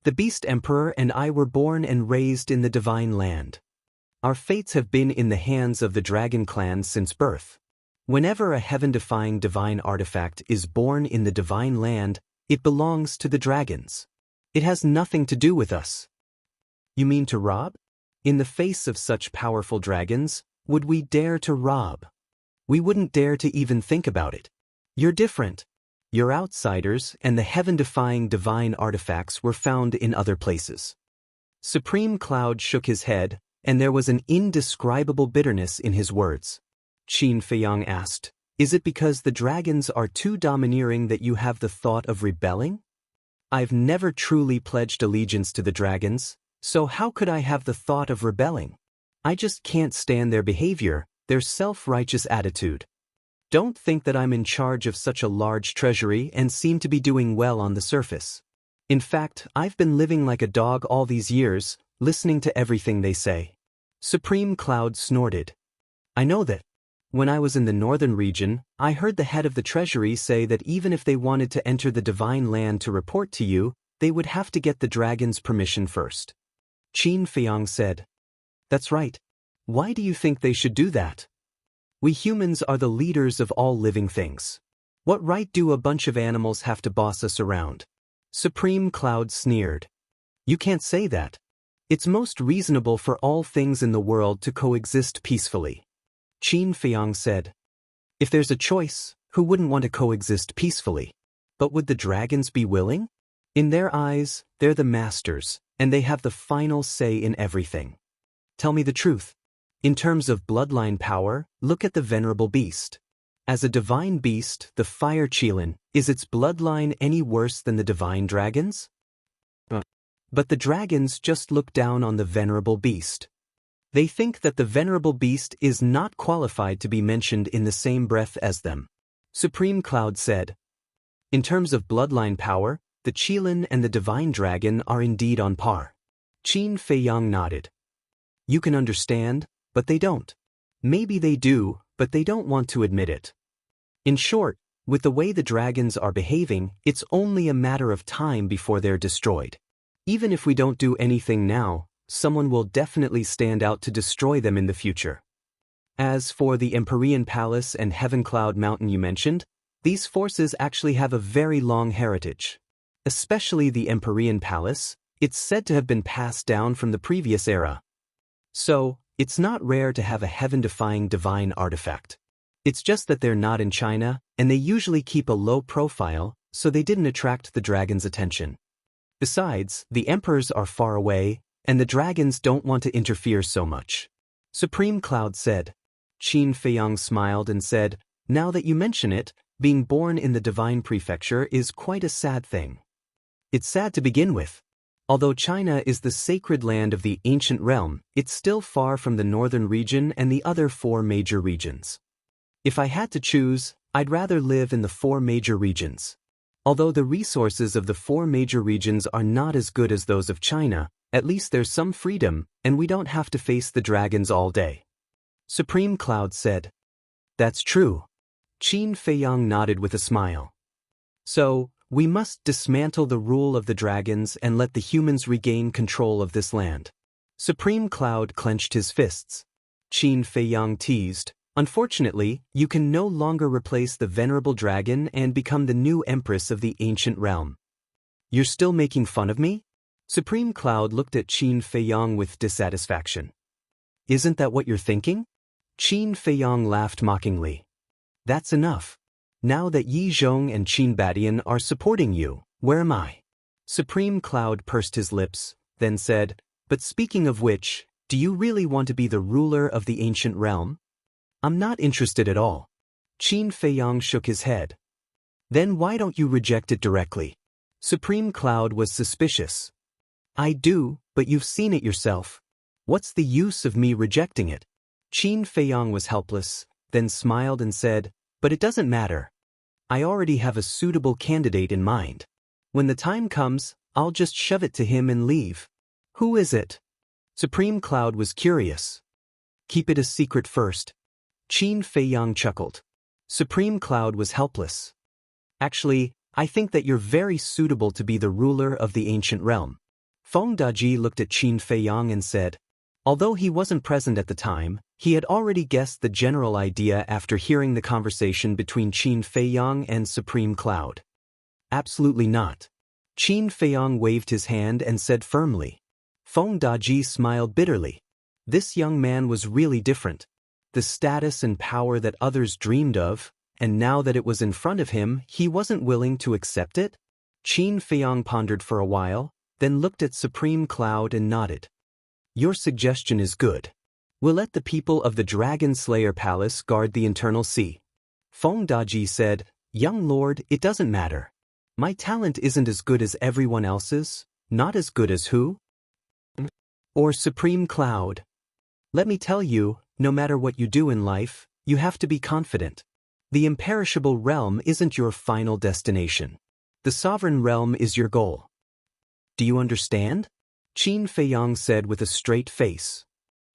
The Beast Emperor and I were born and raised in the divine land. Our fates have been in the hands of the Dragon Clan since birth. Whenever a heaven-defying divine artifact is born in the divine land, it belongs to the dragons. It has nothing to do with us." "You mean to rob? In the face of such powerful dragons, would we dare to rob? We wouldn't dare to even think about it. You're different. You're outsiders, and the heaven-defying divine artifacts were found in other places." Supreme Cloud shook his head, and there was an indescribable bitterness in his words. Qin Feiyang asked, "Is it because the dragons are too domineering that you have the thought of rebelling?" "I've never truly pledged allegiance to the dragons, so how could I have the thought of rebelling? I just can't stand their behavior, their self-righteous attitude." Don't think that I'm in charge of such a large treasury and seem to be doing well on the surface. In fact, I've been living like a dog all these years, listening to everything they say. Supreme Cloud snorted. I know that. When I was in the northern region, I heard the head of the treasury say that even if they wanted to enter the divine land to report to you, they would have to get the dragon's permission first. Qin Feiyang said. That's right. Why do you think they should do that? We humans are the leaders of all living things. What right do a bunch of animals have to boss us around? Supreme Cloud sneered. You can't say that. It's most reasonable for all things in the world to coexist peacefully. Qin Feiyang said. If there's a choice, who wouldn't want to coexist peacefully? But would the dragons be willing? In their eyes, they're the masters, and they have the final say in everything. Tell me the truth. In terms of bloodline power, look at the venerable beast. As a divine beast, the fire Qilin, is its bloodline any worse than the divine dragons? But the dragons just look down on the venerable beast. They think that the venerable beast is not qualified to be mentioned in the same breath as them. Supreme Cloud said. In terms of bloodline power, the Qilin and the divine dragon are indeed on par. Qin Feiyang nodded. You can understand, but they don't. Maybe they do, but they don't want to admit it. In short, with the way the dragons are behaving, it's only a matter of time before they're destroyed. Even if we don't do anything now, someone will definitely stand out to destroy them in the future. As for the Empyrean Palace and Heaven Cloud Mountain you mentioned, these forces actually have a very long heritage. Especially the Empyrean Palace, it's said to have been passed down from the previous era. So, it's not rare to have a heaven-defying divine artifact. It's just that they're not in China, and they usually keep a low profile, so they didn't attract the dragon's attention. Besides, the emperors are far away, and the dragons don't want to interfere so much. Supreme Cloud said. Qin Feiyang smiled and said, Now that you mention it, being born in the divine prefecture is quite a sad thing. It's sad to begin with. Although China is the sacred land of the ancient realm, it's still far from the northern region and the other 4 major regions. If I had to choose, I'd rather live in the 4 major regions. Although the resources of the 4 major regions are not as good as those of China, at least there's some freedom, and we don't have to face the dragons all day. Supreme Cloud said. That's true. Qin Feiyang nodded with a smile. So, we must dismantle the rule of the dragons and let the humans regain control of this land. Supreme Cloud clenched his fists. Qin Feiyang teased. Unfortunately, you can no longer replace the venerable dragon and become the new empress of the ancient realm. You're still making fun of me? Supreme Cloud looked at Qin Feiyang with dissatisfaction. Isn't that what you're thinking? Qin Feiyang laughed mockingly. That's enough. Now that Yi Zhong and Qin Badian are supporting you, where am I? Supreme Cloud pursed his lips, then said, But speaking of which, do you really want to be the ruler of the ancient realm? I'm not interested at all. Qin Feiyang shook his head. Then why don't you reject it directly? Supreme Cloud was suspicious. I do, but you've seen it yourself. What's the use of me rejecting it? Qin Feiyang was helpless, then smiled and said, But it doesn't matter. I already have a suitable candidate in mind. When the time comes, I'll just shove it to him and leave. Who is it? Supreme Cloud was curious. Keep it a secret first. Qin Feiyang chuckled. Supreme Cloud was helpless. Actually, I think that you're very suitable to be the ruler of the ancient realm. Feng Daji looked at Qin Feiyang and said, although he wasn't present at the time, he had already guessed the general idea after hearing the conversation between Qin Feiyang and Supreme Cloud. Absolutely not. Qin Feiyang waved his hand and said firmly. Feng Daji smiled bitterly. This young man was really different. The status and power that others dreamed of, and now that it was in front of him, he wasn't willing to accept it? Qin Feiyang pondered for a while, then looked at Supreme Cloud and nodded. Your suggestion is good. We'll let the people of the Dragon Slayer Palace guard the internal sea. Feng Daji said, Young Lord, it doesn't matter. My talent isn't as good as everyone else's. Not as good as who? Or Supreme Cloud. Let me tell you, no matter what you do in life, you have to be confident. The imperishable realm isn't your final destination. The sovereign realm is your goal. Do you understand? Qin Feiyang said with a straight face.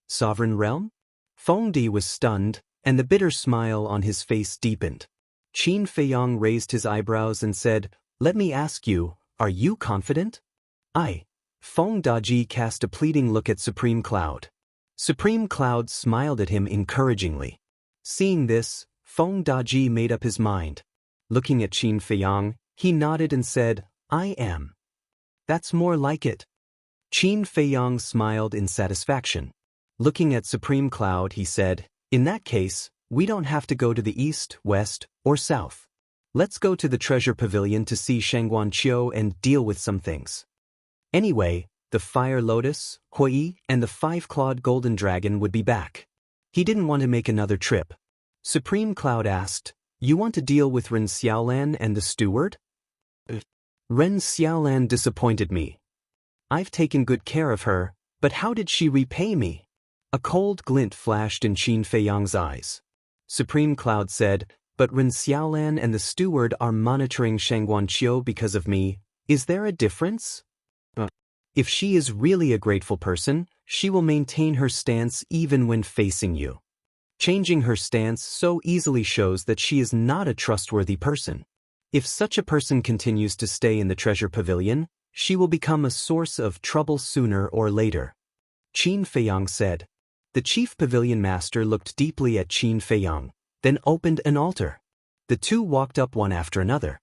Sovereign realm? Feng Di was stunned, and the bitter smile on his face deepened. Qin Feiyang raised his eyebrows and said, "Let me ask you, are you confident?" Feng Daji cast a pleading look at Supreme Cloud. Supreme Cloud smiled at him encouragingly. Seeing this, Feng Daji made up his mind. Looking at Qin Feiyang, he nodded and said, "I am." "That's more like it." Qin Feiyang smiled in satisfaction. Looking at Supreme Cloud, he said, "In that case, we don't have to go to the east, west, or south. Let's go to the treasure pavilion to see Shangguanqiu and deal with some things." Anyway, the Fire Lotus, Hui, and the five-clawed golden dragon would be back. He didn't want to make another trip. Supreme Cloud asked, "You want to deal with Ren Xiaolan and the steward?" "Ren Xiaolan disappointed me. I've taken good care of her, but how did she repay me?" A cold glint flashed in Qin Feiyang's eyes. Supreme Cloud said, "But Ren Xiaolan and the steward are monitoring Shangguanqiu because of me. Is there a difference?" "If she is really a grateful person, she will maintain her stance even when facing you. Changing her stance so easily shows that she is not a trustworthy person. If such a person continues to stay in the treasure pavilion, she will become a source of trouble sooner or later," Qin Feiyang said. The chief pavilion master looked deeply at Qin Feiyang, then opened an altar. The two walked up one after another.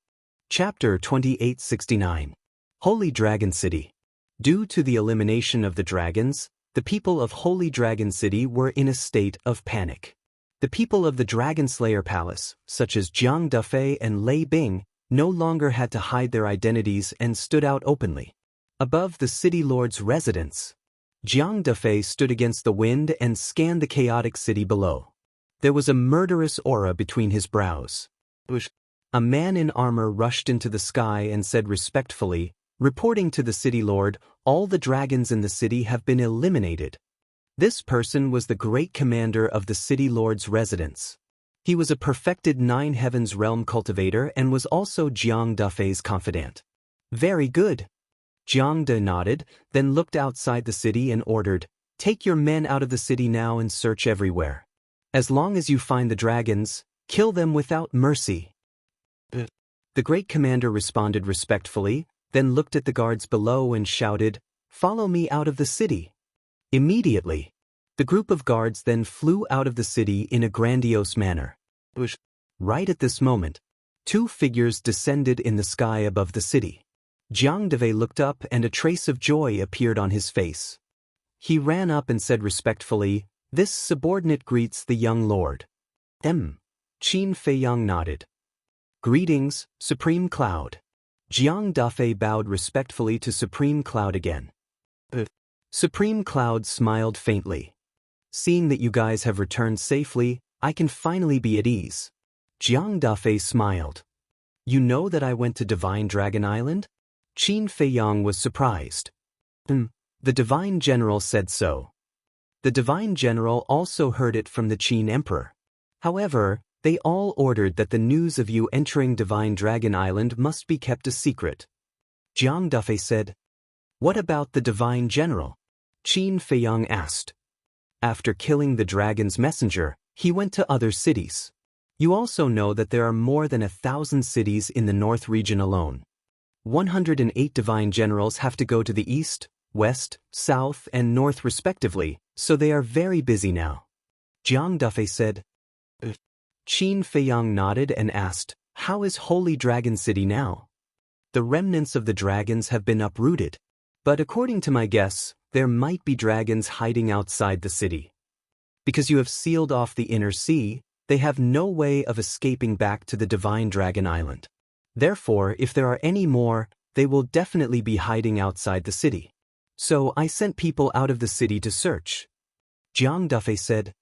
Chapter 2869. Holy Dragon City. Due to the elimination of the dragons, the people of Holy Dragon City were in a state of panic. The people of the Dragon Slayer Palace, such as Jiang Dufei and Lei Bing, no longer had to hide their identities and stood out openly. Above the city lord's residence, Jiang Dufei stood against the wind and scanned the chaotic city below. There was a murderous aura between his brows. A man in armor rushed into the sky and said respectfully, reporting to the city lord, "All the dragons in the city have been eliminated." This person was the great commander of the city lord's residence. He was a perfected Nine Heavens realm cultivator and was also Jiang Dufei's confidant. "Very good." Jiang De nodded, then looked outside the city and ordered, "Take your men out of the city now and search everywhere. As long as you find the dragons, kill them without mercy." The great commander responded respectfully, then looked at the guards below and shouted, "Follow me out of the city." Immediately, the group of guards then flew out of the city in a grandiose manner. Right at this moment, two figures descended in the sky above the city. Jiang Dufei looked up and a trace of joy appeared on his face. He ran up and said respectfully, "This subordinate greets the young lord." Qin Feiyang nodded. "Greetings, Supreme Cloud." Jiang Dufei bowed respectfully to Supreme Cloud again. Supreme Cloud smiled faintly. "Seeing that you guys have returned safely, I can finally be at ease." Jiang Dufei smiled. "You know that I went to Divine Dragon Island?" Qin Feiyang was surprised. The Divine General said so." The Divine General also heard it from the Qin Emperor. However, they all ordered that the news of you entering Divine Dragon Island must be kept a secret. Jiang Dufei said. "What about the Divine General?" Qin Feiyang asked. "After killing the dragon's messenger, he went to other cities. You also know that there are more than 1,000 cities in the North region alone. 108 divine generals have to go to the east, west, south, and north respectively, so they are very busy now." Jiang Dufei said. Qin Feiyang nodded and asked, "How is Holy Dragon City now?" "The remnants of the dragons have been uprooted. But according to my guess, there might be dragons hiding outside the city. Because you have sealed off the inner sea, they have no way of escaping back to the Divine Dragon Island. Therefore, if there are any more, they will definitely be hiding outside the city. So I sent people out of the city to search." Jiang Dufei said.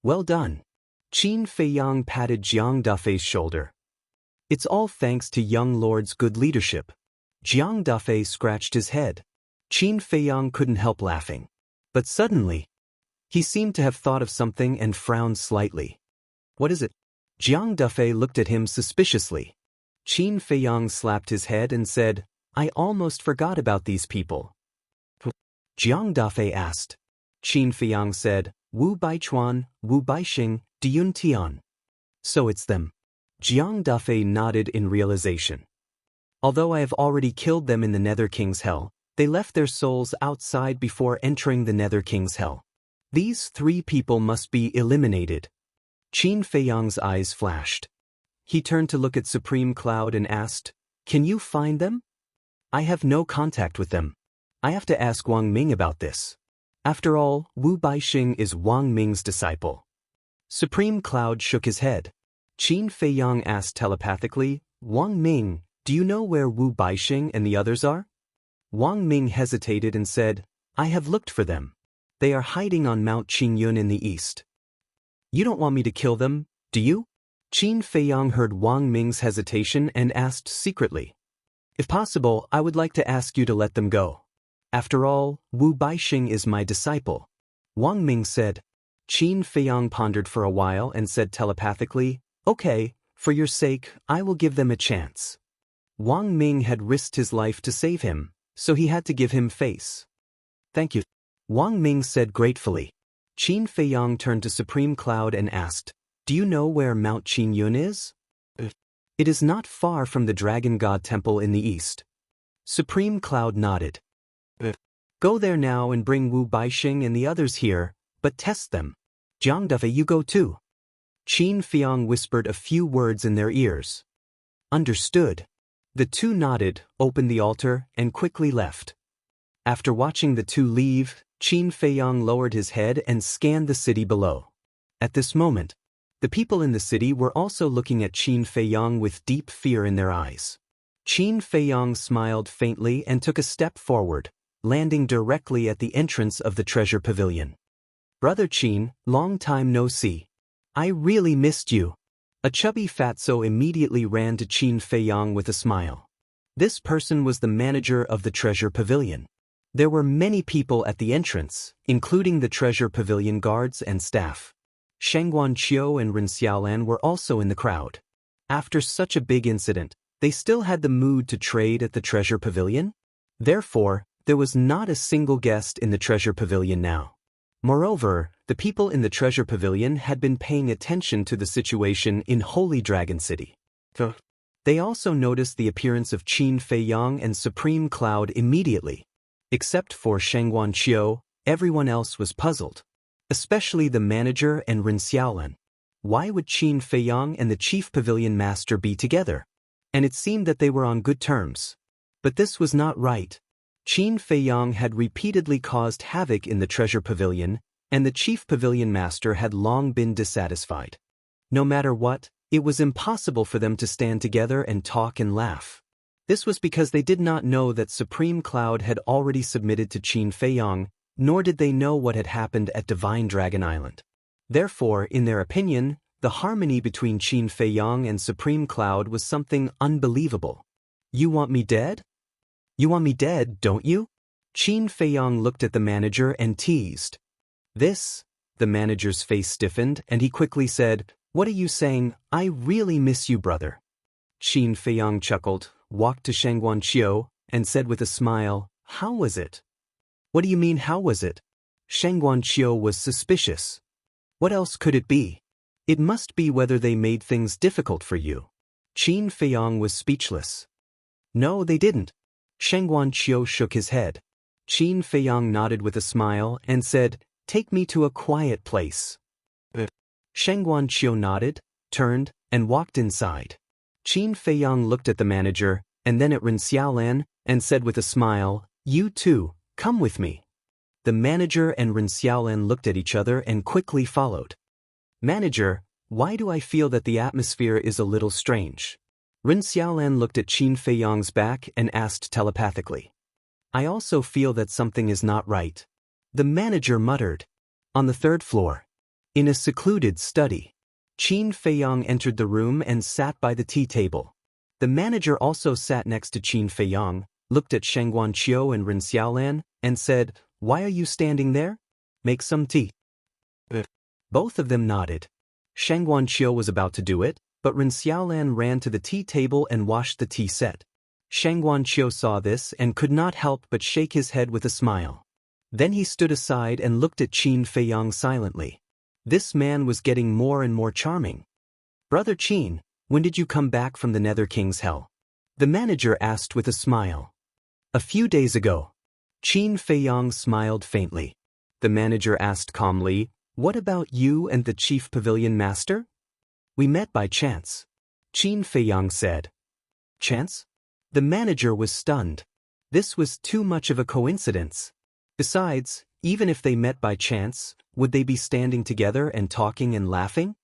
"Well done." Qin Feiyang patted Jiang Dufei's shoulder. "It's all thanks to young lord's good leadership." Jiang Dufei scratched his head. Qin Feiyang couldn't help laughing. But suddenly, he seemed to have thought of something and frowned slightly. "What is it?" Jiang Dufei looked at him suspiciously. Qin Feiyang slapped his head and said, I almost forgot about these people. Jiang Dufei asked. Qin Feiyang said, Wu Baichuan, Wu Baixing, Diyun Tian. So it's them. Jiang Dufei nodded in realization. Although I have already killed them in the Nether King's Hell, they left their souls outside before entering the Nether King's Hell. These 3 people must be eliminated. Qin Feiyang's eyes flashed. He turned to look at Supreme Cloud and asked, Can you find them? I have no contact with them. I have to ask Wang Ming about this. After all, Wu Baixing is Wang Ming's disciple. Supreme Cloud shook his head. Qin Feiyang asked telepathically, Wang Ming, do you know where Wu Baixing and the others are? Wang Ming hesitated and said, I have looked for them. They are hiding on Mount Qingyun in the east. You don't want me to kill them, do you? Qin Feiyang heard Wang Ming's hesitation and asked secretly. If possible, I would like to ask you to let them go. After all, Wu Baixing is my disciple. Wang Ming said. Qin Feiyang pondered for a while and said telepathically, Okay, for your sake, I will give them a chance. Wang Ming had risked his life to save him, so he had to give him face. Thank you. Wang Ming said gratefully. Qin Feiyang turned to Supreme Cloud and asked, Do you know where Mount Qingyun is? It is not far from the Dragon God Temple in the east. Supreme Cloud nodded. Go there now and bring Wu Baixing and the others here, but test them. Jiang Dufei, you go too. Qin Feiyang whispered a few words in their ears. Understood. The 2 nodded, opened the altar, and quickly left. After watching the 2 leave, Qin Feiyang lowered his head and scanned the city below. At this moment, the people in the city were also looking at Qin Feiyang with deep fear in their eyes. Qin Feiyang smiled faintly and took a step forward, landing directly at the entrance of the treasure pavilion. Brother Qin, long time no see. I really missed you. A chubby fatso immediately ran to Qin Feiyang with a smile. This person was the manager of the treasure pavilion. There were many people at the entrance, including the treasure pavilion guards and staff. Shengguan Qiu and Ren Xiaolan were also in the crowd. After such a big incident, they still had the mood to trade at the treasure pavilion? Therefore, there was not a single guest in the treasure pavilion now. Moreover, the people in the treasure pavilion had been paying attention to the situation in Holy Dragon City. They also noticed the appearance of Qin Feiyang and Supreme Cloud immediately. Except for Shengguan Qiu, everyone else was puzzled. Especially the manager and Ren Xiaolan. Why would Qin Feiyang and the chief pavilion master be together? And it seemed that they were on good terms. But this was not right. Qin Feiyang had repeatedly caused havoc in the treasure pavilion, and the chief pavilion master had long been dissatisfied. No matter what, it was impossible for them to stand together and talk and laugh. This was because they did not know that Supreme Cloud had already submitted to Qin Feiyang, nor did they know what had happened at Divine Dragon Island. Therefore, in their opinion, the harmony between Qin Feiyang and Supreme Cloud was something unbelievable. You want me dead? You want me dead, don't you? Qin Feiyang looked at the manager and teased. This? The manager's face stiffened and he quickly said, What are you saying? I really miss you, brother. Qin Feiyang chuckled, walked to Shengguan Qiu, and said with a smile, How was it? What do you mean, how was it? Shengguan Qiu was suspicious. What else could it be? It must be whether they made things difficult for you. Qin Feiyang was speechless. No, they didn't. Shengguan Qiu shook his head. Qin Feiyang nodded with a smile and said, Take me to a quiet place. Shengguan Qiu nodded, turned, and walked inside. Qin Feiyang looked at the manager, and then at Ren Xiaolan, and said with a smile, You too, come with me. The manager and Ren Xiaolan looked at each other and quickly followed. Manager, why do I feel that the atmosphere is a little strange? Ren Xiaolan looked at Qin Feiyang's back and asked telepathically. I also feel that something is not right. The manager muttered. On the 3rd floor. In a secluded study. Qin Feiyang entered the room and sat by the tea table. The manager also sat next to Qin Feiyang, looked at Shengguan Qiu and Ren Xiaolan, and said, Why are you standing there? Make some tea. Both of them nodded. Shang Guanqiu was about to do it, but Ren Xiaolan ran to the tea table and washed the tea set. Shang Guanqiu saw this and could not help but shake his head with a smile. Then he stood aside and looked at Qin Feiyang silently. This man was getting more and more charming. "Brother Qin, when did you come back from the Nether King's Hell?" the manager asked with a smile. "A few days ago." Qin Feiyang smiled faintly. The manager asked calmly, "What about you and the chief pavilion master?" "We met by chance," Qin Feiyang said. "Chance?" The manager was stunned. This was too much of a coincidence. Besides, even if they met by chance, would they be standing together and talking and laughing?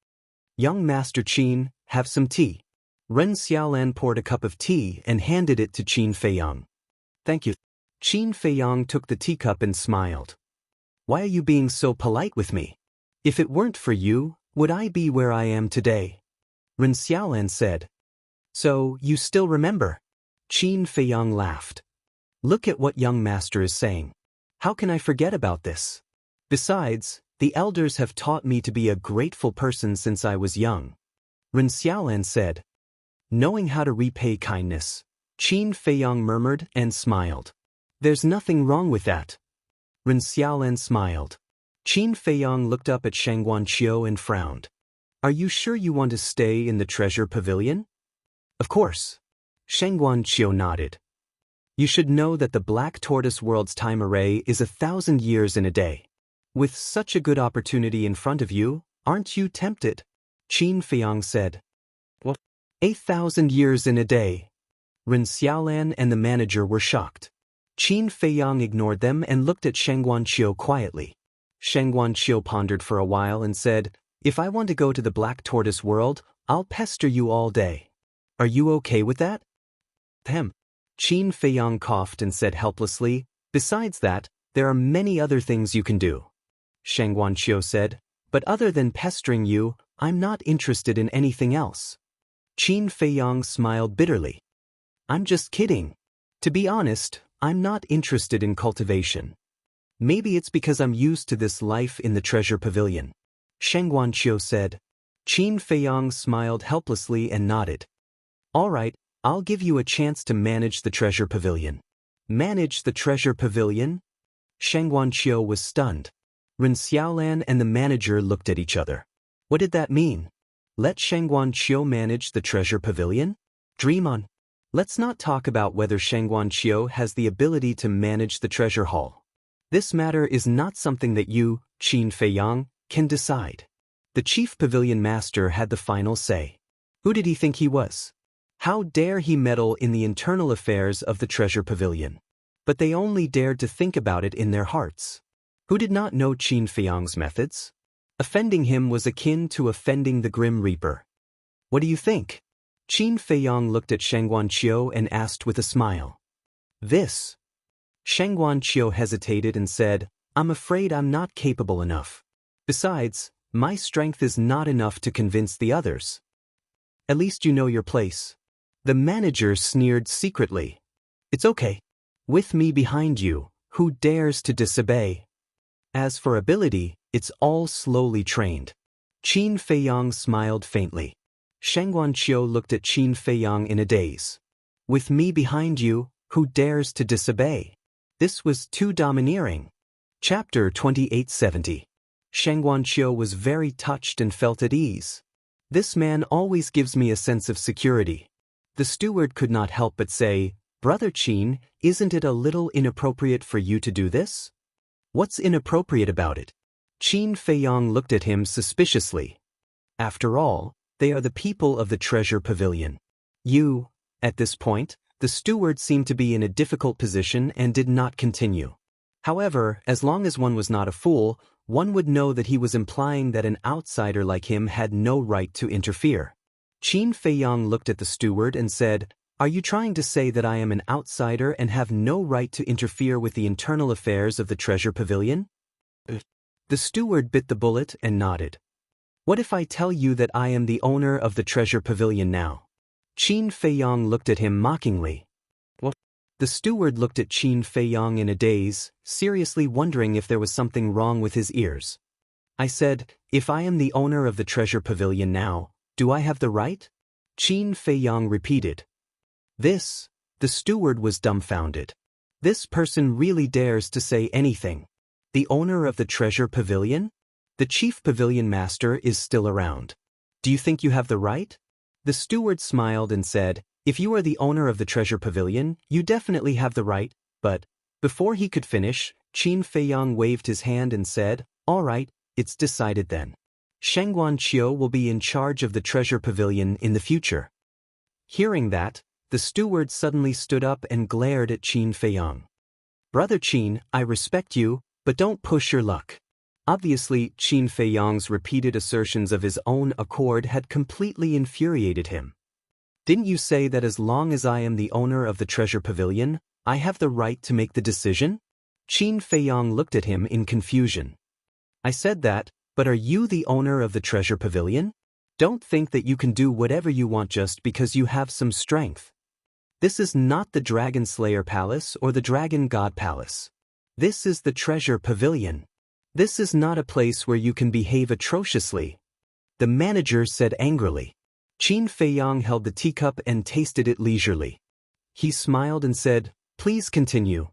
"Young Master Qin, have some tea." Ren Xiaolan poured a cup of tea and handed it to Qin Feiyang. "Thank you." Qin Feiyang took the teacup and smiled. "Why are you being so polite with me? If it weren't for you, would I be where I am today?" Ren Xiaolan said. "So, you still remember?" Qin Feiyang laughed. "Look at what young master is saying. How can I forget about this? Besides, the elders have taught me to be a grateful person since I was young." Ren Xiaolan said. "Knowing how to repay kindness," Qin Feiyang murmured and smiled. "There's nothing wrong with that." Ren Xiaolan smiled. Qin Feiyang looked up at Shang Guanqiu and frowned. "Are you sure you want to stay in the treasure pavilion?" "Of course." Shang Guanqiu nodded. "You should know that the Black Tortoise World's time array is 1,000 years in a day. With such a good opportunity in front of you, aren't you tempted?" Qin Feiyang said. "What? 1,000 years in a day?" Ren Xiaolan and the manager were shocked. Qin Feiyang ignored them and looked at Shang Guanqiu quietly. Shang Guanqiu pondered for a while and said, "If I want to go to the Black Tortoise World, I'll pester you all day. Are you okay with that?" "Hem." Qin Feiyang coughed and said helplessly, "Besides that, there are many other things you can do." Shang Guanqiu said, "But other than pestering you, I'm not interested in anything else." Qin Feiyang smiled bitterly. "I'm just kidding. To be honest, I'm not interested in cultivation. Maybe it's because I'm used to this life in the treasure pavilion." Shang Guanqiu said. Qin Feiyang smiled helplessly and nodded. "All right, I'll give you a chance to manage the treasure pavilion." "Manage the treasure pavilion?" Shang Guanqiu was stunned. Ren Xiaolan and the manager looked at each other. What did that mean? Let Shang Guanqiu manage the treasure pavilion? Dream on. Let's not talk about whether Shang Guanqiu has the ability to manage the treasure hall. This matter is not something that you, Qin Feiyang, can decide. The chief pavilion master had the final say. Who did he think he was? How dare he meddle in the internal affairs of the treasure pavilion? But they only dared to think about it in their hearts. Who did not know Qin Feiyang's methods? Offending him was akin to offending the Grim Reaper. What do you think? Qin Feiyang looked at Shang Guanqiu and asked with a smile. This. Shang Guanqiu hesitated and said, I'm afraid I'm not capable enough. Besides, my strength is not enough to convince the others. At least you know your place. The manager sneered secretly. It's okay. With me behind you, who dares to disobey? As for ability, it's all slowly trained. Qin Feiyang smiled faintly. Shang Guanqiu looked at Qin Feiyang in a daze. With me behind you, who dares to disobey? This was too domineering. Chapter 2870. Shang Guanqiu was very touched and felt at ease. This man always gives me a sense of security. The steward could not help but say, Brother Qin, isn't it a little inappropriate for you to do this? What's inappropriate about it? Qin Feiyang looked at him suspiciously. After all, they are the people of the treasure pavilion. At this point, the steward seemed to be in a difficult position and did not continue. However, as long as one was not a fool, one would know that he was implying that an outsider like him had no right to interfere. Qin Feiyang looked at the steward and said, Are you trying to say that I am an outsider and have no right to interfere with the internal affairs of the treasure pavilion? The steward bit the bullet and nodded. What if I tell you that I am the owner of the treasure pavilion now? Qin Feiyang looked at him mockingly. What? The steward looked at Qin Feiyang in a daze, seriously wondering if there was something wrong with his ears. I said, if I am the owner of the treasure pavilion now, do I have the right? Qin Feiyang repeated. This, the steward was dumbfounded. This person really dares to say anything. The owner of the treasure pavilion? The chief pavilion master is still around. Do you think you have the right? The steward smiled and said, if you are the owner of the treasure pavilion, you definitely have the right, but, before he could finish, Qin Feiyang waved his hand and said, all right, it's decided then. Shengguan Qiu will be in charge of the treasure pavilion in the future. Hearing that, the steward suddenly stood up and glared at Qin Feiyang. Brother Qin, I respect you, but don't push your luck. Obviously, Qin Feiyang's repeated assertions of his own accord had completely infuriated him. Didn't you say that as long as I am the owner of the treasure pavilion, I have the right to make the decision? Qin Feiyang looked at him in confusion. I said that, but are you the owner of the treasure pavilion? Don't think that you can do whatever you want just because you have some strength. This is not the Dragon Slayer Palace or the Dragon God Palace. This is the treasure pavilion. This is not a place where you can behave atrociously. The manager said angrily. Qin Feiyang held the teacup and tasted it leisurely. He smiled and said, please continue.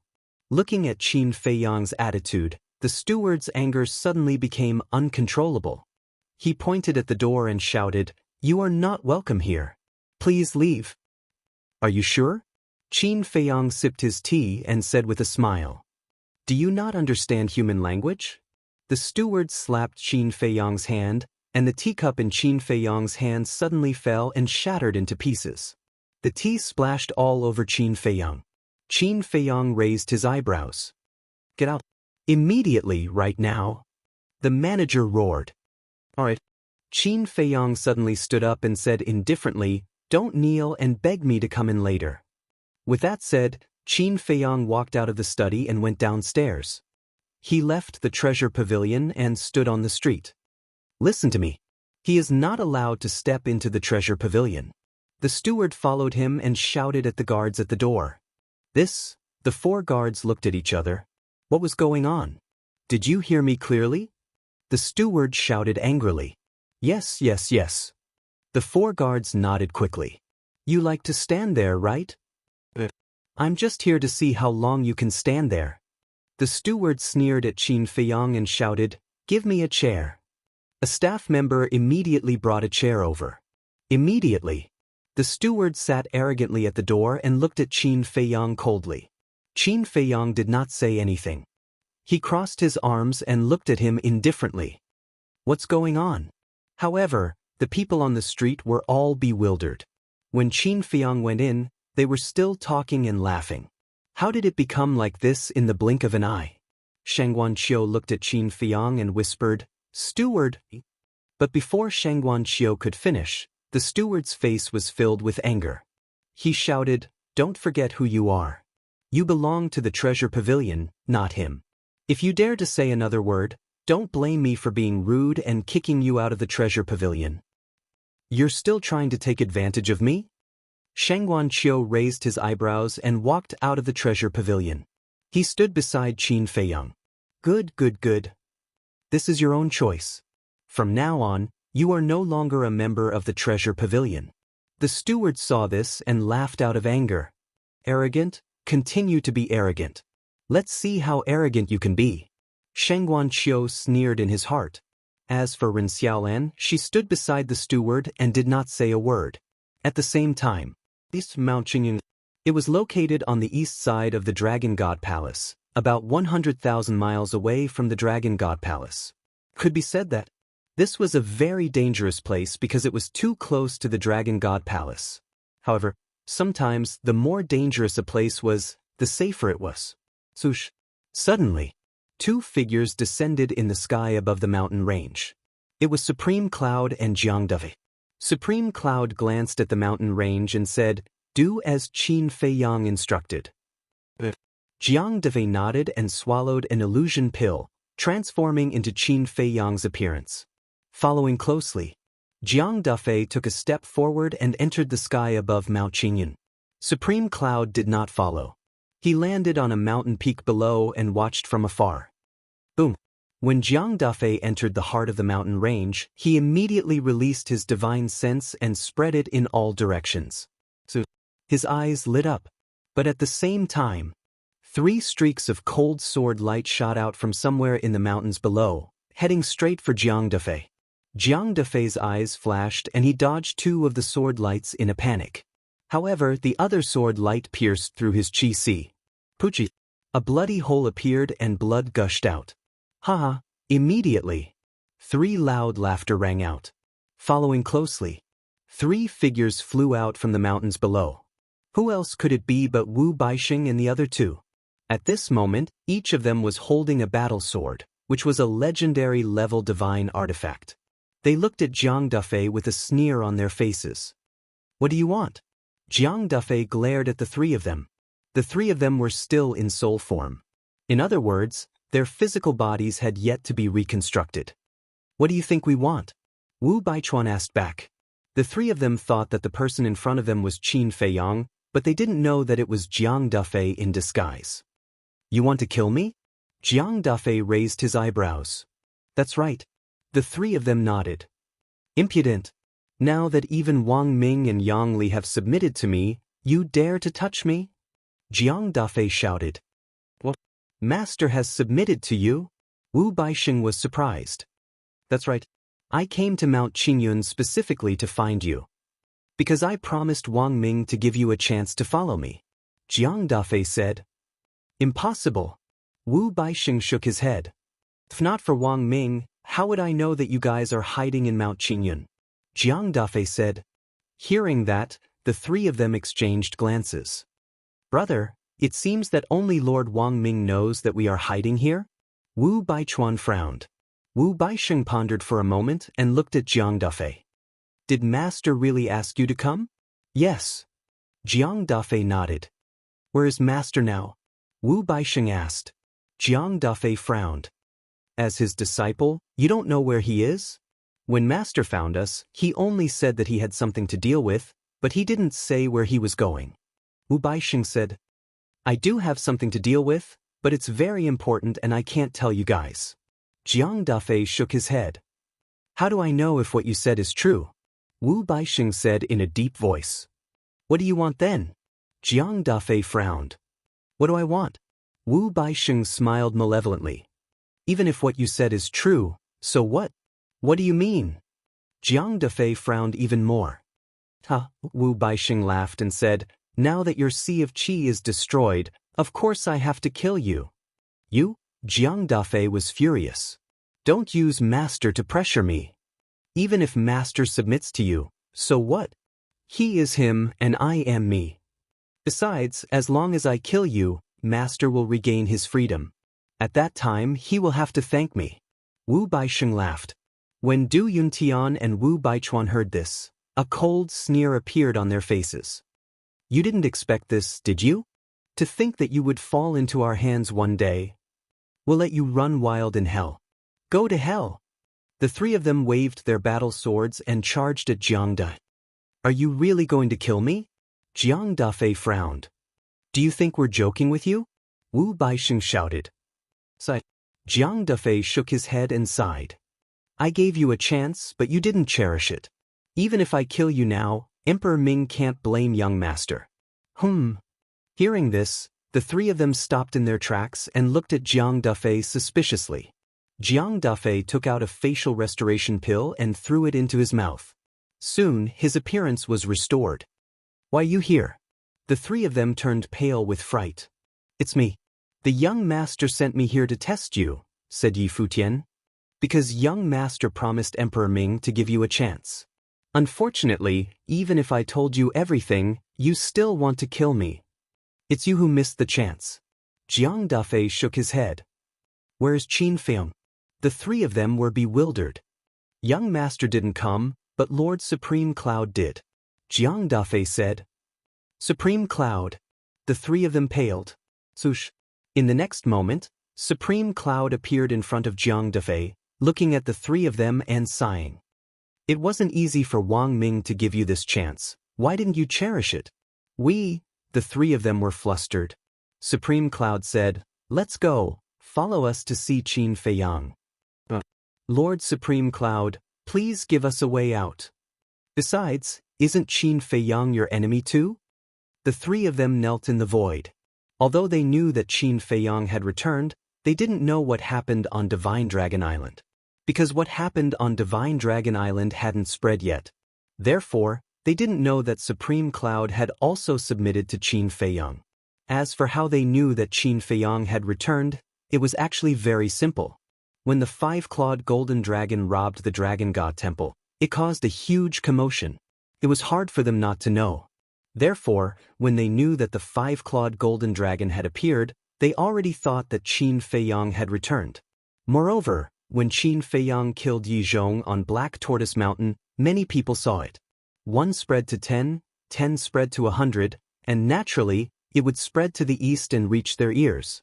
Looking at Qin Feiyang's attitude, the steward's anger suddenly became uncontrollable. He pointed at the door and shouted, you are not welcome here. Please leave. Are you sure? Qin Feiyang sipped his tea and said with a smile. Do you not understand human language? The steward slapped Qin Feiyang's hand, and the teacup in Qin Feiyang's hand suddenly fell and shattered into pieces. The tea splashed all over Qin Feiyang. Qin Feiyang raised his eyebrows. Get out. Immediately, right now. The manager roared. All right. Qin Feiyang suddenly stood up and said indifferently, don't kneel and beg me to come in later. With that said, Qin Feiyang walked out of the study and went downstairs. He left the treasure pavilion and stood on the street. Listen to me. He is not allowed to step into the treasure pavilion. The steward followed him and shouted at the guards at the door. The four guards looked at each other. What was going on? Did you hear me clearly? The steward shouted angrily. Yes, yes, yes. The four guards nodded quickly. You like to stand there, right? I'm just here to see how long you can stand there. The steward sneered at Qin Feiyang and shouted, give me a chair. A staff member immediately brought a chair over. Immediately, the steward sat arrogantly at the door and looked at Qin Feiyang coldly. Qin Feiyang did not say anything. He crossed his arms and looked at him indifferently. What's going on? However, the people on the street were all bewildered. When Qin Feiyang went in, they were still talking and laughing. How did it become like this in the blink of an eye? Shengguan Qiu looked at Qin Feiyang and whispered, Steward. But before Shengguan Qiu could finish, the steward's face was filled with anger. He shouted, don't forget who you are. You belong to the treasure pavilion, not him. If you dare to say another word, don't blame me for being rude and kicking you out of the treasure pavilion. You're still trying to take advantage of me? Shengguan Qiu raised his eyebrows and walked out of the treasure pavilion. He stood beside Qin Feiyang. Good, good, good. This is your own choice. From now on, you are no longer a member of the treasure pavilion. The steward saw this and laughed out of anger. Arrogant? Continue to be arrogant. Let's see how arrogant you can be. Shengguan Qiu sneered in his heart. As for Ren Xiaolan, she stood beside the steward and did not say a word. At the same time, Mount Qingyun. It was located on the east side of the Dragon God Palace, about 100,000 miles away from the Dragon God Palace. Could be said that this was a very dangerous place because it was too close to the Dragon God Palace. However, sometimes the more dangerous a place was, the safer it was. Swoosh. Suddenly, two figures descended in the sky above the mountain range. It was Supreme Cloud and Jianghu. Supreme Cloud glanced at the mountain range and said, do as Qin Feiyang instructed. Jianghu nodded and swallowed an illusion pill, transforming into Qin Feiyang's appearance. Following closely, Jianghu took a step forward and entered the sky above Mount Qingyun. Supreme Cloud did not follow. He landed on a mountain peak below and watched from afar. Boom! When Jiang Dafei entered the heart of the mountain range, he immediately released his divine sense and spread it in all directions. So, his eyes lit up. But at the same time, 3 streaks of cold sword light shot out from somewhere in the mountains below, heading straight for Jiang Dafei. Jiang Dafei's eyes flashed and he dodged 2 of the sword lights in a panic. However, the other sword light pierced through his chi. Puchi. A bloody hole appeared and blood gushed out. Haha, immediately. 3 loud laughter rang out. Following closely, 3 figures flew out from the mountains below. Who else could it be but Wu Baixing and the other 2? At this moment, each of them was holding a battle sword, which was a legendary level divine artifact. They looked at Jiang Dafei with a sneer on their faces. What do you want? Jiang Dafei glared at the 3 of them. The 3 of them were still in soul form. In other words, their physical bodies had yet to be reconstructed. What do you think we want? Wu Baichuan asked back. The 3 of them thought that the person in front of them was Qin Feiyang, but they didn't know that it was Jiang Dafei in disguise. You want to kill me? Jiang Dafei raised his eyebrows. That's right. The 3 of them nodded. Impudent. Now that even Wang Ming and Yang Li have submitted to me, you dare to touch me? Jiang Dafei shouted. What? Master has submitted to you? Wu Baixing was surprised. That's right. I came to Mount Qingyun specifically to find you. Because I promised Wang Ming to give you a chance to follow me. Jiang Dafei said. Impossible. Wu Baixing shook his head. If not for Wang Ming, how would I know that you guys are hiding in Mount Qingyun? Jiang Dafei said. Hearing that, the 3 of them exchanged glances. Brother, it seems that only Lord Wang Ming knows that we are hiding here? Wu Baichuan frowned. Wu Baixing pondered for a moment and looked at Jiang Dafei. Did Master really ask you to come? Yes. Jiang Dafei nodded. Where is Master now? Wu Baixing asked. Jiang Dafei frowned. As his disciple, you don't know where he is? When Master found us, he only said that he had something to deal with, but he didn't say where he was going. Wu Baixing said, I do have something to deal with, but it's very important and I can't tell you guys. Jiang Dafei shook his head. How do I know if what you said is true? Wu Baixing said in a deep voice. What do you want then? Jiang Dafei frowned. What do I want? Wu Baixing smiled malevolently. Even if what you said is true, so what? What do you mean? Jiang Dafei frowned even more. Wu Baixing laughed and said, now that your Sea of Qi is destroyed, of course I have to kill you. You? Jiang Dafei was furious. Don't use Master to pressure me. Even if Master submits to you, so what? He is him and I am me. Besides, as long as I kill you, Master will regain his freedom. At that time, he will have to thank me. Wu Baixing laughed. When Du Yuntian and Wu Baichuan heard this, a cold sneer appeared on their faces. You didn't expect this, did you? To think that you would fall into our hands one day. We'll let you run wild in hell. Go to hell. The 3 of them waved their battle swords and charged at Jiang Dafei. Are you really going to kill me? Jiang Dafei frowned. Do you think we're joking with you? Wu Baixing shouted. Jiang Dafei shook his head and sighed. I gave you a chance, but you didn't cherish it. Even if I kill you now, Emperor Ming can't blame young master. Hearing this, the 3 of them stopped in their tracks and looked at Jiang Dafei suspiciously. Jiang Dafei took out a facial restoration pill and threw it into his mouth. Soon, his appearance was restored. Why you here? The 3 of them turned pale with fright. It's me. The young master sent me here to test you, said Yi Futian. Because young master promised Emperor Ming to give you a chance. Unfortunately, even if I told you everything, you still want to kill me. It's you who missed the chance. Jiang Dafei shook his head. Where's Qin Feiyang? The 3 of them were bewildered. Young master didn't come, but Lord Supreme Cloud did. Jiang Dafei said. Supreme Cloud. The 3 of them paled. Swoosh. In the next moment, Supreme Cloud appeared in front of Jiang Dafei, looking at the 3 of them and sighing. It wasn't easy for Wang Ming to give you this chance. Why didn't you cherish it? The 3 of them were flustered. Supreme Cloud said, let's go, follow us to see Qin Feiyang. Lord Supreme Cloud, please give us a way out. Besides, isn't Qin Feiyang your enemy too? The three of them knelt in the void. Although they knew that Qin Feiyang had returned, they didn't know what happened on Divine Dragon Island. Because what happened on Divine Dragon Island hadn't spread yet. Therefore, they didn't know that Supreme Cloud had also submitted to Qin Feiyang. As for how they knew that Qin Feiyang had returned, it was actually very simple. When the five-clawed golden dragon robbed the Dragon God Temple, it caused a huge commotion. It was hard for them not to know. Therefore, when they knew that the five-clawed golden dragon had appeared, they already thought that Qin Feiyang had returned. Moreover, when Qin Feiyang killed Yi Zhong on Black Tortoise Mountain, many people saw it. 1 spread to 10, 10 spread to 100, and naturally, it would spread to the east and reach their ears.